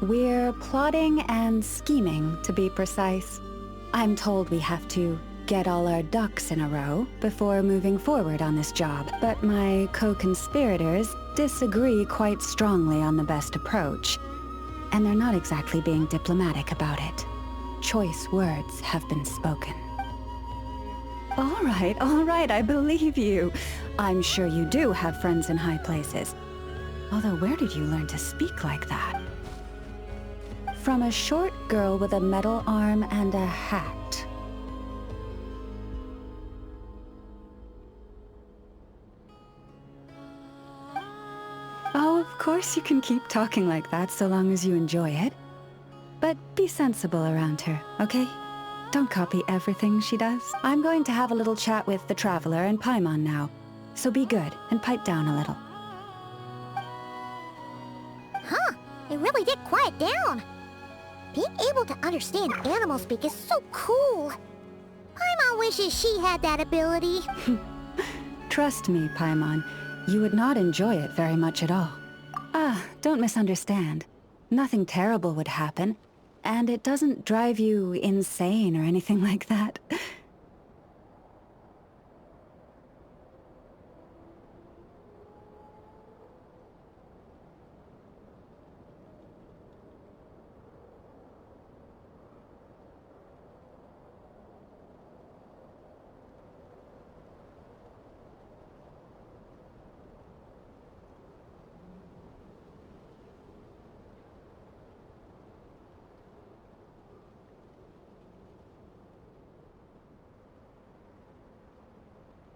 We're plotting and scheming, to be precise. I'm told we have to get all our ducks in a row before moving forward on this job, but my co-conspirators disagree quite strongly on the best approach, and they're not exactly being diplomatic about it. Choice words have been spoken. All right, I believe you. I'm sure you do have friends in high places. Although where did you learn to speak like that? From a short girl with a metal arm and a hat. Oh, of course you can keep talking like that so long as you enjoy it. But be sensible around her, okay? Don't copy everything she does. I'm going to have a little chat with the Traveler and Paimon now, so be good and pipe down a little. Huh, it really did quiet down. Being able to understand animal speak is so cool. Paimon wishes she had that ability. Trust me, Paimon, you would not enjoy it very much at all. Don't misunderstand. Nothing terrible would happen, and it doesn't drive you insane or anything like that.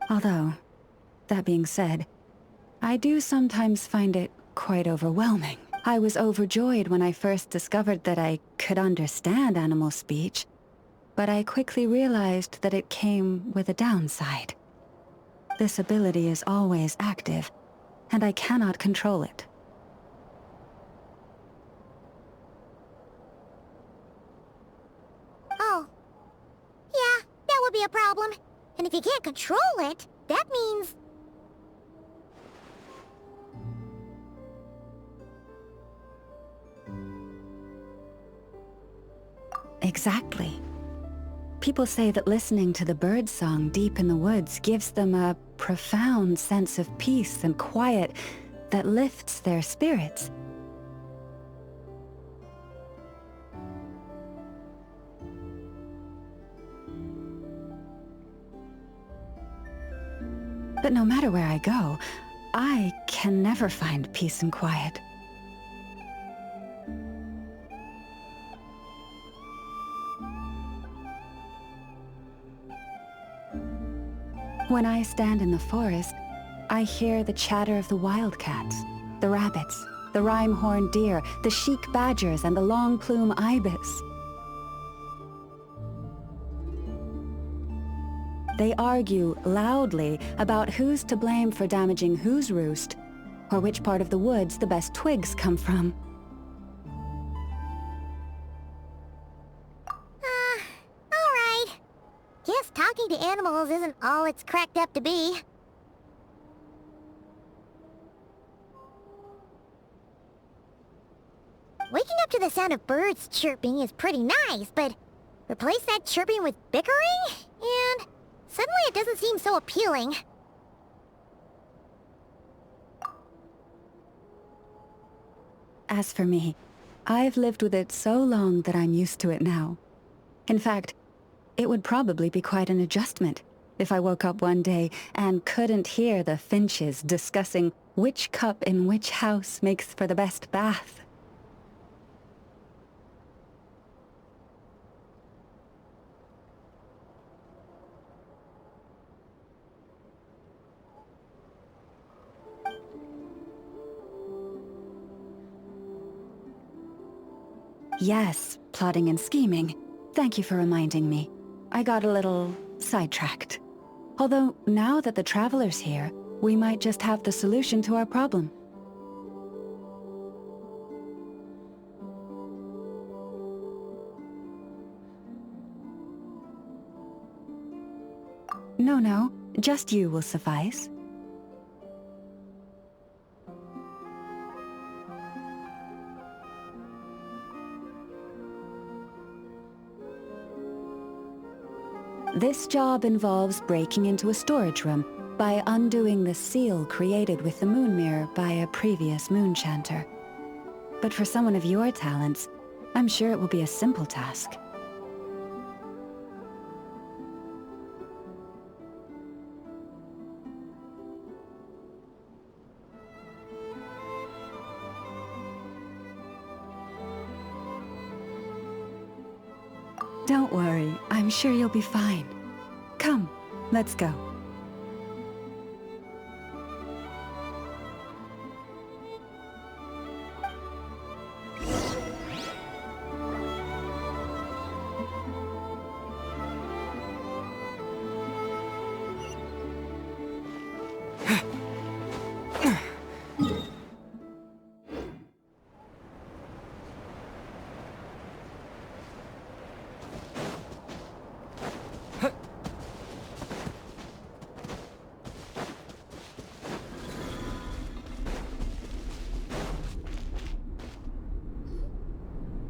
Although, that being said, I do sometimes find it quite overwhelming. I was overjoyed when I first discovered that I could understand animal speech, but I quickly realized that it came with a downside. This ability is always active, and I cannot control it. Oh. Yeah, that would be a problem. And if you can't control it, that means... Exactly. People say that listening to the bird song deep in the woods gives them a profound sense of peace and quiet that lifts their spirits. But no matter where I go, I can never find peace and quiet. When I stand in the forest, I hear the chatter of the wildcats, the rabbits, the rhyme-horned deer, the chic badgers, and the long-plume ibis. They argue loudly about who's to blame for damaging whose roost, or which part of the woods the best twigs come from. Alright. Guess talking to animals isn't all it's cracked up to be. Waking up to the sound of birds chirping is pretty nice, but replace that chirping with bickering, and suddenly it doesn't seem so appealing. As for me, I've lived with it so long that I'm used to it now. In fact, it would probably be quite an adjustment if I woke up one day and couldn't hear the finches discussing which cup in which house makes for the best bath. Yes, plotting and scheming. Thank you for reminding me. I got a little sidetracked. Although, now that the Traveler's here, we might just have the solution to our problem. No, just you will suffice. This job involves breaking into a storage room by undoing the seal created with the moon mirror by a previous moonchanter. But for someone of your talents, I'm sure it will be a simple task. Don't worry, I'm sure you'll be fine. Come, let's go.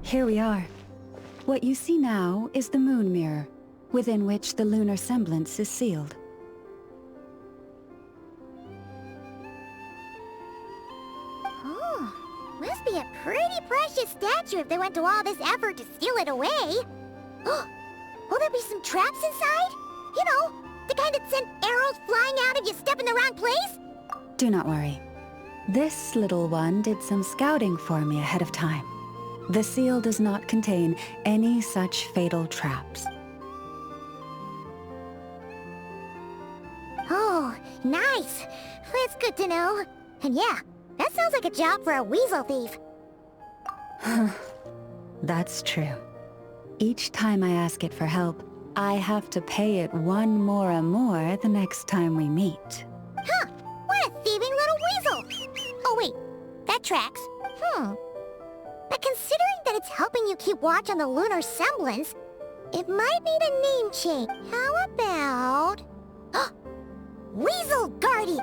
Here we are. What you see now is the moon mirror, within which the lunar semblance is sealed. Oh, must be a pretty precious statue if they went to all this effort to steal it away. Will there be some traps inside? You know, the kind that send arrows flying out if you step in the wrong place? Do not worry. This little one did some scouting for me ahead of time. The seal does not contain any such fatal traps. Oh, nice. That's good to know. And yeah, that sounds like a job for a weasel thief. That's true. Each time I ask it for help, I have to pay it one more the next time we meet. Huh, what a thieving little weasel! Oh wait, that tracks. But considering that it's helping you keep watch on the lunar semblance, it might need a name change. How about... Weasel Guardian!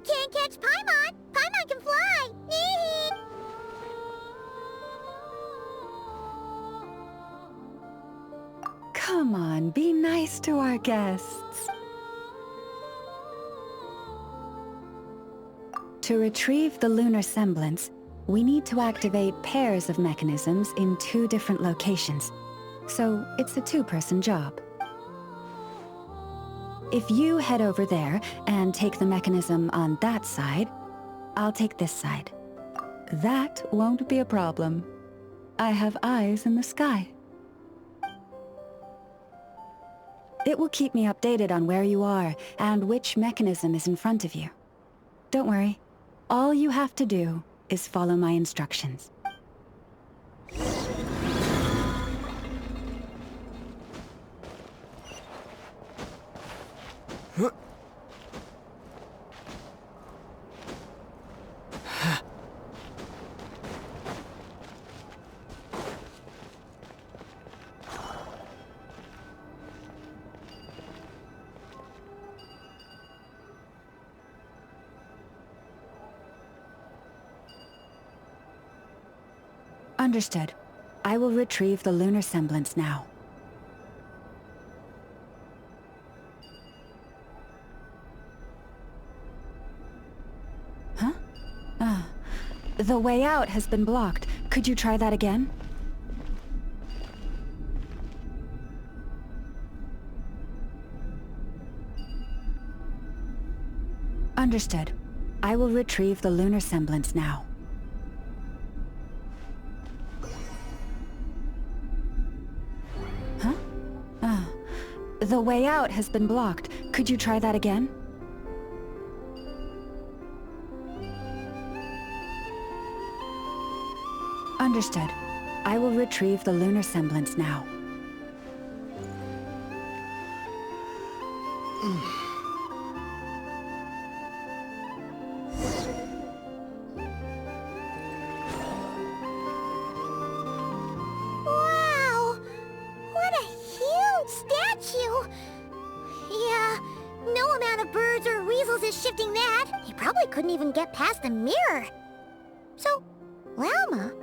Can't catch Paimon! Paimon can fly! Come on, be nice to our guests. To retrieve the lunar semblance, we need to activate pairs of mechanisms in 2 different locations. So it's a 2-person job. If you head over there and take the mechanism on that side, I'll take this side. That won't be a problem. I have eyes in the sky. It will keep me updated on where you are and which mechanism is in front of you. Don't worry. All you have to do is follow my instructions. Understood. I will retrieve the lunar semblance now. Huh? The way out has been blocked. Could you try that again? Understood. I will retrieve the lunar semblance now. The way out has been blocked. Could you try that again? Understood. I will retrieve the lunar semblance now. Wow! What a huge statue! Yeah, no amount of birds or weasels is shifting that. He probably couldn't even get past the mirror. So, Lauma,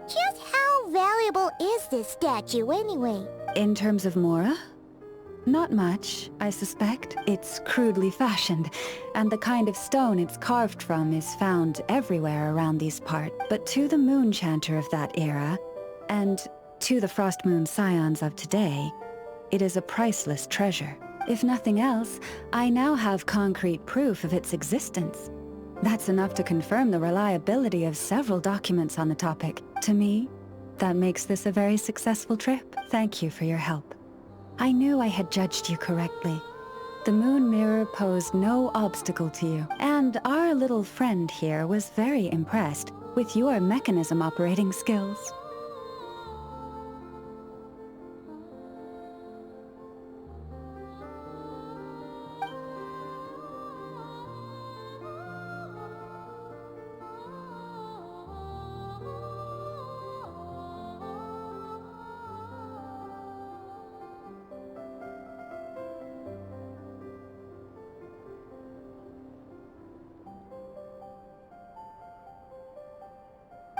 just how valuable is this statue anyway? In terms of Mora? Not much, I suspect. It's crudely fashioned, and the kind of stone it's carved from is found everywhere around these parts. But to the moon chanter of that era, and to the Frost Moon scions of today, it is a priceless treasure. If nothing else, I now have concrete proof of its existence. That's enough to confirm the reliability of several documents on the topic. To me, that makes this a very successful trip. Thank you for your help. I knew I had judged you correctly. The moon mirror posed no obstacle to you, and our little friend here was very impressed with your mechanism operating skills.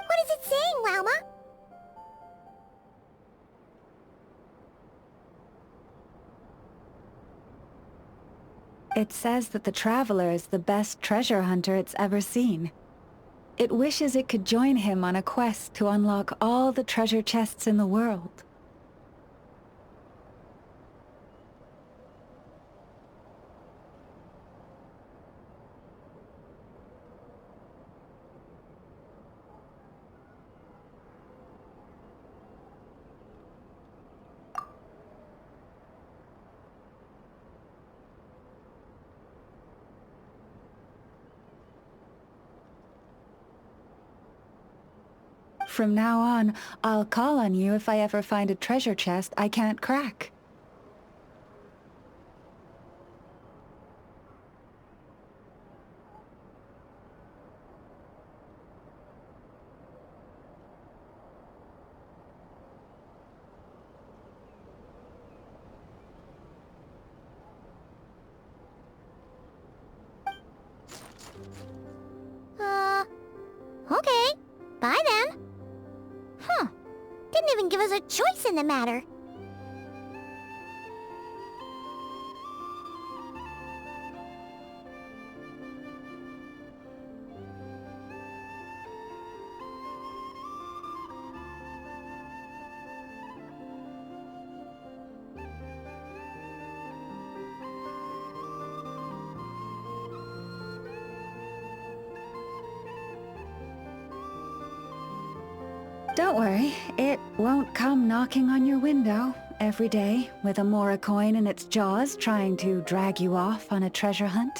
What is it saying, Lauma? It says that the Traveler is the best treasure hunter it's ever seen. It wishes it could join him on a quest to unlock all the treasure chests in the world. From now on, I'll call on you if I ever find a treasure chest I can't crack. Okay. Bye then. Huh. Didn't even give us a choice in the matter. Don't worry, it won't come knocking on your window every day with a Mora coin in its jaws trying to drag you off on a treasure hunt.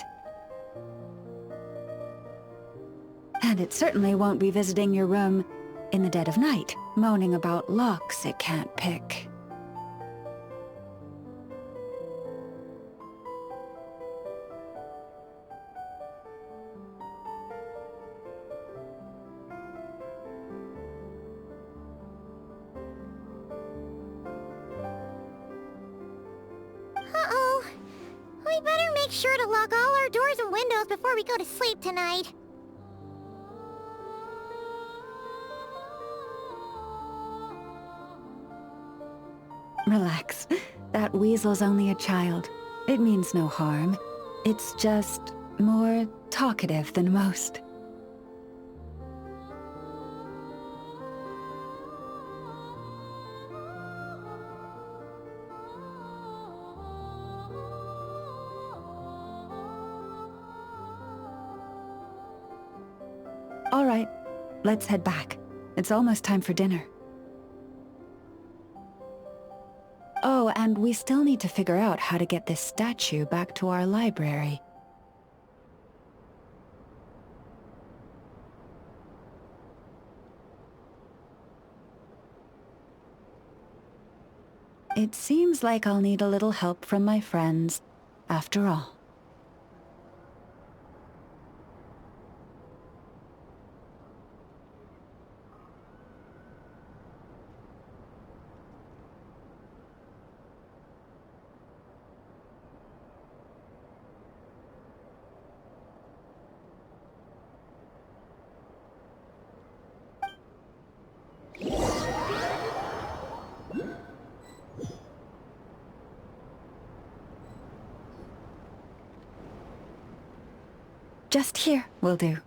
And it certainly won't be visiting your room in the dead of night, moaning about locks it can't pick. Uh-oh. We better make sure to lock all our doors and windows before we go to sleep tonight. Relax. That weasel's only a child. It means no harm. It's just more talkative than most. All right, let's head back. It's almost time for dinner. Oh, and we still need to figure out how to get this statue back to our library. It seems like I'll need a little help from my friends, after all. Just here will do.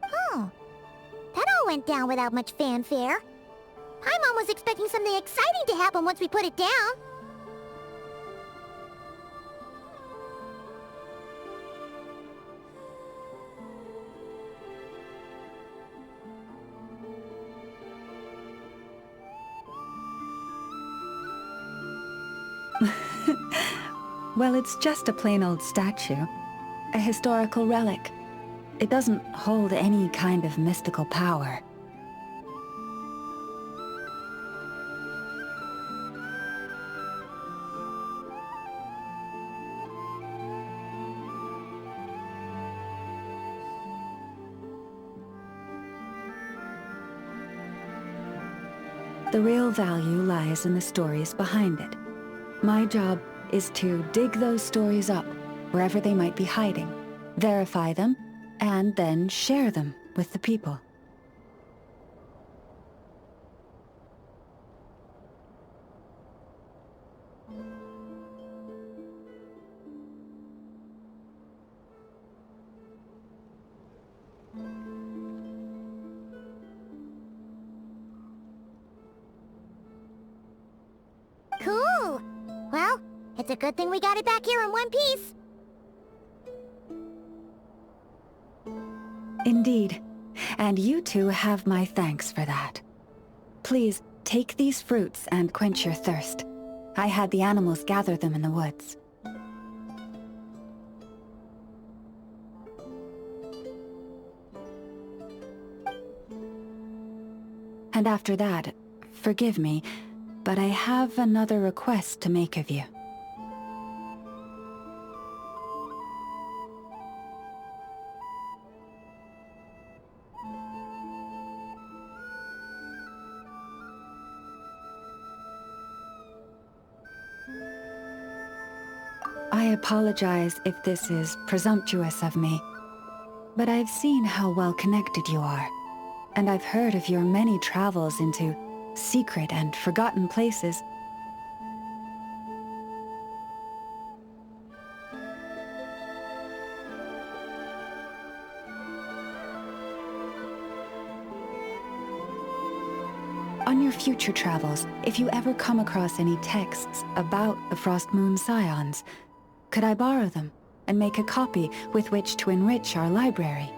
Oh, that all went down without much fanfare. Paimon was expecting something exciting to happen once we put it down. Well, it's just a plain old statue. A historical relic. It doesn't hold any kind of mystical power. The real value lies in the stories behind it. My job is to dig those stories up, wherever they might be hiding, verify them, and then share them with the people. Cool. Well, it's a good thing we got it back here in one piece. Indeed. And you two have my thanks for that. Please, take these fruits and quench your thirst. I had the animals gather them in the woods. And after that, forgive me, but I have another request to make of you. I apologize if this is presumptuous of me, but I've seen how well connected you are, and I've heard of your many travels into secret and forgotten places. On your future travels, if you ever come across any texts about the Frost Moon Scions, could I borrow them and make a copy with which to enrich our library?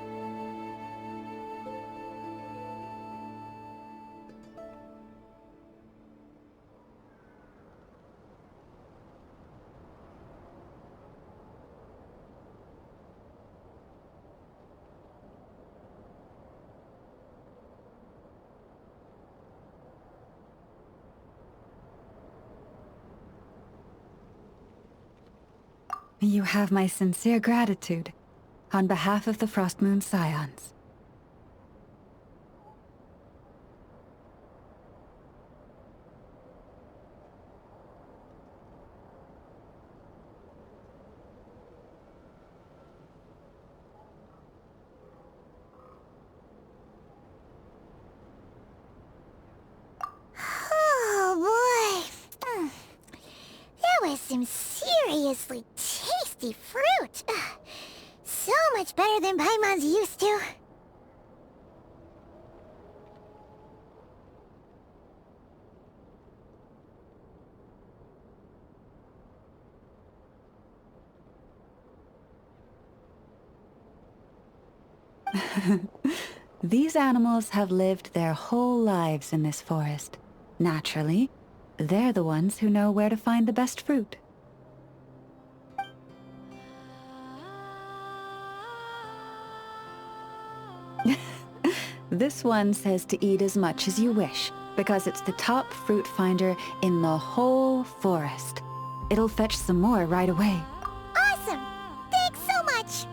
You have my sincere gratitude, on behalf of the Frost Moon Scions. Oh boy. That was some seriously tasty fruit. So much better than Paimon's used to. These animals have lived their whole lives in this forest. Naturally, they're the ones who know where to find the best fruit. This one says to eat as much as you wish, because it's the top fruit finder in the whole forest. It'll fetch some more right away. Awesome! Thanks so much!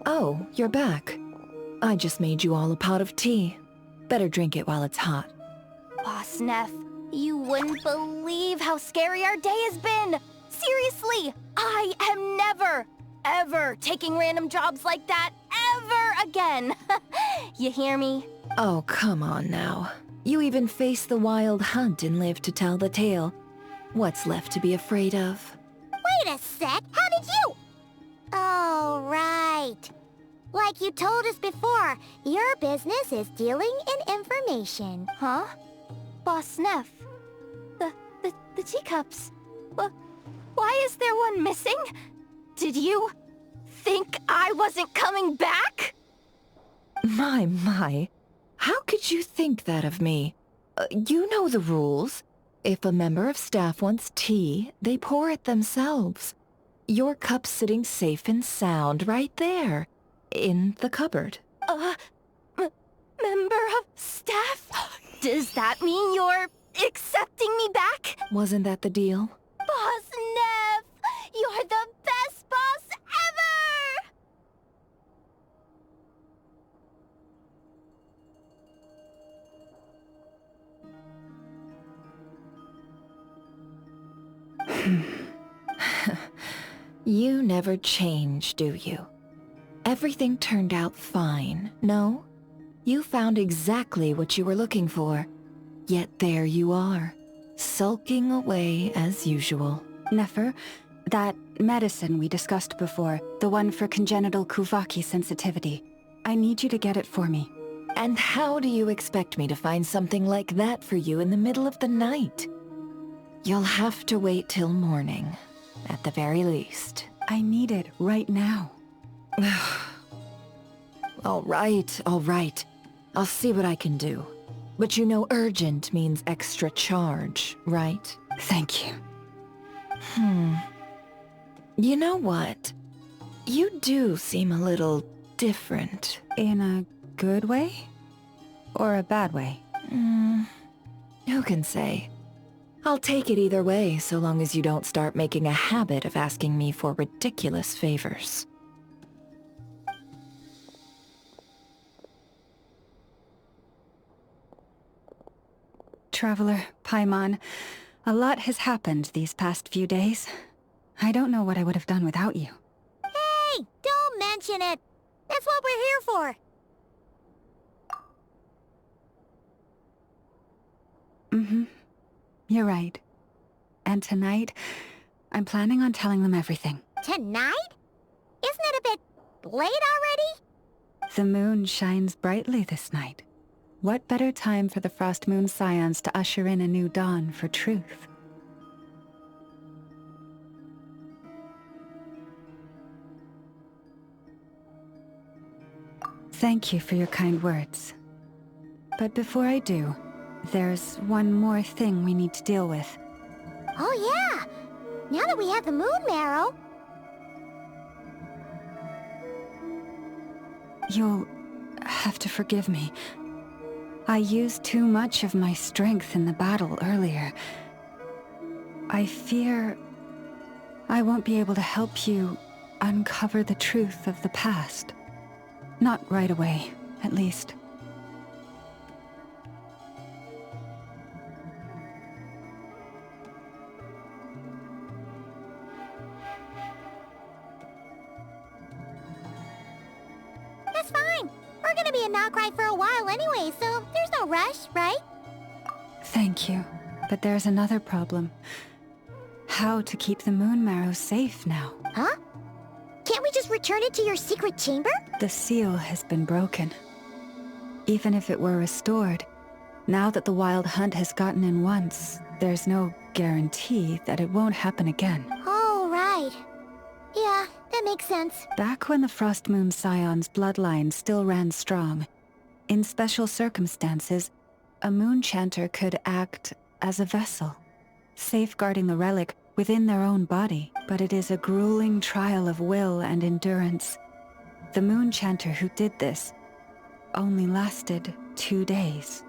Oh, you're back. I just made you all a pot of tea. Better drink it while it's hot. Boss Neff, you wouldn't believe how scary our day has been! Seriously, I am never, ever taking random jobs like that ever again! You hear me? Oh, come on now. You even faced the wild hunt and lived to tell the tale. What's left to be afraid of? Wait a sec, how did you? Oh, right. Like you told us before, your business is dealing in information. Huh? Boss Neff, the teacups. Why is there one missing? Did you think I wasn't coming back? My. How could you think that of me? You know the rules. If a member of staff wants tea, they pour it themselves. Your cup's sitting safe and sound right there, in the cupboard. Member of staff? Does that mean you're accepting me back? Wasn't that the deal? Boss Neff, you're the best boss ever! You never change, do you? Everything turned out fine, no? You found exactly what you were looking for. Yet there you are, sulking away as usual. Nefer, that medicine we discussed before, the one for congenital Kuvaki sensitivity, I need you to get it for me. And how do you expect me to find something like that for you in the middle of the night? You'll have to wait till morning, at the very least. I need it right now. All right. I'll see what I can do. But you know urgent means extra charge, right? Thank you. You know what? You do seem a little different. In a good way? Or a bad way? Who can say? I'll take it either way, so long as you don't start making a habit of asking me for ridiculous favors. Traveler, Paimon, a lot has happened these past few days. I don't know what I would have done without you. Hey, don't mention it. That's what we're here for. Mm-hmm. You're right. And tonight, I'm planning on telling them everything. Tonight? Isn't it a bit late already? The moon shines brightly this night. What better time for the Frost Moon Scions to usher in a new dawn for truth? Thank you for your kind words. But before I do, there's one more thing we need to deal with. Oh yeah! Now that we have the moon marrow... You'll have to forgive me. I used too much of my strength in the battle earlier. I fear I won't be able to help you uncover the truth of the past. Not right away, at least. That's fine. We're gonna be in KRAI for a while anyway, so there's no rush, right? Thank you. But there's another problem. How to keep the moon marrow safe now? Huh? Can't we just return it to your secret chamber? The seal has been broken. Even if it were restored, now that the wild hunt has gotten in once, there's no guarantee that it won't happen again. Oh, right. Yeah, that makes sense. Back when the Frost Moon Scion's bloodline still ran strong, in special circumstances, a moon chanter could act as a vessel, safeguarding the relic within their own body. But it is a grueling trial of will and endurance. The moon chanter who did this only lasted 2 days.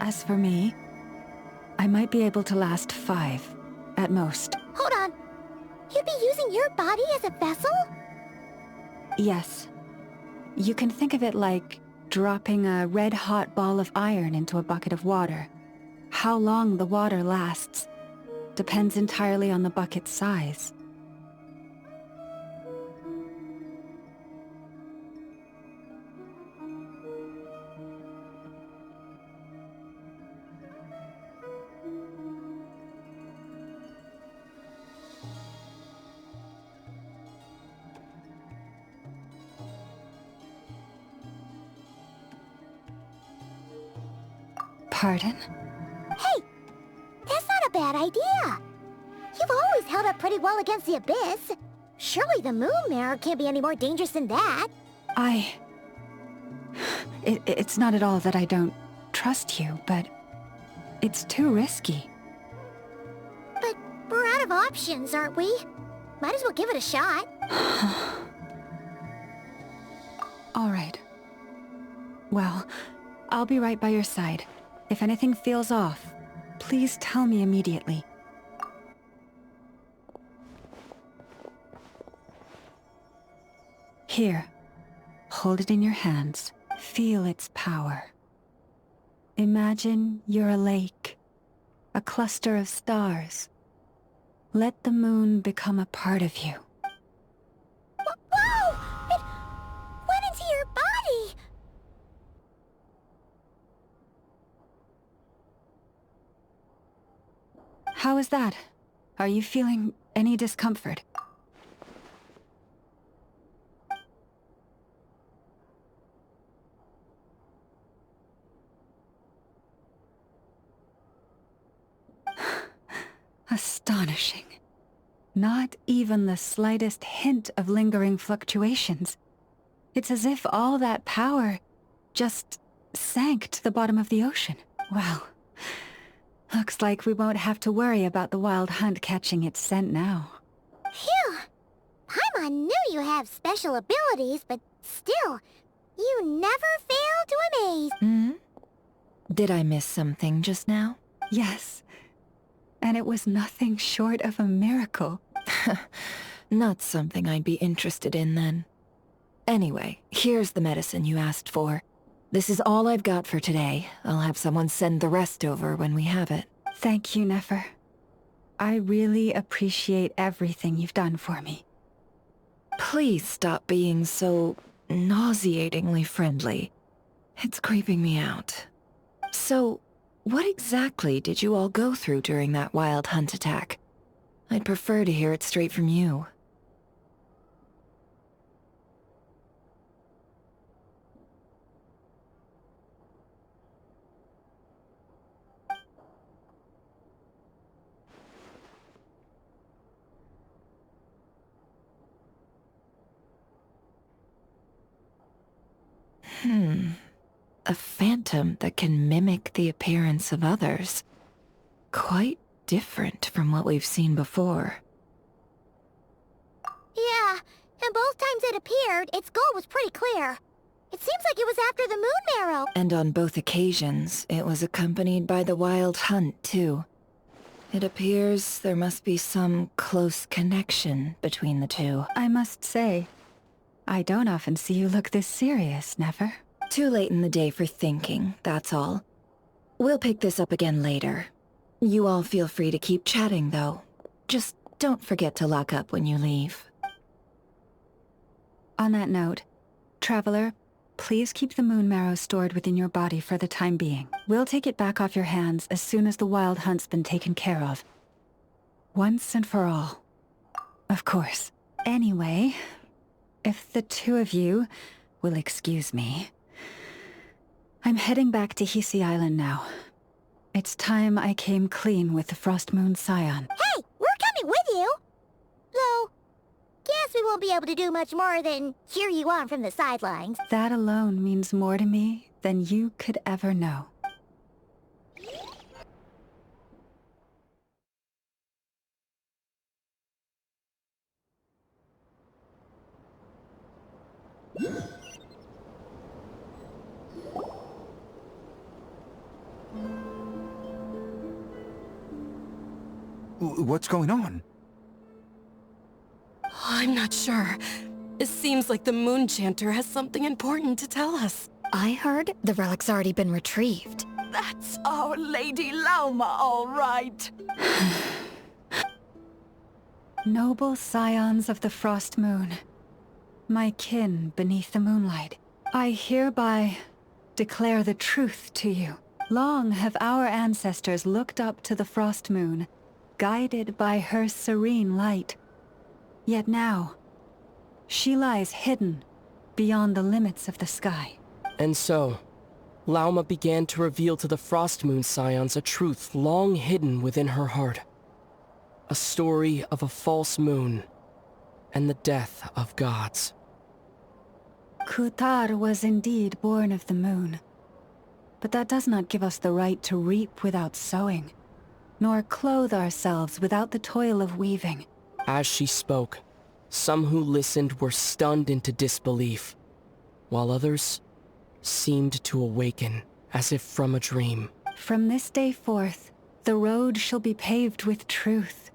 As for me, I might be able to last 5, at most. Hold on. You'd be using your body as a vessel? Yes. You can think of it like dropping a red-hot ball of iron into a bucket of water. How long the water lasts depends entirely on the bucket's size. Pardon? Hey! That's not a bad idea! You've always held up pretty well against the abyss. Surely the moon mirror can't be any more dangerous than that. It's not at all that I don't trust you, but it's too risky. But we're out of options, aren't we? Might as well give it a shot. All right. Well, I'll be right by your side. If anything feels off, please tell me immediately. Here. Hold it in your hands. Feel its power. Imagine you're a lake, a cluster of stars. Let the moon become a part of you. Whoa! It went into your body! How is that? Are you feeling any discomfort? Astonishing. Not even the slightest hint of lingering fluctuations. It's as if all that power just sank to the bottom of the ocean. Well, looks like we won't have to worry about the wild hunt catching its scent now. Phew! Paimon knew you have special abilities, but still, you never fail to amaze. Hmm? Did I miss something just now? Yes. And it was nothing short of a miracle. Not something I'd be interested in then. Anyway, here's the medicine you asked for. This is all I've got for today. I'll have someone send the rest over when we have it. Thank you, Nefer. I really appreciate everything you've done for me. Please stop being so nauseatingly friendly. It's creeping me out. So, what exactly did you all go through during that wild hunt attack? I'd prefer to hear it straight from you. A phantom that can mimic the appearance of others. Quite different from what we've seen before. Yeah, and both times it appeared, its goal was pretty clear. It seems like it was after the moon marrow. And on both occasions, it was accompanied by the wild hunt, too. It appears there must be some close connection between the two. I must say, I don't often see you look this serious, Never. Too late in the day for thinking, that's all. We'll pick this up again later. You all feel free to keep chatting, though. Just don't forget to lock up when you leave. On that note, Traveler, please keep the moon marrow stored within your body for the time being. We'll take it back off your hands as soon as the wild hunt's been taken care of. Once and for all. Of course. Anyway, if the two of you will excuse me, I'm heading back to Hisi Island now. It's time I came clean with the Frost Moon Scion. Hey, we're coming with you! Though, guess we won't be able to do much more than cheer you on from the sidelines. That alone means more to me than you could ever know. What's going on? I'm not sure. It seems like the Moon Chanter has something important to tell us. I heard the relic's already been retrieved. That's our Lady Lauma, all right. Noble scions of the Frost Moon, my kin beneath the moonlight, I hereby declare the truth to you. Long have our ancestors looked up to the Frost Moon, guided by her serene light. Yet now, she lies hidden beyond the limits of the sky. And so, Lauma began to reveal to the Frost Moon Scions a truth long hidden within her heart. A story of a false moon and the death of gods. Kutar was indeed born of the moon, but that does not give us the right to reap without sowing, nor clothe ourselves without the toil of weaving. As she spoke, some who listened were stunned into disbelief, while others seemed to awaken as if from a dream. From this day forth, the road shall be paved with truth,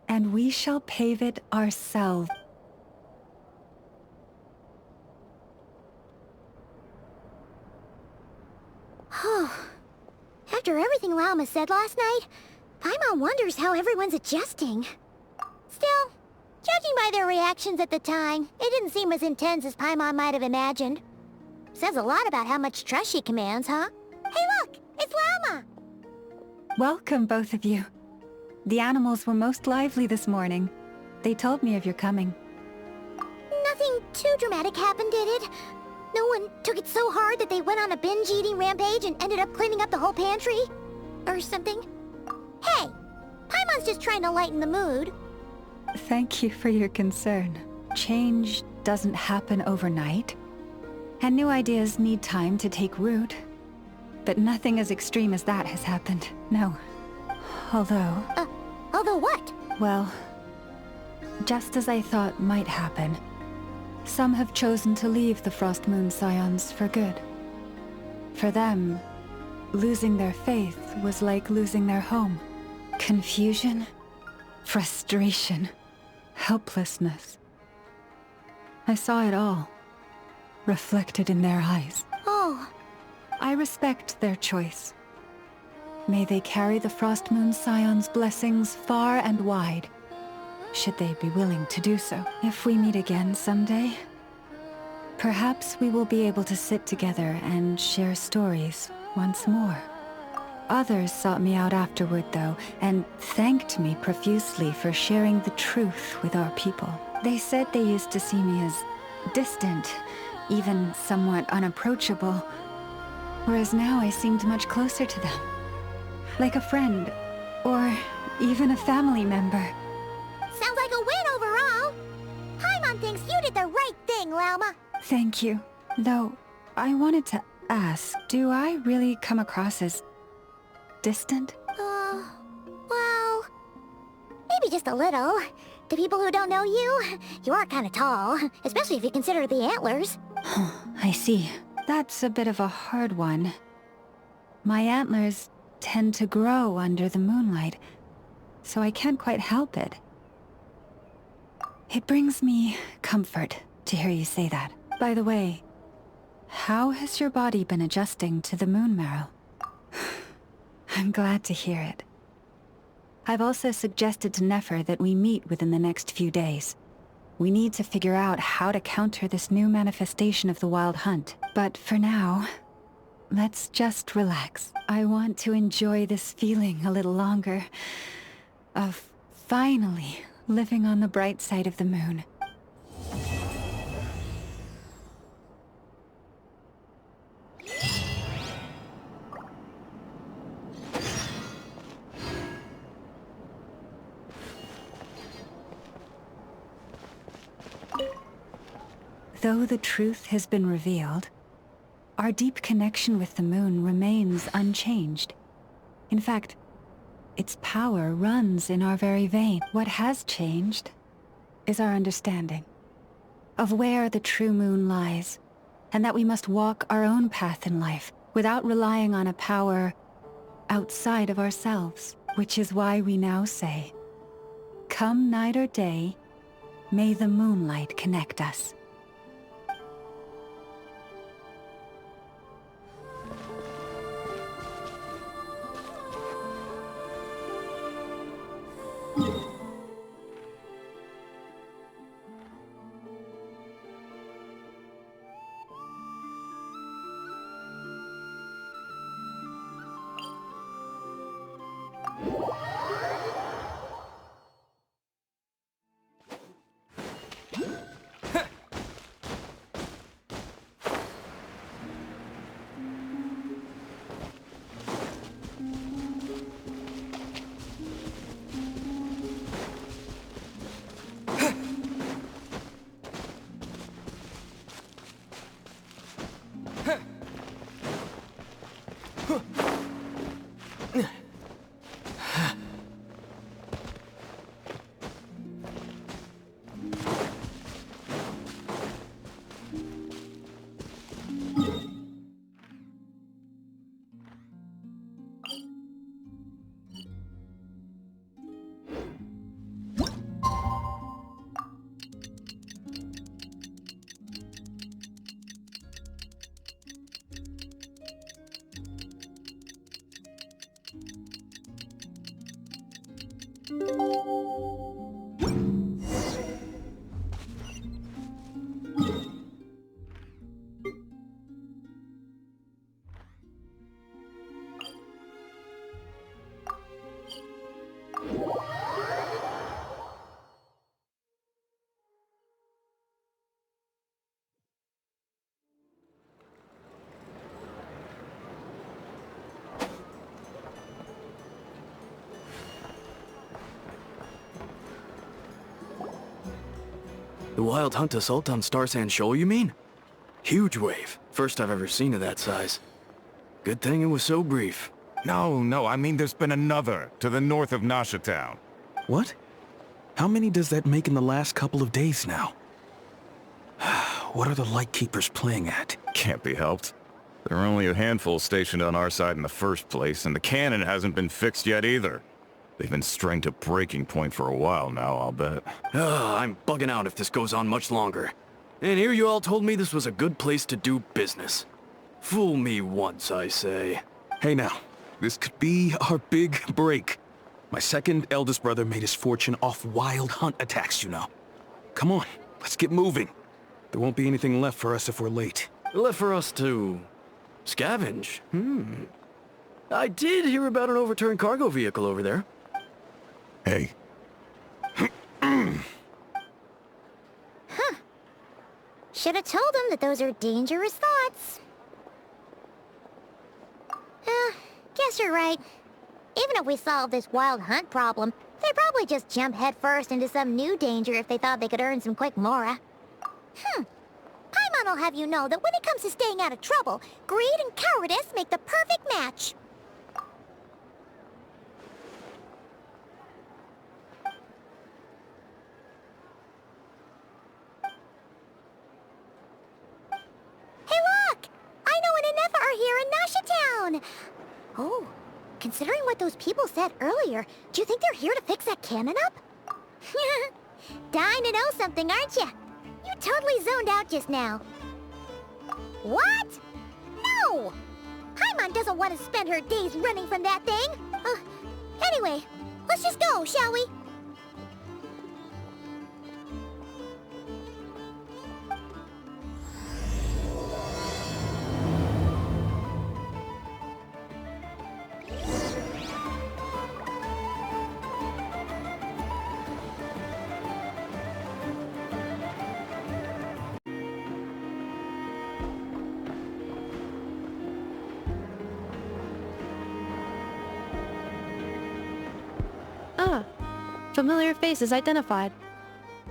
and we shall pave it ourselves. After everything Lauma said last night, Paimon wonders how everyone's adjusting. Still, judging by their reactions at the time, it didn't seem as intense as Paimon might have imagined. Says a lot about how much trust she commands, huh? Hey look! It's Lauma! Welcome, both of you. The animals were most lively this morning. They told me of your coming. Nothing too dramatic happened, did it? No one took it so hard that they went on a binge-eating rampage and ended up cleaning up the whole pantry? Or something? Hey! Paimon's just trying to lighten the mood. Thank you for your concern. Change doesn't happen overnight, and new ideas need time to take root. But nothing as extreme as that has happened, no. Although... although what? Well, just as I thought might happen, some have chosen to leave the Frost Moon Scions for good. For them, losing their faith was like losing their home. Confusion, frustration, helplessness. I saw it all, reflected in their eyes. Oh. I respect their choice. May they carry the Frost Moon Scions' blessings far and wide, should they be willing to do so. If we meet again someday, Perhaps we will be able to sit together and share stories once more. Others sought me out afterward, though, and thanked me profusely for sharing the truth with our people. They said they used to see me as distant, even somewhat unapproachable, whereas now I seemed much closer to them. Like a friend, or even a family member. Sounds like a win overall. Paimon thinks you did the right thing, Lauma. Thank you. Though, I wanted to ask, do I really come across as distant? Well, maybe just a little. To people who don't know you, you are kind of tall, especially if you consider the antlers. I see. That's a bit of a hard one. My antlers tend to grow under the moonlight, so I can't quite help it. It brings me comfort to hear you say that. By the way, how has your body been adjusting to the moon marrow? I'm glad to hear it. I've also suggested to Nefer that we meet within the next few days. We need to figure out how to counter this new manifestation of the Wild Hunt. But for now, let's just relax. I want to enjoy this feeling a little longer of finally living on the bright side of the moon. Though the truth has been revealed, our deep connection with the moon remains unchanged. In fact, its power runs in our very veins. What has changed is our understanding of where the true moon lies, and that we must walk our own path in life without relying on a power outside of ourselves. Which is why we now say, come night or day, may the moonlight connect us. The Wild Hunt assault on Star Sand Shoal, you mean? Huge wave. First I've ever seen of that size. Good thing it was so brief. No, I mean there's been another, to the north of Nasha Town. What? How many does that make in the last couple of days now? What are the Lightkeepers playing at? Can't be helped. There are only a handful stationed on our side in the first place, and the cannon hasn't been fixed yet either. They've been strained to breaking point for a while now, I'll bet. I'm bugging out if this goes on much longer. And here you all told me this was a good place to do business. Fool me once, I say. Hey now, this could be our big break. My second eldest brother made his fortune off Wild Hunt attacks, you know. Come on, let's get moving. There won't be anything left for us if we're late. Left for us to scavenge. I did hear about an overturned cargo vehicle over there. Hey. Should have told him that those are dangerous thoughts. Guess you're right. Even if we solve this wild hunt problem, they'd probably just jump headfirst into some new danger if they thought they could earn some quick mora. Paimon will have you know that when it comes to staying out of trouble, greed and cowardice make the perfect match. Hey look! Aino and Inefa are here in Nasha Town! Oh, considering what those people said earlier, do you think they're here to fix that cannon up? Dying to know something, aren't you? You totally zoned out just now. What? No! Paimon doesn't want to spend her days running from that thing. Anyway, let's just go, shall we? Familiar faces identified.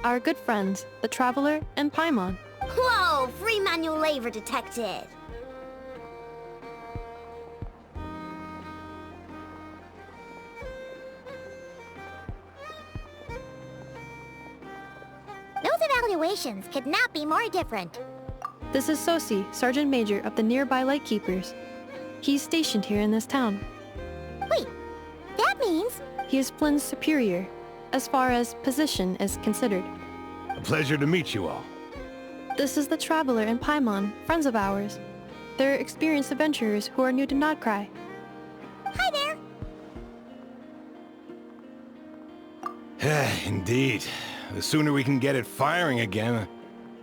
Our good friends, the Traveler and Paimon. Whoa! Free manual labor detected! Those evaluations could not be more different. This is Sosi, Sergeant Major of the nearby Lightkeepers. He's stationed here in this town. Wait, that means... He is Flynn's superior, as far as position is considered. A pleasure to meet you all. This is the Traveler and Paimon, friends of ours. They're experienced adventurers who are new to KRAI. Hi there! Indeed. The sooner we can get it firing again,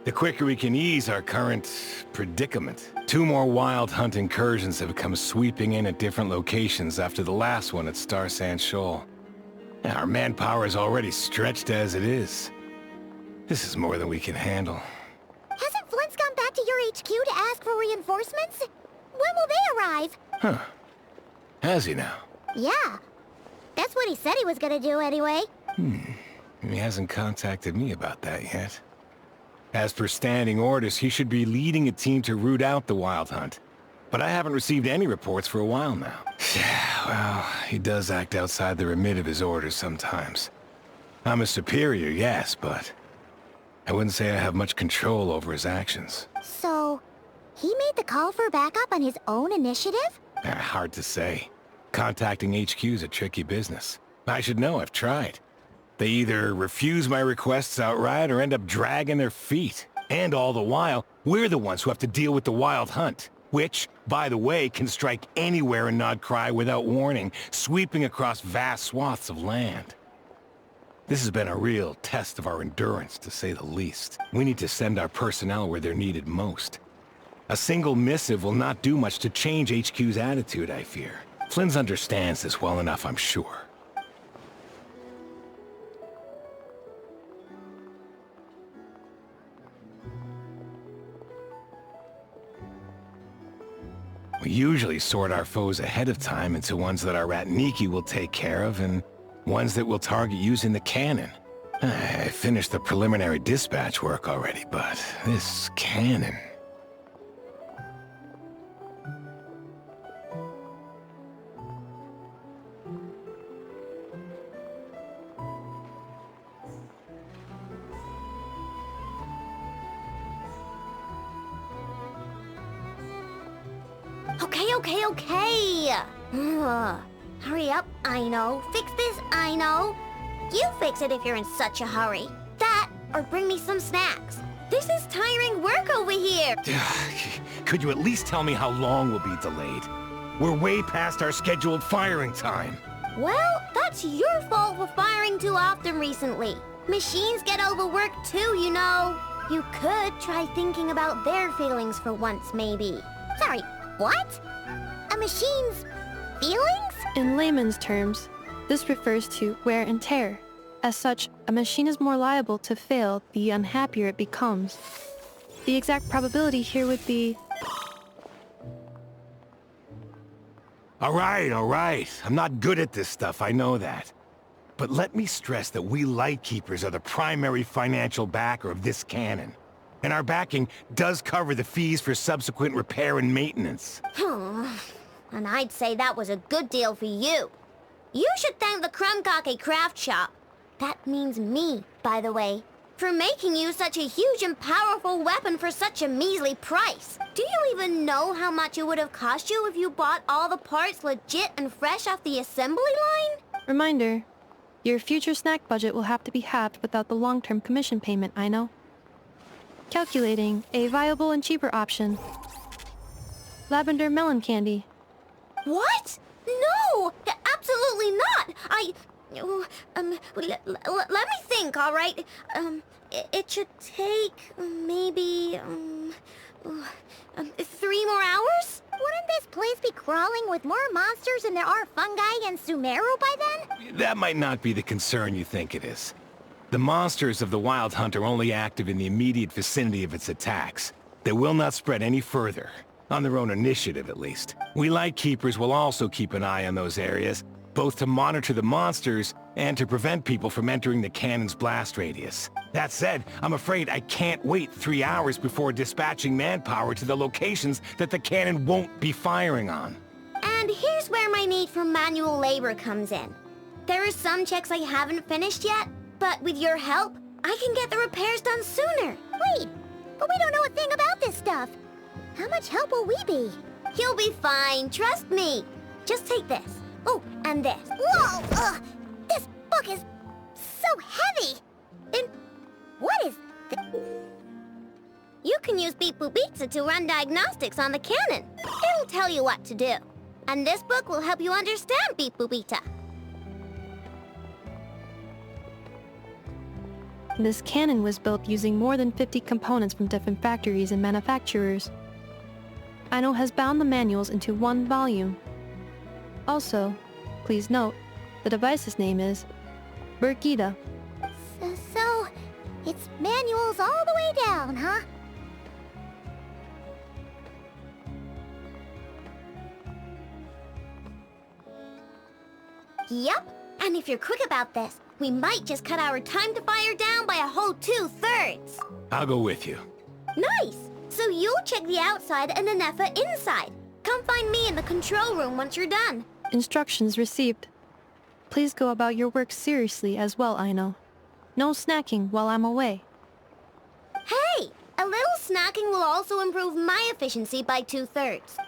the quicker we can ease our current predicament. 2 more wild hunt incursions have come sweeping in at different locations after the last one at Star Sand Shoal. Our manpower is already stretched as it is. This is more than we can handle. Hasn't Flint's gone back to your HQ to ask for reinforcements? When will they arrive? Huh. Has he now? Yeah. That's what he said he was gonna do anyway. He hasn't contacted me about that yet. As per standing orders, he should be leading a team to root out the wild hunt. But I haven't received any reports for a while now. Well, he does act outside the remit of his orders sometimes. I'm a superior, yes, but I wouldn't say I have much control over his actions. So, he made the call for backup on his own initiative? Hard to say. Contacting HQ's a tricky business. I should know, I've tried. They either refuse my requests outright or end up dragging their feet. And all the while, we're the ones who have to deal with the wild hunt. Which, by the way, can strike anywhere in KRAI without warning, sweeping across vast swaths of land. This has been a real test of our endurance, to say the least. We need to send our personnel where they're needed most. A single missive will not do much to change HQ's attitude, I fear. Flynn's understands this well enough, I'm sure. We usually sort our foes ahead of time into ones that our Ratniki will take care of and ones that we'll target using the cannon. I finished the preliminary dispatch work already, but this cannon... Okay. Hurry up, Aino. Fix this, Aino. You fix it if you're in such a hurry. That, or bring me some snacks. This is tiring work over here. Could you at least tell me how long we'll be delayed? We're way past our scheduled firing time. Well, that's your fault for firing too often recently. Machines get overworked too, you know. You could try thinking about their feelings for once, maybe. Sorry, what? A machine's feelings? In layman's terms, this refers to wear and tear. As such, a machine is more liable to fail the unhappier it becomes. The exact probability here would be... All right. I'm not good at this stuff, I know that. But let me stress that we Lightkeepers are the primary financial backer of this cannon. And our backing does cover the fees for subsequent repair and maintenance. And I'd say that was a good deal for you. You should thank the Krumkake craft shop. That means me, by the way, for making you such a huge and powerful weapon for such a measly price. Do you even know how much it would have cost you if you bought all the parts legit and fresh off the assembly line? Reminder, your future snack budget will have to be halved without the long-term commission payment, I know. Calculating a viable and cheaper option. Lavender melon candy. What? No! Absolutely not! Let me think, all right? It should take maybe 3 more hours? Wouldn't this place be crawling with more monsters than there are fungi and Sumeru by then? That might not be the concern you think it is. The monsters of the Wild Hunt are only active in the immediate vicinity of its attacks. They will not spread any further. On their own initiative, at least. We Lightkeepers will also keep an eye on those areas, both to monitor the monsters and to prevent people from entering the cannon's blast radius. That said, I'm afraid I can't wait 3 hours before dispatching manpower to the locations that the cannon won't be firing on. And here's where my need for manual labor comes in. There are some checks I haven't finished yet, but with your help, I can get the repairs done sooner. Wait, but we don't know a thing about this stuff. How much help will we be? You'll be fine, trust me. Just take this. Oh, and this. Whoa! This book is so heavy! And what is You can use Beep Boop Pizza to run diagnostics on the cannon. It'll tell you what to do. And this book will help you understand Beep Boop Pizza. This cannon was built using more than 50 components from different factories and manufacturers. Aino has bound the manuals into one volume. Also, please note, the device's name is Burkida. So, it's manuals all the way down, huh? Yep, and if you're quick about this, we might just cut our time to fire down by a whole 2/3. I'll go with you. Nice! So you'll check the outside and Anefa inside. Come find me in the control room once you're done. Instructions received. Please go about your work seriously as well, Aino. No snacking while I'm away. Hey! A little snacking will also improve my efficiency by 2/3.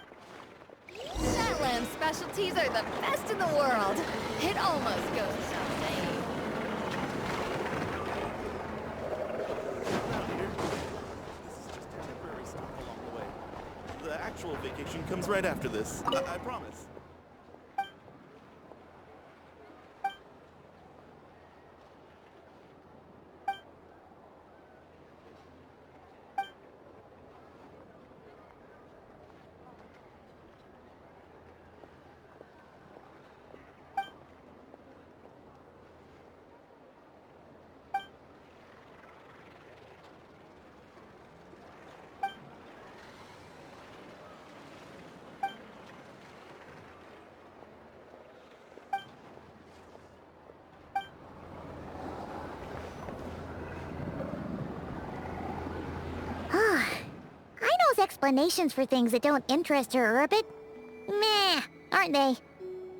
Lamb specialties are the best in the world. It almost goes without saying. The actual vacation comes right after this. I promise. Explanations for things that don't interest her are a bit meh, aren't they?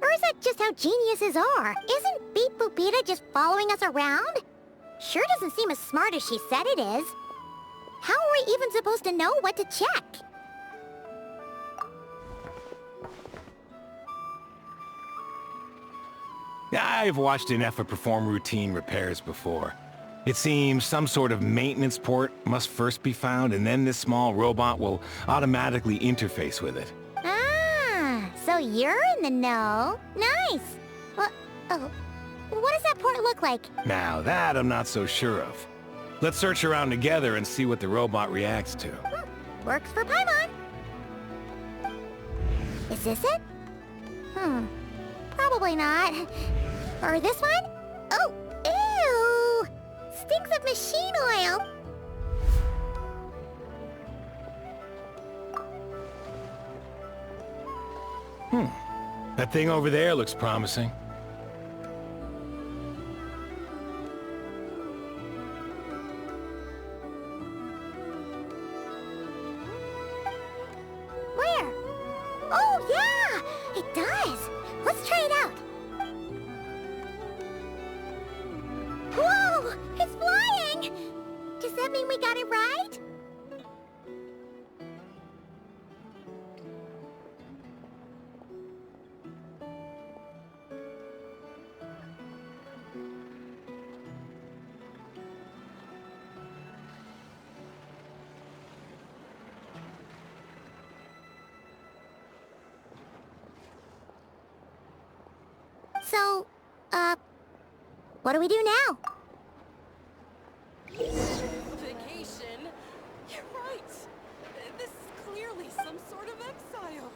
Or is that just how geniuses are? Isn't Beep Boopita just following us around? Sure doesn't seem as smart as she said it is. How are we even supposed to know what to check? I've watched Anefa perform routine repairs before. It seems some sort of maintenance port must first be found, and then this small robot will automatically interface with it. Ah, so you're in the know. Nice. What does that port look like? Now that I'm not so sure of. Let's search around together and see what the robot reacts to. Works for Paimon. Is this it? Probably not. Or this one? Oh, ew! Stinks of machine oil. That thing over there looks promising. Where? Oh, yeah! It does! Let's try it out. Whoa! It's flying! Does that mean we got it right? So, what do we do now? Vacation? You're right. This is clearly some sort of exile.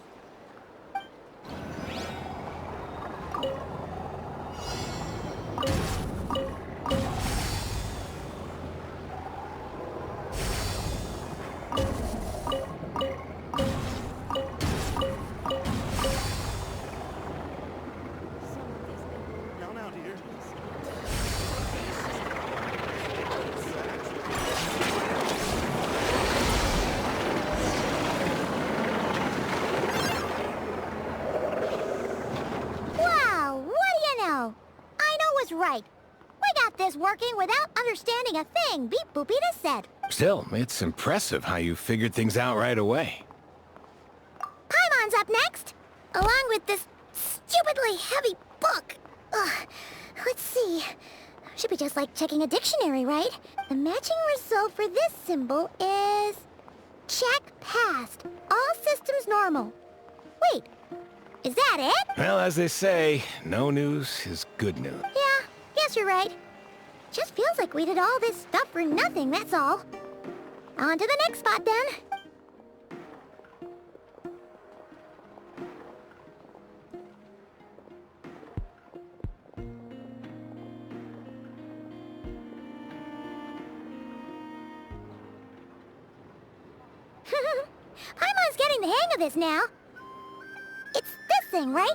Now, dear. Wow, what do you know? I know was right. We got this working without understanding a thing Beep Boopita said. Still, it's impressive how you figured things out right away. Paimon's up next, along with this stupidly heavy book. Ugh, let's see. Should be just like checking a dictionary, right? The matching result for this symbol is... check passed. All systems normal. Wait, is that it? Well, as they say, no news is good news. Yeah, guess you're right. Just feels like we did all this stuff for nothing, that's all. On to the next spot, then. Paimon's getting the hang of this now. It's this thing, right?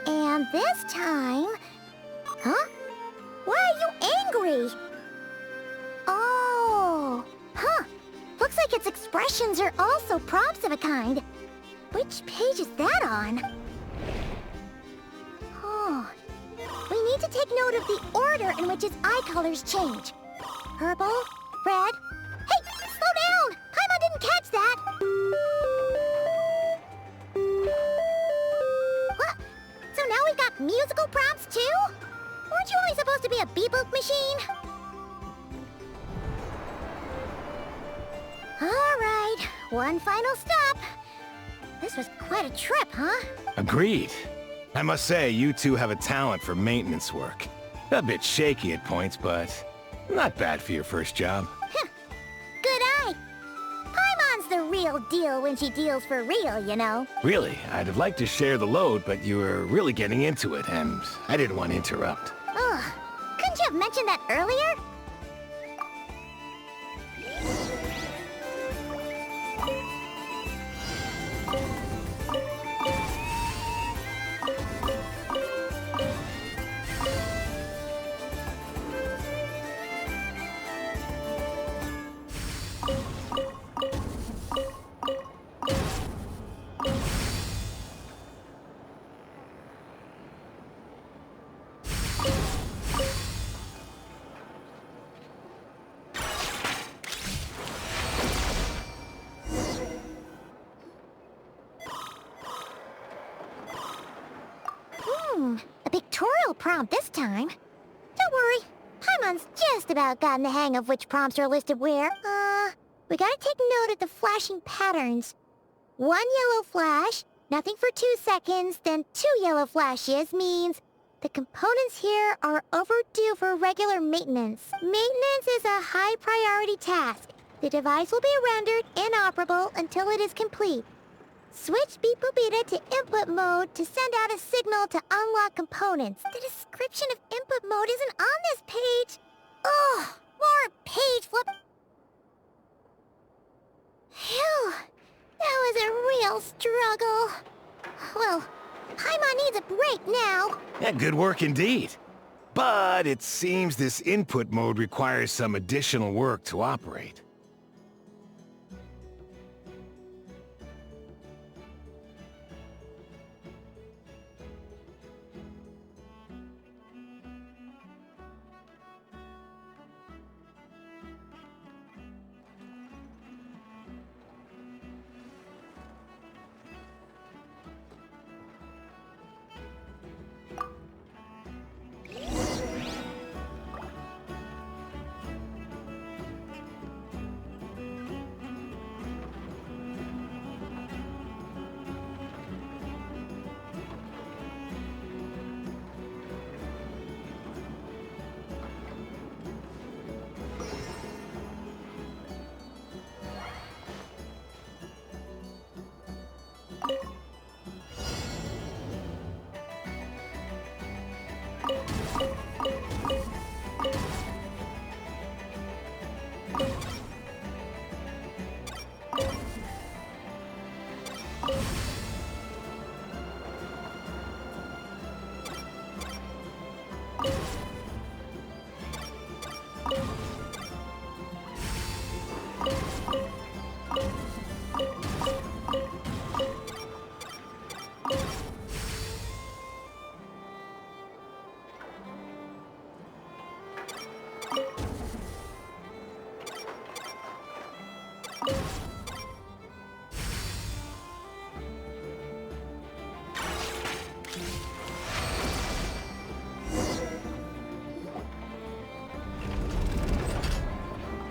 And this time... Huh? Why are you angry? Oh, huh. Looks like its expressions are also prompts of a kind. Which page is that on? Oh, we need to take note of the order in which its eye colors change. Purple, red... Hey, slow down! Paimon didn't catch that! What? So now we've got musical prompts too? Weren't you only supposed to be a beep-boop machine? All right, one final stop. This was quite a trip, huh? Agreed. I must say, you two have a talent for maintenance work. A bit shaky at points, but not bad for your first job. Good eye. Paimon's the real deal when she deals for real, you know. Really, I'd have liked to share the load, but you were really getting into it, and I didn't want to interrupt. Ugh, couldn't you have mentioned that earlier? A pictorial prompt this time. Paimon's just about gotten the hang of which prompts are listed where. We gotta take note of the flashing patterns. 1 yellow flash, nothing for 2 seconds, then 2 yellow flashes means the components here are overdue for regular maintenance. Maintenance is a high priority task. The device will be rendered inoperable until it is complete. Switch Beep Boopita to input mode to send out a signal to unlock components. The description of input mode isn't on this page. Ugh, more page flip. Phew, that was a real struggle. Well, Paimon needs a break now. Yeah, good work indeed. But it seems this input mode requires some additional work to operate.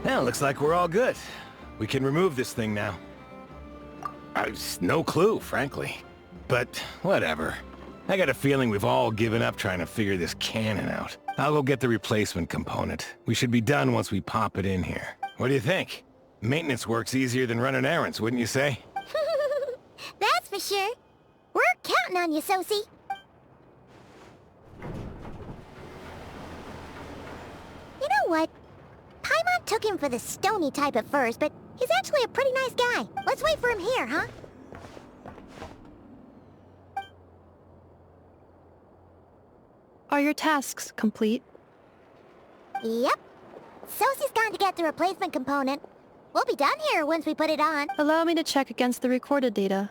Well, looks like we're all good. We can remove this thing now. No clue, frankly. But whatever. I got a feeling we've all given up trying to figure this cannon out. I'll go get the replacement component. We should be done once we pop it in here. What do you think? Maintenance work's easier than running errands, wouldn't you say? That's for sure. We're counting on you, Sosie. You know what? Paimon took him for the stony type at first, but he's actually a pretty nice guy. Let's wait for him here, huh? Are your tasks complete? Yep. Sosie's gone to get the replacement component. We'll be done here once we put it on. Allow me to check against the recorded data.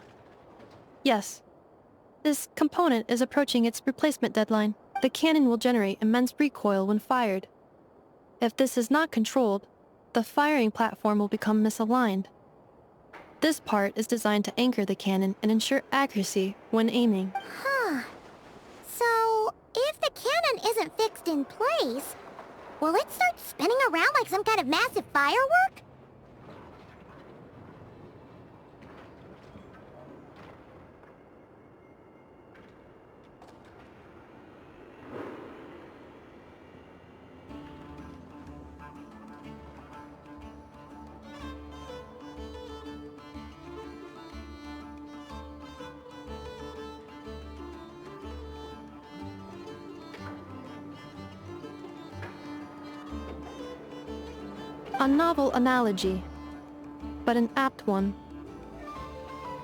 Yes. This component is approaching its replacement deadline. The cannon will generate immense recoil when fired. If this is not controlled, the firing platform will become misaligned. This part is designed to anchor the cannon and ensure accuracy when aiming. Huh. So, if the cannon isn't fixed in place, will it start spinning around like some kind of massive firework? A novel analogy, but an apt one.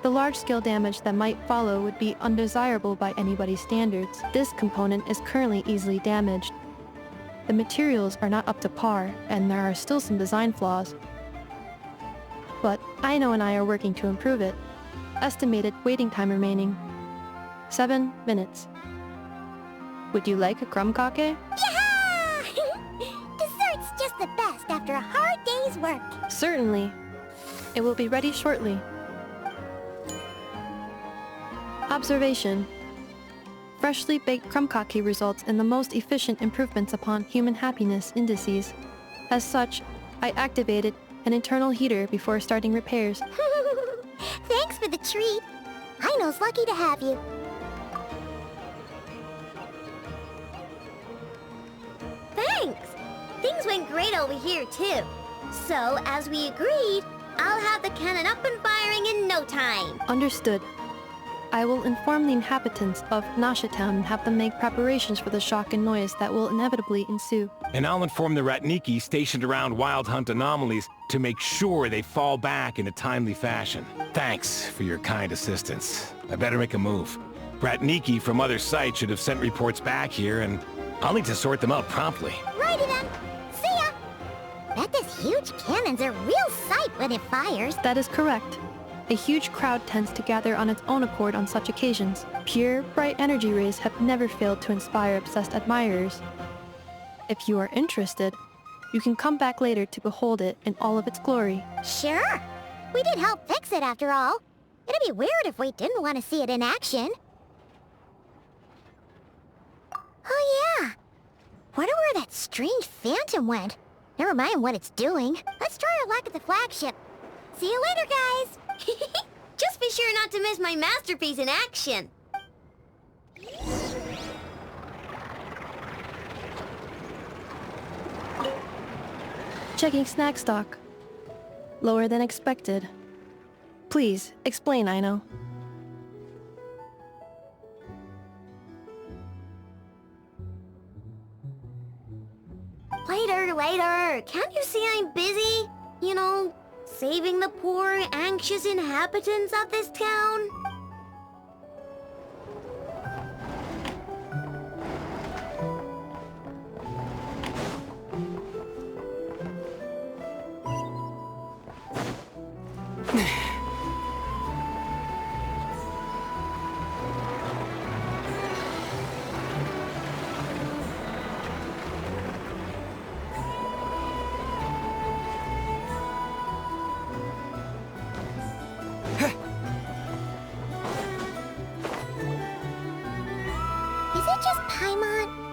The large-scale damage that might follow would be undesirable by anybody's standards. This component is currently easily damaged. The materials are not up to par, and there are still some design flaws. But Aino and I are working to improve it. Estimated waiting time remaining: 7 minutes. Would you like a crumb kake? Dessert's just the best after a hard day's work. Certainly. It will be ready shortly. Observation. Freshly baked krumkake results in the most efficient improvements upon human happiness indices. As such, I activated an internal heater before starting repairs. Thanks for the treat. Aino's lucky to have you. Thanks! Things went great over here, too. So, as we agreed, I'll have the cannon up and firing in no time. Understood. I will inform the inhabitants of Nasha Town and have them make preparations for the shock and noise that will inevitably ensue. And I'll inform the Ratniki stationed around Wild Hunt anomalies to make sure they fall back in a timely fashion. Thanks for your kind assistance. I better make a move. Ratniki from other sites should have sent reports back here, and I'll need to sort them out promptly. Righty then. See ya! Bet this huge cannon's a real sight when it fires. That is correct. A huge crowd tends to gather on its own accord on such occasions. Pure, bright energy rays have never failed to inspire obsessed admirers. If you are interested, you can come back later to behold it in all of its glory. Sure. We did help fix it after all. It'd be weird if we didn't want to see it in action. Oh yeah. Wonder where that strange phantom went. Never mind what it's doing. Let's try our luck at the flagship. See you later, guys. Just be sure not to miss my masterpiece in action. Checking snack stock. Lower than expected. Please, explain, Aino. Later. Can't you see I'm busy? You know, saving the poor, anxious inhabitants of this town?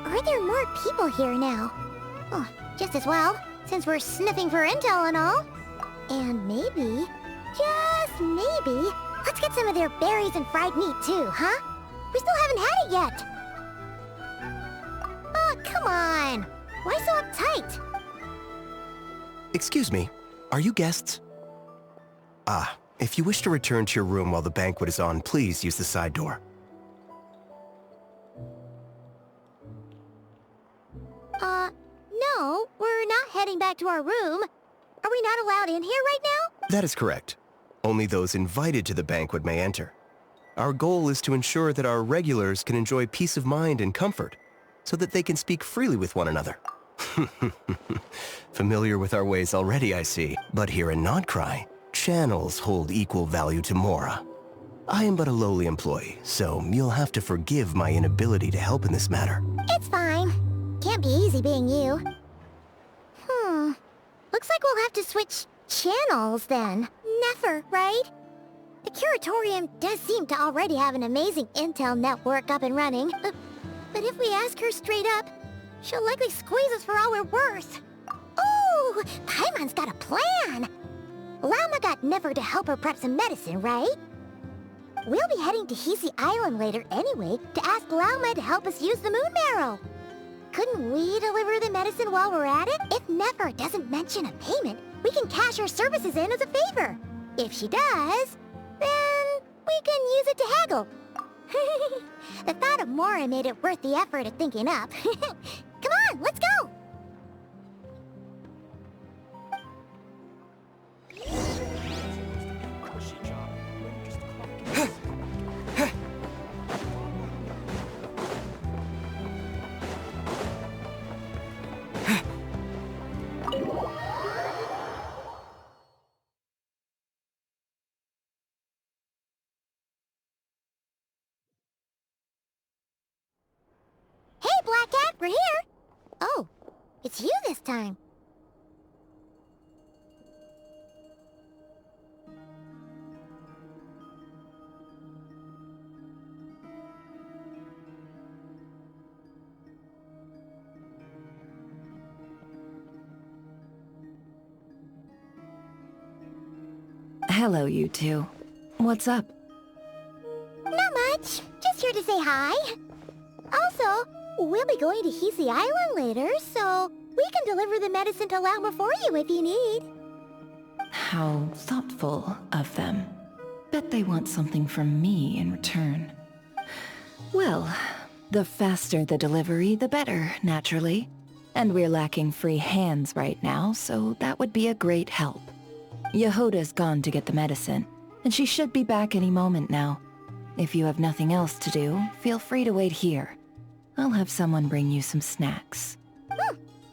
Are there more people here now? Oh, just as well, since we're sniffing for intel and all. And maybe, just maybe, let's get some of their berries and fried meat too, huh? We still haven't had it yet. Oh, come on. Why so uptight? Excuse me, are you guests? If you wish to return to your room while the banquet is on, please use the side door. No, we're not heading back to our room. Are we not allowed in here right now? That is correct. Only those invited to the banquet may enter. Our goal is to ensure that our regulars can enjoy peace of mind and comfort, so that they can speak freely with one another. Familiar with our ways already, I see. But here in KRAI, channels hold equal value to Mora. I am but a lowly employee, so you'll have to forgive my inability to help in this matter. It's fine. Can't be easy being you. Looks like we'll have to switch channels then. Never, right? The Curatorium does seem to already have an amazing intel network up and running. But if we ask her straight up, she'll likely squeeze us for all we're worth. Ooh, Paimon's got a plan! Lauma got Never to help her prep some medicine, right? We'll be heading to Hisi Island later anyway to ask Lauma to help us use the moon marrow. Couldn't we deliver the medicine while we're at it? If Never doesn't mention a payment, we can cash our services in as a favor. If she does, then we can use it to haggle. The thought of Mora made it worth the effort of thinking up. Come on, let's go! Hey, Black Cat, we're here! Oh, it's you this time. Hello, you two. What's up? Not much. Just here to say hi. Also, we'll be going to Hisi Island later, so we can deliver the medicine to Lauma for you if you need. How thoughtful of them. Bet they want something from me in return. Well, the faster the delivery, the better, naturally. And we're lacking free hands right now, so that would be a great help. Yehoda's gone to get the medicine, and she should be back any moment now. If you have nothing else to do, feel free to wait here. I'll have someone bring you some snacks.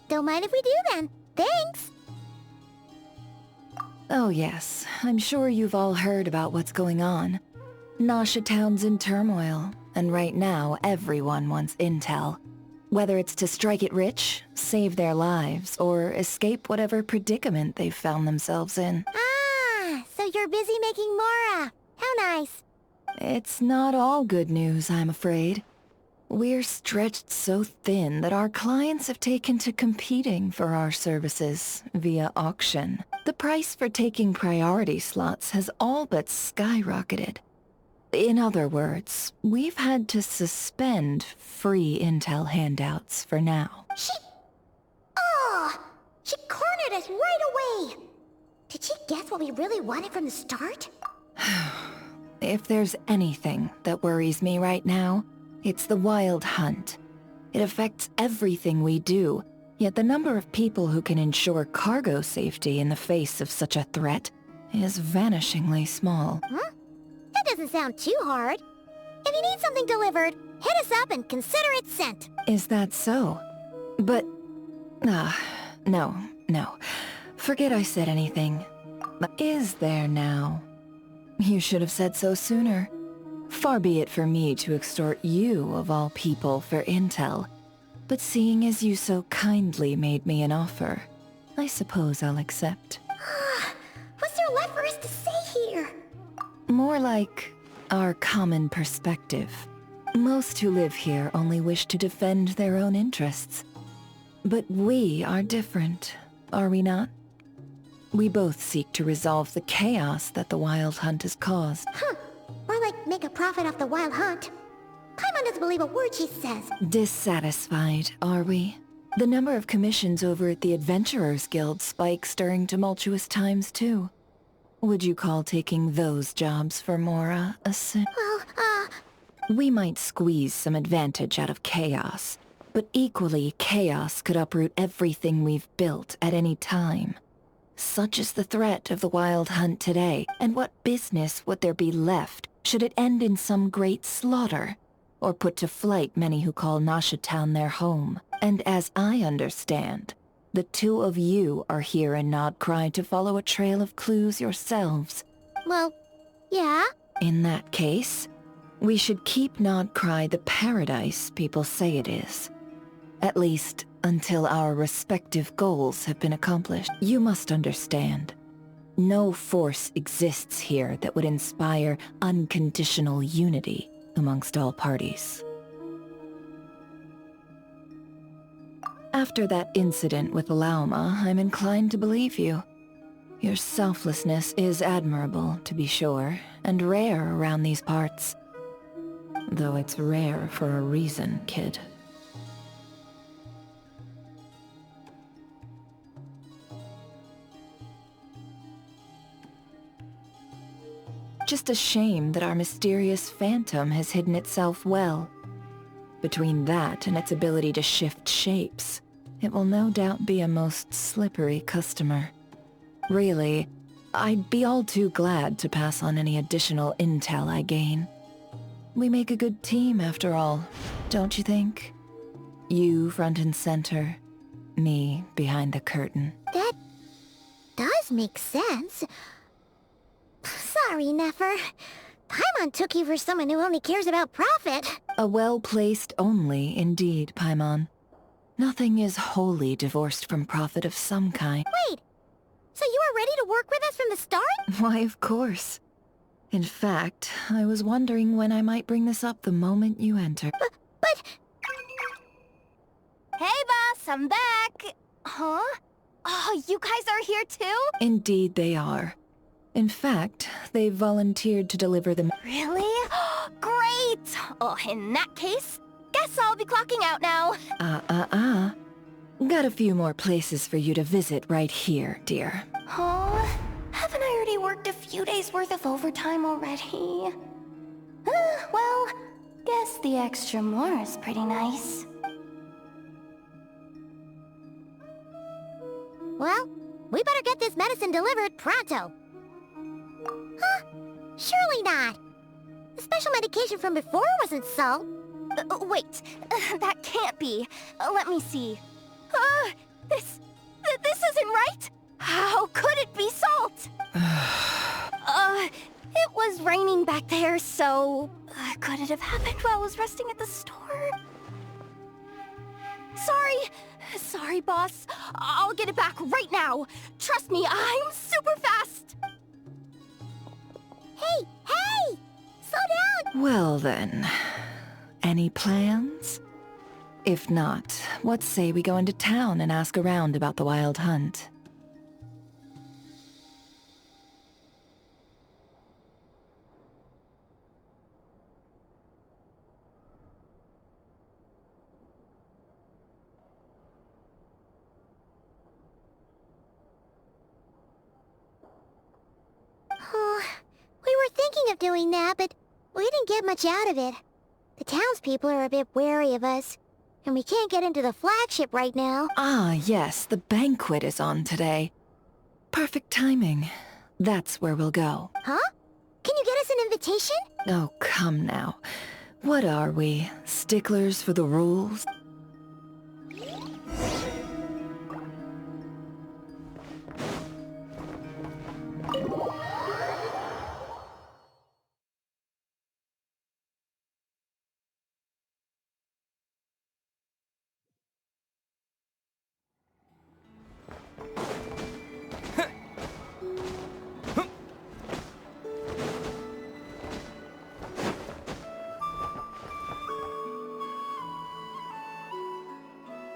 Don't mind if we do then. Thanks! Oh yes, I'm sure you've all heard about what's going on. Nasha Town's in turmoil, and right now everyone wants intel. Whether it's to strike it rich, save their lives, or escape whatever predicament they've found themselves in. Ah, so you're busy making Mora. How nice. It's not all good news, I'm afraid. We're stretched so thin that our clients have taken to competing for our services via auction. The price for taking priority slots has all but skyrocketed. In other words, we've had to suspend free intel handouts for now. She cornered us right away. Did she guess what we really wanted from the start? If there's anything that worries me right now, it's the wild hunt. It affects everything we do, yet the number of people who can ensure cargo safety in the face of such a threat is vanishingly small. Huh? That doesn't sound too hard. If you need something delivered, hit us up and consider it sent. Is that so? But... no. Forget I said anything. Is there now? You should have said so sooner. Far be it for me to extort you, of all people, for intel. But seeing as you so kindly made me an offer, I suppose I'll accept. What's there left for us to say here? More like our common perspective. Most who live here only wish to defend their own interests. But we are different, are we not? We both seek to resolve the chaos that the Wild Hunt has caused. More like make a profit off the Wild Hunt. Paimon doesn't believe a word she says. Dissatisfied, are we? The number of commissions over at the Adventurers Guild spikes during tumultuous times, too. Would you call taking those jobs for Mora a sin? Well, We might squeeze some advantage out of chaos, but equally, chaos could uproot everything we've built at any time. Such is the threat of the Wild Hunt today, and what business would there be left should it end in some great slaughter, or put to flight many who call Nasha Town their home? And as I understand, the two of you are here in KRAI to follow a trail of clues yourselves. Well, yeah. In that case, we should keep KRAI the paradise people say it is. At least, until our respective goals have been accomplished. You must understand. No force exists here that would inspire unconditional unity amongst all parties. After that incident with Lauma, I'm inclined to believe you. Your selflessness is admirable, to be sure, and rare around these parts. Though it's rare for a reason, kid. Just a shame that our mysterious phantom has hidden itself well. Between that and its ability to shift shapes, it will no doubt be a most slippery customer. Really, I'd be all too glad to pass on any additional intel I gain. We make a good team, after all, don't you think? You front and center, me behind the curtain. That does make sense. Sorry, Nefer. Paimon took you for someone who only cares about profit. A well-placed only, indeed, Paimon. Nothing is wholly divorced from profit of some kind. Wait, so you were ready to work with us from the start? Why, of course. In fact, I was wondering when I might bring this up the moment you enter. But... Hey, boss, I'm back! Huh? Oh, you guys are here too? Indeed they are. In fact, they've volunteered to deliver them. Really? Great! Oh, in that case, guess I'll be clocking out now. Got a few more places for you to visit right here, dear. Oh, haven't I already worked a few days worth of overtime already? Well, guess the extra more is pretty nice. Well, we better get this medicine delivered pronto. Huh? Surely not. The special medication from before wasn't salt. Wait, that can't be. Let me see. This isn't right! How could it be salt? It was raining back there, so... could it have happened while I was resting at the store? Sorry, boss. I'll get it back right now. Trust me, I'm super fast. Hey! Slow down! Well then, any plans? If not, what say we go into town and ask around about the wild hunt? Oh, we were thinking of doing that, but we didn't get much out of it. The townspeople are a bit wary of us, and we can't get into the flagship right now. Ah, yes, the banquet is on today. Perfect timing. That's where we'll go. Huh? Can you get us an invitation? Oh, come now. What are we? Sticklers for the rules?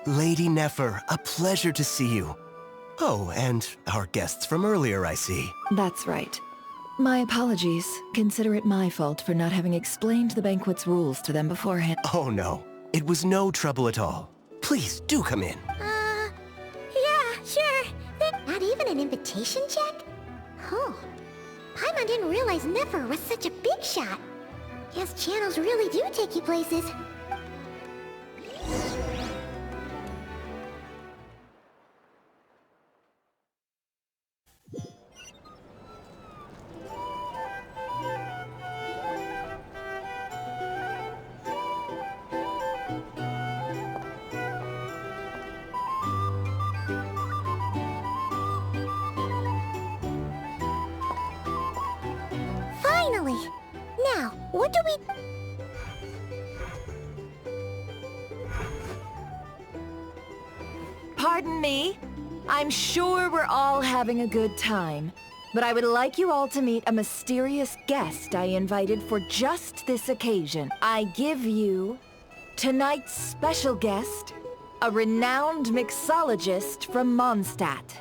Lady Nefer, a pleasure to see you. Oh, and our guests from earlier, I see. That's right. My apologies. Consider it my fault for not having explained the banquet's rules to them beforehand. Oh no, it was no trouble at all. Please, do come in. Yeah, sure. Not even an invitation check? Oh. Paimon didn't realize Nefer was such a big shot. Guess channels really do take you places. Finally! Now, what do we... Pardon me. I'm sure we're all having a good time, but I would like you all to meet a mysterious guest I invited for just this occasion. I give you tonight's special guest, a renowned mixologist from Mondstadt.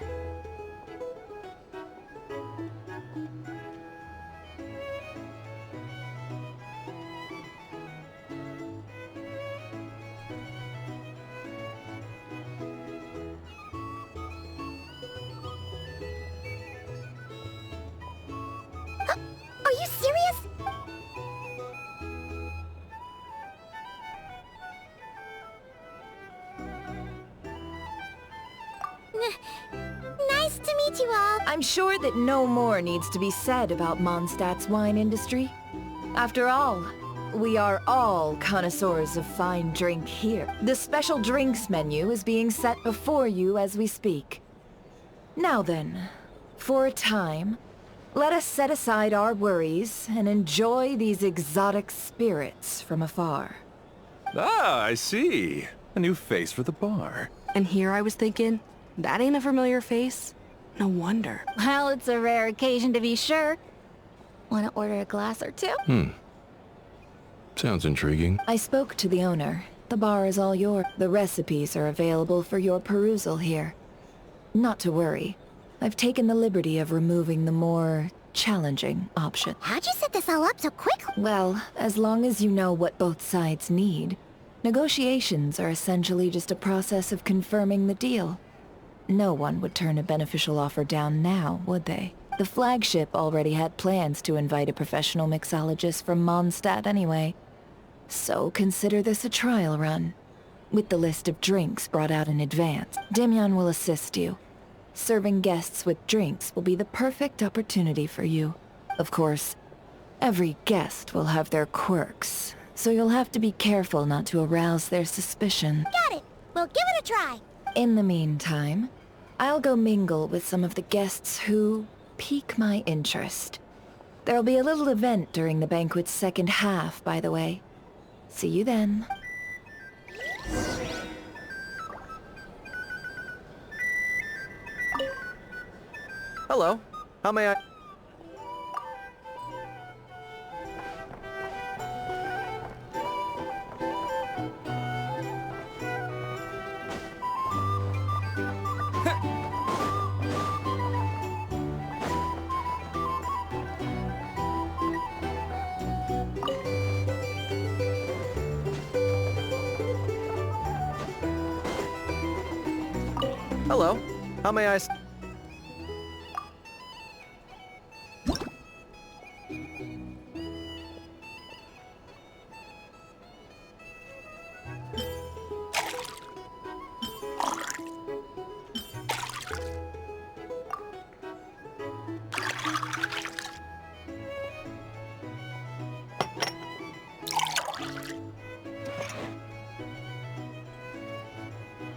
Are you serious? Nice to meet you all. I'm sure that no more needs to be said about Mondstadt's wine industry. After all, we are all connoisseurs of fine drink here. The special drinks menu is being set before you as we speak. Now then, for a time, let us set aside our worries and enjoy these exotic spirits from afar. Ah, I see. A new face for the bar. And here I was thinking, that ain't a familiar face. No wonder. Well, it's a rare occasion to be sure. Wanna order a glass or two? Sounds intriguing. I spoke to the owner. The bar is all yours. The recipes are available for your perusal here. Not to worry. I've taken the liberty of removing the more challenging option. How'd you set this all up so quickly? Well, as long as you know what both sides need, negotiations are essentially just a process of confirming the deal. No one would turn a beneficial offer down now, would they? The flagship already had plans to invite a professional mixologist from Mondstadt anyway. So consider this a trial run. With the list of drinks brought out in advance, Demyan will assist you. Serving guests with drinks will be the perfect opportunity for you. Of course, every guest will have their quirks, so you'll have to be careful not to arouse their suspicion. Got it. We'll give it a try. In the meantime, I'll go mingle with some of the guests who pique my interest. There'll be a little event during the banquet's second half, by the way. See you then. Hello. How may I... Hello. How may I...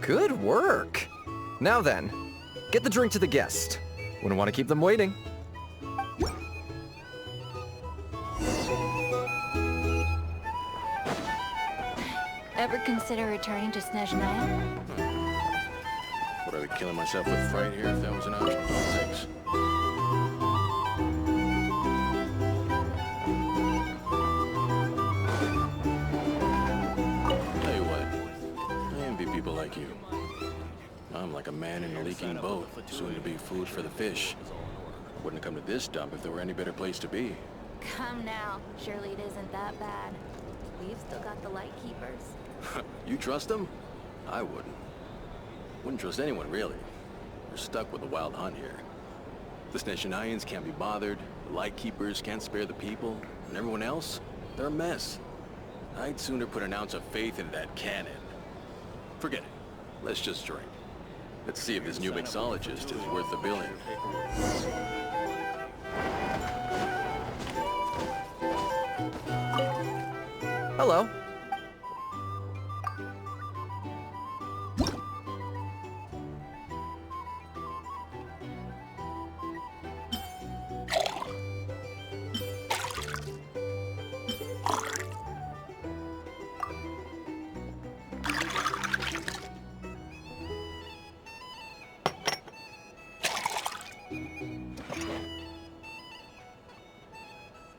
Good work! Now then, get the drink to the guest. Wouldn't want to keep them waiting. Ever consider returning to Snezhnaya? Would I be killing myself with fright here if that was an option? Thanks. Tell you what, I envy people like you. I'm like a man in a leaking boat, soon to be food for the fish. Wouldn't have come to this dump if there were any better place to be. Come now. Surely it isn't that bad. We've still got the light keepers. You trust them? I wouldn't. Wouldn't trust anyone, really. We're stuck with the wild hunt here. The Snezhnayans can't be bothered, the Lightkeepers can't spare the people, and everyone else, they're a mess. I'd sooner put an ounce of faith into that cannon. Forget it. Let's just drink. Let's see if this new mixologist is worth the billing. Hello.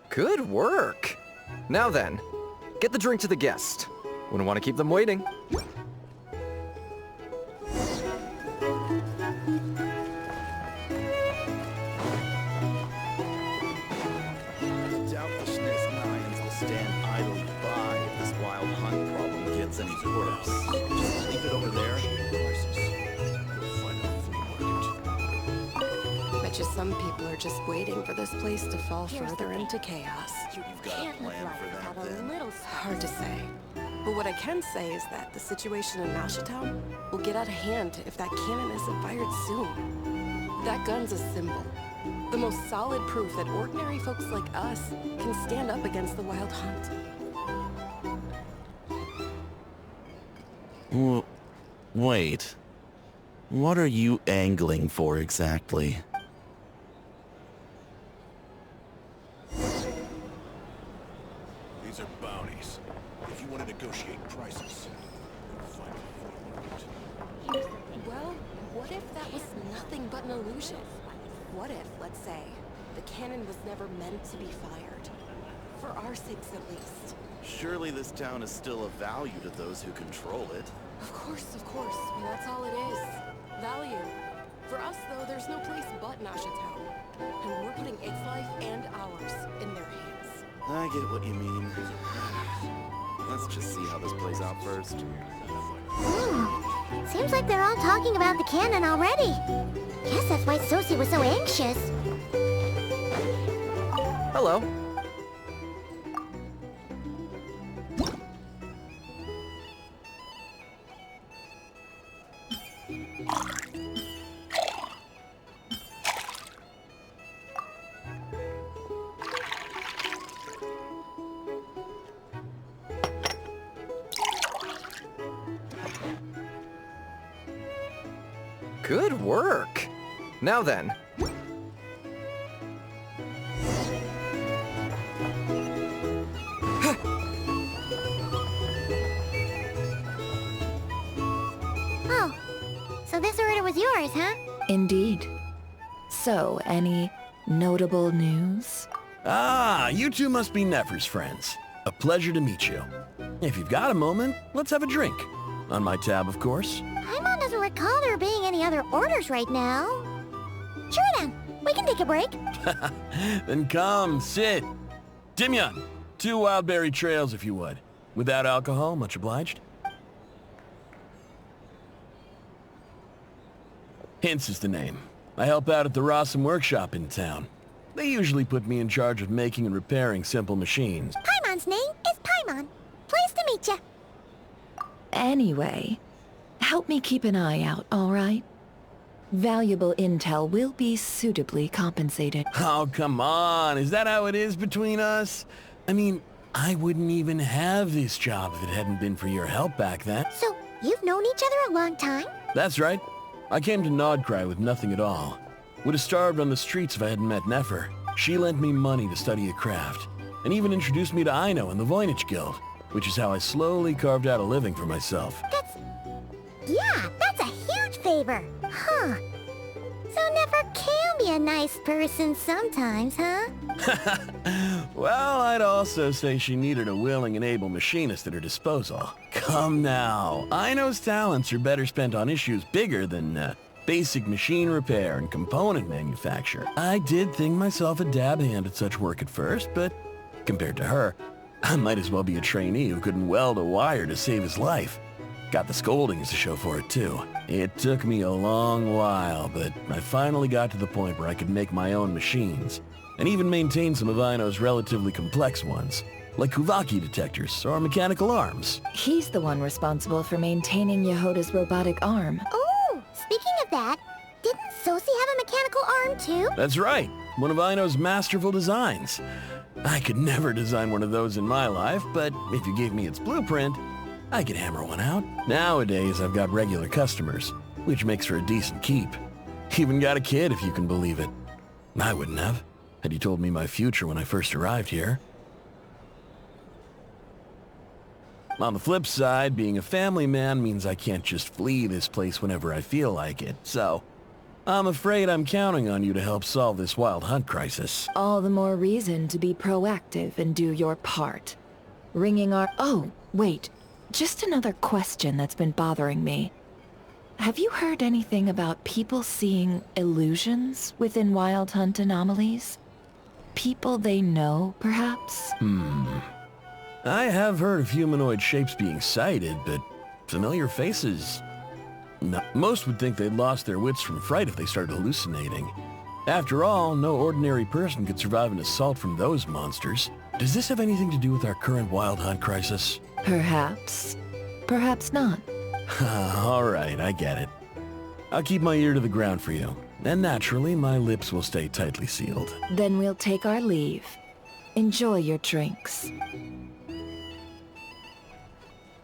Good work! Now then, get the drink to the guest. Wouldn't want to keep them waiting. Doubt the Snezhnayans will stand idly by if this wild hunt problem gets any worse. Just leave it over there. Bet you some people are just waiting for this place to fall further into chaos. You've got a plan for that, then? Hard to say. But what I can say is that the situation in Mashatown will get out of hand if that cannon isn't fired soon. That gun's a symbol. The most solid proof that ordinary folks like us can stand up against the wild hunt. Wait. What are you angling for exactly? These are bounties. If you want to negotiate prices, find a Well, what if that was nothing but an illusion? What if, let's say, the cannon was never meant to be fired? For our sakes, at least. Surely this town is still of value to those who control it. Of course, I mean, that's all it is. Value. For us, though, there's no place but Mashatown. And we're putting its life get what you mean. Let's just see how this plays out first. Seems like they're all talking about the cannon already. Guess that's why Sosie was so anxious. Hello. Good work. Now then. Oh, so this order was yours, huh? Indeed. So, any notable news? Ah, you two must be Nefer's friends. A pleasure to meet you. If you've got a moment, let's have a drink. On my tab, of course. Paimon doesn't recall there being any other orders right now. Sure then, we can take a break. Then come, sit. Dimyon, 2 wildberry trails if you would. Without alcohol, much obliged. Hints is the name. I help out at the Rossum workshop in town. They usually put me in charge of making and repairing simple machines. Paimon's name is Paimon. Pleased to meet you. Anyway, help me keep an eye out, all right? Valuable intel will be suitably compensated. Oh, come on. Is that how it is between us? I mean, I wouldn't even have this job if it hadn't been for your help back then. So, you've known each other a long time? That's right. I came to Nodcry with nothing at all. Would have starved on the streets if I hadn't met Nefer. She lent me money to study a craft, and even introduced me to Aino and the Voynich Guild, which is how I slowly carved out a living for myself. That's a huge favor. Huh. So Nefer can be a nice person sometimes, huh? Well, I'd also say she needed a willing and able machinist at her disposal. Come now. Aino's talents are better spent on issues bigger than basic machine repair and component manufacture. I did think myself a dab hand at such work at first, but compared to her, I might as well be a trainee who couldn't weld a wire to save his life. Got the scoldings to show for it, too. It took me a long while, but I finally got to the point where I could make my own machines, and even maintain some of Aino's relatively complex ones, like Kuvaki detectors or mechanical arms. He's the one responsible for maintaining Yehoda's robotic arm. Oh, speaking of that, didn't Sosie have a mechanical arm too? That's right, one of Aino's masterful designs. I could never design one of those in my life, but if you gave me its blueprint, I could hammer one out. Nowadays, I've got regular customers, which makes for a decent keep. Even got a kid, if you can believe it. I wouldn't have, had you told me my future when I first arrived here. On the flip side, being a family man means I can't just flee this place whenever I feel like it, so I'm afraid I'm counting on you to help solve this wild hunt crisis. All the more reason to be proactive and do your part. Ringing our... Oh, wait. Just another question that's been bothering me. Have you heard anything about people seeing illusions within Wild Hunt anomalies? People they know, perhaps? I have heard of humanoid shapes being sighted, but familiar faces... No, most would think they'd lost their wits from fright if they started hallucinating. After all, no ordinary person could survive an assault from those monsters. Does this have anything to do with our current Wild Hunt crisis? Perhaps. Perhaps not. All right, I get it. I'll keep my ear to the ground for you. And naturally, my lips will stay tightly sealed. Then we'll take our leave. Enjoy your drinks.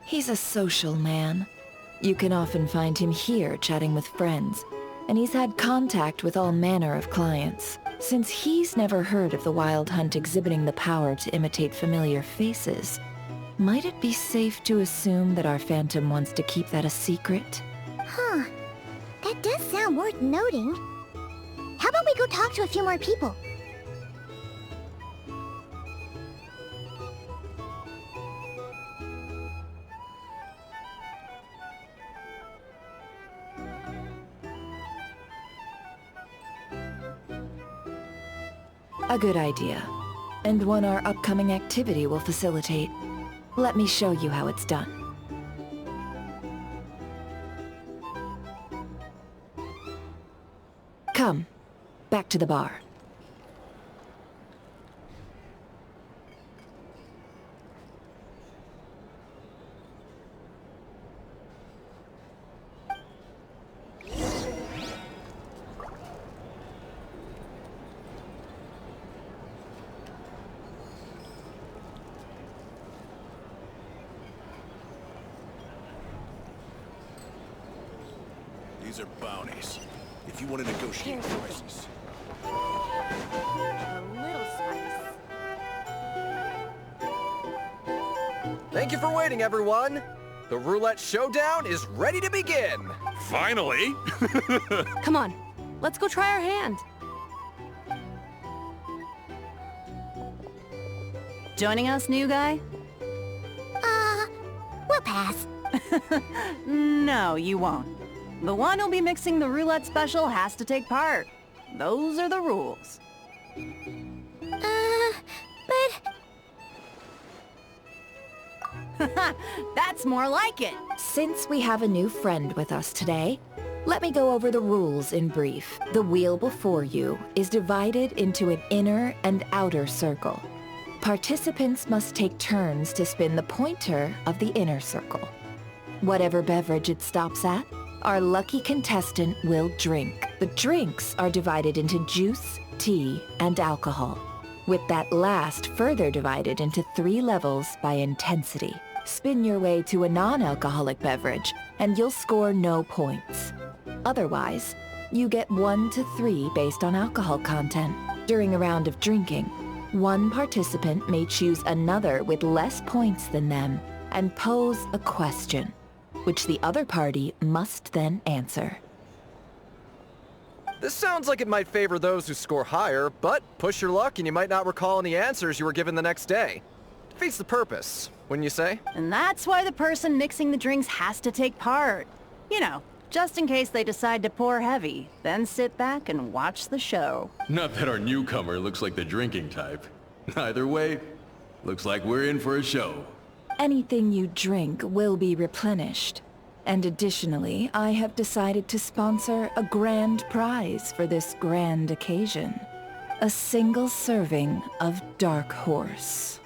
He's a social man. You can often find him here chatting with friends, and he's had contact with all manner of clients. Since he's never heard of the Wild Hunt exhibiting the power to imitate familiar faces, might it be safe to assume that our Phantom wants to keep that a secret? Huh. That does sound worth noting. How about we go talk to a few more people? A good idea. and one our upcoming activity will facilitate. Let me show you how it's done. Come, back to the bar. These are bounties. If you want to negotiate prices. A little spice. Thank you for waiting, everyone. The roulette showdown is ready to begin. Finally! Come on, let's go try our hand. Joining us, new guy? We'll pass. No, you won't. The one who'll be mixing the roulette special has to take part. Those are the rules. But... That's more like it. Since we have a new friend with us today, let me go over the rules in brief. The wheel before you is divided into an inner and outer circle. Participants must take turns to spin the pointer of the inner circle. Whatever beverage it stops at, our lucky contestant will drink. The drinks are divided into juice, tea, and alcohol, with that last further divided into 3 levels by intensity. Spin your way to a non-alcoholic beverage, and you'll score no points. Otherwise, you get 1 to 3 based on alcohol content. During a round of drinking, one participant may choose another with less points than them and pose a question, which the other party must then answer. This sounds like it might favor those who score higher, but push your luck and you might not recall any answers you were given the next day. Defeats the purpose, wouldn't you say? And that's why the person mixing the drinks has to take part. You know, just in case they decide to pour heavy, then sit back and watch the show. Not that our newcomer looks like the drinking type. Either way, looks like we're in for a show. Anything you drink will be replenished. And additionally, I have decided to sponsor a grand prize for this grand occasion. A single serving of Dark Horse.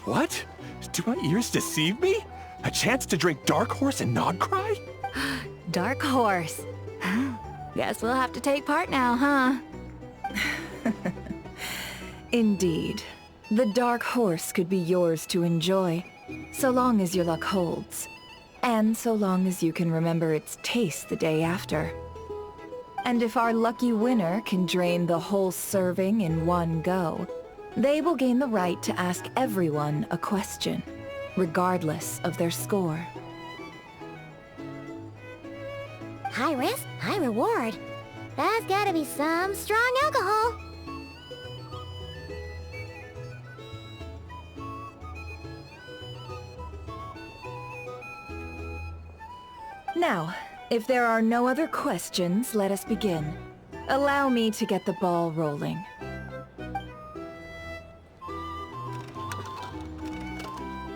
What? Do my ears deceive me? A chance to drink Dark Horse and not cry? Dark Horse. Guess we'll have to take part now, huh? Indeed. The Dark Horse could be yours to enjoy, so long as your luck holds. And so long as you can remember its taste the day after. And if our lucky winner can drain the whole serving in one go, they will gain the right to ask everyone a question, regardless of their score. High risk, high reward. That's gotta be some strong alcohol. Now, if there are no other questions, let us begin. Allow me to get the ball rolling.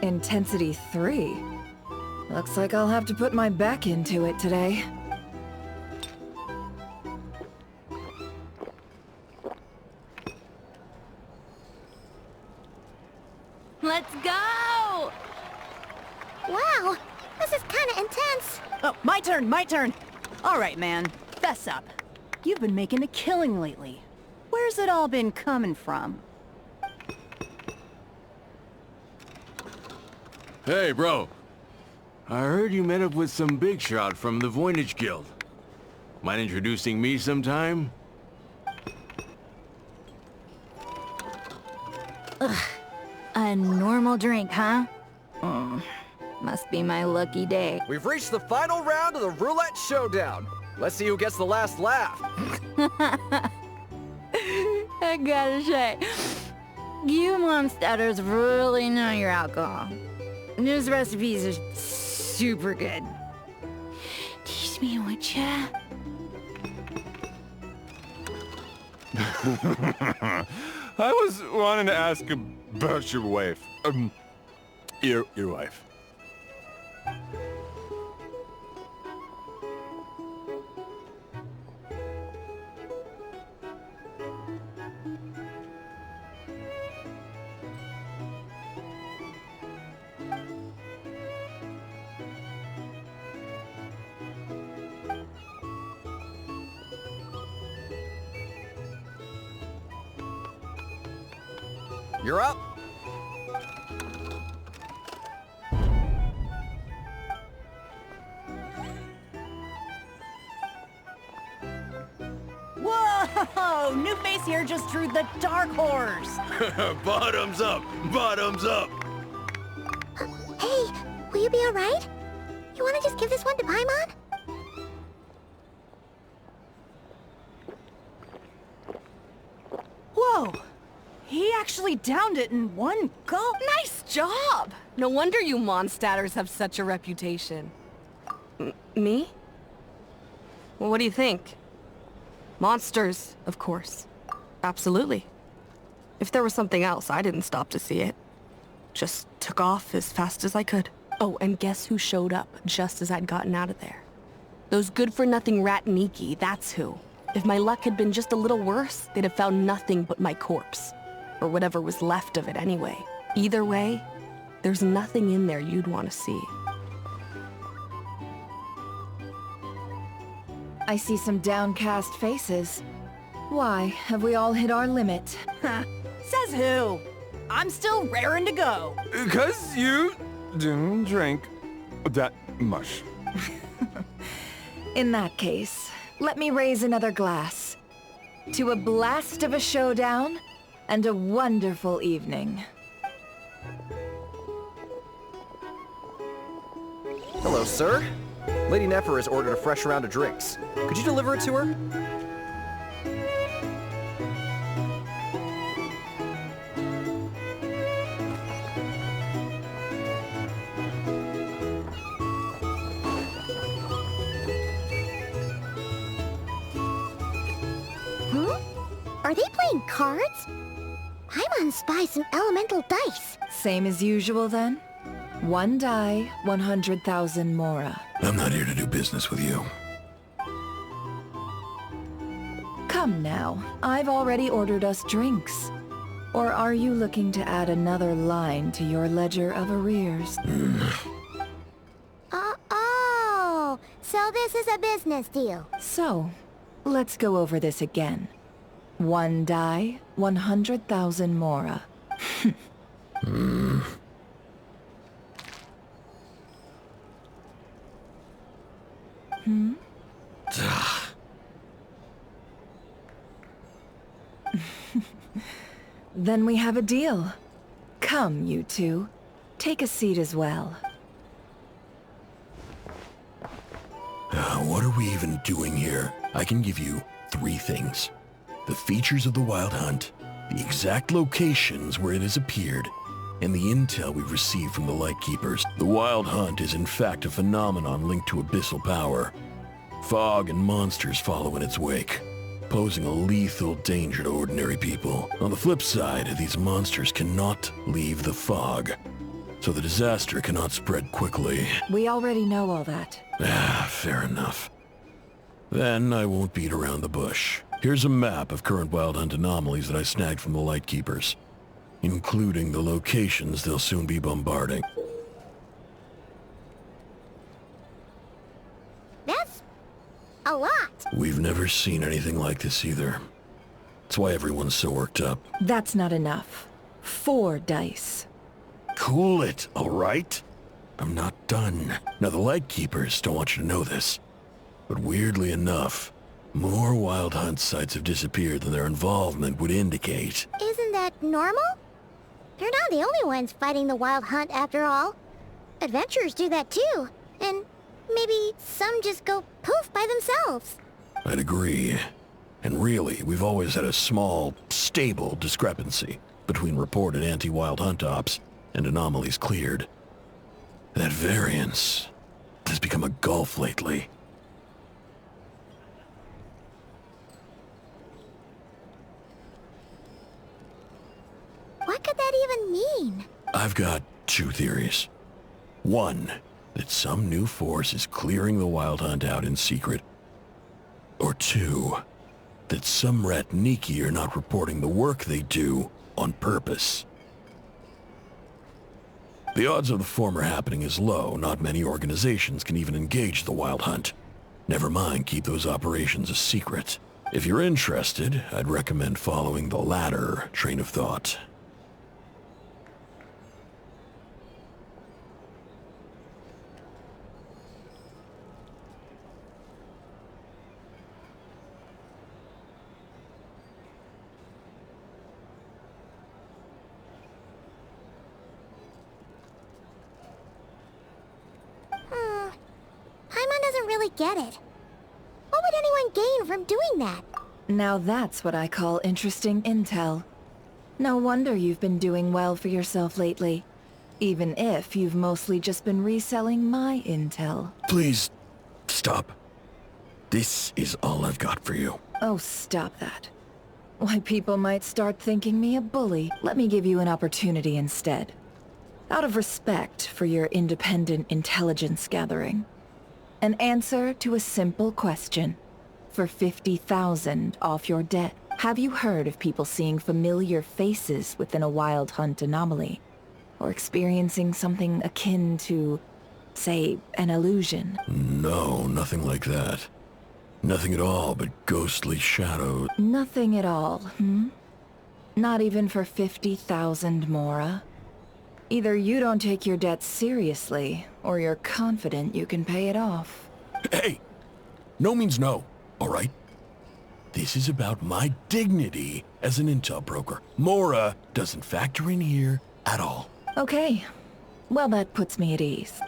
Intensity 3. Looks like I'll have to put my back into it today. Let's go! Wow, this is kinda intense. Oh, my turn. All right, man, fess up. You've been making a killing lately. Where's it all been coming from? Hey, bro. I heard you met up with some big shot from the Voynich Guild. Mind introducing me sometime? Ugh. A normal drink, huh? Must be my lucky day. We've reached the final round of the roulette showdown. Let's see who gets the last laugh. I gotta say, you Momstatters really know your alcohol. These recipes are super good. These Excuse me, would ya? I was wanting to ask about your wife. Your wife. You're up. Whoa! New face here just drew the dark horse. Bottoms up! Bottoms up! Hey, will you be alright? You wanna just give this one to Paimon? Whoa! He actually downed it in one gulp. Nice job! No wonder you Mondstatters have such a reputation. Me? Well, what do you think? Monsters, of course. Absolutely. If there was something else, I didn't stop to see it. Just took off as fast as I could. Oh, and guess who showed up just as I'd gotten out of there? Those good-for-nothing rat Niki, that's who. If my luck had been just a little worse, they'd have found nothing but my corpse. Or whatever was left of it anyway. Either way, there's nothing in there you'd want to see. I see some downcast faces. Why, have we all hit our limit? Says who? I'm still raring to go. 'Cause you didn't drink that much. In that case, let me raise another glass. To a blast of a showdown and a wonderful evening. Hello, sir. Lady Nefer has ordered a fresh round of drinks. Could you deliver it to her? Huh? Are they playing cards? Paimon spies some elemental dice. Same as usual then? One die, 100,000 mora. I'm not here to do business with you. Come now, I've already ordered us drinks. Or are you looking to add another line to your ledger of arrears? Oh, so this is a business deal. So, let's go over this again. One die, 100,000 mora. Hmm? Then we have a deal. Come, you two. Take a seat as well. What are we even doing here? I can give you 3 things. The features of the Wild Hunt, the exact locations where it has appeared, and the intel we've received from the Lightkeepers. The Wild Hunt is in fact a phenomenon linked to abyssal power. Fog and monsters follow in its wake, posing a lethal danger to ordinary people. On the flip side, these monsters cannot leave the fog, so the disaster cannot spread quickly. We already know all that. Fair enough. Then I won't beat around the bush. Here's a map of current Wild Hunt anomalies that I snagged from the Lightkeepers, including the locations they'll soon be bombarding. That's a lot. We've never seen anything like this either. That's why everyone's so worked up. That's not enough. 4 dice. Cool it, all right? I'm not done. Now, the Lightkeepers don't want you to know this, but weirdly enough, more Wild Hunt sites have disappeared than their involvement would indicate. Isn't that normal? They're not the only ones fighting the Wild Hunt after all. Adventurers do that too. And maybe some just go poof by themselves. I'd agree. And really, we've always had a small, stable discrepancy between reported anti-Wild Hunt ops and anomalies cleared. That variance has become a gulf lately. I've got two theories. One, that some new force is clearing the Wild Hunt out in secret. Or two, that some Ratniki are not reporting the work they do on purpose. The odds of the former happening is low. Not many organizations can even engage the Wild Hunt. Never mind keep those operations a secret. If you're interested, I'd recommend following the latter train of thought. Paimon doesn't really get it. What would anyone gain from doing that? Now that's what I call interesting intel. No wonder you've been doing well for yourself lately. Even if you've mostly just been reselling my intel. Please, stop. This is all I've got for you. Oh, stop that. Why, people might start thinking me a bully. Let me give you an opportunity instead. Out of respect for your independent intelligence gathering. An answer to a simple question. For 50,000 off your debt. Have you heard of people seeing familiar faces within a Wild Hunt anomaly? Or experiencing something akin to, say, an illusion? No, nothing like that. Nothing at all but ghostly shadows. Nothing at all, hmm? Not even for 50,000 Mora? Either you don't take your debt seriously, or you're confident you can pay it off. Hey! No means no, all right? This is about my dignity as an intel broker. Mora doesn't factor in here at all. Okay. Well, that puts me at ease.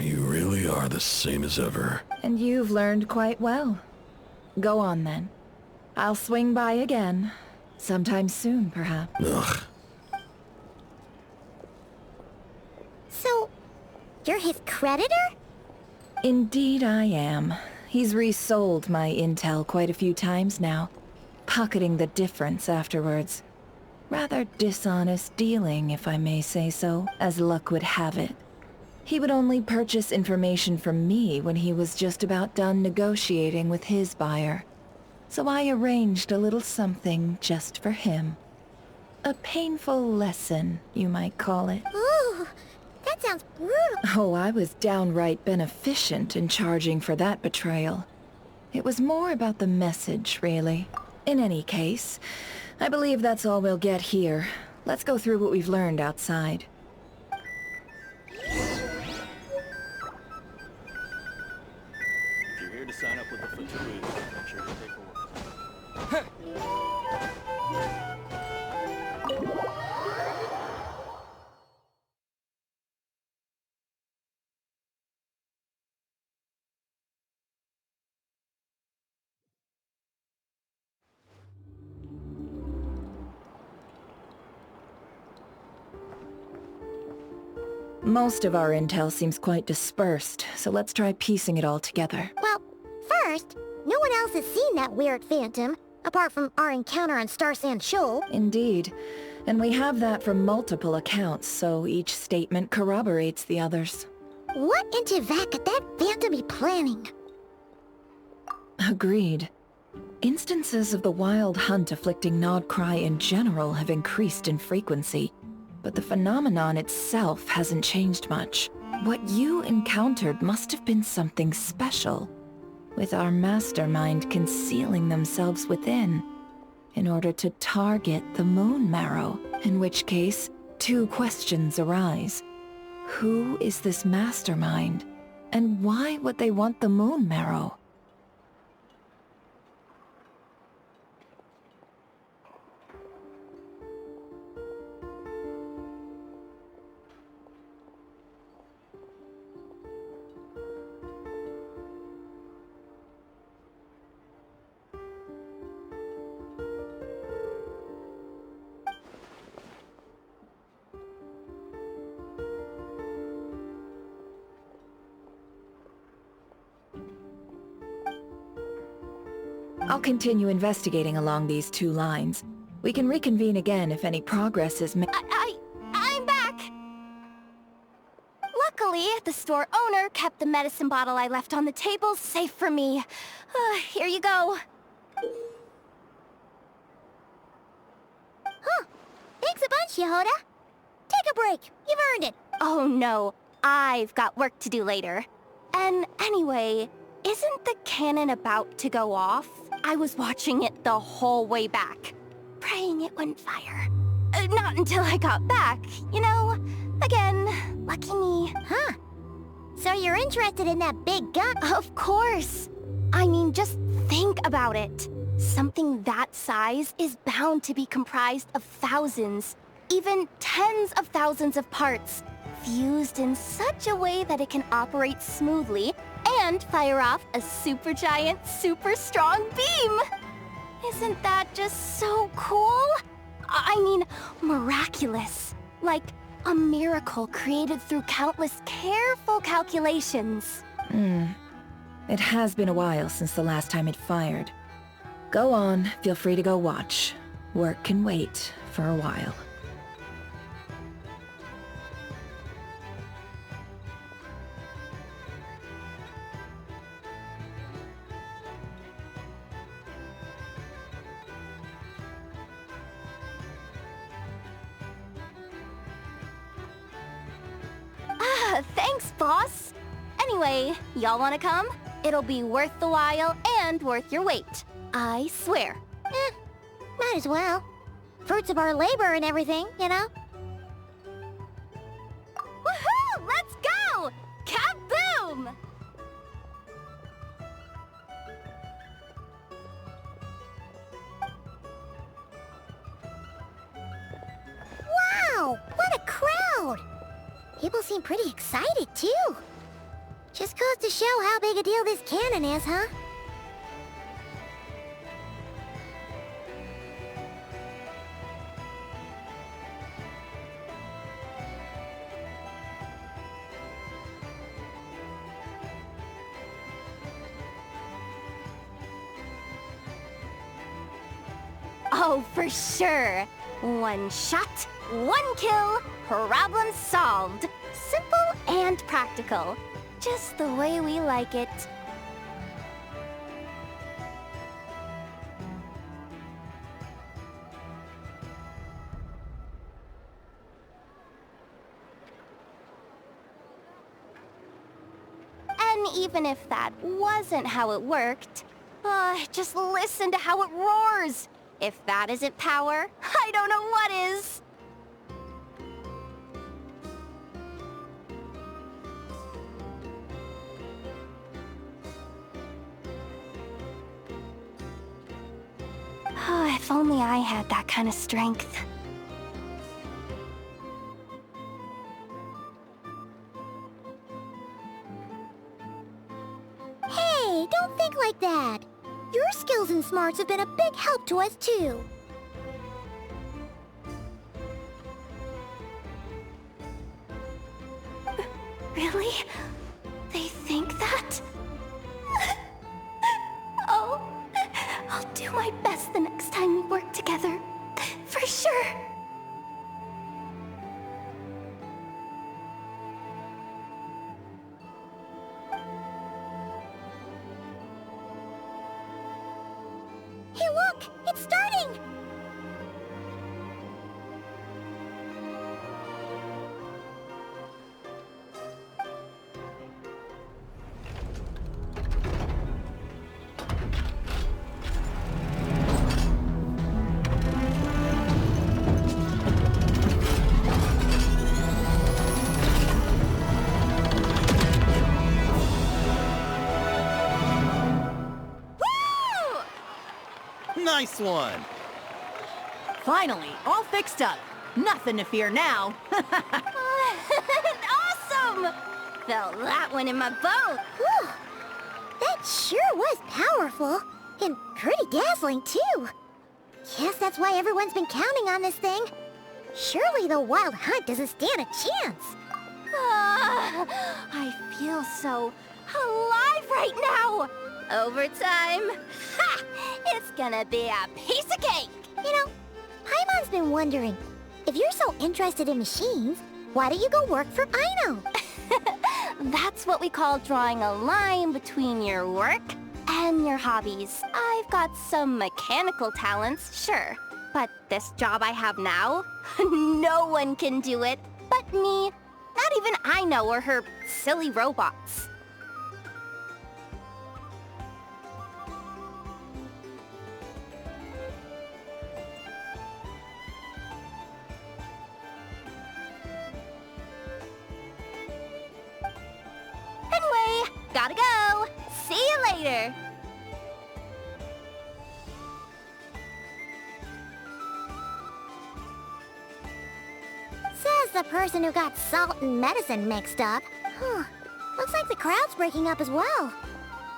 You really are the same as ever. And you've learned quite well. Go on, then. I'll swing by again. Sometime soon, perhaps. Ugh. So, you're his creditor? Indeed I am. He's resold my intel quite a few times now, pocketing the difference afterwards. Rather dishonest dealing, if I may say so, as luck would have it. He would only purchase information from me when he was just about done negotiating with his buyer. So I arranged a little something just for him. A painful lesson, you might call it. Ooh, that sounds brutal. Oh, I was downright beneficent in charging for that betrayal. It was more about the message, really. In any case, I believe that's all we'll get here. Let's go through what we've learned outside. If you're here to sign up with the Fatui, make sure you take a look. Most of our intel seems quite dispersed, so let's try piecing it all together. Well, first, no one else has seen that weird phantom, apart from our encounter on Star Sand Shoal. Indeed. And we have that from multiple accounts, so each statement corroborates the others. What in Teyvat could that phantom be planning? Agreed. Instances of the Wild Hunt afflicting KRAI in general have increased in frequency, but the phenomenon itself hasn't changed much. What you encountered must have been something special, with our mastermind concealing themselves within, in order to target the Moon Marrow, in which case, two questions arise. Who is this mastermind, and why would they want the Moon Marrow? I'll continue investigating along these two lines. We can reconvene again if any progress is made. I'm back! store owner kept the medicine bottle I left on the table safe for me. Here you go. Huh. Thanks a bunch, Yehoda. Take a break. You've earned it. Oh no, I've got work to do later. And anyway, isn't the cannon about to go off? I was watching it the whole way back, praying it wouldn't fire. Not until I got back, you know? Again, lucky me. Huh. So you're interested in that big gun? Of course. I mean, just think about it. Something that size is bound to be comprised of thousands, even tens of thousands of parts, fused in such a way that it can operate smoothly and fire off a supergiant, super strong beam. Isn't that just so cool? I mean, miraculous. Like a miracle created through countless careful calculations. It has been a while since the last time it fired. Go on, feel free to go watch. Work can wait for a while. Thanks, boss. Anyway, y'all wanna come? It'll be worth the while and worth your wait. I swear. Might as well. Fruits of our labor and everything, you know? Woohoo! Let's go! Kaboom! Wow! What a crowd! People seem pretty excited, too. Just goes to show how big a deal this cannon is, huh? Oh, for sure. One shot, one kill, problem solved. Simple and practical. Just the way we like it. And even if that wasn't how it worked, just listen to how it roars. If that isn't power, I don't know what is. Oh, if only I had that kind of strength. Hey, don't think like that. Your skills and smarts have been a big help to us, too. Really? They think that? Oh, I'll do my best the next time we work together. For sure. Hey, look! It's starting! Nice one! Finally, all fixed up. Nothing to fear now. Awesome! Felt that one in my boat. Whew. That sure was powerful. And pretty dazzling, too. Guess that's why everyone's been counting on this thing. Surely the Wild Hunt doesn't stand a chance. I feel so alive right now. Overtime. Ha! It's gonna be a piece of cake. You know, Paimon's been wondering, if you're so interested in machines, why don't you go work for Aino? That's what we call drawing a line between your work and your hobbies. I've got some mechanical talents, sure. But this job I have now, no one can do it but me. Not even I know or her silly robots. Anyway, gotta go. See you later. Says the person who got salt and medicine mixed up. Huh. Looks like the crowd's breaking up as well.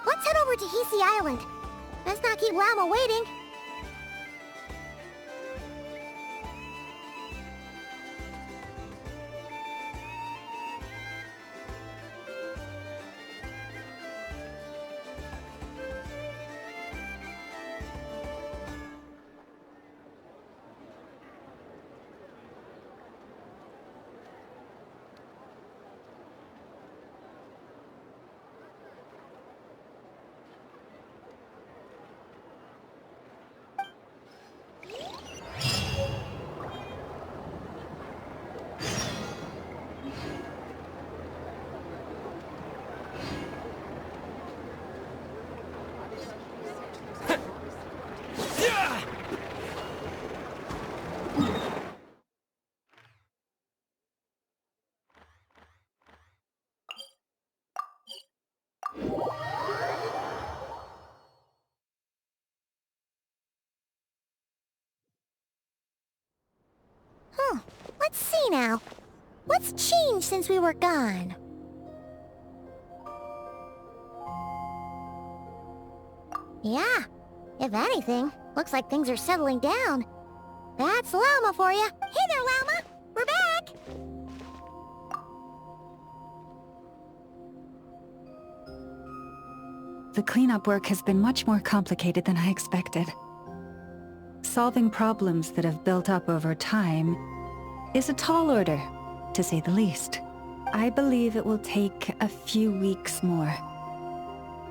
Let's head over to Hisi Island. Let's not keep Llama waiting. Let's see now. What's changed since we were gone? Yeah, if anything, looks like things are settling down. That's Llama for you. Hey there, Llama! We're back! The cleanup work has been much more complicated than I expected. Solving problems that have built up over time is a tall order, to say the least. I believe it will take a few weeks more.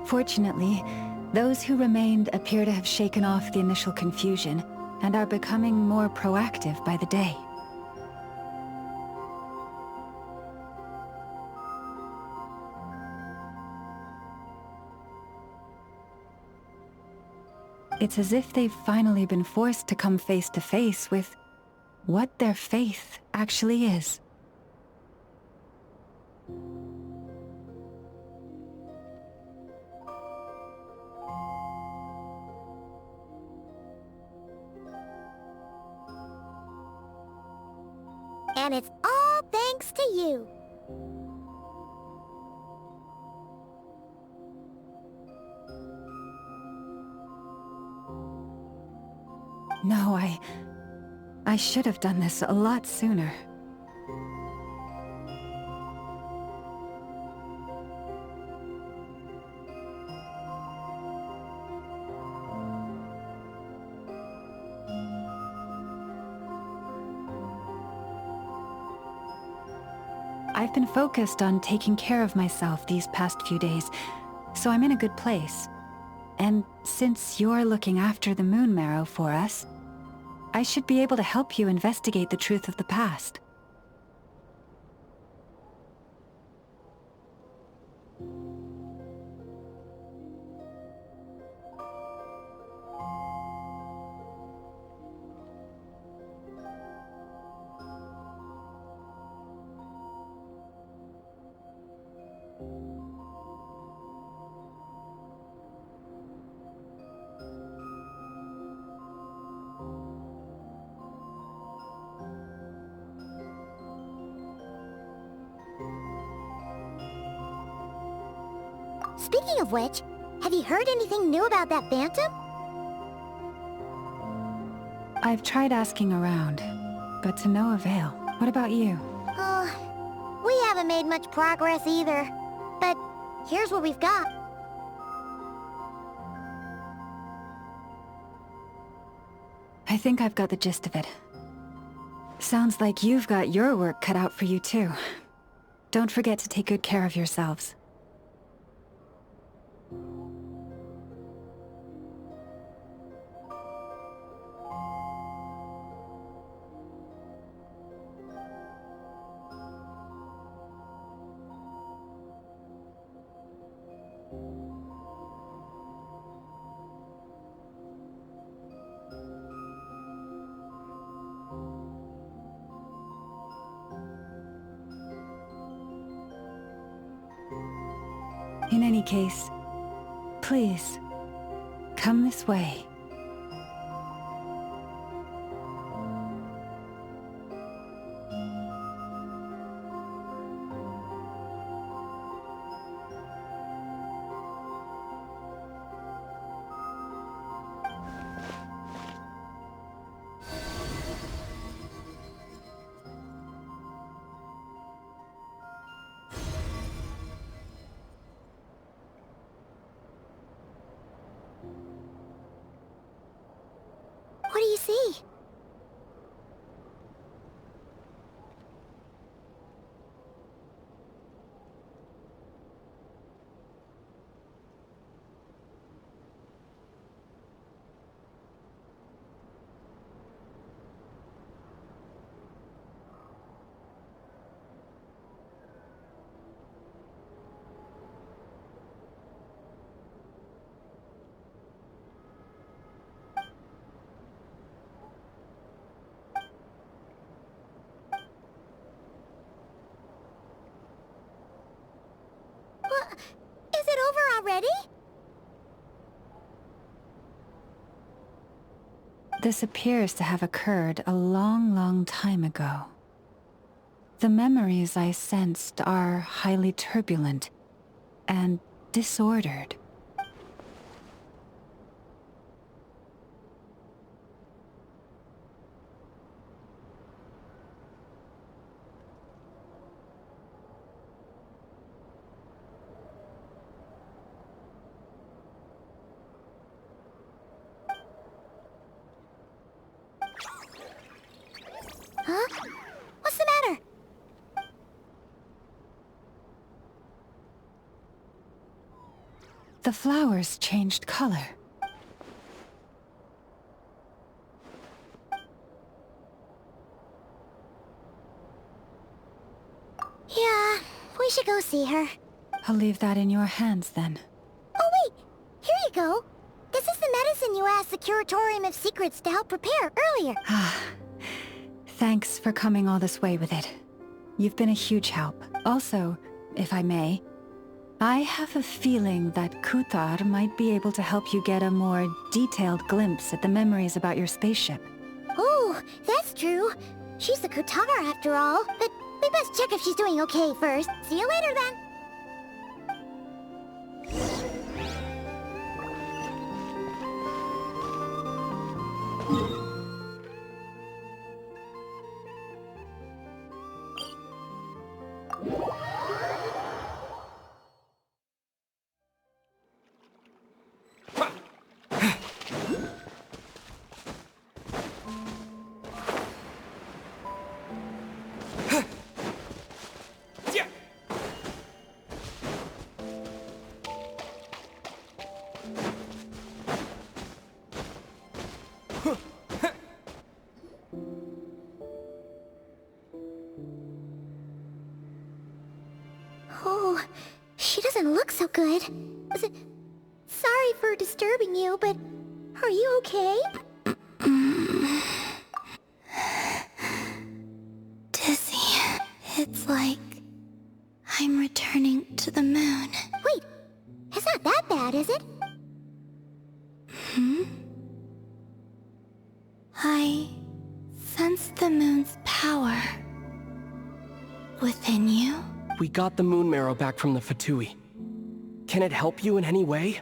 Fortunately, those who remained appear to have shaken off the initial confusion and are becoming more proactive by the day. It's as if they've finally been forced to come face to face with what their faith actually is. And it's all thanks to you. No, I should have done this a lot sooner. I've been focused on taking care of myself these past few days, so I'm in a good place. And since you're looking after the Moon Marrow for us, I should be able to help you investigate the truth of the past. Speaking of which, have you heard anything new about that Phantom? I've tried asking around, but to no avail. What about you? We haven't made much progress either. But here's what we've got. I think I've got the gist of it. Sounds like you've got your work cut out for you too. Don't forget to take good care of yourselves. In any case, please, come this way. What do you see? What? Is it over already? This appears to have occurred a long, long time ago. The memories I sensed are highly turbulent and disordered. Huh? What's the matter? The flowers changed color. Yeah, we should go see her. I'll leave that in your hands then. Oh wait, here you go. This is the medicine you asked the Curatorium of Secrets to help prepare earlier. Thanks for coming all this way with it. You've been a huge help. Also, if I may, I have a feeling that Kuthar might be able to help you get a more detailed glimpse at the memories about your spaceship. Oh, that's true. She's the Kutara after all, but we best check if she's doing okay first. See you later then. Oh, she doesn't look so good. Sorry for disturbing you, but are you okay? Dizzy. It's like I'm returning to the moon. Wait, it's not that bad, is it? I sense the moon's power within you. We got the moon marrow back from the Fatui. Can it help you in any way?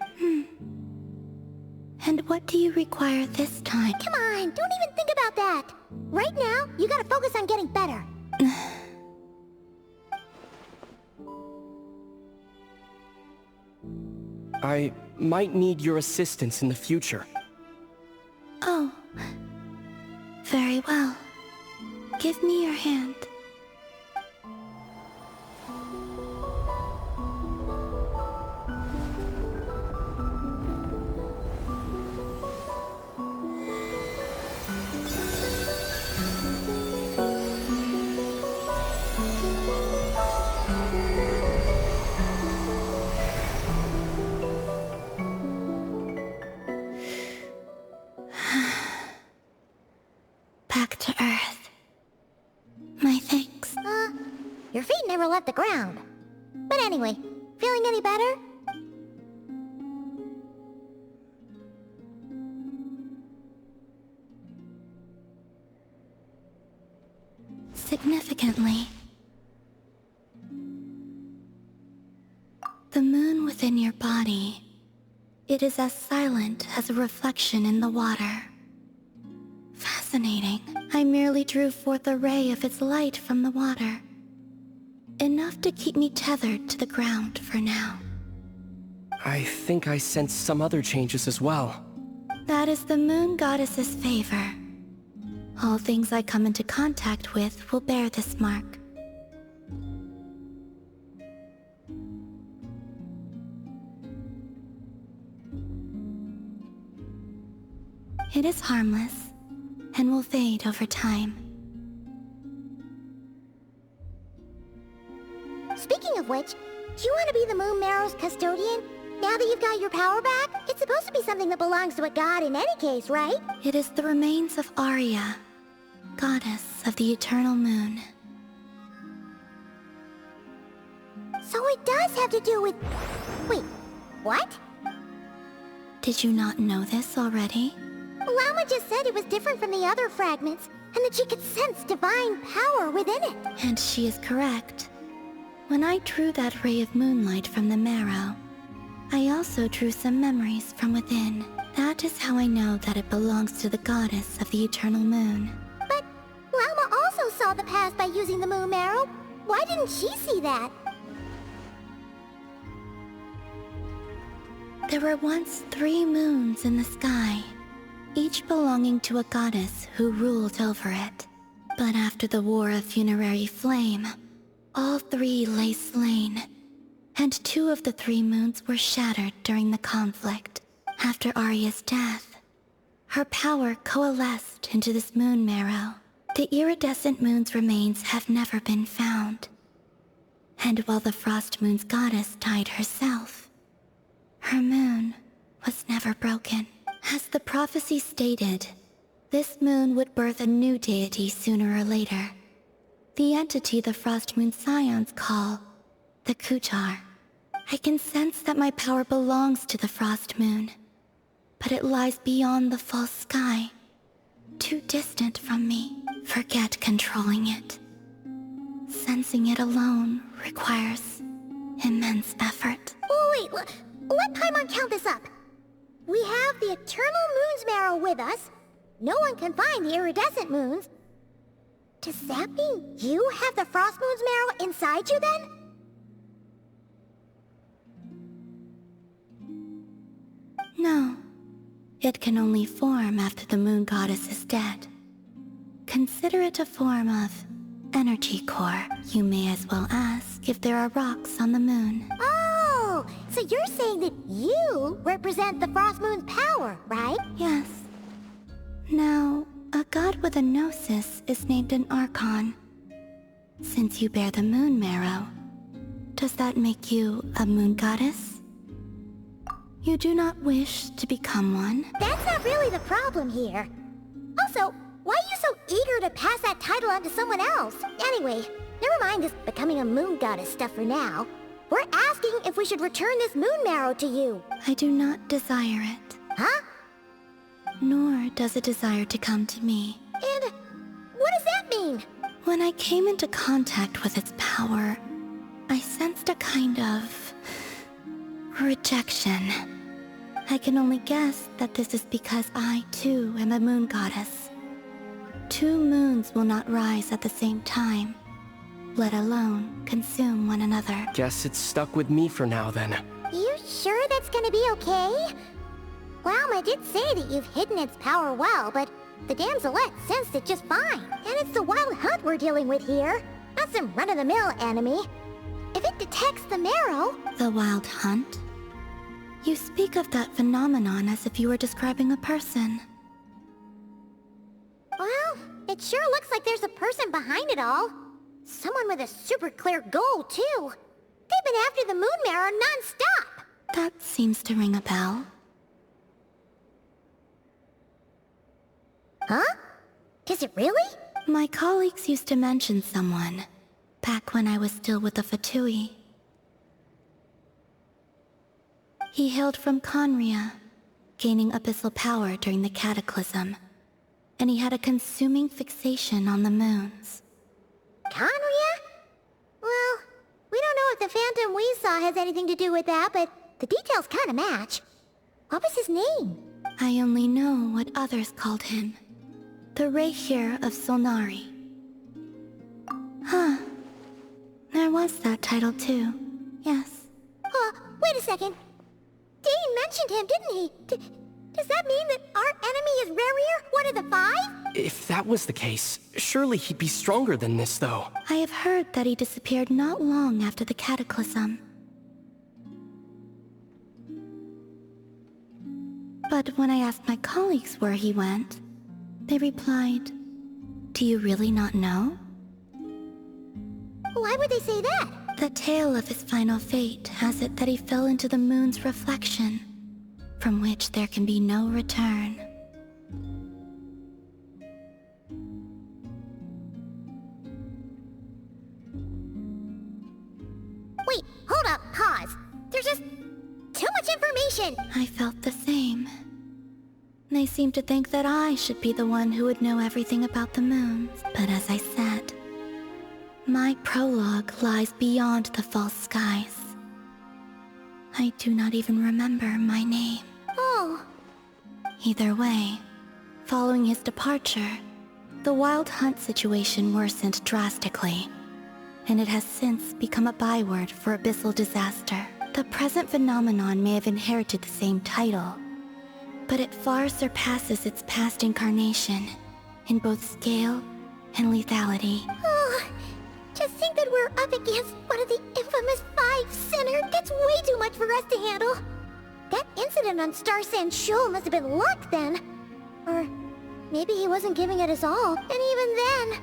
And what do you require this time? Come on, don't even think about that. Right now, you gotta focus on getting better. I might need your assistance in the future. Oh. Very well. Give me your hand. back to Earth. My thanks. Your feet never left the ground. But anyway, feeling any better? Significantly, the moon within your body, it is as silent as a reflection in the water. Fascinating. I merely drew forth a ray of its light from the water. Enough to keep me tethered to the ground for now. I think I sense some other changes as well. That is the moon goddess's favor. All things I come into contact with will bear this mark. It is harmless, and will fade over time. Speaking of which, do you want to be the Moon Marrow's custodian? Now that you've got your power back, it's supposed to be something that belongs to a god in any case, right? It is the remains of Arya, goddess of the eternal moon. So it does have to do with... Wait, what? Did you not know this already? Llama just said it was different from the other fragments, and that she could sense divine power within it. And she is correct. When I drew that ray of moonlight from the marrow, I also drew some memories from within. That is how I know that it belongs to the goddess of the eternal moon. But Llama also saw the past by using the moon marrow. Why didn't she see that? There were once 3 moons in the sky, each belonging to a goddess who ruled over it. But after the War of Funerary Flame, all 3 lay slain, and 2 of the 3 moons were shattered during the conflict. After Arya's death, her power coalesced into this moon marrow. The iridescent moon's remains have never been found. And while the Frost Moon's goddess died herself, her moon was never broken. As the prophecy stated, this moon would birth a new deity sooner or later. The entity the Frost Moon Scions call the Kutar. I can sense that my power belongs to the Frost Moon, but it lies beyond the false sky, too distant from me. Forget controlling it. Sensing it alone requires immense effort. Oh wait, let Paimon count this up. We have the Eternal Moon's marrow with us. No one can find the iridescent moons. Does that mean you have the Frost Moon's marrow inside you then? No. It can only form after the moon goddess is dead. Consider it a form of energy core. You may as well ask if there are rocks on the moon. Oh, so you're saying that you represent the Frost Moon's power, right? Yes. Now, a god with a gnosis is named an Archon. Since you bear the moon marrow, does that make you a moon goddess? You do not wish to become one? That's not really the problem here. Also, why are you so eager to pass that title on to someone else? Anyway, never mind this becoming a moon goddess stuff for now. We're asking if we should return this moon marrow to you. I do not desire it. Huh? Nor does it desire to come to me. And what does that mean? When I came into contact with its power, I sensed a kind of rejection. I can only guess that this is because I, too, am a moon goddess. 2 moons will not rise at the same time, let alone consume one another. Guess it's stuck with me for now then. You sure that's gonna be okay? Llama did say that you've hidden its power well, but the damselette sensed it just fine. And it's the wild hunt we're dealing with here, not some run-of-the-mill enemy. If it detects the marrow... The wild hunt? You speak of that phenomenon as if you were describing a person. Well, it sure looks like there's a person behind it all. Someone with a super clear goal, too. They've been after the moon marrow non-stop. That seems to ring a bell. Huh? Is it really? My colleagues used to mention someone, back when I was still with the Fatui. He hailed from Conria, gaining abyssal power during the Cataclysm, and he had a consuming fixation on the moons. Conria? Well, we don't know if the phantom we saw has anything to do with that, but the details kinda match. What was his name? I only know what others called him. The Reikir of Solnari. Huh. There was that title too. Yes. Wait a second. Dane mentioned him, didn't he? Does that mean that our enemy is Rarier, one of the 5? If that was the case, surely he'd be stronger than this, though. I have heard that he disappeared not long after the Cataclysm. But when I asked my colleagues where he went, they replied, "Do you really not know?" Why would they say that? The tale of his final fate has it that he fell into the moon's reflection, from which there can be no return. Wait, hold up, pause. There's just too much information. I felt the same. They seemed to think that I should be the one who would know everything about the moons. But as I said, my prologue lies beyond the false skies. I do not even remember my name. Oh. Either way, following his departure, the Wild Hunt situation worsened drastically, and it has since become a byword for abyssal disaster. The present phenomenon may have inherited the same title, but it far surpasses its past incarnation in both scale and lethality. Oh, just think that we're up against one of the infamous 5 Sinner. That's way too much for us to handle. That incident on Star Sand Shoal must have been luck then. Or maybe he wasn't giving it his all, and even then,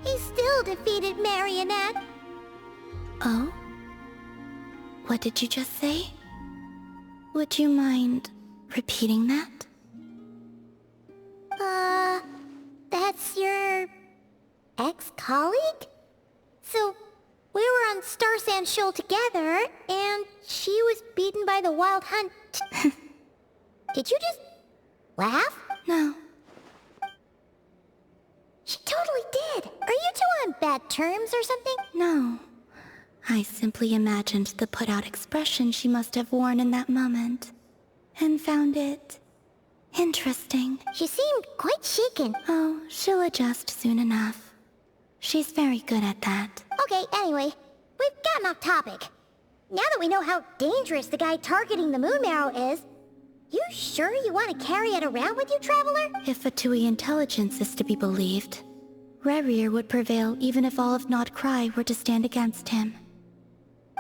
he still defeated Marionette. Oh? What did you just say? Would you mind repeating that? That's your ex-colleague? So, we were on Star Sand Shoal together, and she was beaten by the Wild Hunt. Did you just laugh? No. She totally did. Are you two on bad terms or something? No. I simply imagined the put-out expression she must have worn in that moment, and found it interesting. She seemed quite shaken. Oh, she'll adjust soon enough. She's very good at that. Okay, anyway, we've gotten off topic. Now that we know how dangerous the guy targeting the Moon Marrow is, you sure you want to carry it around with you, Traveler? If Fatui intelligence is to be believed, Rerir would prevail even if all of Nod KRAI were to stand against him.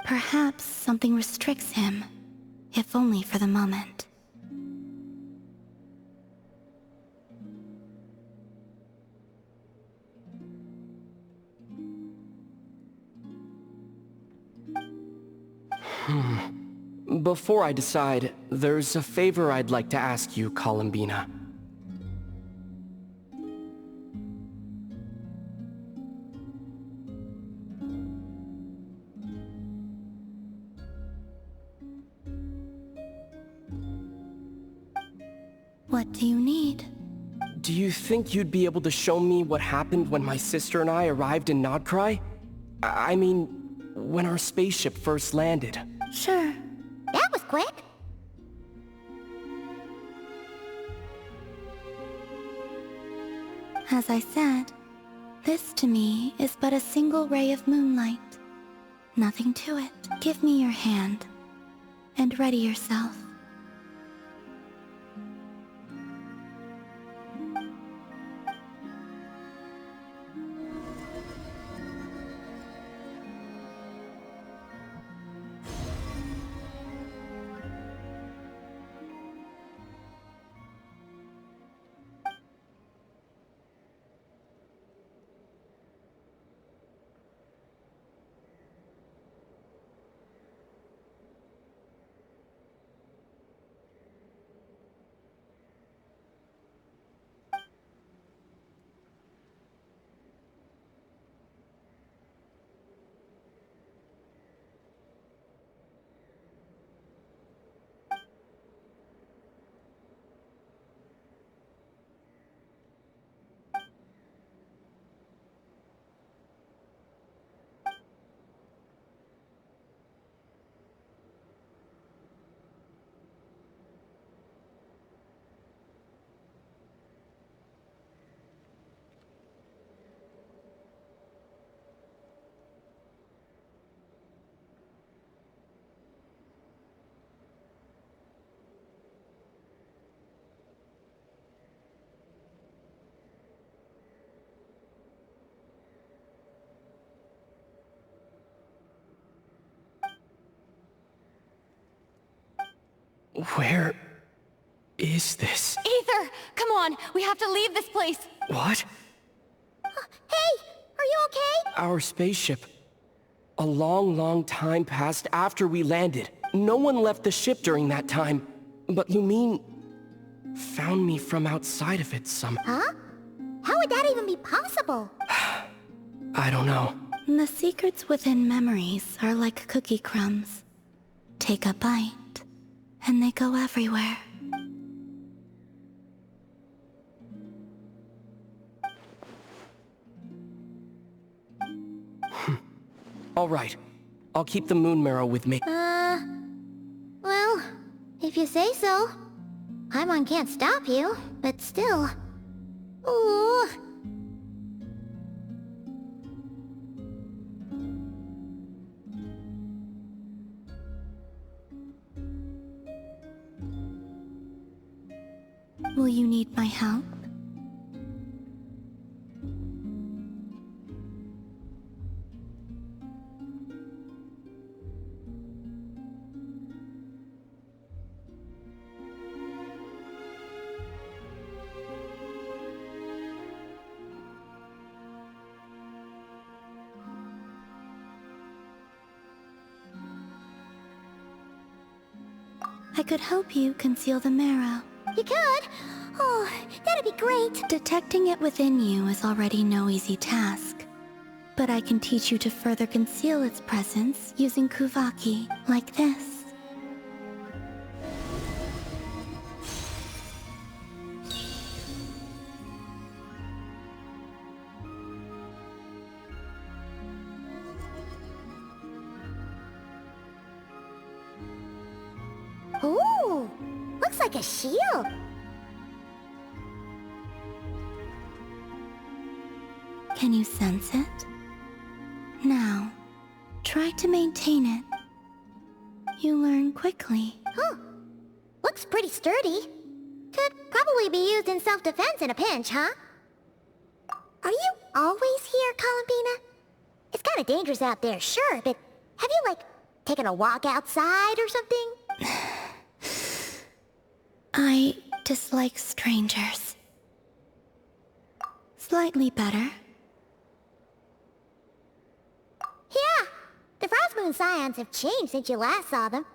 Perhaps something restricts him, if only for the moment. Before I decide, there's a favor I'd like to ask you, Columbina. What do you need? Do you think you'd be able to show me what happened when my sister and I arrived in Nod KRAI? I mean, when our spaceship first landed. Sure. That was quick. As I said, this to me is but a single ray of moonlight. Nothing to it. Give me your hand, and ready yourself. Where is this? Ether! Come on! We have to leave this place! What? Hey! Are you okay? Our spaceship. A long time passed after we landed. No one left the ship during that time. But Lumine found me from outside of it somehow. Huh? How would that even be possible? I don't know. The secrets within memories are like cookie crumbs. Take a bite, and they go everywhere. All right. I'll keep the moon marrow with me. Well, if you say so. Paimon can't stop you, but still. Ooh. Will you need my help? I could help you conceal the marrow. You could? Oh, that'd be great. Detecting it within you is already no easy task. But I can teach you to further conceal its presence using Kuvaki, like this. Ooh, looks like a shield. Can you sense it? Now, try to maintain it. You learn quickly. Huh. Looks pretty sturdy. Could probably be used in self-defense in a pinch, huh? Are you always here, Columbina? It's kinda dangerous out there, sure, but have you, like, taken a walk outside or something? I dislike strangers. Slightly better. Yeah, the Frost Moon Scions have changed since you last saw them.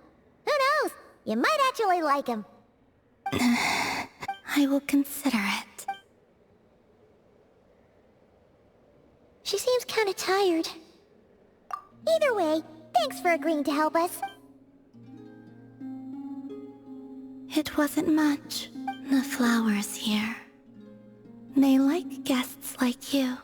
Who knows? You might actually like them. I will consider it. She seems kinda tired. Either way, thanks for agreeing to help us. It wasn't much. The flowers here. They like guests like you.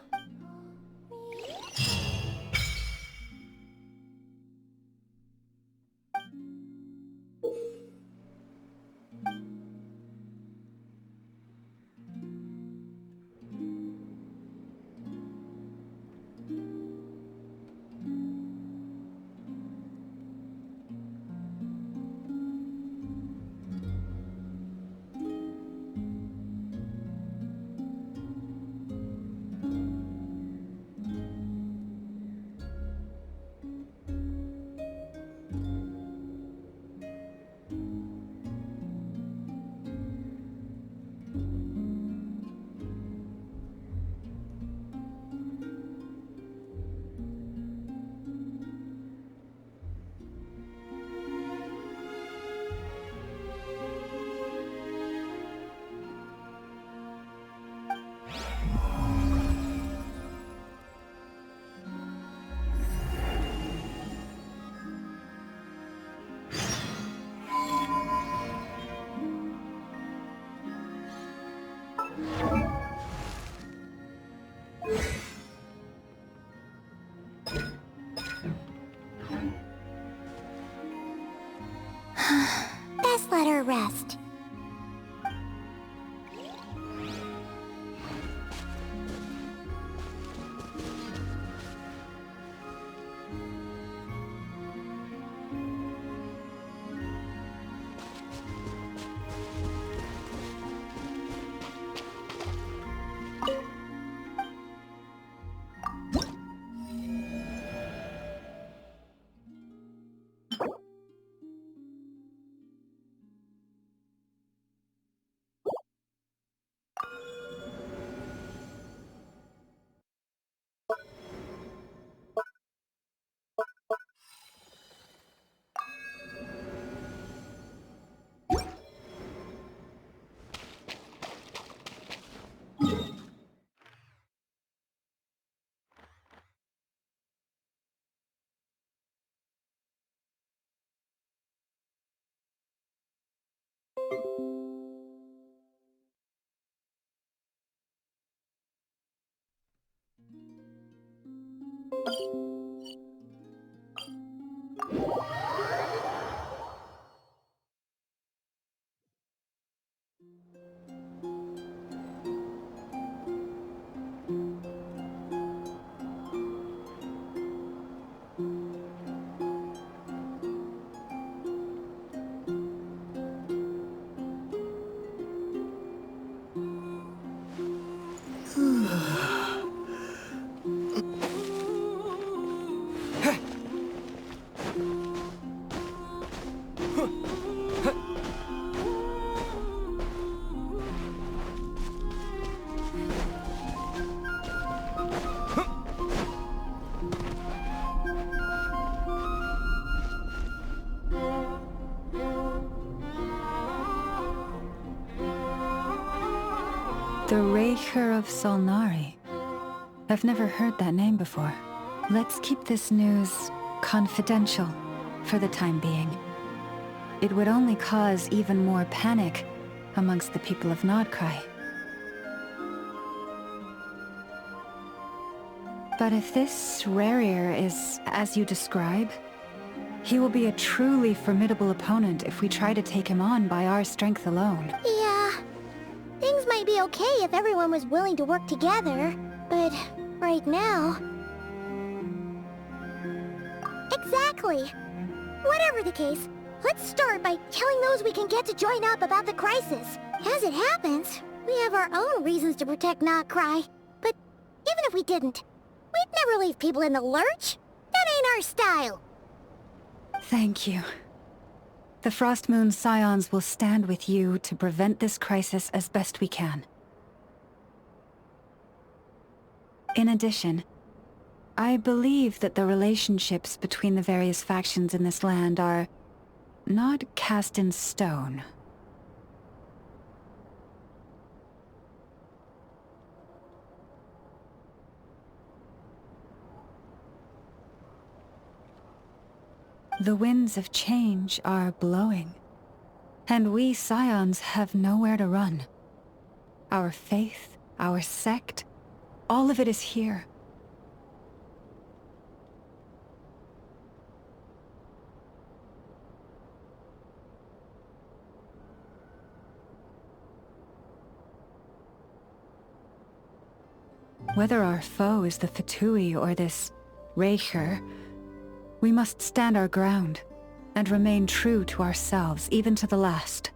Best let her rest. The Raker of Solnari. I've never heard that name before. Let's keep this news confidential for the time being. It would only cause even more panic amongst the people of KRAI. But if this Rarier is as you describe, he will be a truly formidable opponent if we try to take him on by our strength alone. Yeah, things might be okay if everyone was willing to work together, but right now... Exactly. Whatever the case, let's start by telling those we can get to join up about the crisis. As it happens, we have our own reasons to protect KRAI. But even if we didn't, we'd never leave people in the lurch. That ain't our style. Thank you. The Frostmoon Scions will stand with you to prevent this crisis as best we can. In addition, I believe that the relationships between the various factions in this land are not cast in stone. The winds of change are blowing, and we Scions have nowhere to run. Our faith, our sect, all of it is here. Whether our foe is the Fatui or this Raker, we must stand our ground and remain true to ourselves, even to the last.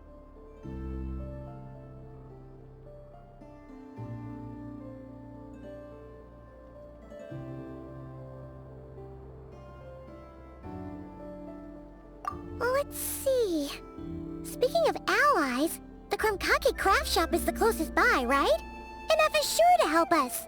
Let's see. Speaking of allies, the Krumkake craft shop is the closest by, right? Enough is sure to help us.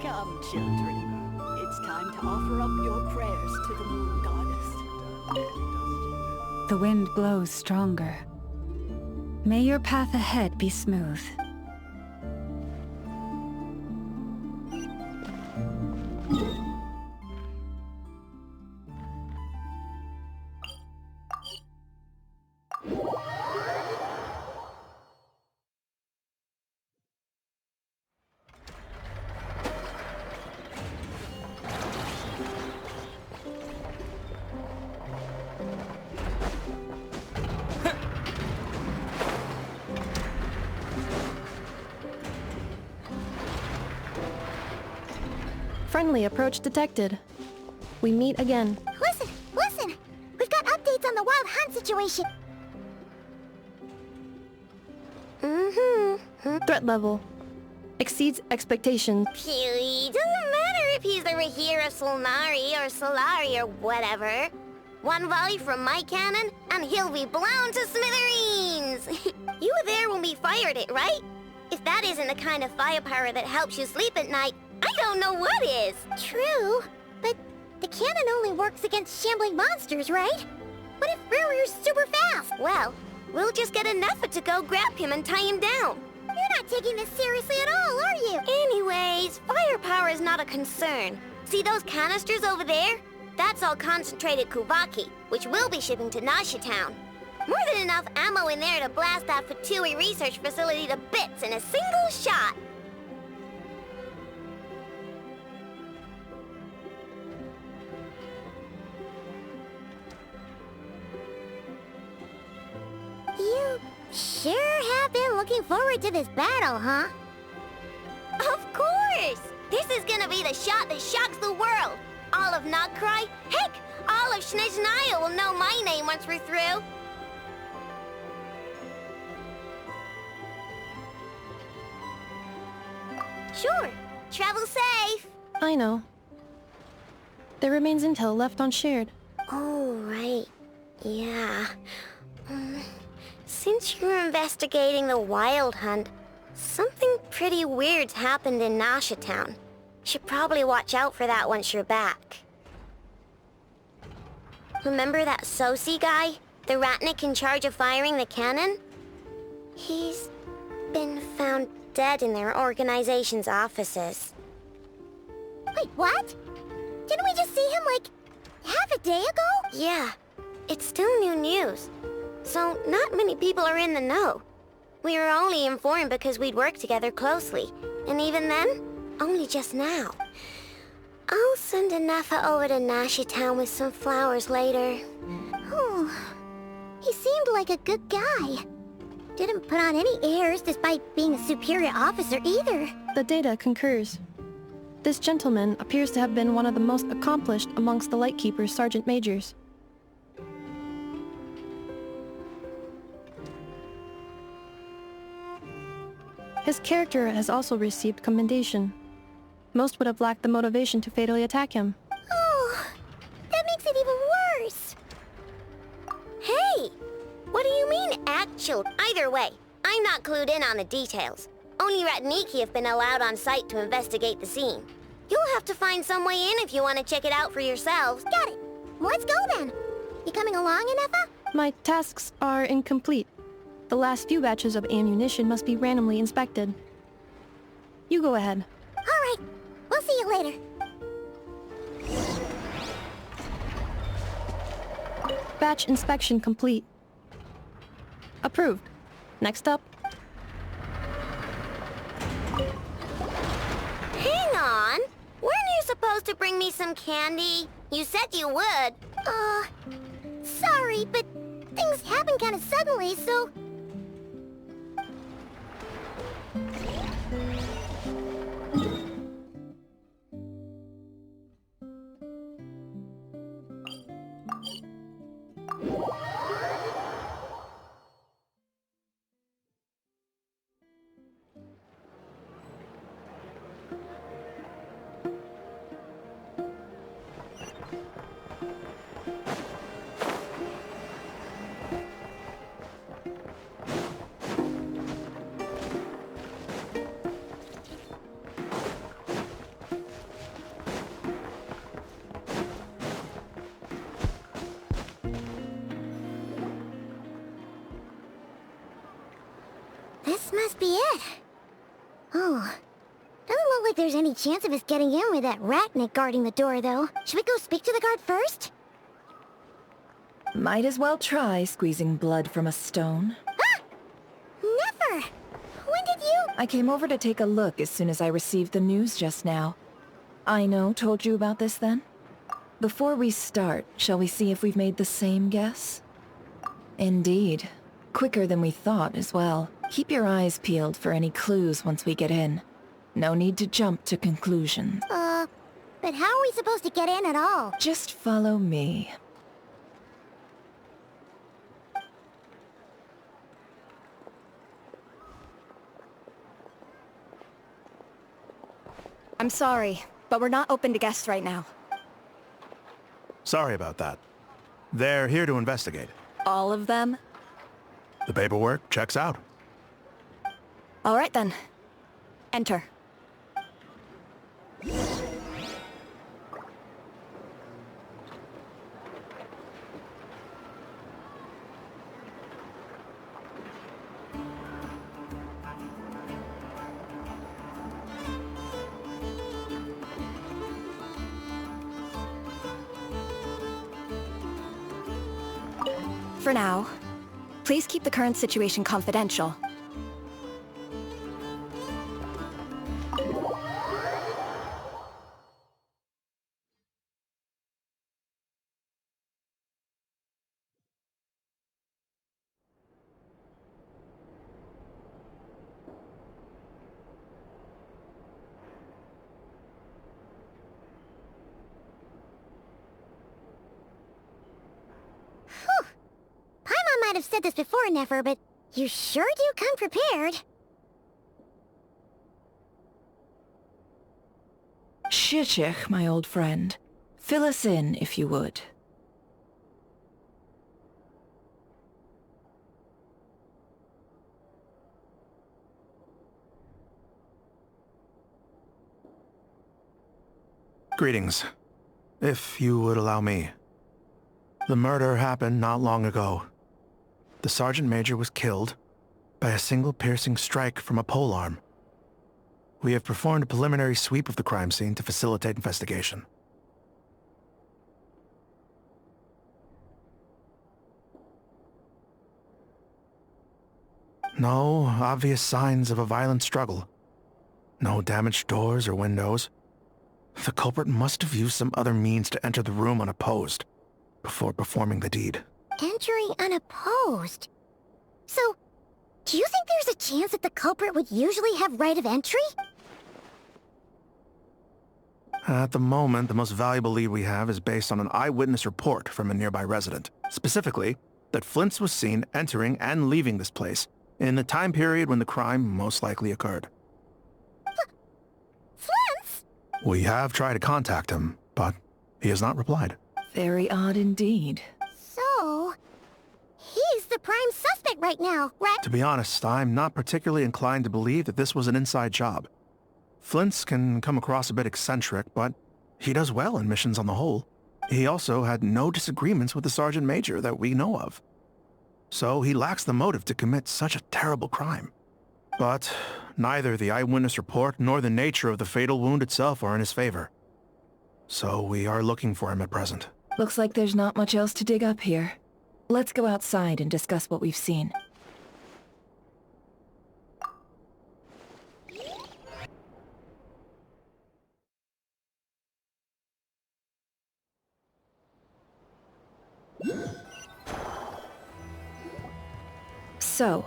Come, children. It's time to offer up your prayers to the Moon Goddess. The wind blows stronger. May your path ahead be smooth. Friendly approach detected. We meet again. Listen! Listen! We've got updates on the Wild Hunt situation. Threat level exceeds expectations. Phew, doesn't matter if he's the Rahira Solnari or Solari or whatever. One volley from my cannon, and he'll be blown to smithereens! You were there when we fired it, right? If that isn't the kind of firepower that helps you sleep at night, I don't know what is! True, but the cannon only works against shambling monsters, right? What if Riri's super fast? Well, we'll just get an effort to go grab him and tie him down. You're not taking this seriously at all, are you? Anyways, firepower is not a concern. See those canisters over there? That's all concentrated Kuvaki, which we'll be shipping to Nasha Town. More than enough ammo in there to blast that Fatui research facility to bits in a single shot. You sure have been looking forward to this battle, huh? Of course! This is gonna be the shot that shocks the world! All of KRAI, heck, all of Snezhnaya will know my name once we're through! Sure, travel safe! I know. There remains intel left unshared. Oh, right. Yeah. Since you're investigating the Wild Hunt, Something pretty weird's happened in Nasha Town. Should probably watch out for that once you're back. Remember that Sosi guy? The Ratnik in charge of firing the cannon? He's been found dead in their organization's offices. Wait, what? Didn't we just see him, like, half a day ago? Yeah, it's still new news. So not many people are in the know. We were only informed because we'd worked together closely. And even then, only just now. I'll send Anafa over to Nashi Town with some flowers later. Oh, he seemed like a good guy. Didn't put on any airs despite being a superior officer either. The data concurs. This gentleman appears to have been one of the most accomplished amongst the Lightkeeper's Sergeant Majors. His character has also received commendation. Most would have lacked the motivation to fatally attack him. Oh, that makes it even worse. Hey! What do you mean, actual? Either way, I'm not clued in on the details. Only Ratniki have been allowed on site to investigate the scene. You'll have to find some way in if you want to check it out for yourselves. Got it. Let's go then. You coming along, Anafa? My tasks are incomplete. The last few batches of ammunition must be randomly inspected. You go ahead. All right. We'll see you later. Batch inspection complete. Approved. Next up. Hang on. Weren't you supposed to bring me some candy? You said you would. Sorry, but things happened kind of suddenly, so... This must be it. Oh. Doesn't look like there's any chance of us getting in with that Ratnik guarding the door, though. Should we go speak to the guard first? Might as well try squeezing blood from a stone. Ah! Never! When did you... I came over to take a look as soon as I received the news just now. Aino told you about this then? Before we start, shall we see if we've made the same guess? Indeed. Quicker than we thought as well. Keep your eyes peeled for any clues once we get in. No need to jump to conclusions. But how are we supposed to get in at all? Just follow me. I'm sorry, but we're not open to guests right now. Sorry about that. They're here to investigate. All of them? The paperwork checks out. All right then. Enter. For now, please keep the current situation confidential. Might have said this before, Nefer, but you sure do come prepared. Shishich, my old friend. Fill us in, if you would. Greetings. If you would allow me. The murder happened not long ago. The Sergeant Major was killed by a single piercing strike from a polearm. We have performed a preliminary sweep of the crime scene to facilitate investigation. No obvious signs of a violent struggle. No damaged doors or windows. The culprit must have used some other means to enter the room unopposed before performing the deed. Entering unopposed? So, do you think there's a chance that the culprit would usually have right of entry? At the moment, the most valuable lead we have is based on an eyewitness report from a nearby resident. Specifically, that Flint's was seen entering and leaving this place in the time period when the crime most likely occurred. Flint's? We have tried to contact him, but he has not replied. Very odd indeed. So, he's the prime suspect right now, right? To be honest, I'm not particularly inclined to believe that this was an inside job. Flint's can come across a bit eccentric, but he does well in missions on the whole. He also had no disagreements with the Sergeant Major that we know of. So he lacks the motive to commit such a terrible crime. But neither the eyewitness report nor the nature of the fatal wound itself are in his favor. So we are looking for him at present. Looks like there's not much else to dig up here. Let's go outside and discuss what we've seen. So,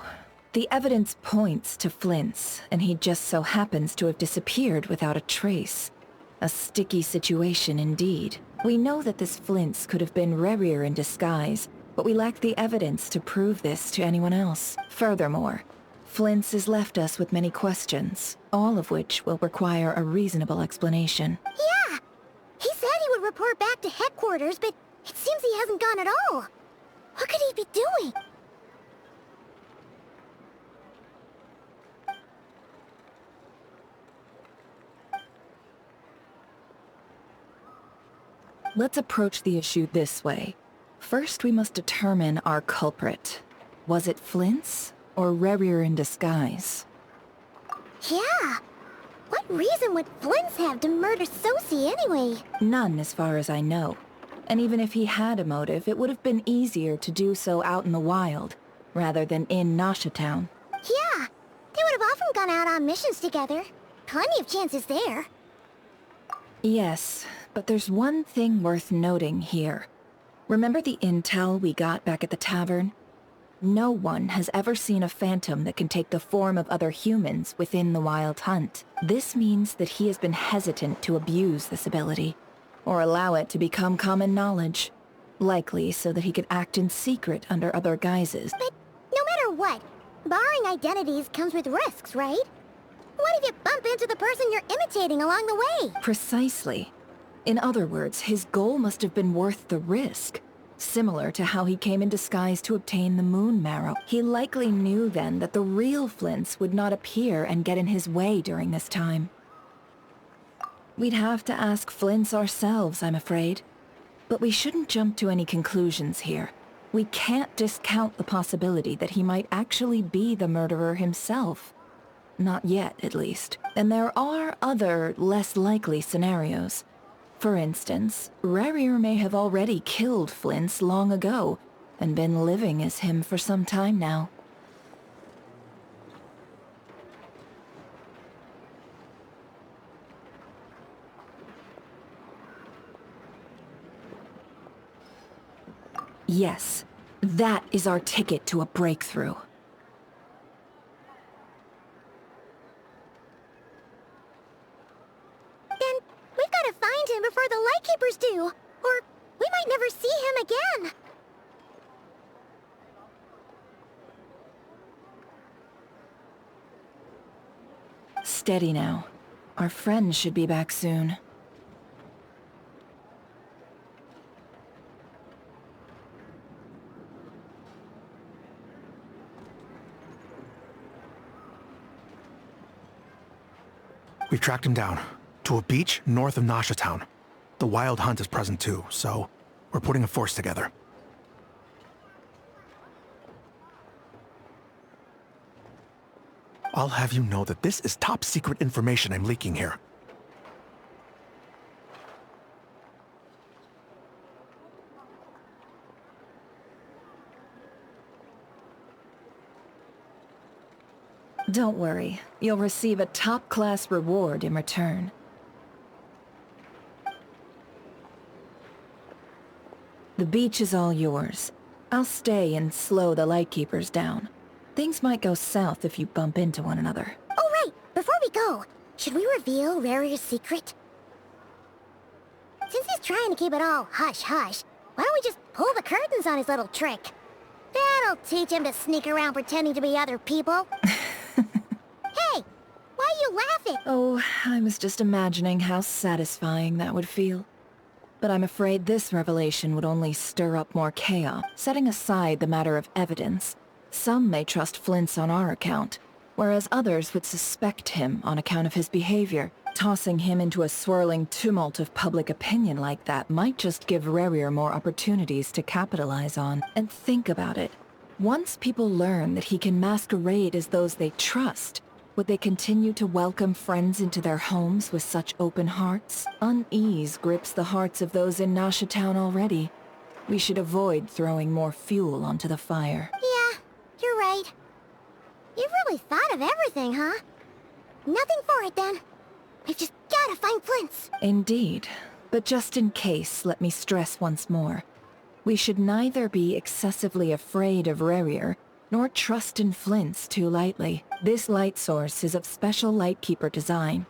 the evidence points to Flint's, and he just so happens to have disappeared without a trace. A sticky situation indeed. We know that this Flint's could have been Rerir in disguise, but we lack the evidence to prove this to anyone else. Furthermore, Flint's has left us with many questions, all of which will require a reasonable explanation. Yeah! He said he would report back to headquarters, but it seems he hasn't gone at all. What could he be doing? Let's approach the issue this way. First, we must determine our culprit. Was it Flint's or Rerir in disguise? Yeah! What reason would Flint's have to murder Sosie anyway? None, as far as I know. And even if he had a motive, it would have been easier to do so out in the wild, rather than in Nasha Town. Yeah! They would have often gone out on missions together. Plenty of chances there. Yes, but there's one thing worth noting here. Remember the intel we got back at the tavern? No one has ever seen a phantom that can take the form of other humans within the Wild Hunt. This means that he has been hesitant to abuse this ability, or allow it to become common knowledge. Likely so that he could act in secret under other guises. But no matter what, borrowing identities comes with risks, right? What if you bump into the person you're imitating along the way? Precisely. In other words, his goal must have been worth the risk. Similar to how he came in disguise to obtain the moon marrow. He likely knew then that the real Flint's would not appear and get in his way during this time. We'd have to ask Flint's ourselves, I'm afraid. But we shouldn't jump to any conclusions here. We can't discount the possibility that he might actually be the murderer himself. Not yet, at least. And there are other, less likely scenarios. For instance, Rerir may have already killed Flint's long ago, and been living as him for some time now. Yes, that is our ticket to a breakthrough. We've got to find him before the Lightkeepers do, or we might never see him again. Steady now. Our friends should be back soon. We've tracked him down to a beach north of Nasha Town. The Wild Hunt is present too, so we're putting a force together. I'll have you know that this is top secret information I'm leaking here. Don't worry, you'll receive a top-class reward in return. The beach is all yours. I'll stay and slow the Lightkeepers down. Things might go south if you bump into one another. Oh, right! Before we go, should we reveal Rarier's secret? Since he's trying to keep it all hush-hush, why don't we just pull the curtains on his little trick? That'll teach him to sneak around pretending to be other people. Hey! Why are you laughing? Oh, I was just imagining how satisfying that would feel. But I'm afraid this revelation would only stir up more chaos. Setting aside the matter of evidence, some may trust Flint's on our account, whereas others would suspect him on account of his behavior. Tossing him into a swirling tumult of public opinion like that might just give Rarier more opportunities to capitalize on. And think about it. Once people learn that he can masquerade as those they trust, would they continue to welcome friends into their homes with such open hearts? Unease grips the hearts of those in Nasha Town already. We should avoid throwing more fuel onto the fire. Yeah, you're right. You've really thought of everything, huh? Nothing for it then. We've just gotta find Flint's. Indeed. But just in case, let me stress once more. We should neither be excessively afraid of Rarier, nor trust in Flint's too lightly. This light source is of special Lightkeeper design.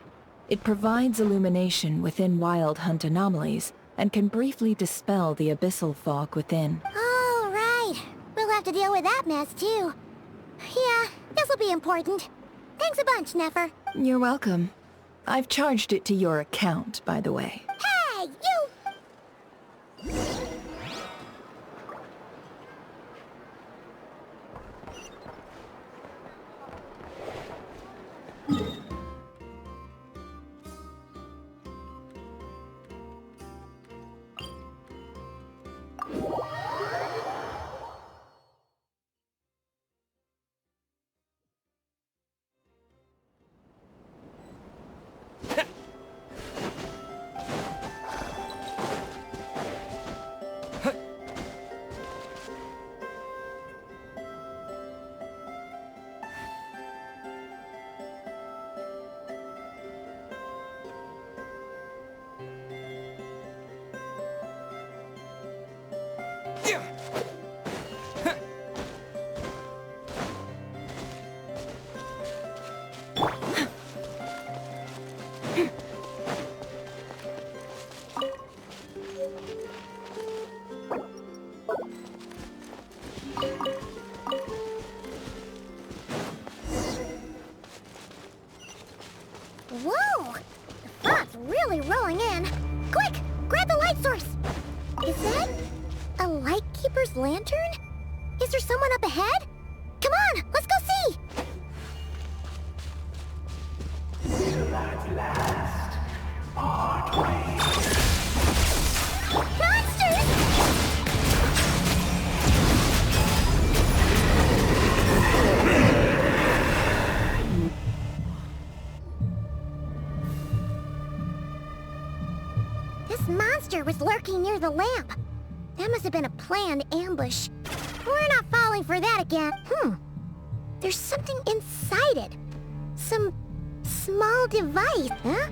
It provides illumination within Wild Hunt anomalies, and can briefly dispel the abyssal fog within. Oh, right. We'll have to deal with that mess, too. Yeah, this'll be important. Thanks a bunch, Nefer. You're welcome. I've charged it to your account, by the way. Hey, you! Whoa! The fog's really rolling in. Quick! Grab the light source! Is that a Lightkeeper's lantern? Is there someone up ahead? Come on, let's go see! Will at last part ways. Monsters! This monster was lurking near the lamp. That must have been a planned ambush. We're not falling for that again. There's something inside it. Some small device, huh?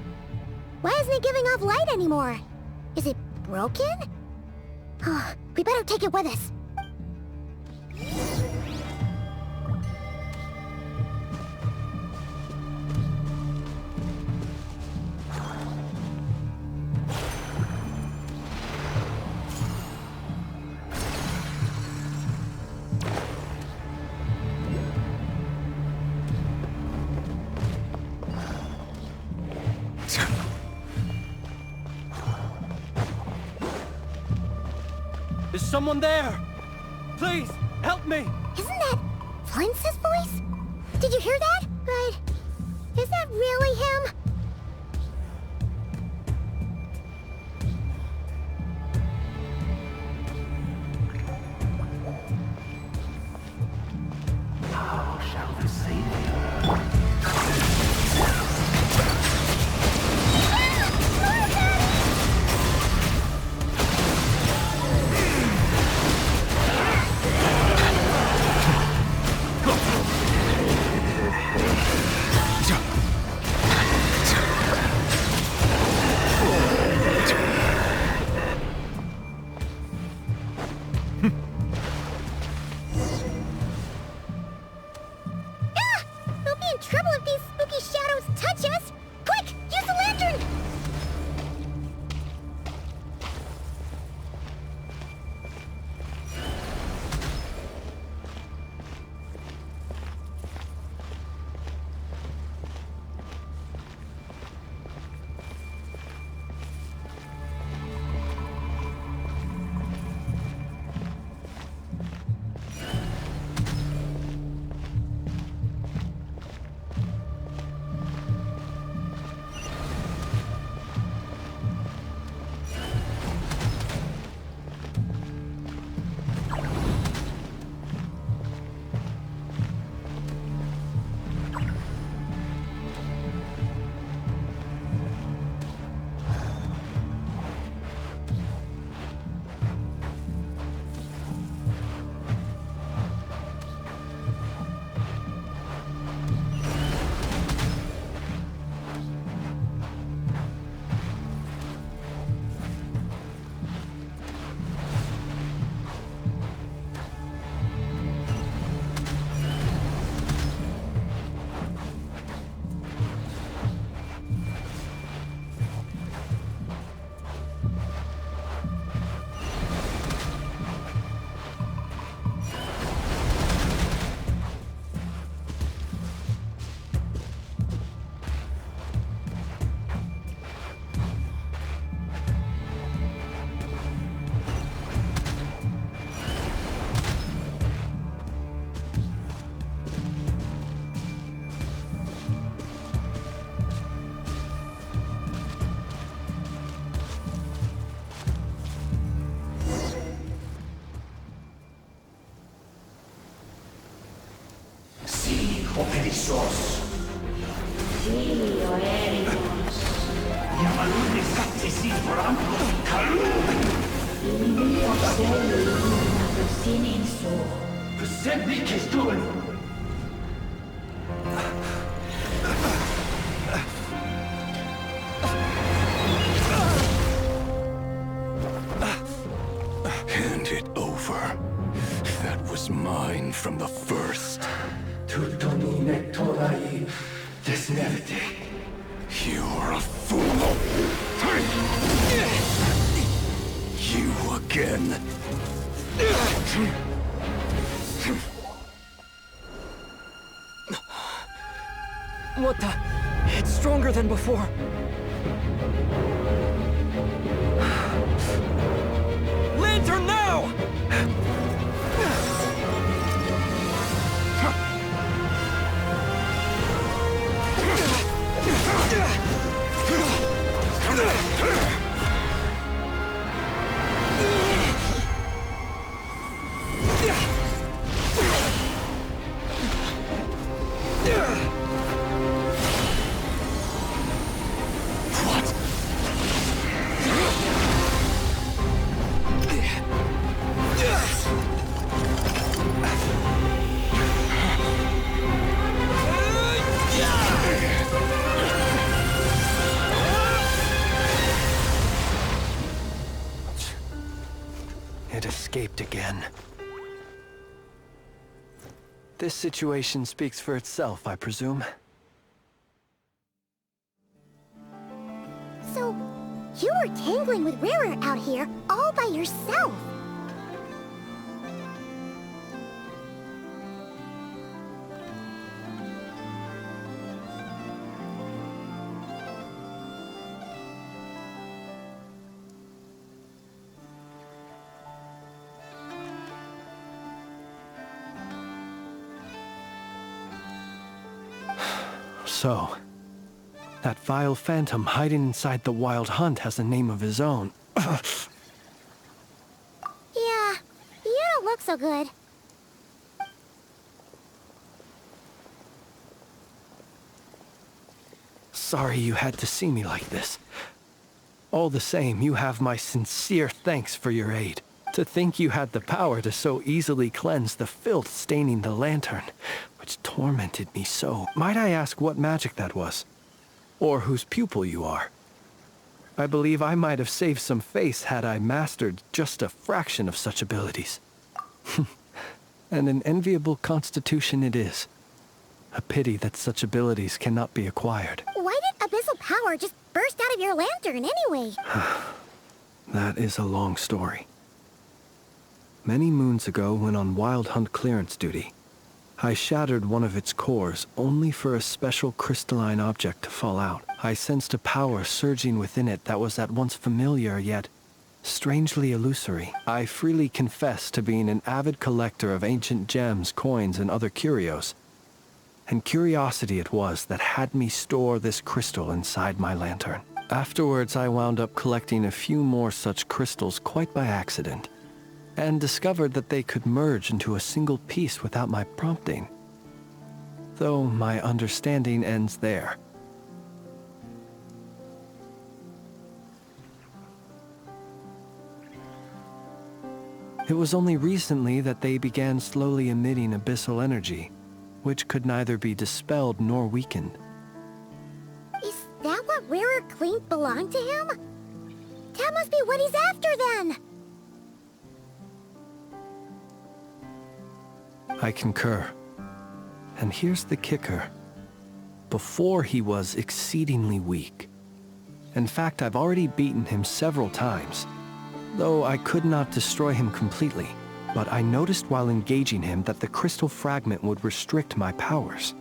Why isn't it giving off light anymore? Is it broken? Oh, we better take it with us. Is someone there? Please, help me! Isn't that Flint's voice? Did you hear that? But is that really him? be in trouble if these spooky shadows touch us! Quick, use the lantern! Operissos. Filio eremos. Yamalune sattesi forampo kalu. Filio selu sinin so. Persebi kestul. Hand it over. That was mine from the first. Tutonine torai desnevite. You're a fool. You again. What the? It's stronger than before. Lantern now! It escaped again. This situation speaks for itself, I presume. So, you were tangling with Rara out here all by yourself. So, that vile phantom hiding inside the Wild Hunt has a name of his own. Yeah, you don't look so good. Sorry you had to see me like this. All the same, you have my sincere thanks for your aid. To think you had the power to so easily cleanse the filth staining the lantern, which tormented me so. Might I ask what magic that was? Or whose pupil you are? I believe I might have saved some face had I mastered just a fraction of such abilities. And an enviable constitution it is. A pity that such abilities cannot be acquired. Why did abyssal power just burst out of your lantern anyway? That is a long story. Many moons ago, when on Wild Hunt clearance duty, I shattered one of its cores only for a special crystalline object to fall out. I sensed a power surging within it that was at once familiar yet strangely illusory. I freely confess to being an avid collector of ancient gems, coins, and other curios. And curiosity it was that had me store this crystal inside my lantern. Afterwards, I wound up collecting a few more such crystals quite by accident, and discovered that they could merge into a single piece without my prompting. Though my understanding ends there. It was only recently that they began slowly emitting abyssal energy, which could neither be dispelled nor weakened. Is that what Rarer claimed belonged to him? That must be what he's after then! I concur. And here's the kicker. Before he was exceedingly weak. In fact, I've already beaten him several times, though I could not destroy him completely. But I noticed while engaging him that the crystal fragment would restrict my powers.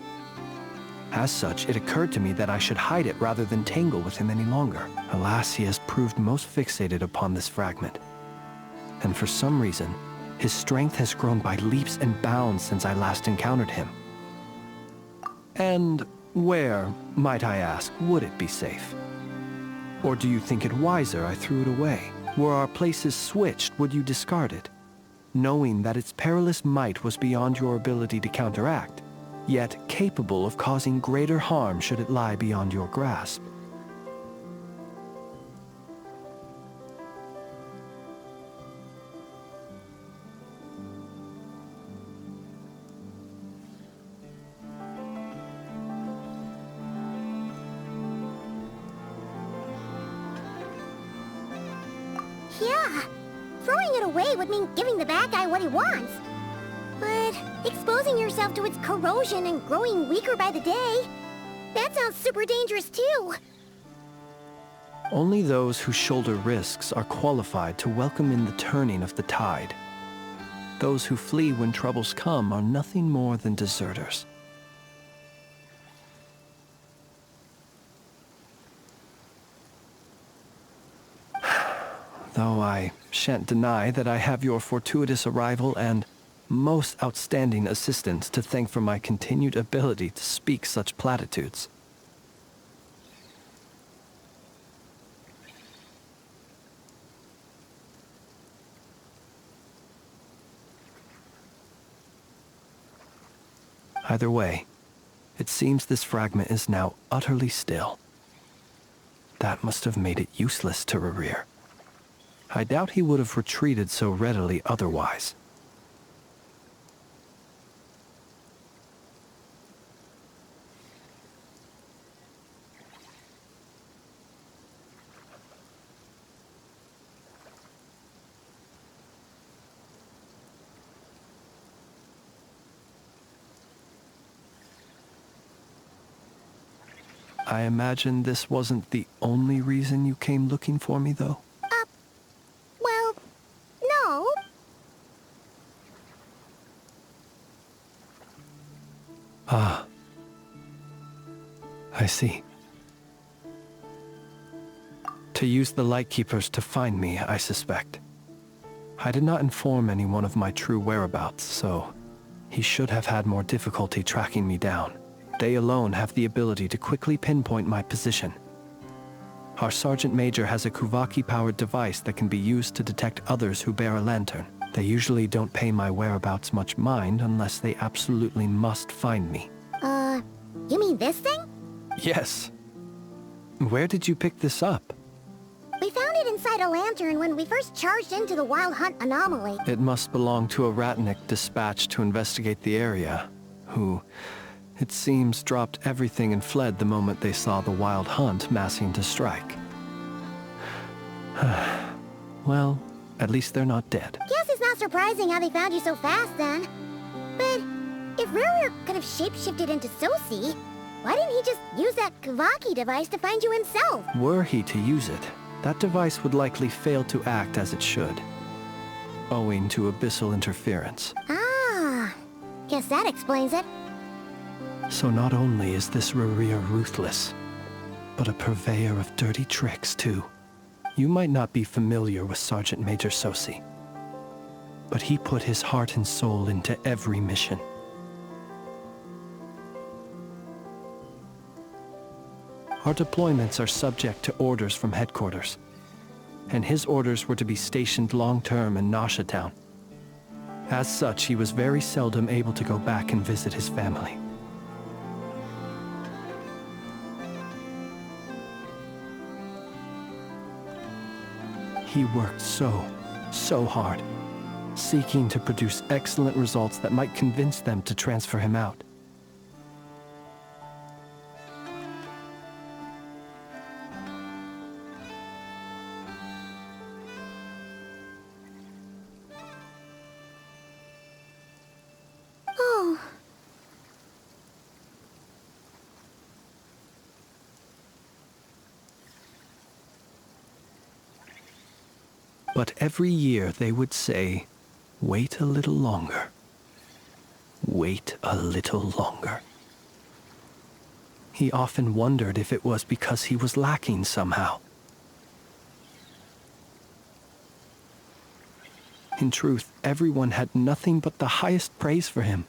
As such, it occurred to me that I should hide it rather than tangle with him any longer. Alas, he has proved most fixated upon this fragment. And for some reason, his strength has grown by leaps and bounds since I last encountered him. And where, might I ask, would it be safe? Or do you think it wiser I threw it away? Were our places switched, would you discard it, knowing that its perilous might was beyond your ability to counteract, yet capable of causing greater harm should it lie beyond your grasp? Yeah, throwing it away would mean giving the bad guy what he wants. But exposing yourself to its corrosion and growing weaker by the day, that sounds super dangerous too. Only those who shoulder risks are qualified to welcome in the turning of the tide. Those who flee when troubles come are nothing more than deserters. Though I shan't deny that I have your fortuitous arrival and most outstanding assistance to thank for my continued ability to speak such platitudes. Either way, it seems this fragment is now utterly still. That must have made it useless to Rarir. I doubt he would have retreated so readily otherwise. I imagine this wasn't the only reason you came looking for me, though? Well, no. Ah. I see. To use the Lightkeepers to find me, I suspect. I did not inform anyone of my true whereabouts, so he should have had more difficulty tracking me down. They alone have the ability to quickly pinpoint my position. Our Sergeant Major has a Kuvaki-powered device that can be used to detect others who bear a lantern. They usually don't pay my whereabouts much mind unless they absolutely must find me. You mean this thing? Yes. Where did you pick this up? We found it inside a lantern when we first charged into the Wild Hunt anomaly. It must belong to a Ratnik dispatched to investigate the area, who, it seems, dropped everything and fled the moment they saw the Wild Hunt massing to strike. Well, at least they're not dead. Guess it's not surprising how they found you so fast then. But if Rear could have shapeshifted into Sosi. Why didn't he just use that Kavaki device to find you himself? Were he to use it, that device would likely fail to act as it should, owing to abyssal interference. Ah, guess that explains it. So not only is this Rear ruthless, but a purveyor of dirty tricks too. You might not be familiar with Sergeant Major Sosi, but he put his heart and soul into every mission. Our deployments are subject to orders from headquarters, and his orders were to be stationed long-term in Nasha Town. As such, he was very seldom able to go back and visit his family. He worked so hard, seeking to produce excellent results that might convince them to transfer him out. Oh. But every year they would say, "Wait a little longer. Wait a little longer." He often wondered if it was because he was lacking somehow. In truth, everyone had nothing but the highest praise for him.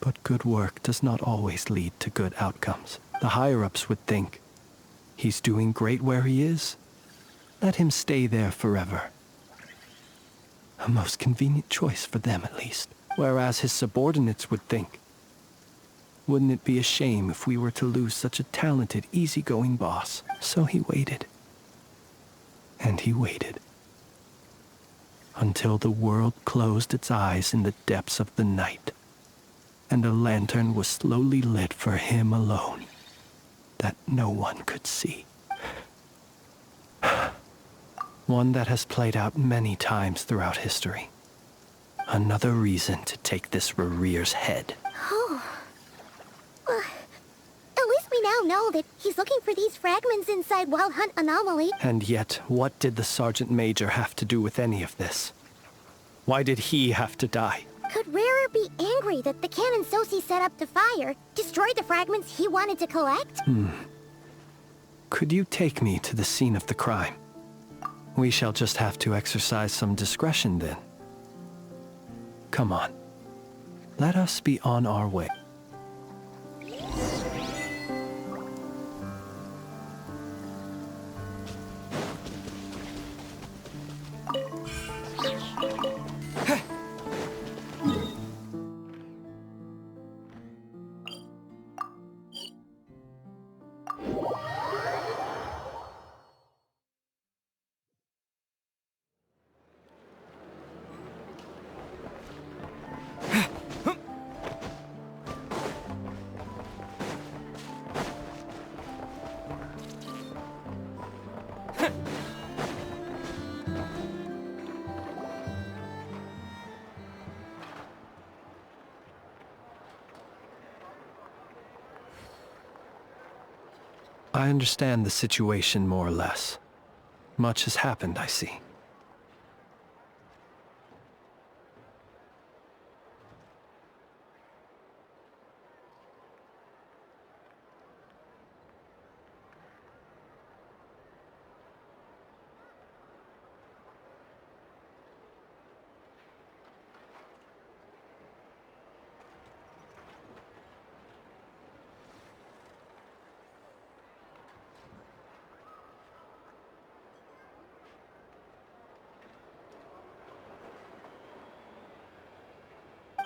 But good work does not always lead to good outcomes. The higher-ups would think, he's doing great where he is. Let him stay there forever. A most convenient choice for them, at least. Whereas his subordinates would think, wouldn't it be a shame if we were to lose such a talented, easygoing boss? So he waited. And he waited. Until the world closed its eyes in the depths of the night, and a lantern was slowly lit for him alone, that no one could see. One that has played out many times throughout history. Another reason to take this Rerear's head. Oh. At least we now know that he's looking for these fragments inside Wild Hunt Anomaly. And yet, what did the Sergeant Major have to do with any of this? Why did he have to die? Could Rarer be angry that the cannon Sosi set up to fire destroyed the fragments he wanted to collect? Could you take me to the scene of the crime? We shall just have to exercise some discretion then. Come on. Let us be on our way. I understand the situation more or less. Much has happened, I see.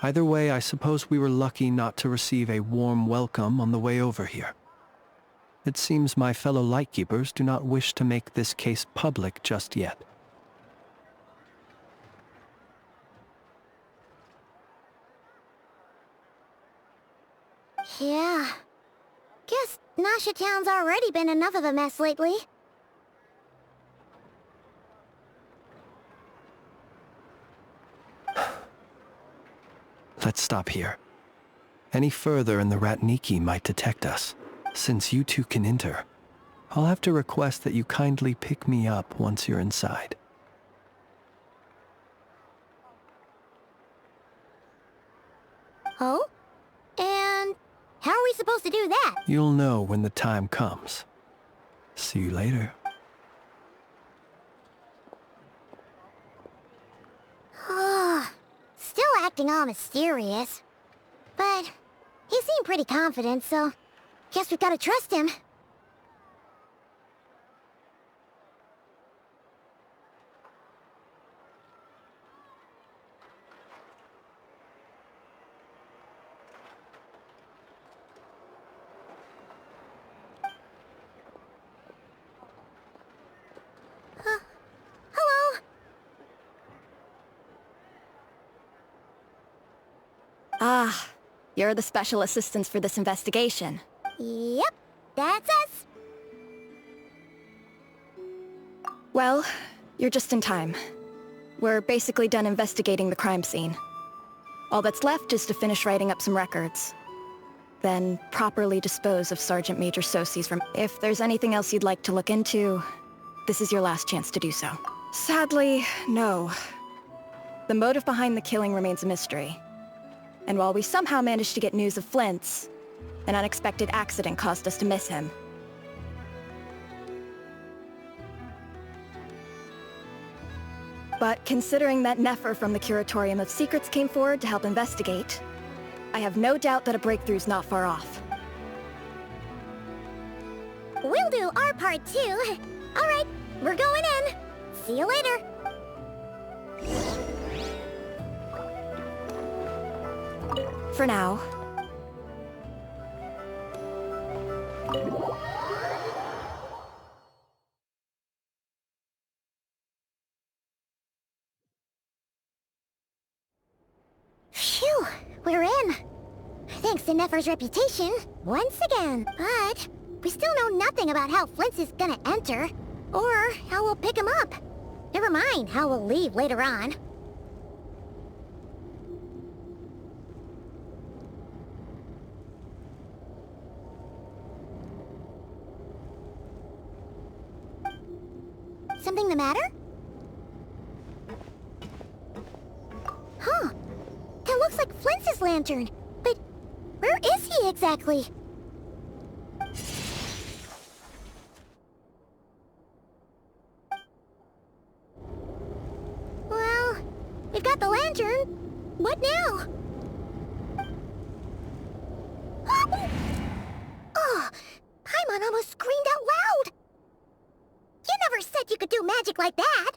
Either way, I suppose we were lucky not to receive a warm welcome on the way over here. It seems my fellow Lightkeepers do not wish to make this case public just yet. Yeah. Guess Nasha Town's already been enough of a mess lately. Let's Let's stop here. Any further and the Ratniki might detect us. Since you two can enter, I'll have to request that you kindly pick me up once you're inside. Oh? And how are we supposed to do that? You'll know when the time comes. See you later. Still acting all mysterious. But he seemed pretty confident, so guess we've got to trust him. Hello? Ah, you're the special assistants for this investigation. Yep, that's us. Well, you're just in time. We're basically done investigating the crime scene. All that's left is to finish writing up some records. Then properly dispose of Sergeant Major Sosi's from... If there's anything else you'd like to look into, this is your last chance to do so. Sadly, no. The motive behind the killing remains a mystery. And while we somehow managed to get news of Flint's, an unexpected accident caused us to miss him. But considering that Nefer from the Curatorium of Secrets came forward to help investigate, I have no doubt that a breakthrough's not far off. We'll do our part too. All right, we're going in. See you later. For now. Phew, we're in. Thanks to Nefer's reputation, once again. But we still know nothing about how Flint's is gonna enter, or how we'll pick him up. Never mind how we'll leave later on. Something the matter? Huh. That looks like Flint's lantern. But where is he exactly? Well, we've got the lantern. What now? Oh, Paimon almost screamed out loud. You never said you could do magic like that!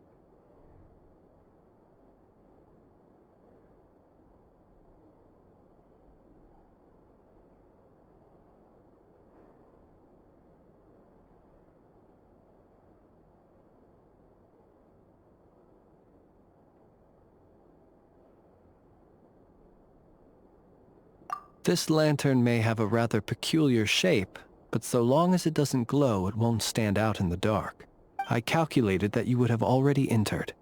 This lantern may have a rather peculiar shape, but so long as it doesn't glow, it won't stand out in the dark. I calculated that you would have already entered,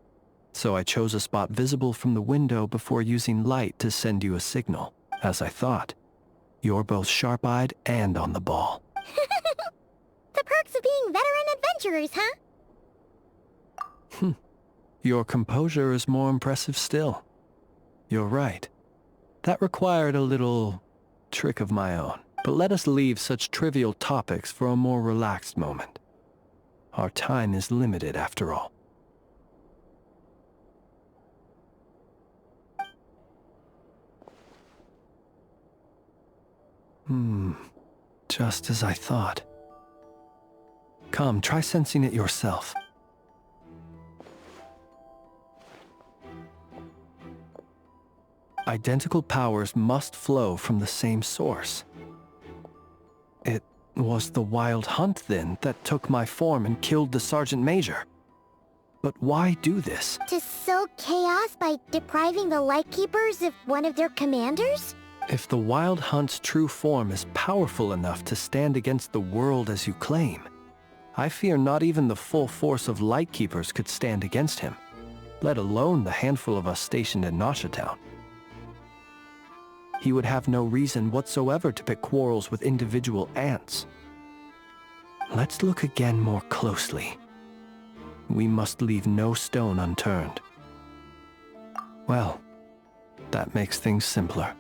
so I chose a spot visible from the window before using light to send you a signal. As I thought, you're both sharp-eyed and on the ball. The perks of being veteran adventurers, huh? Your composure is more impressive still. You're right. That required a little trick of my own. But let us leave such trivial topics for a more relaxed moment. Our time is limited, after all. Just as I thought. Come, try sensing it yourself. Identical powers must flow from the same source. It was the Wild Hunt, then, that took my form and killed the Sergeant Major. But why do this? To sow chaos by depriving the Lightkeepers of one of their commanders? If the Wild Hunt's true form is powerful enough to stand against the world as you claim, I fear not even the full force of Lightkeepers could stand against him, let alone the handful of us stationed in Nasha Town. he would have no reason whatsoever to pick quarrels with individual ants. Let's look again more closely. We must leave no stone unturned. Well, that makes things simpler.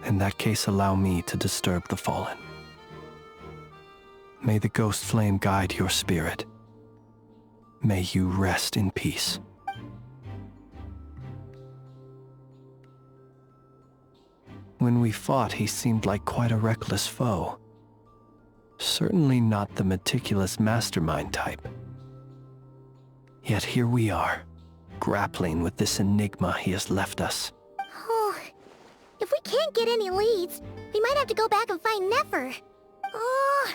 In that case, allow me to disturb the fallen. May the ghost flame guide your spirit. May you rest in peace. When we fought, he seemed like quite a reckless foe. Certainly not the meticulous mastermind type. Yet here we are, grappling with this enigma he has left us. Oh, if we can't get any leads, we might have to go back and find Nefer. Oh,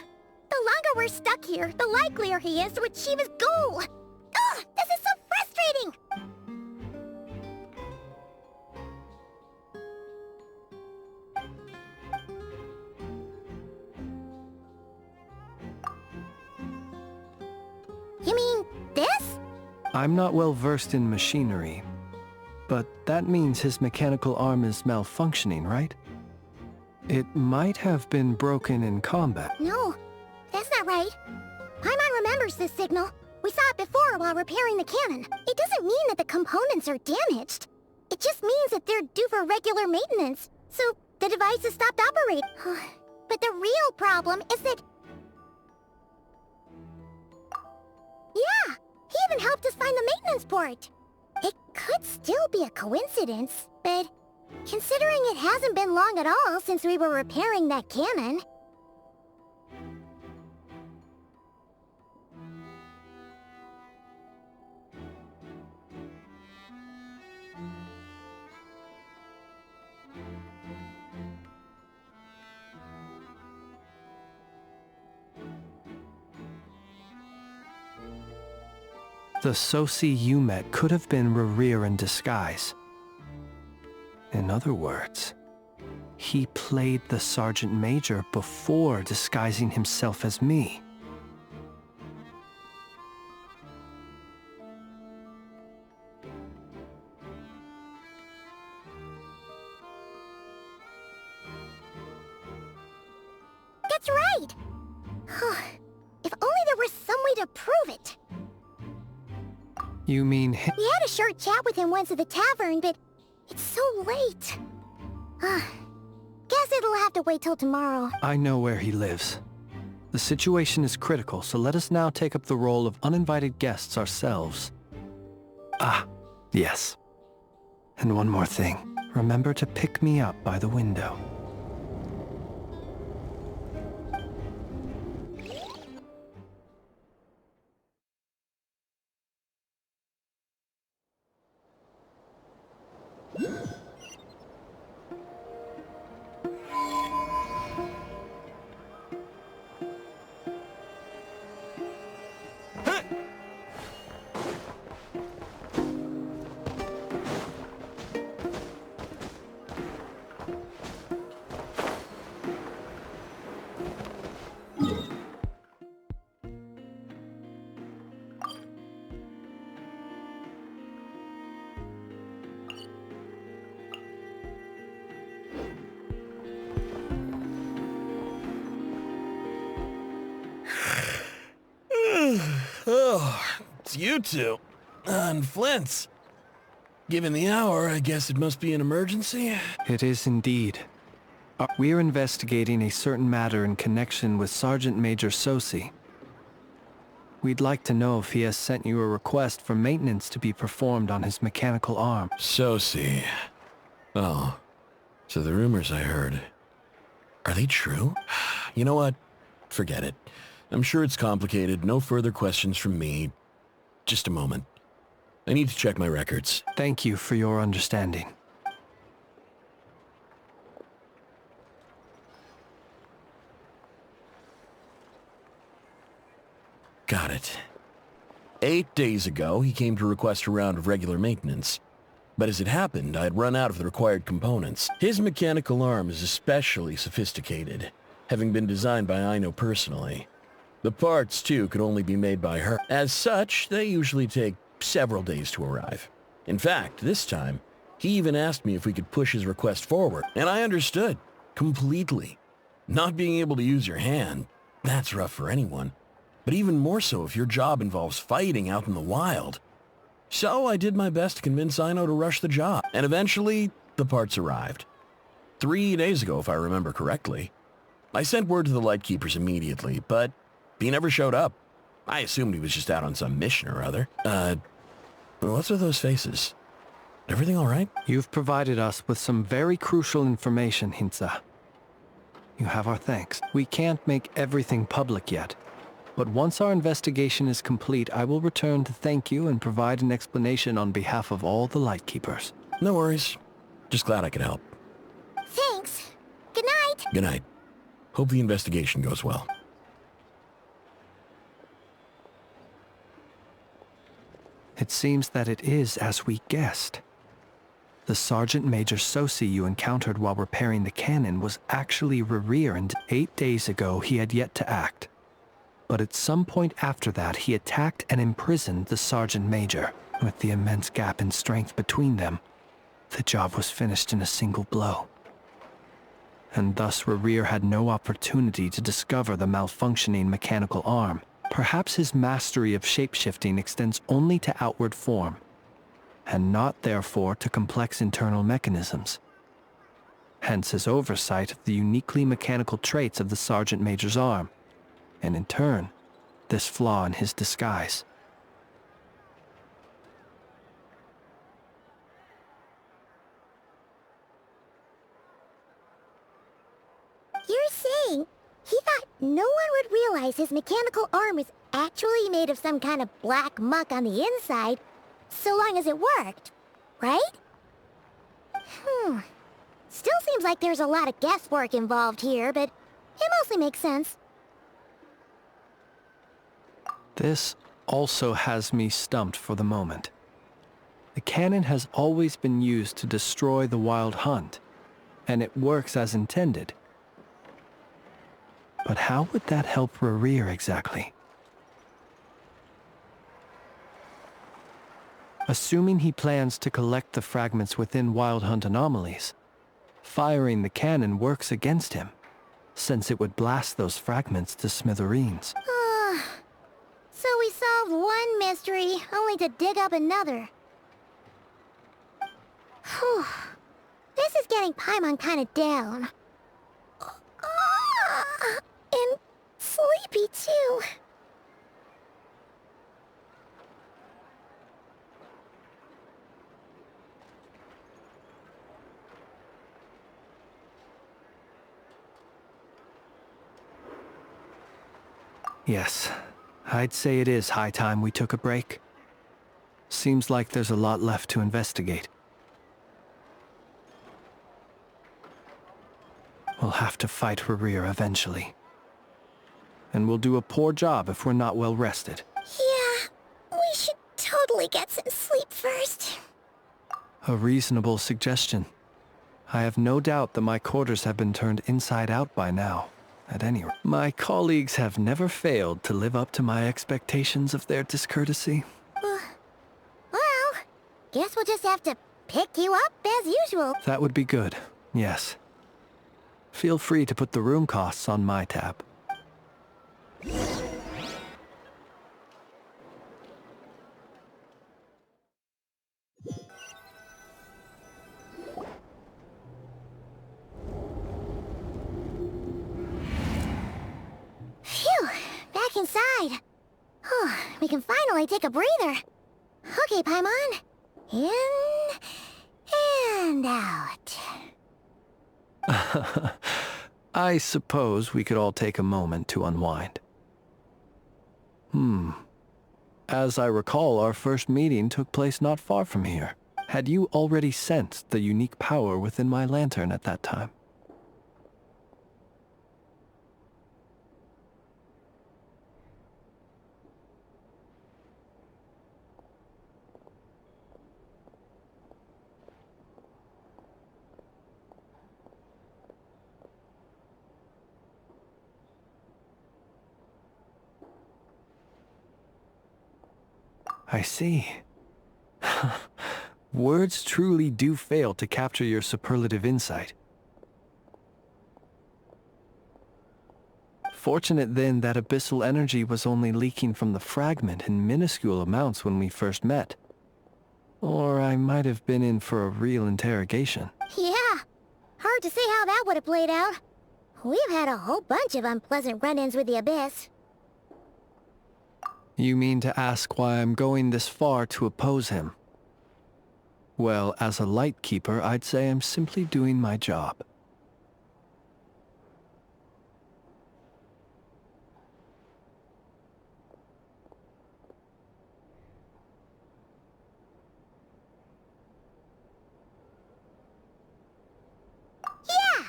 the longer we're stuck here, the likelier he is to achieve his goal. Ugh, this is so frustrating! You mean this? I'm not well versed in machinery, but that means his mechanical arm is malfunctioning, right? It might have been broken in combat. No, that's not right. Paimon remembers this signal. We saw it before while repairing the cannon. It doesn't mean that the components are damaged. It just means that they're due for regular maintenance, so the device has stopped operating. But the real problem is that... Yeah, he even helped us find the maintenance port. It could still be a coincidence, but considering it hasn't been long at all since we were repairing that cannon... The Sosi you met could have been Rerir in disguise. In other words, he played the Sergeant Major before disguising himself as me. That's right! If only there were some way to prove it. You mean We had a short chat with him once at the tavern, but it's so late. Guess it'll have to wait till tomorrow. I know where he lives. The situation is critical, so let us now take up the role of uninvited guests ourselves. Ah, yes. And one more thing. Remember to pick me up by the window. Oh, it's you two. And Flint's. Given the hour, I guess it must be an emergency? It is indeed. We are investigating a certain matter in connection with Sergeant Major Sosi. We'd like to know if he has sent you a request for maintenance to be performed on his mechanical arm. Sosi. Oh, so the rumors I heard, are they true? You know what? Forget it. I'm sure it's complicated. No further questions from me. Just a moment. I need to check my records. Thank you for your understanding. Got it. 8 days ago, he came to request a round of regular maintenance. But as it happened, I had run out of the required components. His mechanical arm is especially sophisticated, having been designed by Aino personally. The parts, too, could only be made by her. As such, they usually take several days to arrive. In fact, this time, He even asked me if we could push his request forward, and I understood. Completely. Not being able to use your hand, that's rough for anyone. But even more so if your job involves fighting out in the wild. So I did my best to convince Aino to rush the job, and eventually, the parts arrived. 3 days ago, if I remember correctly. I sent word to the Lightkeepers immediately, but he never showed up. I assumed he was just out on some mission or other. What's with those faces? Everything all right? You've provided us with some very crucial information, Hintsa. You have our thanks. We can't make everything public yet, but once our investigation is complete, I will return to thank you and provide an explanation on behalf of all the Lightkeepers. No worries. Just glad I could help. Thanks. Good night. Good night. Hope the investigation goes well. It seems that it is as we guessed. The Sergeant Major Sosi you encountered while repairing the cannon was actually Rerir, and 8 days ago he had yet to act. But at some point after that, he attacked and imprisoned the Sergeant Major. With the immense gap in strength between them, the job was finished in a single blow. And thus Rerir had no opportunity to discover the malfunctioning mechanical arm. Perhaps his mastery of shapeshifting extends only to outward form, and not therefore to complex internal mechanisms. Hence his oversight of the uniquely mechanical traits of the Sergeant Major's arm, and in turn, this flaw in his disguise. You're saying he thought no one would realize his mechanical arm was actually made of some kind of black muck on the inside, so long as it worked, right? Still seems like there's a lot of guesswork involved here, but it mostly makes sense. This also has me stumped for the moment. The cannon has always been used to destroy the wild hunt, and it works as intended. But how would that help Rerir exactly? Assuming he plans to collect the fragments within Wild Hunt anomalies, firing the cannon works against him, since it would blast those fragments to smithereens. So we solved one mystery, only to dig up another. Whew. This is getting Paimon kinda down. And sleepy too. Yes, I'd say it is high time we took a break. Seems like there's a lot left to investigate. We'll have to fight Rerir eventually. And we'll do a poor job if we're not well rested. Yeah, we should totally get some sleep first. A reasonable suggestion. I have no doubt that my quarters have been turned inside out by now. At any rate, my colleagues have never failed to live up to my expectations of their discourtesy. Well, guess we'll just have to pick you up as usual. That would be good, yes. Feel free to put the room costs on my tab. Phew, back inside. We can finally take a breather. Okay, Paimon. In and out. I suppose we could all take a moment to unwind. As I recall, our first meeting took place not far from here. Had you already sensed the unique power within my lantern at that time? I see. Words truly do fail to capture your superlative insight. Fortunate then that abyssal energy was only leaking from the fragment in minuscule amounts when we first met. Or I might have been in for a real interrogation. Yeah, hard to say how that would have played out. We've had a whole bunch of unpleasant run-ins with the Abyss. You mean to ask why I'm going this far to oppose him? Well, as a light keeper, I'd say I'm simply doing my job. Yeah!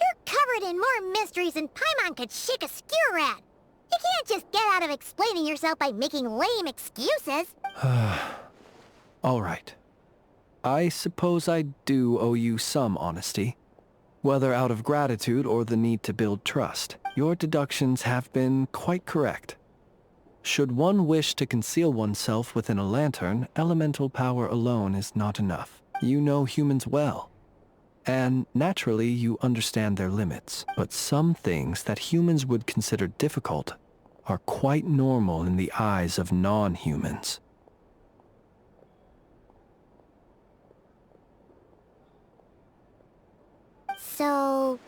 You're covered in more mysteries than Paimon could shake a skewer at. You can't just get out of explaining yourself by making lame excuses. All right. I suppose I do owe you some honesty. Whether out of gratitude or the need to build trust, your deductions have been quite correct. Should one wish to conceal oneself within a lantern, elemental power alone is not enough. You know humans well. And naturally, you understand their limits. But some things that humans would consider difficult are quite normal in the eyes of non-humans. So,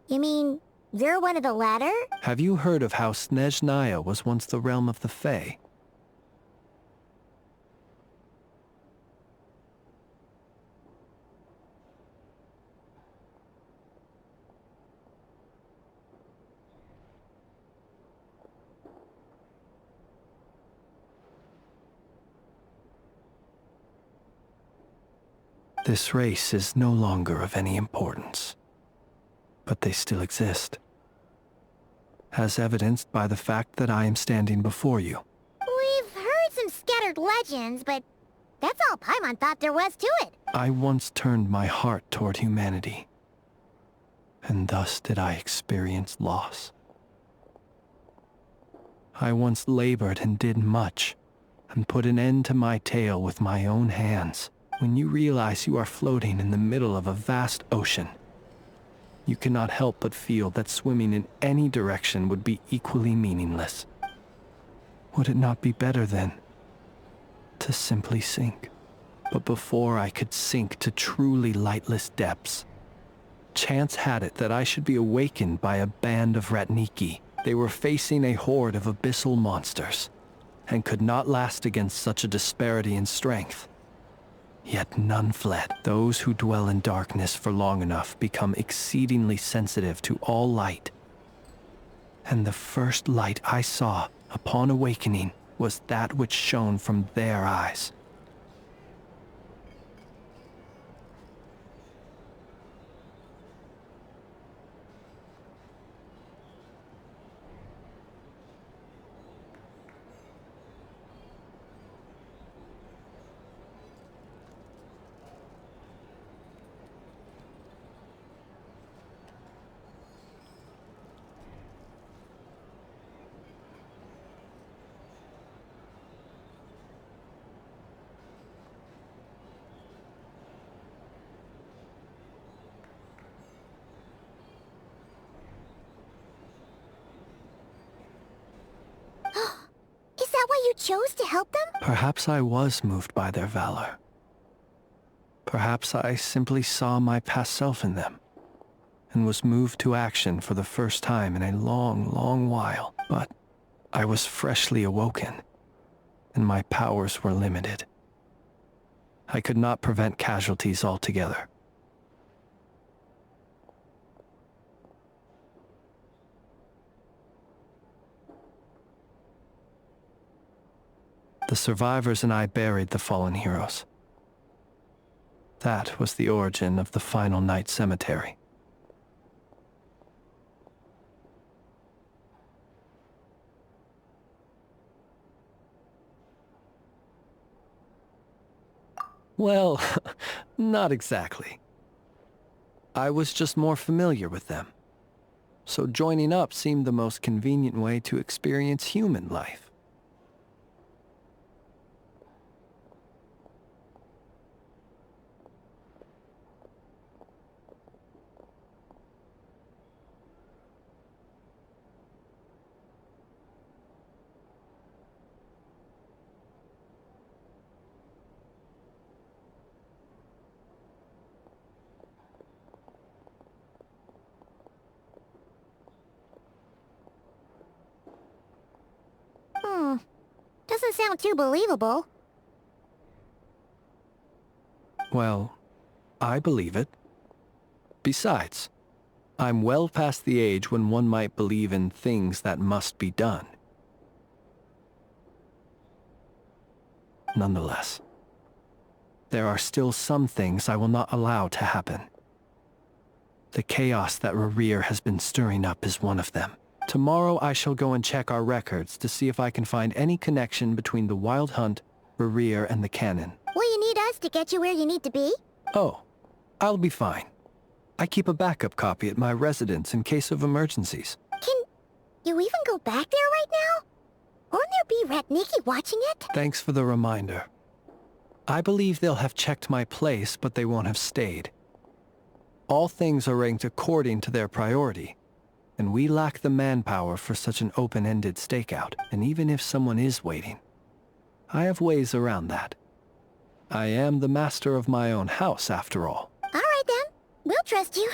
you mean you're one of the latter? Have you heard of how Snezhnaya was once the realm of the Fae? This race is no longer of any importance, but they still exist, as evidenced by the fact that I am standing before you. We've heard some scattered legends, but that's all Paimon thought there was to it. I once turned my heart toward humanity, and thus did I experience loss. I once labored and did much, and put an end to my tale with my own hands. When you realize you are floating in the middle of a vast ocean, you cannot help but feel that swimming in any direction would be equally meaningless. Would it not be better, then, to simply sink? But before I could sink to truly lightless depths, chance had it that I should be awakened by a band of Ratniki. They were facing a horde of abyssal monsters, and could not last against such a disparity in strength. Yet none fled. Those who dwell in darkness for long enough become exceedingly sensitive to all light. And the first light I saw upon awakening was that which shone from their eyes. Is that why you chose to help them? Perhaps I was moved by their valor. Perhaps I simply saw my past self in them, and was moved to action for the first time in a long, long while. But I was freshly awoken, and my powers were limited. I could not prevent casualties altogether. The survivors and I buried the fallen heroes. That was the origin of the final night cemetery. Well, not exactly. I was just more familiar with them, so joining up seemed the most convenient way to experience human life. doesn't sound too believable. Well, I believe it. Besides, I'm well past the age when one might believe in things that must be done. Nonetheless, there are still some things I will not allow to happen. The chaos that Rerir has been stirring up is one of them. Tomorrow I shall go and check our records to see if I can find any connection between the Wild Hunt, Rerir, and the Cannon. Will you need us to get you where you need to be? Oh, I'll be fine. I keep a backup copy at my residence in case of emergencies. Can you even go back there right now? Won't there be Rat Nikki watching it? Thanks for the reminder. I believe they'll have checked my place, but they won't have stayed. All things are ranked according to their priority, and we lack the manpower for such an open-ended stakeout. And even if someone is waiting, I have ways around that. I am the master of my own house, after all. All right then, we'll trust you.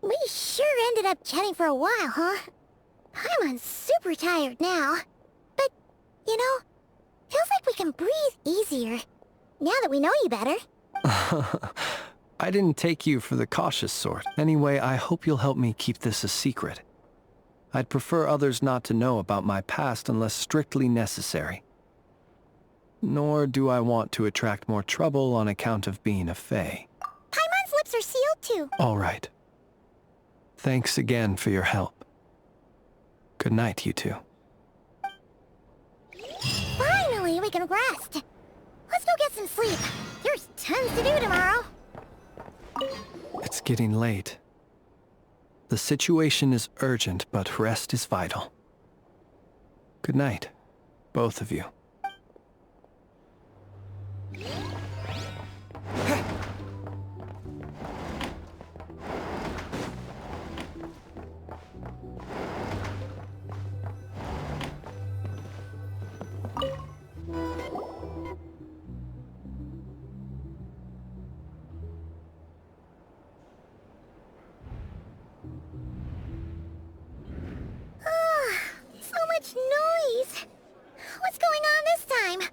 We sure ended up chatting for a while, huh? I'm super tired now. But, you know, feels like we can breathe easier, now that we know you better. I didn't take you for the cautious sort. Anyway, I hope you'll help me keep this a secret. I'd prefer others not to know about my past unless strictly necessary. Nor do I want to attract more trouble on account of being a Fae. Paimon's lips are sealed too. All right. Thanks again for your help. Good night, you two. Finally, we can rest. Let's go get some sleep. There's tons to do tomorrow. It's getting late. The situation is urgent, but rest is vital. Good night, both of you. So much noise. What's going on this time?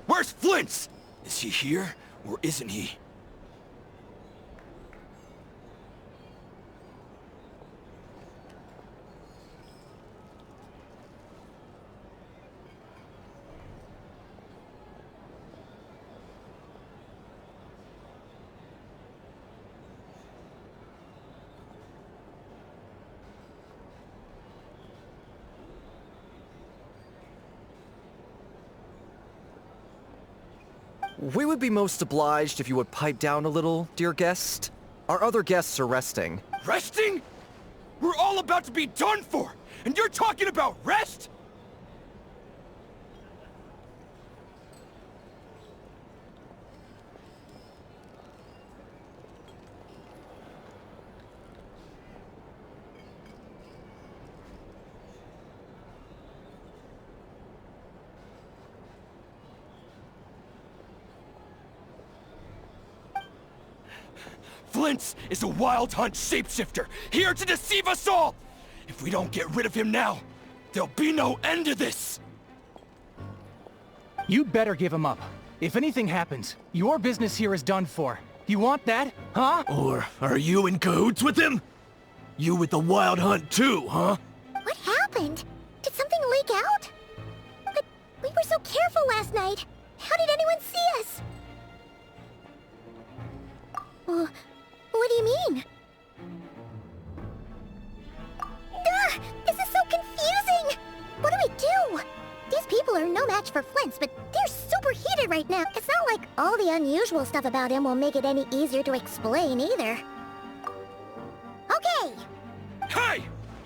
Where's Flint's? Is he here, or isn't he? We would be most obliged if you would pipe down a little, dear guest. Our other guests are resting. Resting? We're all about to be done for, and you're talking about rest? Flint's is a Wild Hunt shapeshifter, here to deceive us all! If we don't get rid of him now, there'll be no end to this! You better give him up. If anything happens, your business here is done for. You want that, huh? Or are you in cahoots with him? You with the Wild Hunt too, huh? What happened? Did something leak out? But were so careful last night. How did anyone see us? What do you mean? Ugh, this is so confusing! What do we do? These people are no match for Flint's, but they're super heated right now. It's not like all the unusual stuff about him will make it any easier to explain either. Okay! Hey!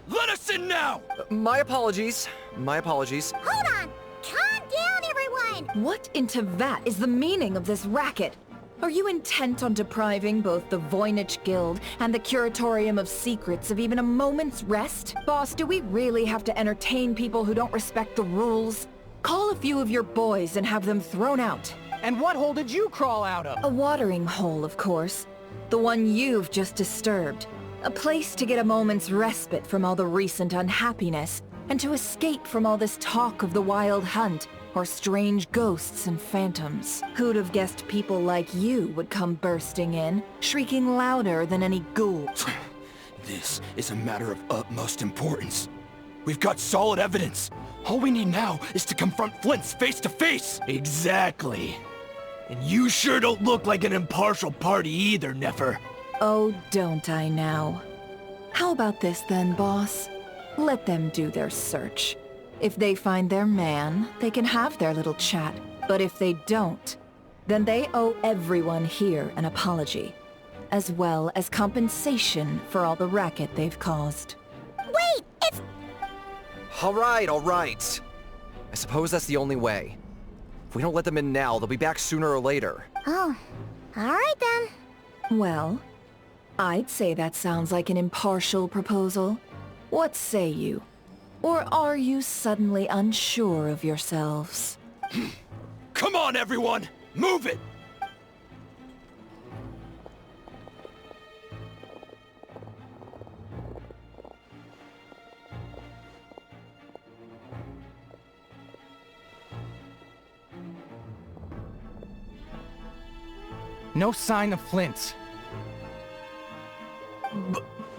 Let us in now! My apologies. My apologies. Hold on! Calm down, everyone! What in Tevat is the meaning of this racket? Are you intent on depriving both the Voynich Guild and the Curatorium of Secrets of even a moment's rest? Boss, do we really have to entertain people who don't respect the rules? Call a few of your boys and have them thrown out. And what hole did you crawl out of? A watering hole, of course. The one you've just disturbed. A place to get a moment's respite from all the recent unhappiness, and to escape from all this talk of the Wild Hunt, or strange ghosts and phantoms. Who'd have guessed people like you would come bursting in, shrieking louder than any ghoul? This is a matter of utmost importance. We've got solid evidence. All we need now is to confront Flint's face to face. Exactly. And you sure don't look like an impartial party either, Nefer. Oh, don't I now? How about this then, boss? Let them do their search. If they find their man, they can have their little chat. But if they don't, then they owe everyone here an apology, as well as compensation for all the racket they've caused. Wait, it's... All right. I suppose that's the only way. If we don't let them in now, they'll be back sooner or later. Oh, alright then. Well, I'd say that sounds like an impartial proposal. What say you? Or are you suddenly unsure of yourselves? Come on, everyone! Move it! No sign of Flint's.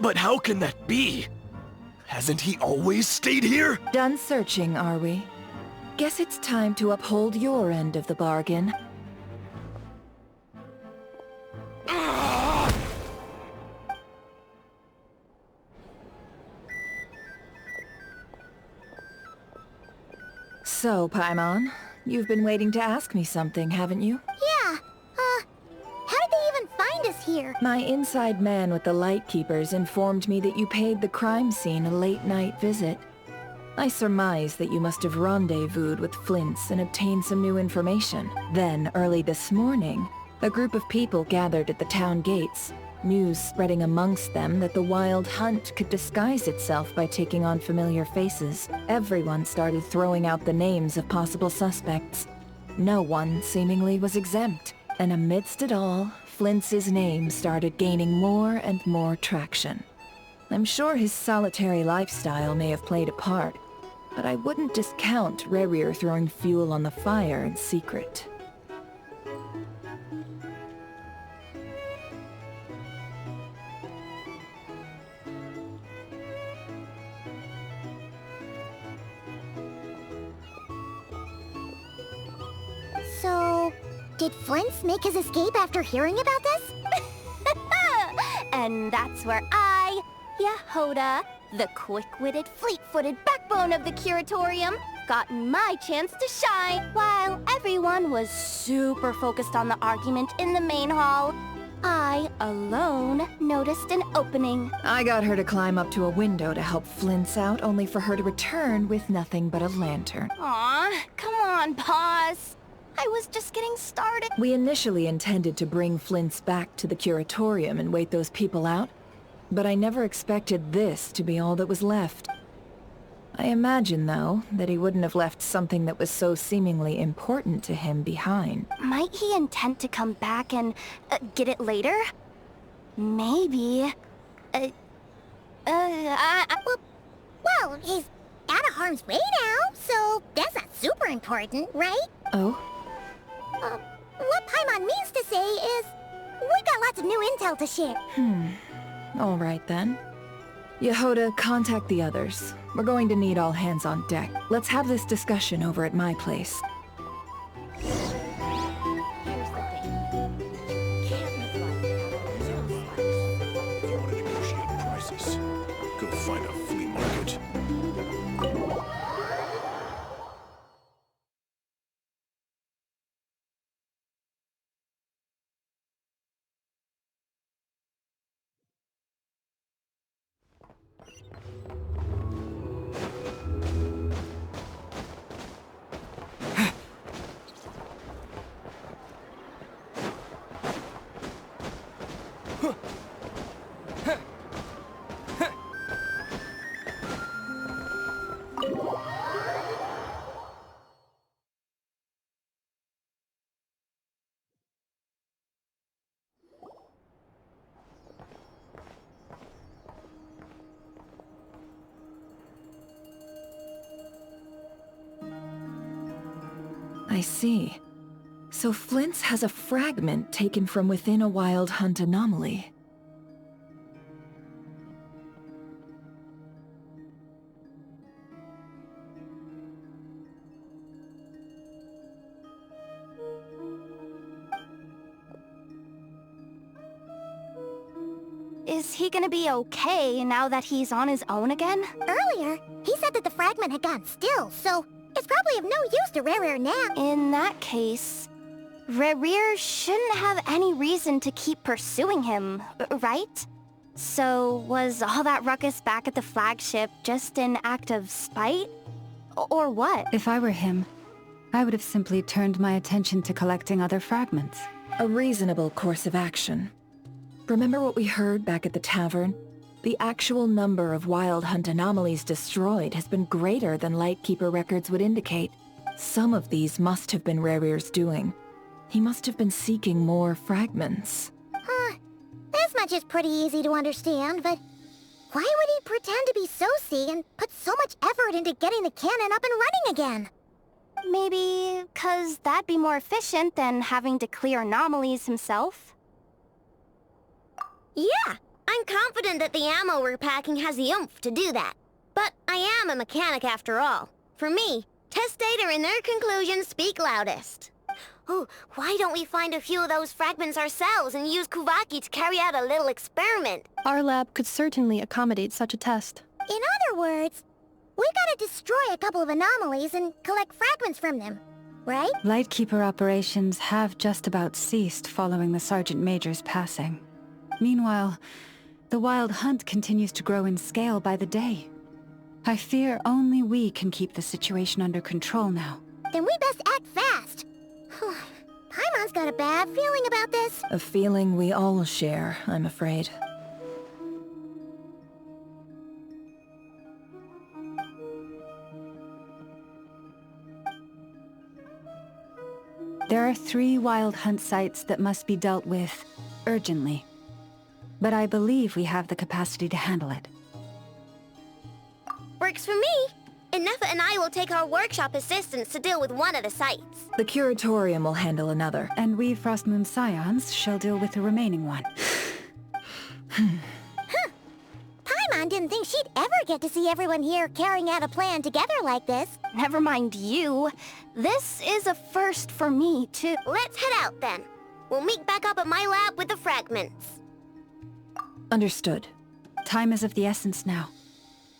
But how can that be? Hasn't he always stayed here? Done searching, are we? Guess it's time to uphold your end of the bargain. So, Paimon, you've been waiting to ask me something, haven't you? Yeah, how did they even find us here? My inside man with the Lightkeepers informed me that you paid the crime scene a late-night visit. I surmise that you must have rendezvoused with Flint's and obtained some new information. Then, early this morning, a group of people gathered at the town gates, news spreading amongst them that the Wild Hunt could disguise itself by taking on familiar faces. Everyone started throwing out the names of possible suspects. No one seemingly was exempt. And amidst it all, Flint's name started gaining more and more traction. I'm sure his solitary lifestyle may have played a part, but I wouldn't discount Rerir throwing fuel on the fire in secret. So, did Flint's make his escape after hearing about this? And that's where I, Yehoda, the quick-witted, fleet-footed backbone of the Curatorium, got my chance to shine. While everyone was super focused on the argument in the main hall, I, alone, noticed an opening. I got her to climb up to a window to help Flint's out, only for her to return with nothing but a lantern. Aw, come on, boss. I was just getting started. We initially intended to bring Flint's back to the Curatorium and wait those people out, but I never expected this to be all that was left. I imagine, though, that he wouldn't have left something that was so seemingly important to him behind. Might he intend to come back and get it later? Maybe. Well, he's out of harm's way now, so that's not super important, right? Oh? What Paimon means to say is, we got lots of new intel to share. All right then. Yehoda, contact the others. We're going to need all hands on deck. Let's have this discussion over at my place. Go find a flea market. I see. So Flint's has a fragment taken from within a wild hunt anomaly. Is he gonna be okay now that he's on his own again? Earlier, he said that the fragment had gone still, so it's probably of no use to Rerir now. In that case, Rerir shouldn't have any reason to keep pursuing him, right? So was all that ruckus back at the flagship just an act of spite? Or what? If I were him, I would have simply turned my attention to collecting other fragments. A reasonable course of action. Remember what we heard back at the tavern? The actual number of Wild Hunt anomalies destroyed has been greater than Lightkeeper records would indicate. Some of these must have been Rerir's doing. He must have been seeking more fragments. This much is pretty easy to understand, but why would he pretend to be Soci and put so much effort into getting the cannon up and running again? Maybe 'cause that'd be more efficient than having to clear anomalies himself? Yeah, I'm confident that the ammo we're packing has the oomph to do that. But I am a mechanic after all. For me, test data and their conclusions speak loudest. Oh, why don't we find a few of those fragments ourselves and use Kuvaki to carry out a little experiment? Our lab could certainly accommodate such a test. In other words, we gotta destroy a couple of anomalies and collect fragments from them, right? Lightkeeper operations have just about ceased following the Sergeant Major's passing. Meanwhile, the Wild Hunt continues to grow in scale by the day. I fear only we can keep the situation under control now. Then we best act fast. Paimon's got a bad feeling about this. A feeling we all share, I'm afraid. There are 3 Wild Hunt sites that must be dealt with urgently. But I believe we have the capacity to handle it. Works for me. Nefa and I will take our workshop assistants to deal with one of the sites. The Curatorium will handle another. And we Frostmoon Scions shall deal with the remaining one. Paimon didn't think she'd ever get to see everyone here carrying out a plan together like this. Never mind you. This is a first for me, too. Let's head out, then. We'll meet back up at my lab with the fragments. Understood. Time is of the essence now.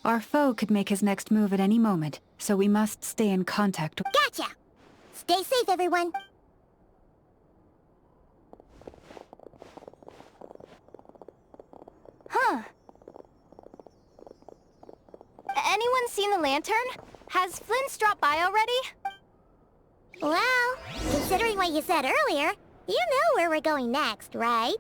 Our foe could make his next move at any moment, so we must stay in contact. Gotcha! Stay safe, everyone. Huh. Anyone seen the lantern? Has Flint's dropped by already? Well, considering what you said earlier, you know where we're going next, right?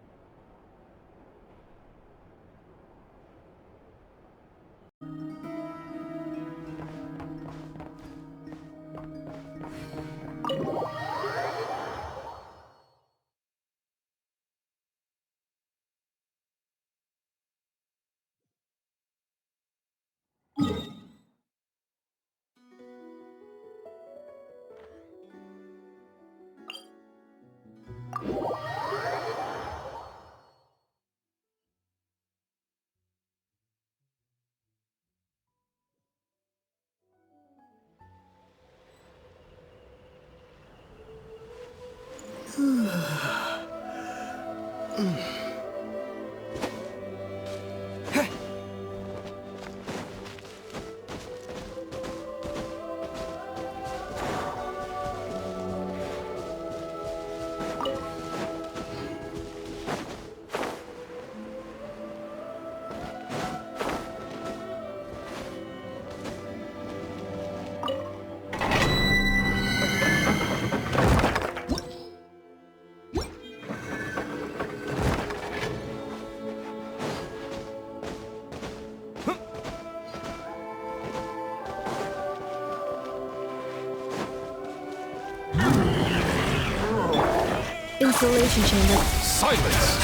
isolation chamber. Silence!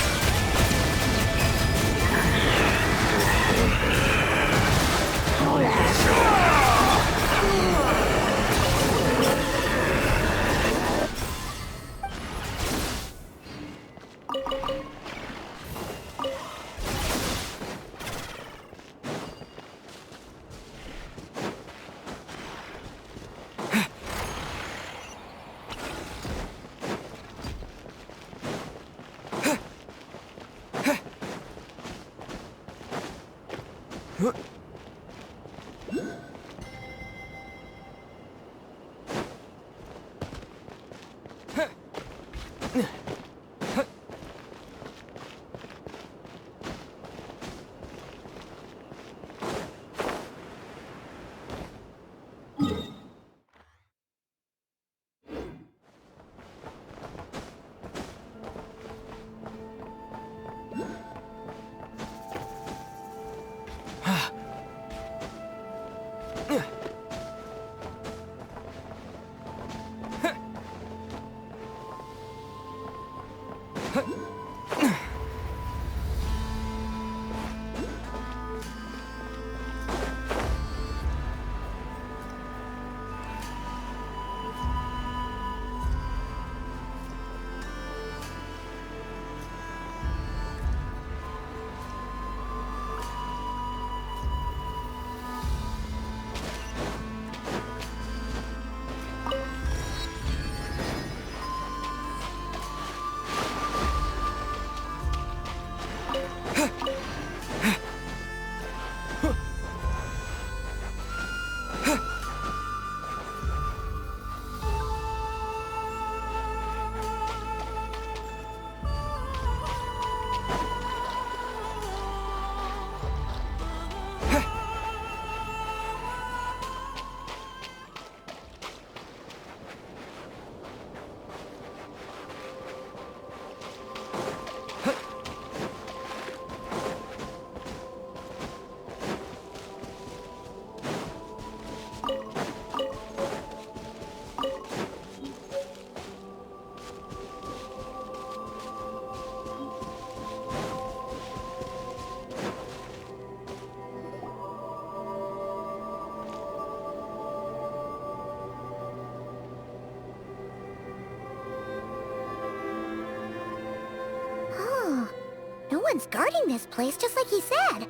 No one's guarding this place, just like he said.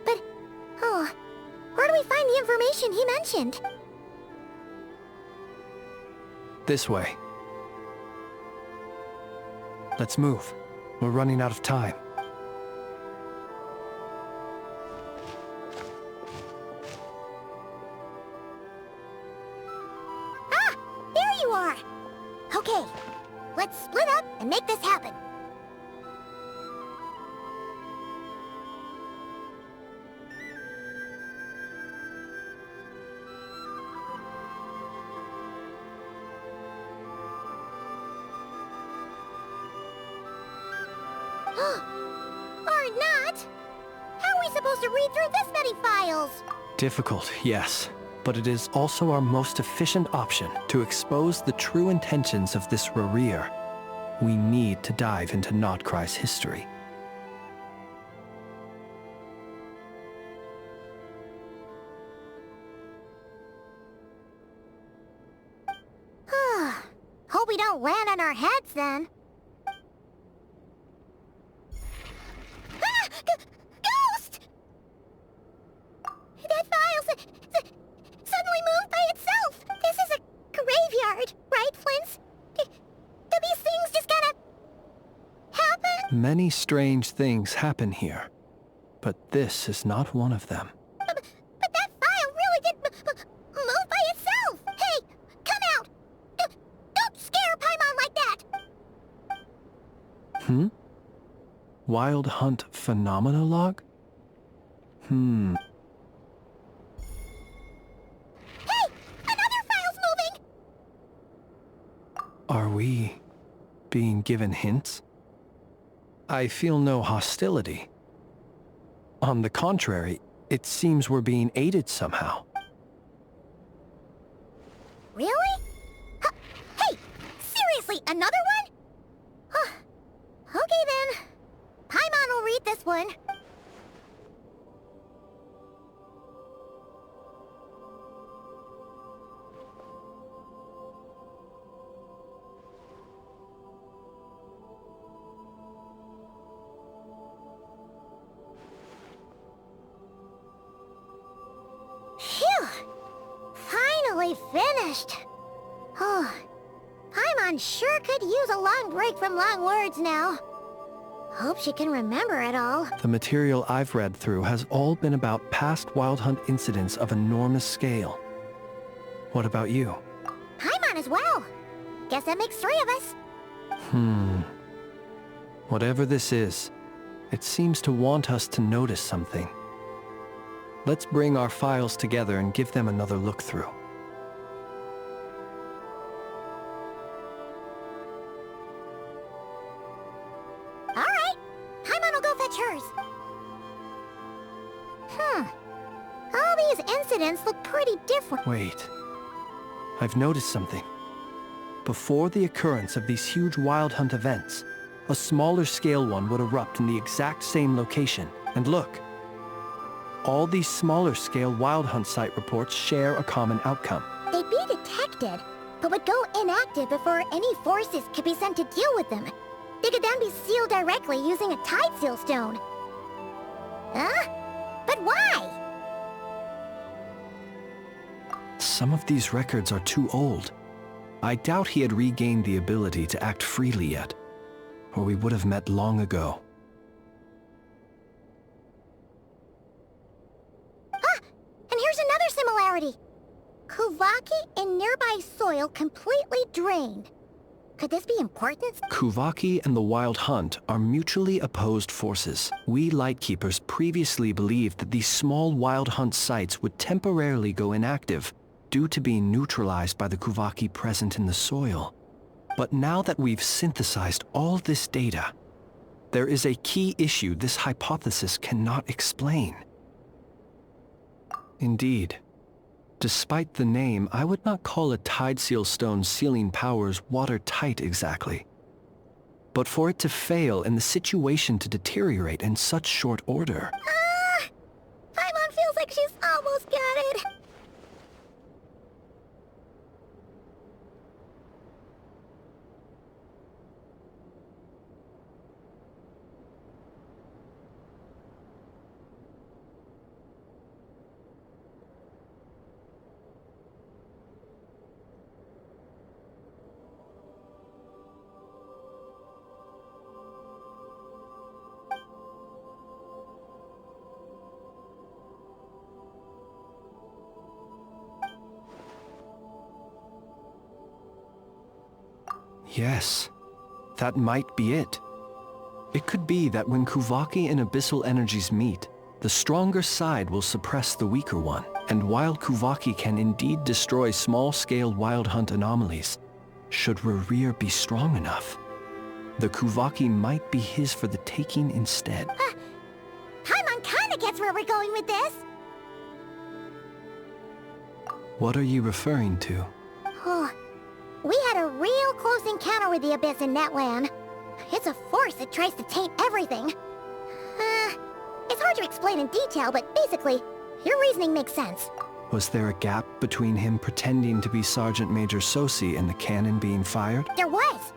But, where do we find the information he mentioned? This way. Let's move. We're running out of time. Ah! There you are! Okay, let's split up and make this happen. Or not! How are we supposed to read through this many files? Difficult, yes. But it is also our most efficient option to expose the true intentions of this Rerir. We need to dive into KRAI's history. Hope we don't land on our heads then. Ghost! That file suddenly moved by itself. This is a graveyard, right, Flint? Do these things just gotta happen? Many strange things happen here, but this is not one of them. But that file really did move by itself. Hey, come out! Don't scare Paimon like that. Wild Hunt Phenomenologue? Hey! Another file's moving! Are we being given hints? I feel no hostility. On the contrary, it seems we're being aided somehow. Really? Hey! Seriously, another one? Okay then. Paimon will read this one. Phew! Finally finished! Oh, Paimon sure could use a long break from long words now. Hope she can remember it all. The material I've read through has all been about past Wild Hunt incidents of enormous scale. What about you? Paimon as well. Guess that makes 3 of us. Whatever this is, it seems to want us to notice something. Let's bring our files together and give them another look through. Alright, Paimon will go fetch hers. All these incidents look pretty different. Wait. I've noticed something. Before the occurrence of these huge Wild Hunt events, a smaller scale one would erupt in the exact same location. And look. All these smaller scale Wild Hunt site reports share a common outcome. They'd be detected, but would go inactive before any forces could be sent to deal with them. They could then be sealed directly using a tide seal stone. Huh? But why? Some of these records are too old. I doubt he had regained the ability to act freely yet, or we would have met long ago. And here's another similarity. Kuvaki in nearby soil completely drained. Could this be important? Kuvaki and the Wild Hunt are mutually opposed forces. We Lightkeepers previously believed that these small Wild Hunt sites would temporarily go inactive due to being neutralized by the Kuvaki present in the soil. But now that we've synthesized all this data, there is a key issue this hypothesis cannot explain. Indeed. Despite the name, I would not call a tide seal stone's sealing powers watertight exactly. But for it to fail and the situation to deteriorate in such short order... Paimon feels like she's almost got it. Yes, that might be it. It could be that when Kuvaki and Abyssal energies meet, the stronger side will suppress the weaker one. And while Kuvaki can indeed destroy small-scale Wild Hunt anomalies, should Rerir be strong enough, the Kuvaki might be his for the taking instead. Paimon kinda gets where we're going with this. What are you referring to? Oh, we had a real close encounter with the Abyss in Netland. It's a force that tries to taint everything. It's hard to explain in detail, but basically, your reasoning makes sense. Was there a gap between him pretending to be Sergeant Major Sosi and the cannon being fired? There was.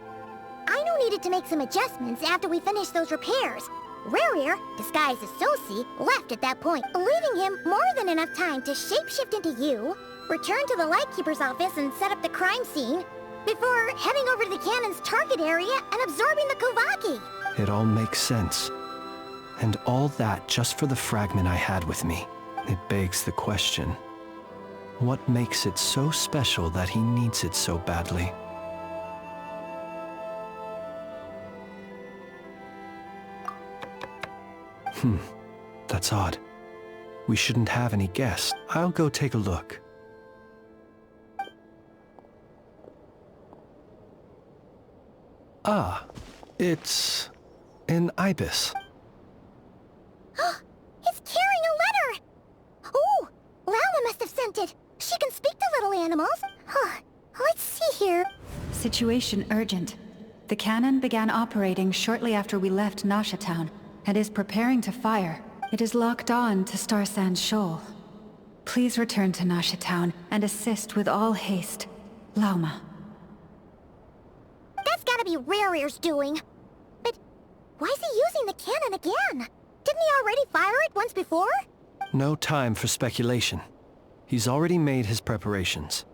Aino needed to make some adjustments after we finished those repairs. Rerir, disguised as Sosi, left at that point, leaving him more than enough time to shapeshift into you, return to the Lightkeeper's office and set up the crime scene, before heading over to the cannon's target area and absorbing the Kuvaki. It all makes sense. And all that just for the fragment I had with me. It begs the question, what makes it so special that he needs it so badly? That's odd. We shouldn't have any guests. I'll go take a look. Ah, it's an ibis. It's carrying a letter! Ooh, Lauma must have sent it. She can speak to little animals. Let's see here. Situation urgent. The cannon began operating shortly after we left Nasha Town, and is preparing to fire. It is locked on to Star Sand Shoal. Please return to Nasha Town and assist with all haste. Lauma. That's gotta be Rare's doing. But why is he using the cannon again? Didn't he already fire it once before? No time for speculation. He's already made his preparations.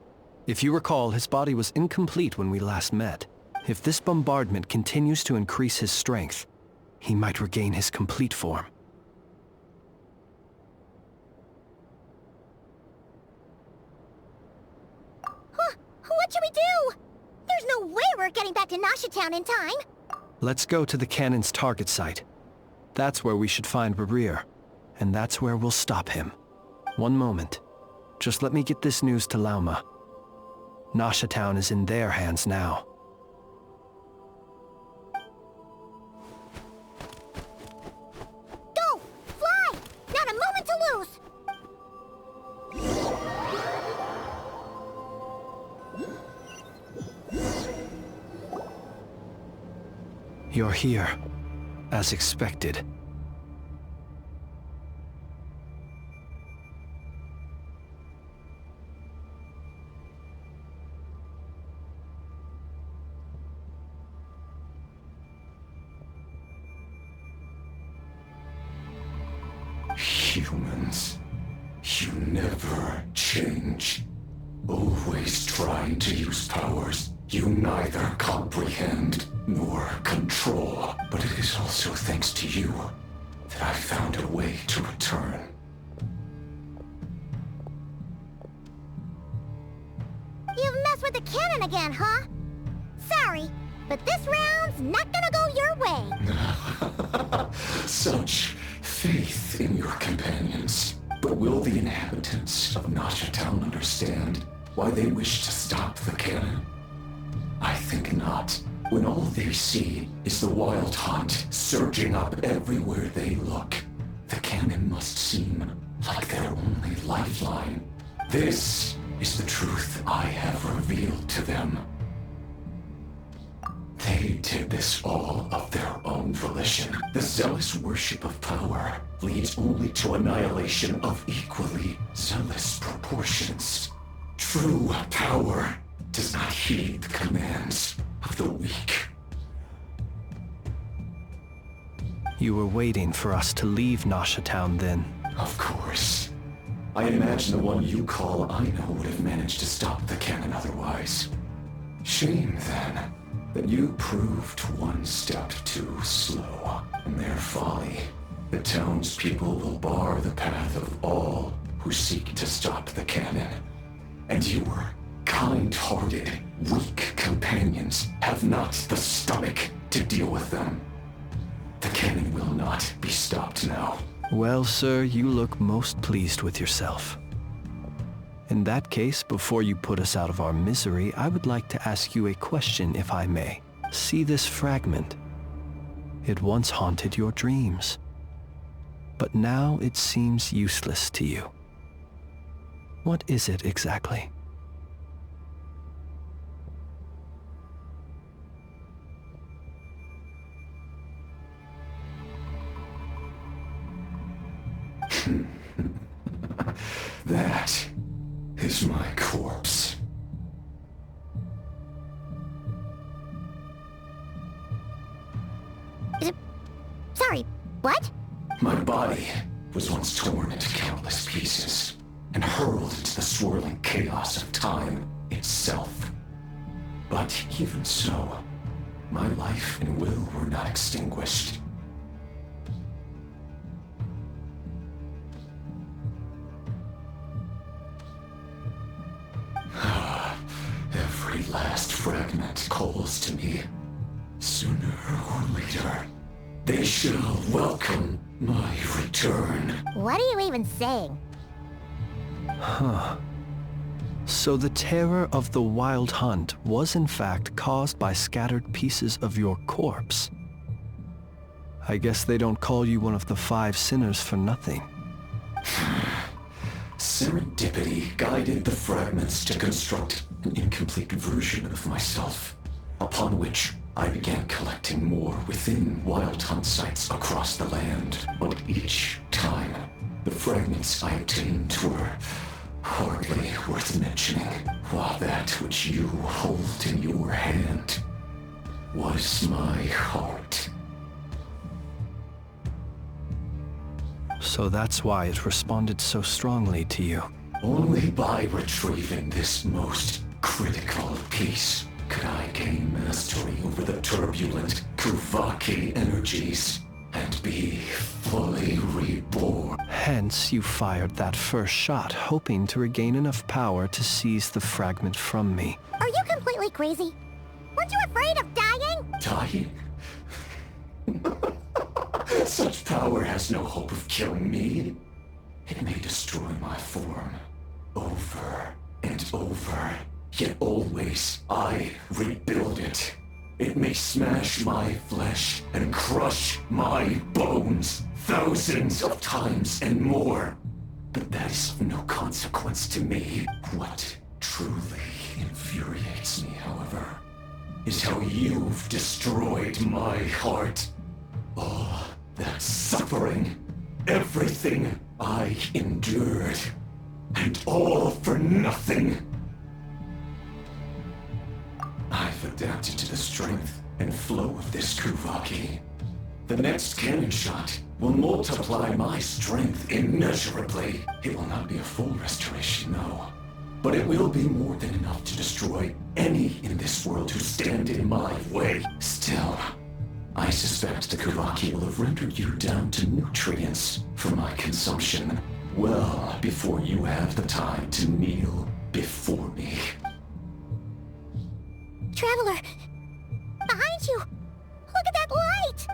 If you recall, his body was incomplete when we last met. If this bombardment continues to increase his strength, he might regain his complete form. Huh, what should we do? There's no way we're getting back to Nasha Town in time. Let's go to the cannon's target site. That's where we should find Rarir, and that's where we'll stop him. One moment. Just let me get this news to Lauma. Nasha Town is in their hands now. Go! Fly! Not a moment to lose! You're here, as expected. Humans, you never change. Always trying to use powers you neither comprehend nor control. But it is also thanks to you that I found a way to return. You've messed with the cannon again, huh? Sorry, but this round's not gonna go your way. Such faith in your companions. But will the inhabitants of Nasha Town understand why they wish to stop the cannon? I think not. When all they see is the wild hunt surging up everywhere they look, the cannon must seem like their only lifeline. This is the truth I have revealed to them. They did this all of their own volition. The zealous worship of power leads only to annihilation of equally zealous proportions. True power does not heed the commands of the weak. You were waiting for us to leave Nasha Town then? Of course. I imagine the one you call Aino would have managed to stop the cannon otherwise. Shame, then, that you proved one step too slow. In their folly, the townspeople will bar the path of all who seek to stop the cannon. And your kind-hearted, weak companions have not the stomach to deal with them. The cannon will not be stopped now. Well, sir, you look most pleased with yourself. In that case, before you put us out of our misery, I would like to ask you a question, if I may. See this fragment. It once haunted your dreams, but now it seems useless to you. What is it exactly? That is my corpse. Sorry, what? My body was once torn into countless pieces and hurled into the swirling chaos of time itself. But even so, my life and will were not extinguished. Every last fragment calls to me. Sooner or later, they shall welcome my return. What are you even saying? Huh. So the terror of the Wild Hunt was in fact caused by scattered pieces of your corpse. I guess they don't call you one of the 5 sinners for nothing. Serendipity guided the fragments to construct an incomplete version of myself, upon which I began collecting more within Wild Hunt sites across the land, but each time, the fragments I obtained were hardly worth mentioning, while that which you hold in your hand was my heart. So that's why it responded so strongly to you. Only by retrieving this most critical piece could I gain mastery over the turbulent Kuvaki energies and be fully reborn. Hence, you fired that first shot, hoping to regain enough power to seize the fragment from me. Are you completely crazy? Weren't you afraid of dying? Dying? Such power has no hope of killing me. It may destroy my form over and over, yet always I rebuild it. It may smash my flesh and crush my bones thousands of times and more. But that is of no consequence to me. What truly infuriates me, however, is how you've destroyed my heart. All that suffering, everything I endured, and all for nothing. I've adapted to the strength and flow of this Kuvaki. The next cannon shot will multiply my strength immeasurably. It will not be a full restoration, no. But it will be more than enough to destroy any in this world who stand in my way. Still, I suspect the Kuvaki will have rendered you down to nutrients for my consumption well before you have the time to kneel before me. Traveler! Behind you! Look at that light!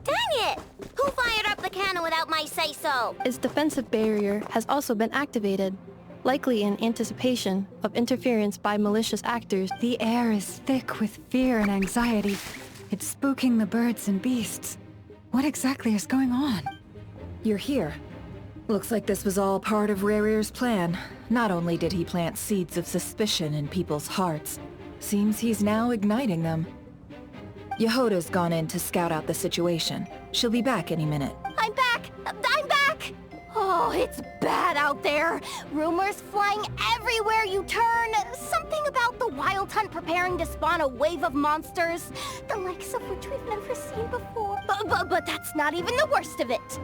Dang it! Who fired up the cannon without my say-so? Its defensive barrier has also been activated, likely in anticipation of interference by malicious actors. The air is thick with fear and anxiety. It's spooking the birds and beasts. What exactly is going on? You're here. Looks like this was all part of Rarir's plan. Not only did he plant seeds of suspicion in people's hearts, seems he's now igniting them. Yehoda's gone in to scout out the situation. She'll be back any minute. I'm back! I'm back! Oh, it's bad out there. Rumors flying everywhere you turn. Something about the Wild Hunt preparing to spawn a wave of monsters, the likes of which we've never seen before. But that's not even the worst of it.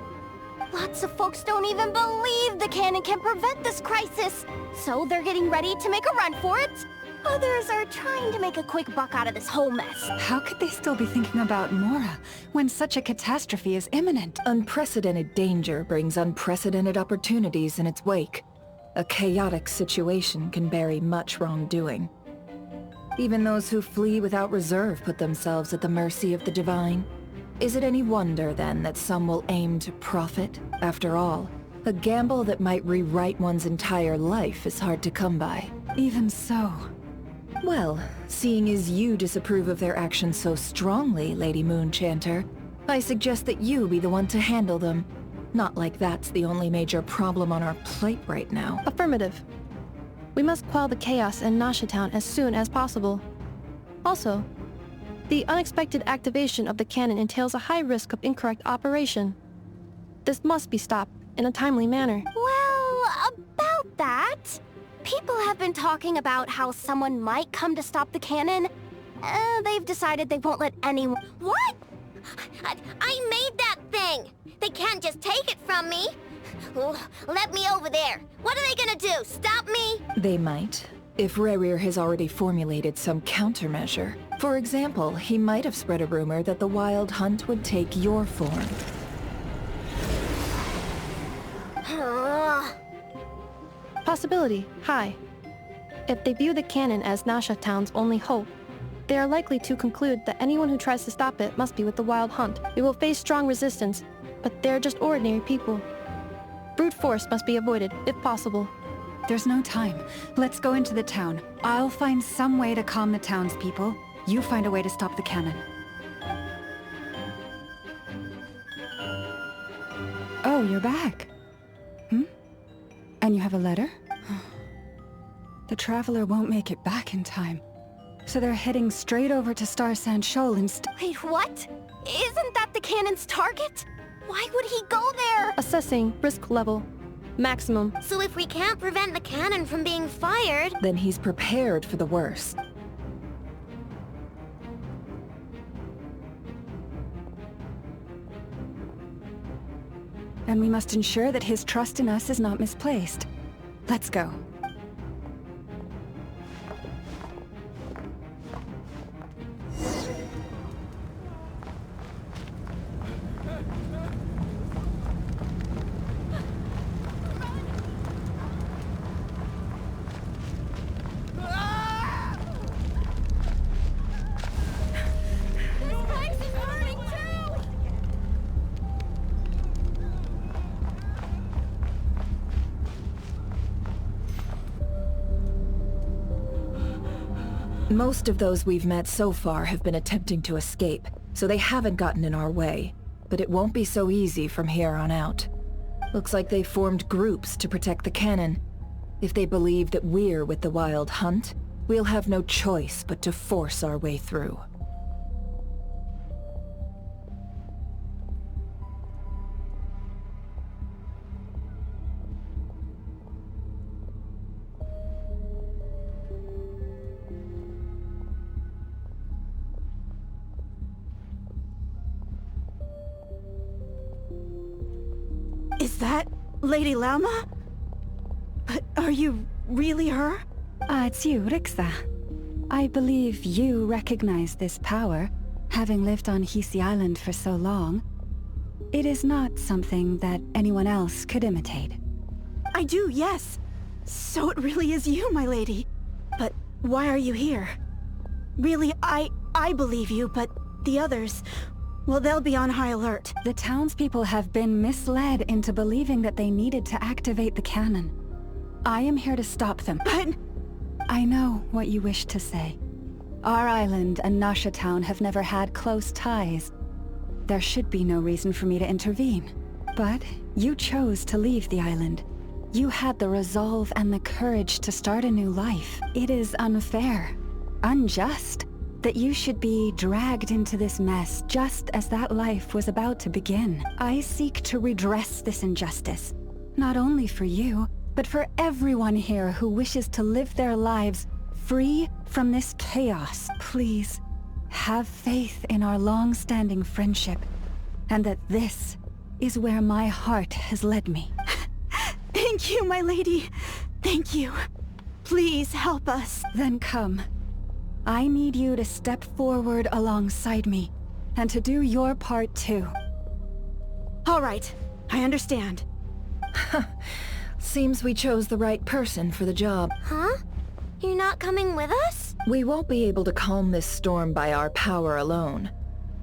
Lots of folks don't even believe the cannon can prevent this crisis, so they're getting ready to make a run for it. Others are trying to make a quick buck out of this whole mess. How could they still be thinking about Mora when such a catastrophe is imminent? Unprecedented danger brings unprecedented opportunities in its wake. A chaotic situation can bury much wrongdoing. Even those who flee without reserve put themselves at the mercy of the divine. Is it any wonder, then, that some will aim to profit? After all, a gamble that might rewrite one's entire life is hard to come by. Even so... Well, seeing as you disapprove of their actions so strongly, Lady Moonchanter, I suggest that you be the one to handle them. Not like that's the only major problem on our plate right now. Affirmative. We must quell the chaos in Nasha Town as soon as possible. Also, the unexpected activation of the cannon entails a high risk of incorrect operation. This must be stopped in a timely manner. Well, about that... People have been talking about how someone might come to stop the cannon. They've decided they won't let anyone... What? I made that thing! They can't just take it from me! Let me over there! What are they gonna do, stop me? They might, if Rarir has already formulated some countermeasure. For example, he might have spread a rumor that the Wild Hunt would take your form. Possibility, high. If they view the cannon as Nasha Town's only hope, they are likely to conclude that anyone who tries to stop it must be with the Wild Hunt. It will face strong resistance, but they're just ordinary people. Brute force must be avoided, if possible. There's no time. Let's go into the town. I'll find some way to calm the townspeople. You find a way to stop the cannon. Oh, you're back. And you have a letter? The Traveler won't make it back in time. So they're heading straight over to Star Sand Shoal instead. Wait, what? Isn't that the cannon's target? Why would he go there? Assessing risk level. Maximum. So if we can't prevent the cannon from being fired... Then he's prepared for the worst. And we must ensure that his trust in us is not misplaced. Let's go. Most of those we've met so far have been attempting to escape, so they haven't gotten in our way. But it won't be so easy from here on out. Looks like they formed groups to protect the cannon. If they believe that we're with the Wild Hunt, we'll have no choice but to force our way through. Is that Lady Lauma? But are you really her? It's you, Rixa. I believe you recognize this power, having lived on Hisi Island for so long. It is not something that anyone else could imitate. I do, yes. So it really is you, my lady. But why are you here? Really, I believe you, but the others... Well, they'll be on high alert. The townspeople have been misled into believing that they needed to activate the cannon. I am here to stop them. But... I know what you wish to say. Our island and Nasha Town have never had close ties. There should be no reason for me to intervene. But you chose to leave the island. You had the resolve and the courage to start a new life. It is unfair, unjust, that you should be dragged into this mess just as that life was about to begin. I seek to redress this injustice, not only for you, but for everyone here who wishes to live their lives free from this chaos. Please, have faith in our long-standing friendship, and that this is where my heart has led me. Thank you, my lady. Thank you. Please help us. Then come. I need you to step forward alongside me, and to do your part too. All right, I understand. Seems we chose the right person for the job. Huh? You're not coming with us? We won't be able to calm this storm by our power alone.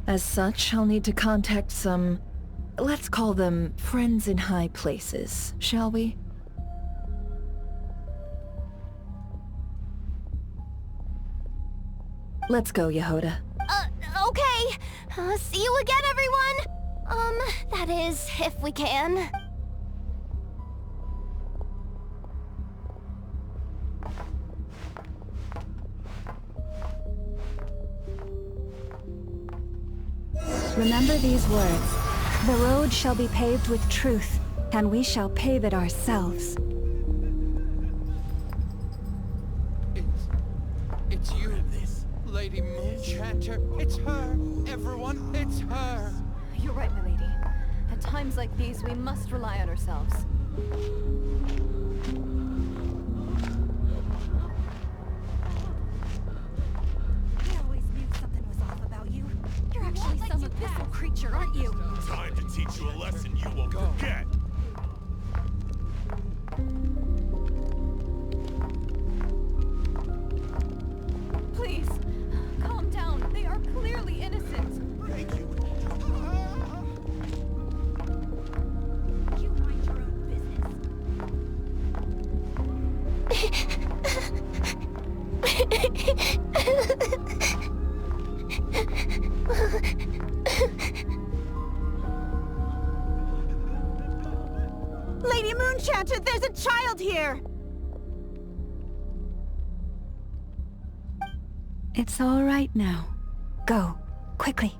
As such, I'll need to contact some... let's call them friends in high places, shall we? Let's go, Yehoda. Okay. See you again, everyone! That is, if we can. Remember these words. The road shall be paved with truth, and we shall pave it ourselves. It's you, Lady Moonchanter. It's her. Everyone, it's her. You're right, my lady. At times like these, we must rely on ourselves. I always knew something was off about you. You're actually some abyssal creature, aren't you? Time to teach you a lesson you won't forget. Please, calm down. They are clearly innocent. Thank you. You mind your own business. Moonchanter, there's a child here! It's all right now. Go, quickly.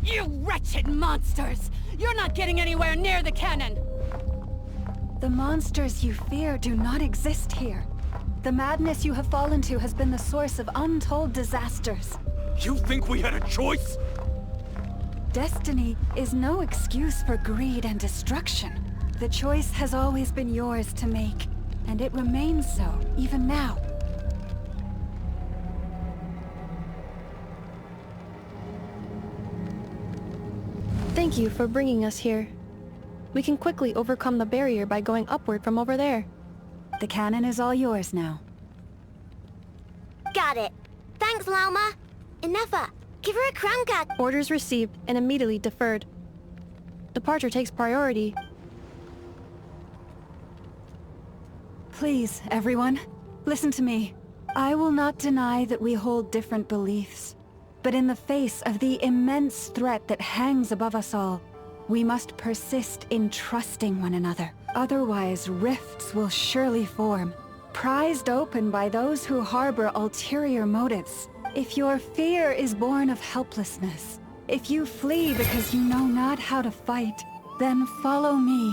You wretched monsters! You're not getting anywhere near the cannon! The monsters you fear do not exist here. The madness you have fallen to has been the source of untold disasters. You think we had a choice? Destiny is no excuse for greed and destruction. The choice has always been yours to make, and it remains so, even now. Thank you for bringing us here. We can quickly overcome the barrier by going upward from over there. The cannon is all yours now. Got it. Thanks, Lauma. Nefa, give her a Krumka. Orders received and immediately deferred. Departure takes priority. Please, everyone, listen to me. I will not deny that we hold different beliefs. But in the face of the immense threat that hangs above us all, we must persist in trusting one another. Otherwise, rifts will surely form, prized open by those who harbor ulterior motives. If your fear is born of helplessness, if you flee because you know not how to fight, then follow me,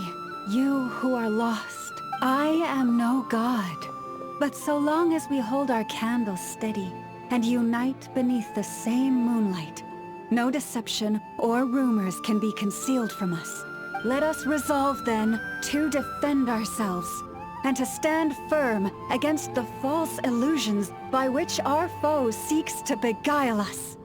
you who are lost. I am no god, but so long as we hold our candles steady and unite beneath the same moonlight, no deception or rumors can be concealed from us. Let us resolve then to defend ourselves and to stand firm against the false illusions by which our foe seeks to beguile us.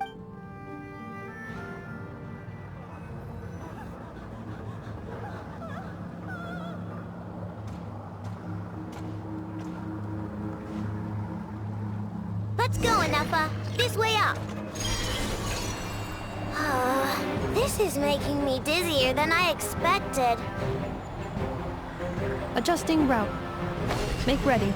Let's go, Nefa. This way up. This is making me dizzier than I expected. Adjusting route. Make ready.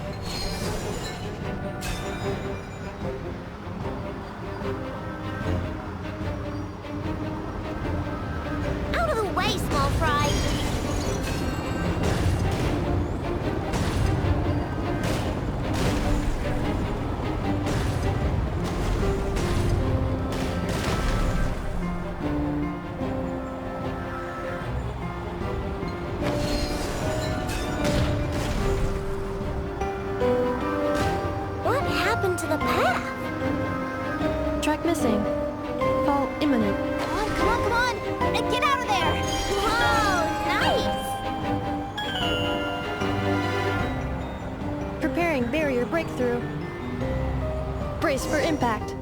Out of the way, small fry. To the path. Track missing. Fall imminent. Come on, come on, come on! Get out of there! Whoa, nice! Preparing barrier breakthrough. Brace for impact.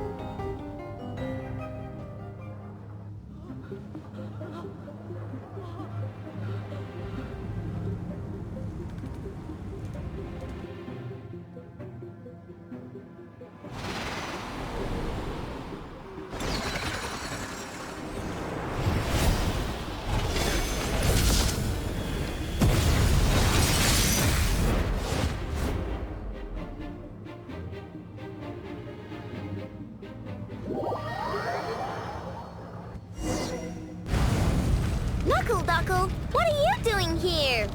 Knuckle, what are you doing here?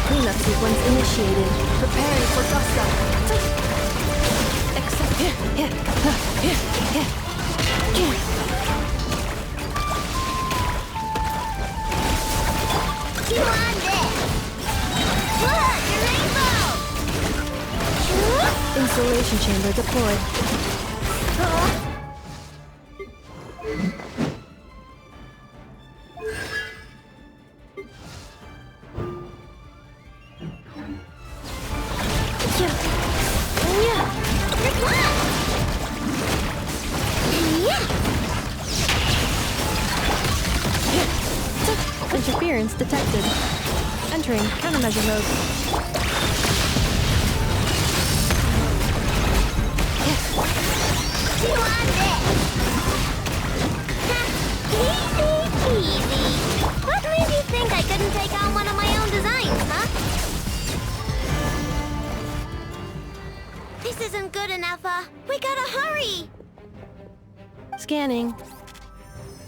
Cleanup sequence initiated. Preparing for gusto. Except You on this! Look, your rainbow! Installation chamber deployed. Interference detected. Entering countermeasure mode. You on this! This isn't good enough, we gotta hurry! Scanning.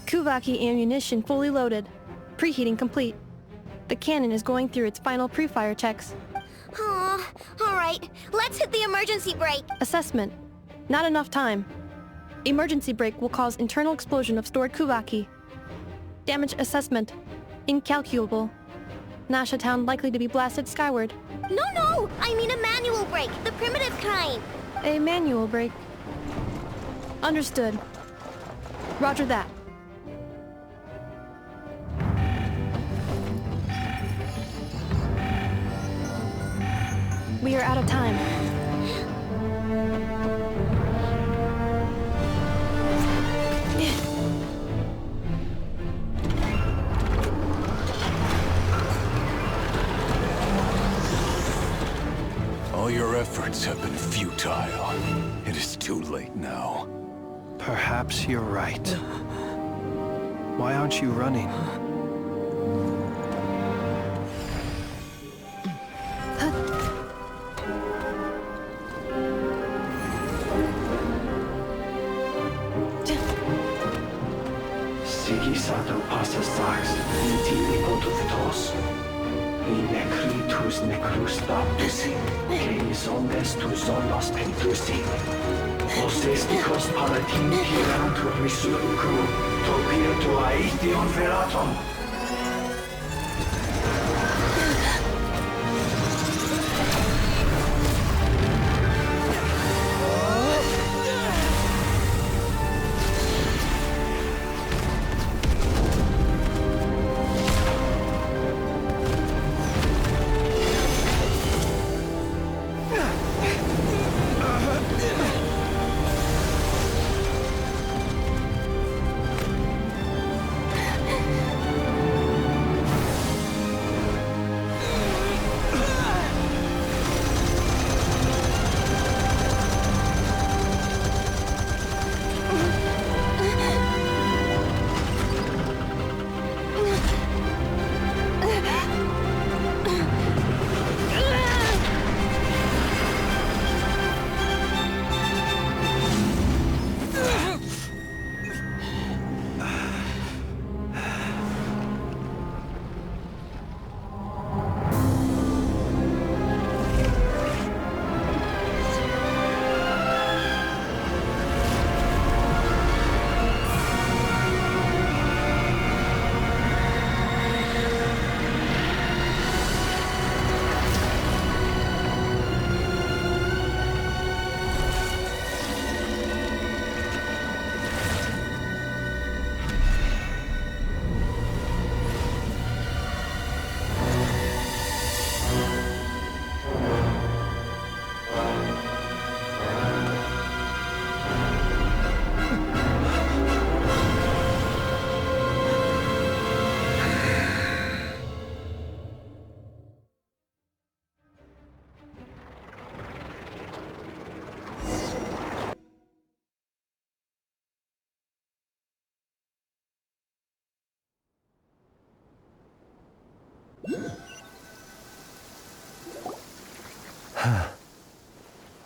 Kuvaki ammunition fully loaded. Preheating complete. The cannon is going through its final pre-fire checks. Oh, alright. Let's hit the emergency brake. Assessment. Not enough time. Emergency brake will cause internal explosion of stored Kuvaki. Damage assessment. Incalculable. Nasha Town likely to be blasted skyward. No! I mean a manual brake, the primitive kind. A manual brake. Understood. Roger that. We are out of time. All your efforts have been futile. It is too late now. Perhaps you're right. Why aren't you running? Sigisato passes sax, nitili potuvitos. Necritus necrus baptisi, que ondes tu zonos pentusi. Osesticos palatin pirantur risulucru, topir tu aethion veratum.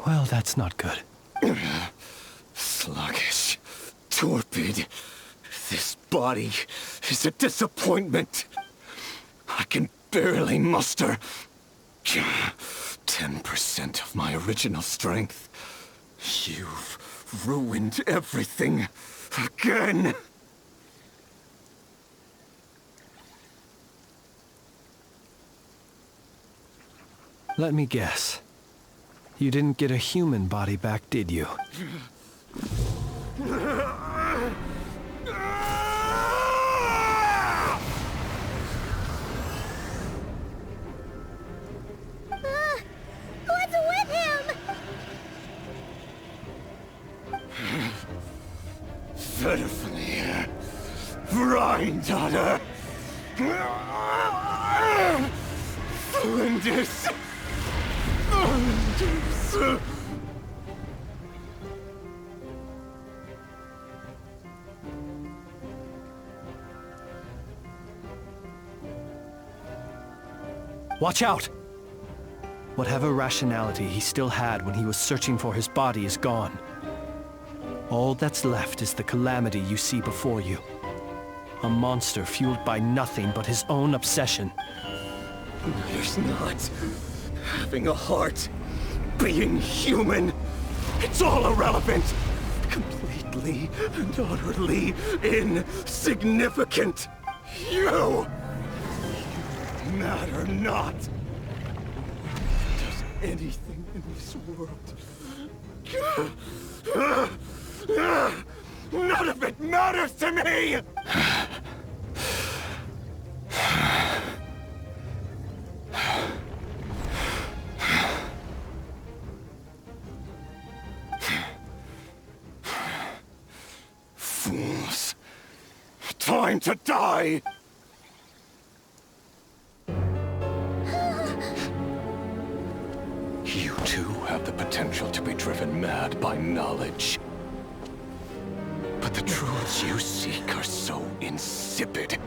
Well, that's not good. Sluggish. Torpid. This body is a disappointment. I can barely muster 10% of my original strength. You've ruined everything again. Let me guess. You didn't get a human body back, did you? What's with him? Verfnir. Vrindaughter. Flinders. Watch out! Whatever rationality he still had when he was searching for his body is gone. All that's left is the calamity you see before you. A monster fueled by nothing but his own obsession. There's not having a heart, being human. It's all irrelevant. Completely and utterly insignificant. You matter not. Does anything in this world. None of it matters to me! Fools. Time to die! You too have the potential to be driven mad by knowledge. But the truths you seek are so insipid,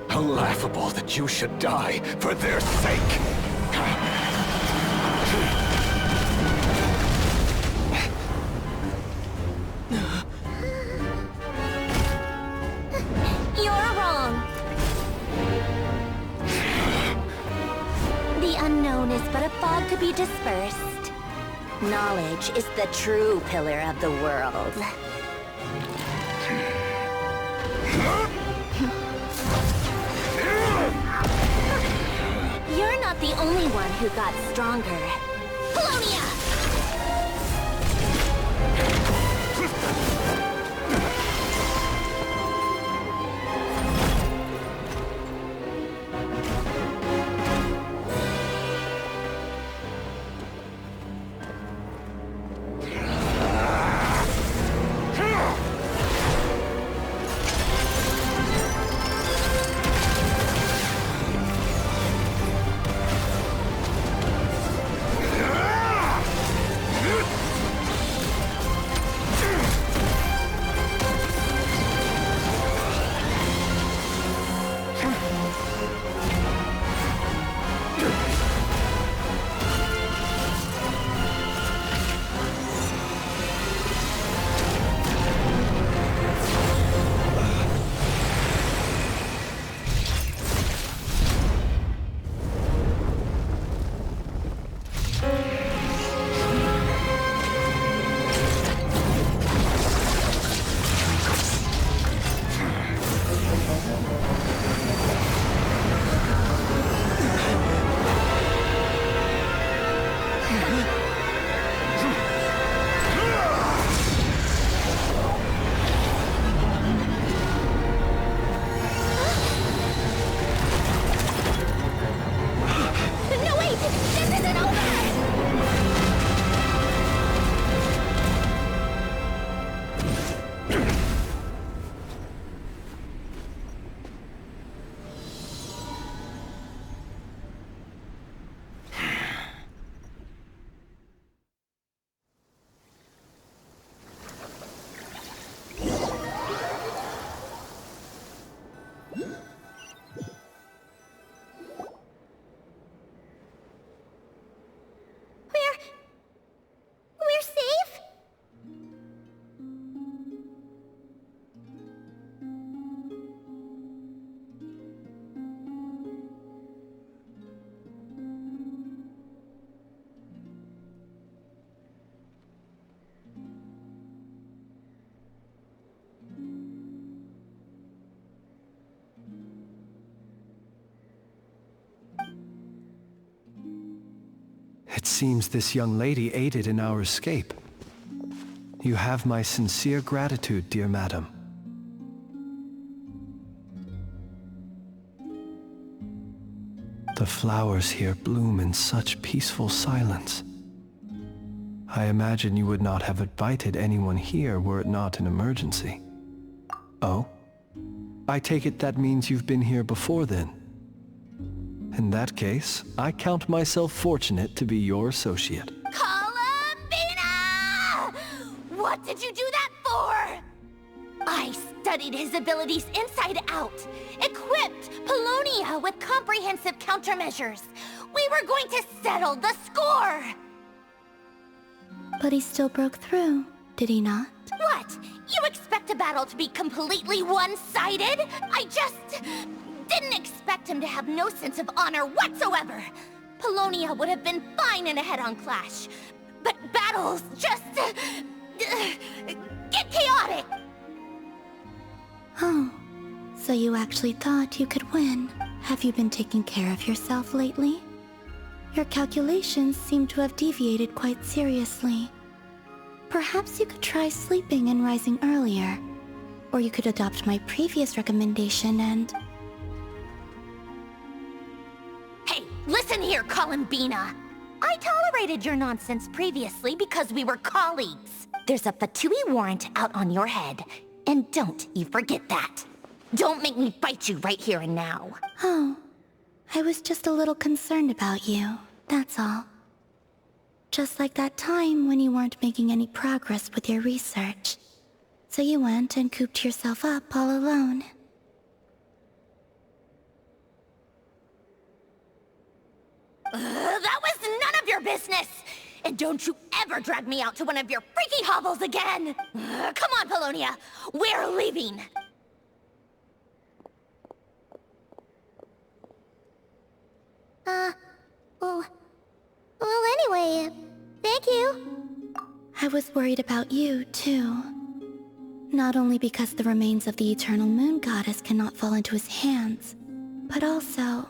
laughable that you should die for their sake. You're wrong. The unknown is but a fog to be dispersed. Knowledge is the true pillar of the world. You're not the only one who got stronger. Polonia! We're safe? It seems this young lady aided in our escape. You have my sincere gratitude, dear madam. The flowers here bloom in such peaceful silence. I imagine you would not have invited anyone here were it not an emergency. Oh? I take it that means you've been here before then. In that case, I count myself fortunate to be your associate. Columbina! What did you do that for? I studied his abilities inside out, equipped Polonia with comprehensive countermeasures. We were going to settle the score! But he still broke through, did he not? What? You expect a battle to be completely one-sided? I just didn't expect him to have no sense of honor whatsoever. Polonia would have been fine in a head-on clash. But battles just get chaotic! Oh, so you actually thought you could win. Have you been taking care of yourself lately? Your calculations seem to have deviated quite seriously. Perhaps you could try sleeping and rising earlier. Or you could adopt my previous recommendation and... Hey, listen here, Columbina! I tolerated your nonsense previously because we were colleagues. There's a Fatui warrant out on your head, and don't you forget that. Don't make me fight you right here and now. Oh, I was just a little concerned about you, that's all. Just like that time when you weren't making any progress with your research. So you went and cooped yourself up all alone. That was none of your business! And don't you ever drag me out to one of your freaky hovels again! Come on, Polonia! We're leaving! Well, anyway, thank you. I was worried about you, too. Not only because the remains of the Eternal Moon Goddess cannot fall into his hands, but also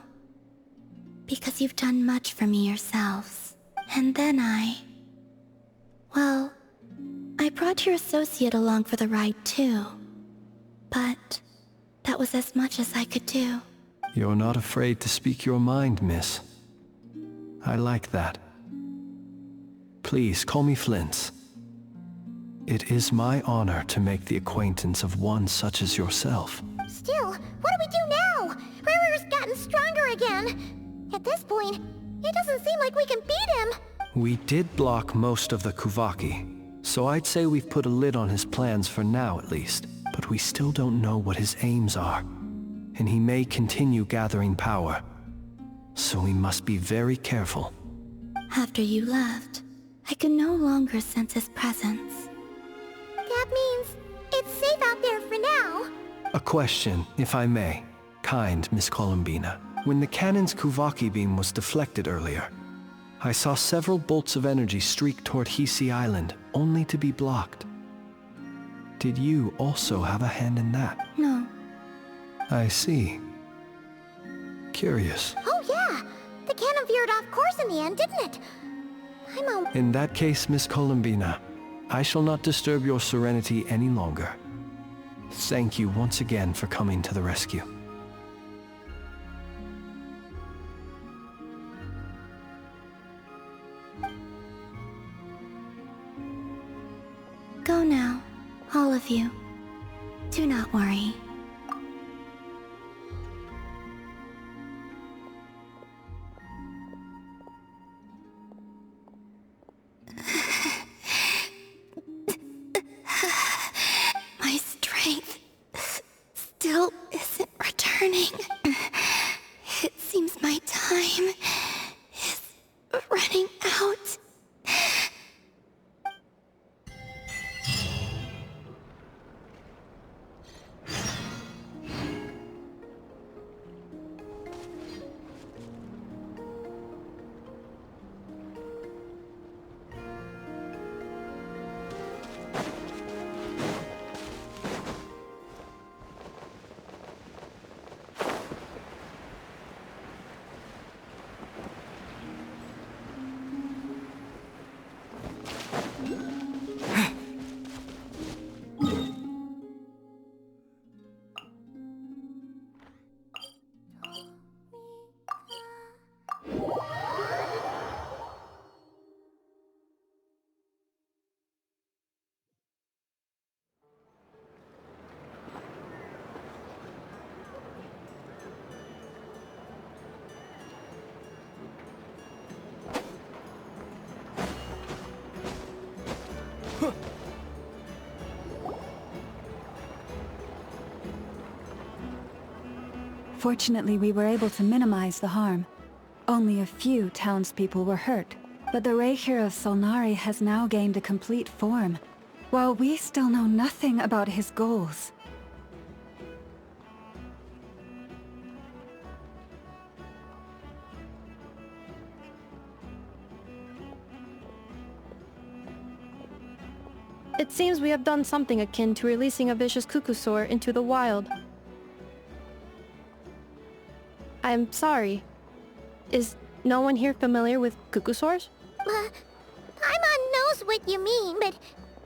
because you've done much for me yourselves. And then well, I brought your associate along for the ride, too. But that was as much as I could do. You're not afraid to speak your mind, miss. I like that. Please, call me Flint's. It is my honor to make the acquaintance of one such as yourself. Still, what do we do now? Riri's gotten stronger again. At this point, it doesn't seem like we can beat him. We did block most of the Kuvaki, so I'd say we've put a lid on his plans for now at least. But we still don't know what his aims are, and he may continue gathering power. So we must be very careful. After you left, I could no longer sense his presence. That means it's safe out there for now. A question, if I may. Kind Miss Columbina. When the cannon's Kuvaki beam was deflected earlier, I saw several bolts of energy streak toward Hisi Island, only to be blocked. Did you also have a hand in that? No. I see. Curious. Oh yeah, the cannon veered off course in the end, didn't it? In that case, Miss Columbina, I shall not disturb your serenity any longer. Thank you once again for coming to the rescue. Go now, all of you. Do not worry. My strength still isn't returning. It seems my time is running out. Fortunately, we were able to minimize the harm. Only a few townspeople were hurt, but the Reikir of Solnari has now gained a complete form, while we still know nothing about his goals. It seems we have done something akin to releasing a vicious cuckoosaur into the wild. I'm sorry. Is no one here familiar with cuckoosaurs? Paimon knows what you mean, but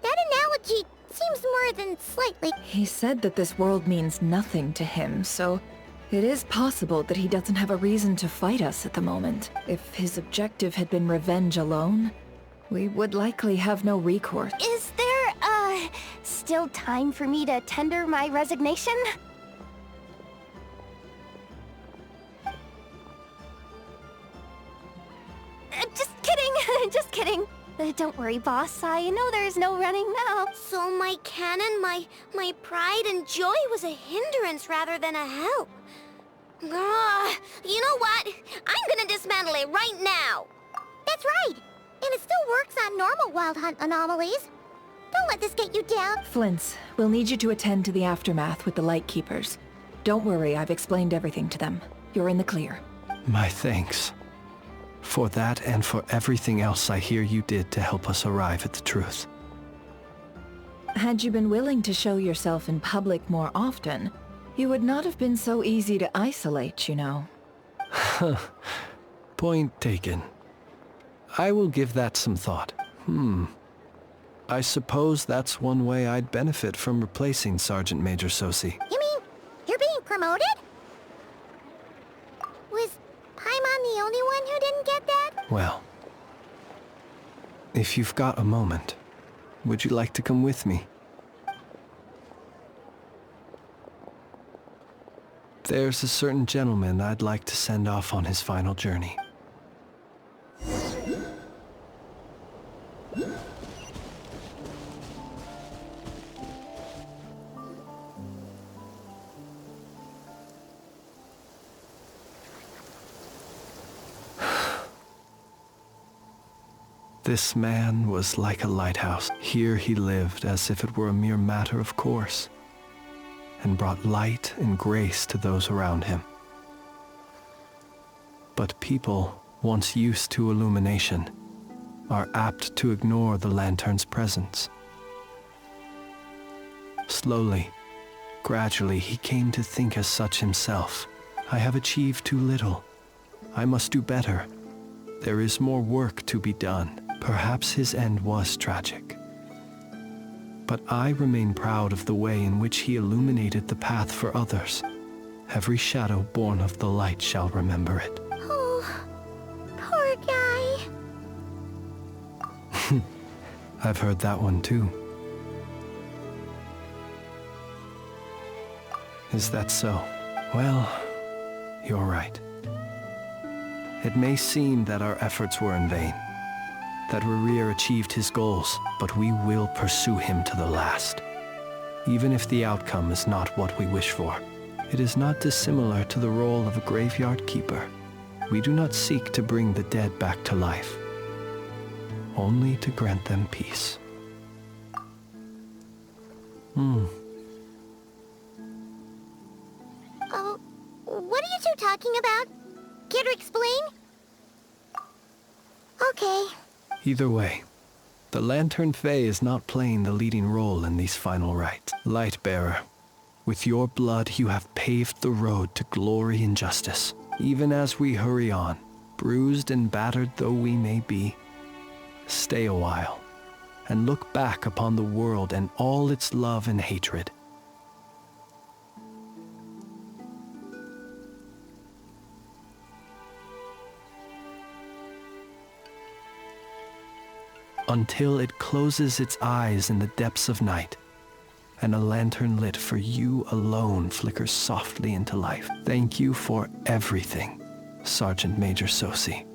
that analogy seems more than slightly... He said that this world means nothing to him, so it is possible that he doesn't have a reason to fight us at the moment. If his objective had been revenge alone, we would likely have no recourse. Is there, still time for me to tender my resignation? Just kidding, just kidding. Don't worry, boss. I know there's no running now. So my canon, my pride and joy was a hindrance rather than a help. You know what? I'm gonna dismantle it right now. That's right. And it still works on normal wild hunt anomalies. Don't let this get you down. Flint's, we'll need you to attend to the aftermath with the Lightkeepers. Don't worry, I've explained everything to them. You're in the clear. My thanks. For that and for everything else I hear you did to help us arrive at the truth. Had you been willing to show yourself in public more often, you would not have been so easy to isolate, you know. Point taken. I will give that some thought. I suppose that's one way I'd benefit from replacing Sergeant Major Sosi. You mean you're being promoted? Was Paimon the only one who didn't get that? Well, if you've got a moment, would you like to come with me? There's a certain gentleman I'd like to send off on his final journey. This man was like a lighthouse. Here he lived as if it were a mere matter of course, and brought light and grace to those around him. But people, once used to illumination, are apt to ignore the lantern's presence. Slowly, gradually, he came to think as such himself. I have achieved too little. I must do better. There is more work to be done. Perhaps his end was tragic. But I remain proud of the way in which he illuminated the path for others. Every shadow born of the light shall remember it. Oh, poor guy. I've heard that one too. Is that so? Well, you're right. It may seem that our efforts were in vain, that Rerir achieved his goals, but we will pursue him to the last. Even if the outcome is not what we wish for, it is not dissimilar to the role of a graveyard keeper. We do not seek to bring the dead back to life, only to grant them peace. Oh, what are you two talking about? Care to explain? Okay. Either way, the Lantern Fae is not playing the leading role in these final rites. Lightbearer, with your blood you have paved the road to glory and justice. Even as we hurry on, bruised and battered though we may be, stay a while and look back upon the world and all its love and hatred. Until it closes its eyes in the depths of night, and a lantern lit for you alone flickers softly into life. Thank you for everything, Sergeant Major Sosi.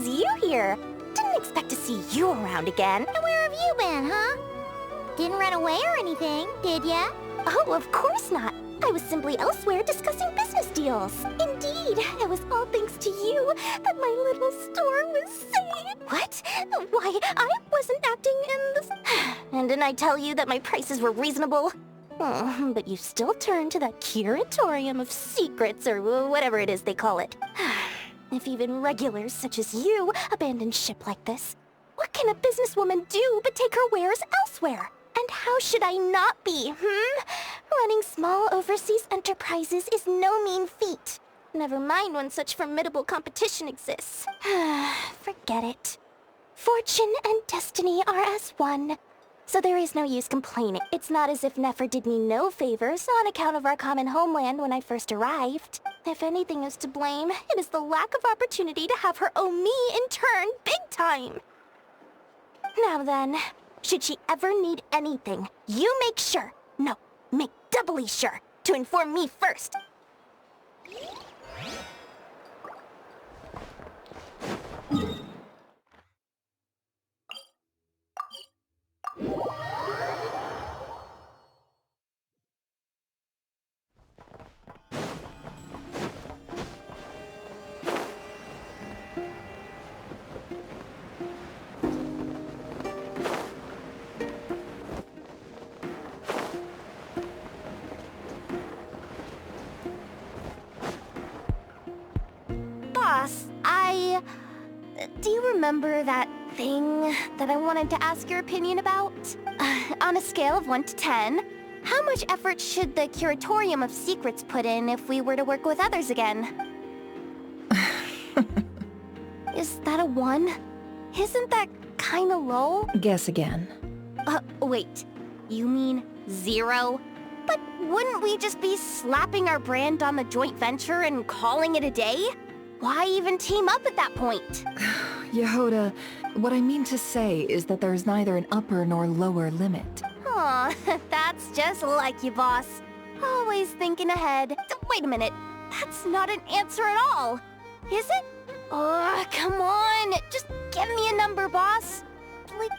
brings you here? Didn't expect to see you around again. And where have you been, huh? Didn't run away or anything, did ya? Oh, of course not. I was simply elsewhere discussing business deals. Indeed, it was all thanks to you that my little store was saved. What? Why, I wasn't acting in this... And didn't I tell you that my prices were reasonable? Oh, but you still turn to that curatorium of secrets, or whatever it is they call it. If even regulars such as you abandon ship like this, what can a businesswoman do but take her wares elsewhere? And how should I not be, Running small overseas enterprises is no mean feat. Never mind when such formidable competition exists. Forget it. Fortune and destiny are as one. So there is no use complaining. It's not as if Nefer did me no favors on account of our common homeland when I first arrived. If anything is to blame, it is the lack of opportunity to have her owe me in turn big time. Now then, should she ever need anything, you make sure, no, make doubly sure, to inform me first. Boss, do you remember that thing that I wanted to ask your opinion about? On a scale of 1 to 10, how much effort should the Curatorium of Secrets put in if we were to work with others again? Is that a 1? Isn't that kinda low? Guess again. Wait, you mean 0? But wouldn't we just be slapping our brand on the joint venture and calling it a day? Why even team up at that point? Yehoda, what I mean to say is that there's neither an upper nor lower limit. Aw, that's just like you, boss. Always thinking ahead. Wait a minute, that's not an answer at all. Is it? Oh, come on, just give me a number, boss. Like...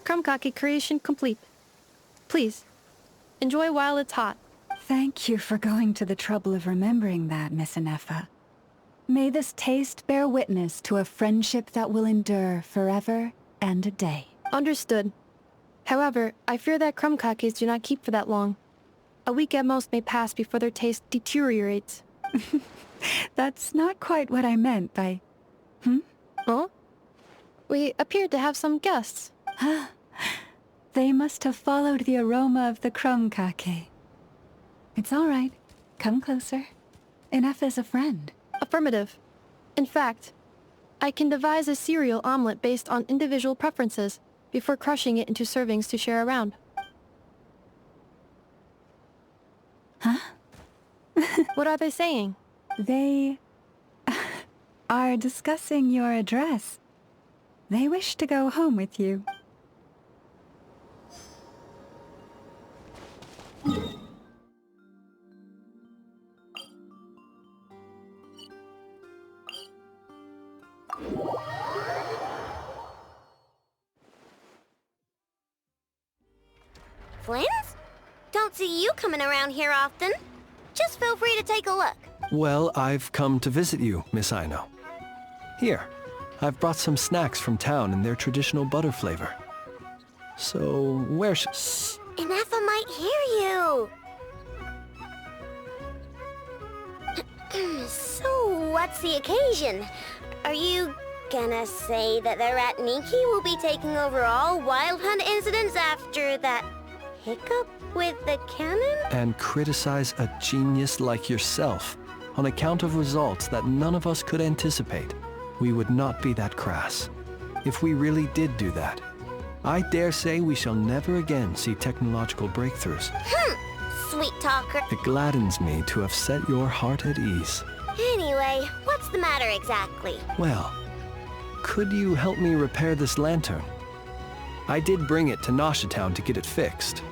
Krumkake creation complete. Please, enjoy while it's hot. Thank you for going to the trouble of remembering that, Miss Anefa. May this taste bear witness to a friendship that will endure forever and a day. Understood. However, I fear that krumkakes do not keep for that long. A week at most may pass before their taste deteriorates. That's not quite what I meant by... Huh? We appeared to have some guests. They must have followed the aroma of the krumkake. It's all right. Come closer. Anefa's a friend. Affirmative. In fact, I can devise a cereal omelet based on individual preferences before crushing it into servings to share around. Huh? What are they saying? They are discussing your address. They wish to go home with you. Flins? Don't see you coming around here often. Just feel free to take a look. Well, I've come to visit you, Miss Aino. Here, I've brought some snacks from town in their traditional butter flavor. So, where should... Shh! Inefa might hear you! So, what's the occasion? Are you gonna say that the Rat Niki will be taking over all Wild Hunt incidents after that hiccup with the cannon? And criticize a genius like yourself on account of results that none of us could anticipate. We would not be that crass. If we really did do that, I dare say we shall never again see technological breakthroughs. Sweet talker. It gladdens me to have set your heart at ease. Anyway, what's the matter exactly? Well, could you help me repair this lantern? I did bring it to Noshatown to get it fixed,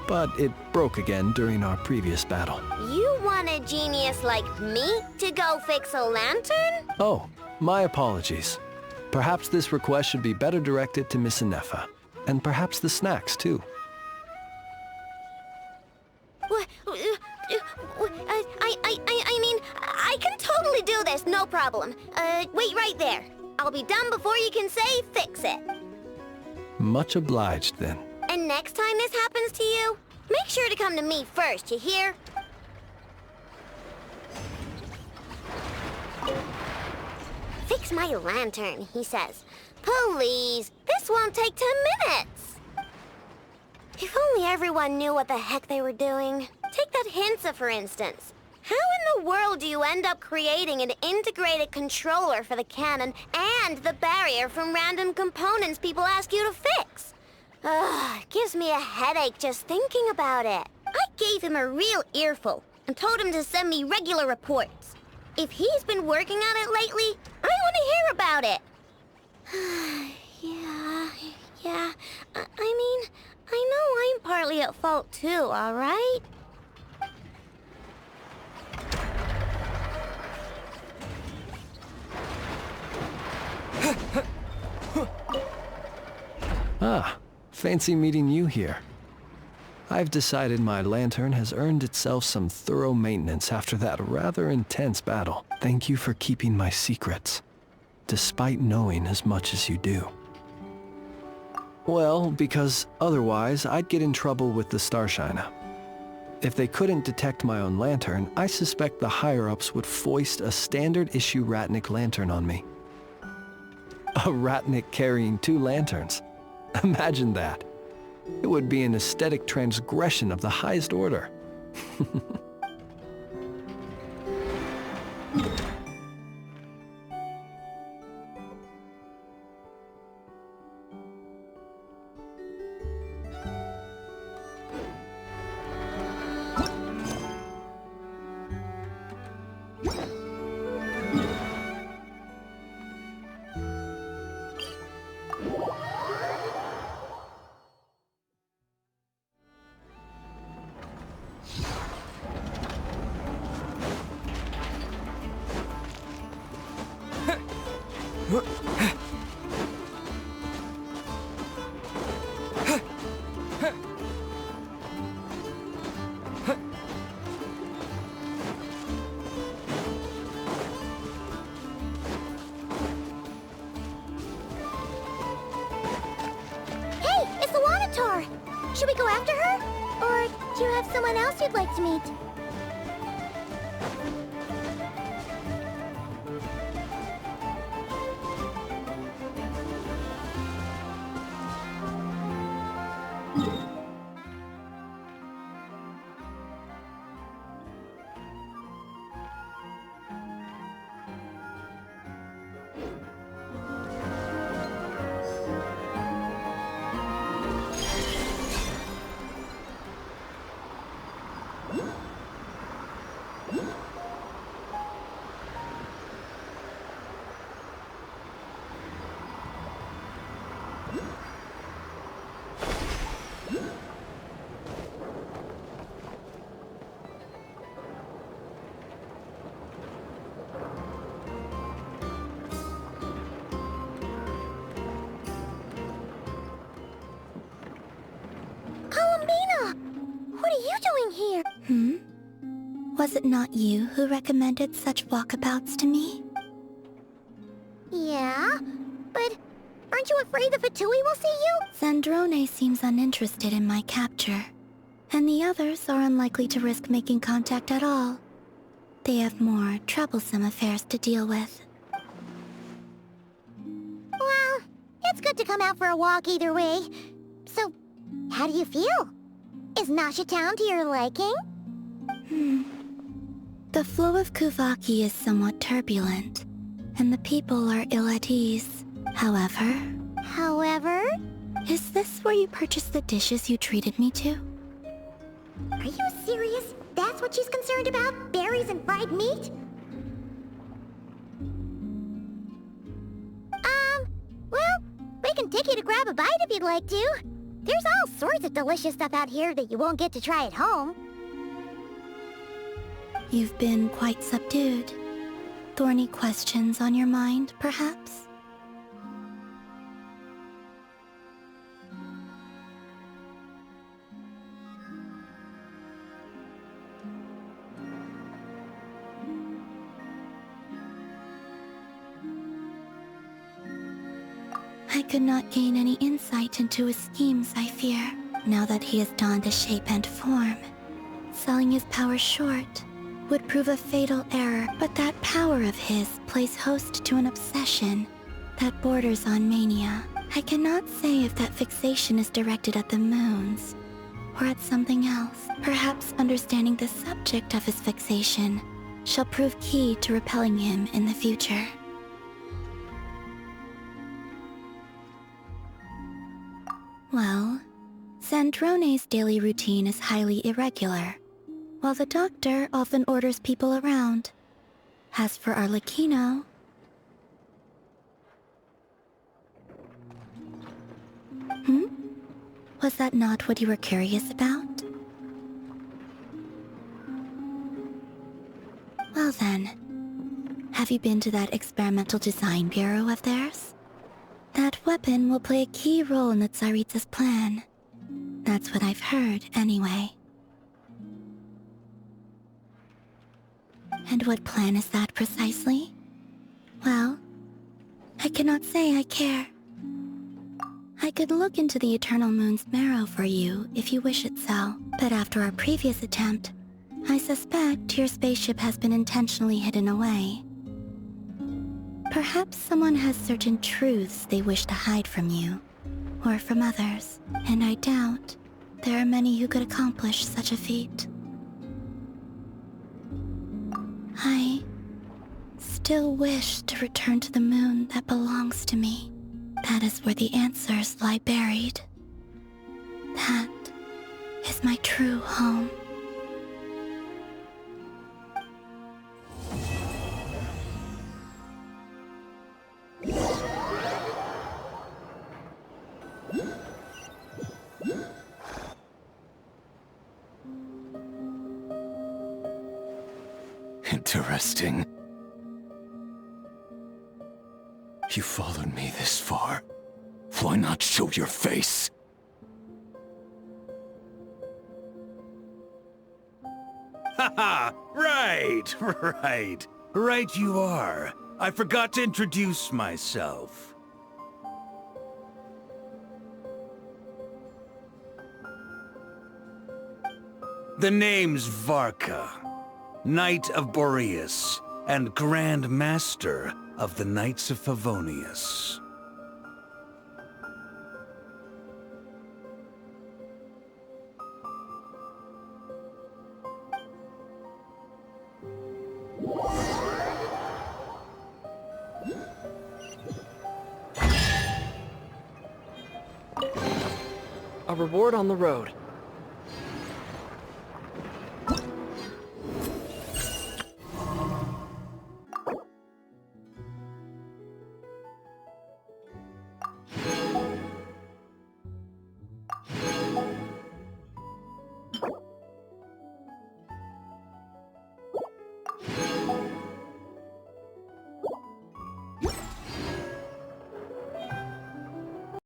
but it broke again during our previous battle. You want a genius like me to go fix a lantern? Oh, my apologies. Perhaps this request should be better directed to Miss Inefa, and perhaps the snacks too. I mean, I can totally do this, no problem. Wait right there. I'll be done before you can say fix it. Much obliged, then. And next time this happens to you, make sure to come to me first, you hear? Fix my lantern, he says. Please, this won't take 10 minutes. If only everyone knew what the heck they were doing. Take that Hinsa, for instance. How in the world do you end up creating an integrated controller for the cannon and the barrier from random components people ask you to fix? Ugh, it gives me a headache just thinking about it. I gave him a real earful and told him to send me regular reports. If he's been working on it lately, I want to hear about it. Yeah. I mean, I know I'm partly at fault too, all right? Ah, fancy meeting you here. I've decided my lantern has earned itself some thorough maintenance after that rather intense battle. Thank you for keeping my secrets, despite knowing as much as you do. Well, because otherwise I'd get in trouble with the Starshiner. If they couldn't detect my own lantern, I suspect the higher-ups would foist a standard-issue Ratnik lantern on me. A Ratnik carrying 2 lanterns. Imagine that. It would be an aesthetic transgression of the highest order. Should we go after her? Or do you have someone else you'd like to meet? What are you doing here? Was it not you who recommended such walkabouts to me? Yeah, but aren't you afraid the Fatui will see you? Zandrone seems uninterested in my capture, and the others are unlikely to risk making contact at all. They have more troublesome affairs to deal with. Well, it's good to come out for a walk either way. So, how do you feel? Is Noshatown to your liking? The flow of Kuvaki is somewhat turbulent, and the people are ill at ease. However... Is this where you purchased the dishes you treated me to? Are you serious? That's what she's concerned about? Berries and fried meat? Well, we can take you to grab a bite if you'd like to. There's all sorts of delicious stuff out here that you won't get to try at home. You've been quite subdued. Thorny questions on your mind, perhaps? I could not gain any insight into his schemes, I fear, now that he has donned a shape and form. Selling his power short would prove a fatal error, but that power of his plays host to an obsession that borders on mania. I cannot say if that fixation is directed at the moons, or at something else. Perhaps understanding the subject of his fixation shall prove key to repelling him in the future. Well, Sandrone's daily routine is highly irregular, while the doctor often orders people around. As for Arlecchino... Was that not what you were curious about? Well then, have you been to that experimental design bureau of theirs? That weapon will play a key role in the Tsaritsa's plan. That's what I've heard, anyway. And what plan is that precisely? Well, I cannot say I care. I could look into the Eternal Moon's marrow for you if you wish it so, but after our previous attempt, I suspect your spaceship has been intentionally hidden away. Perhaps someone has certain truths they wish to hide from you, or from others, and I doubt there are many who could accomplish such a feat. I still wish to return to the moon that belongs to me. That is where the answers lie buried. That is my true home. Interesting. You followed me this far. Why not show your face? Haha! Right. Right you are. I forgot to introduce myself. The name's Varka, Knight of Boreas, and Grand Master of the Knights of Favonius. A reward on the road.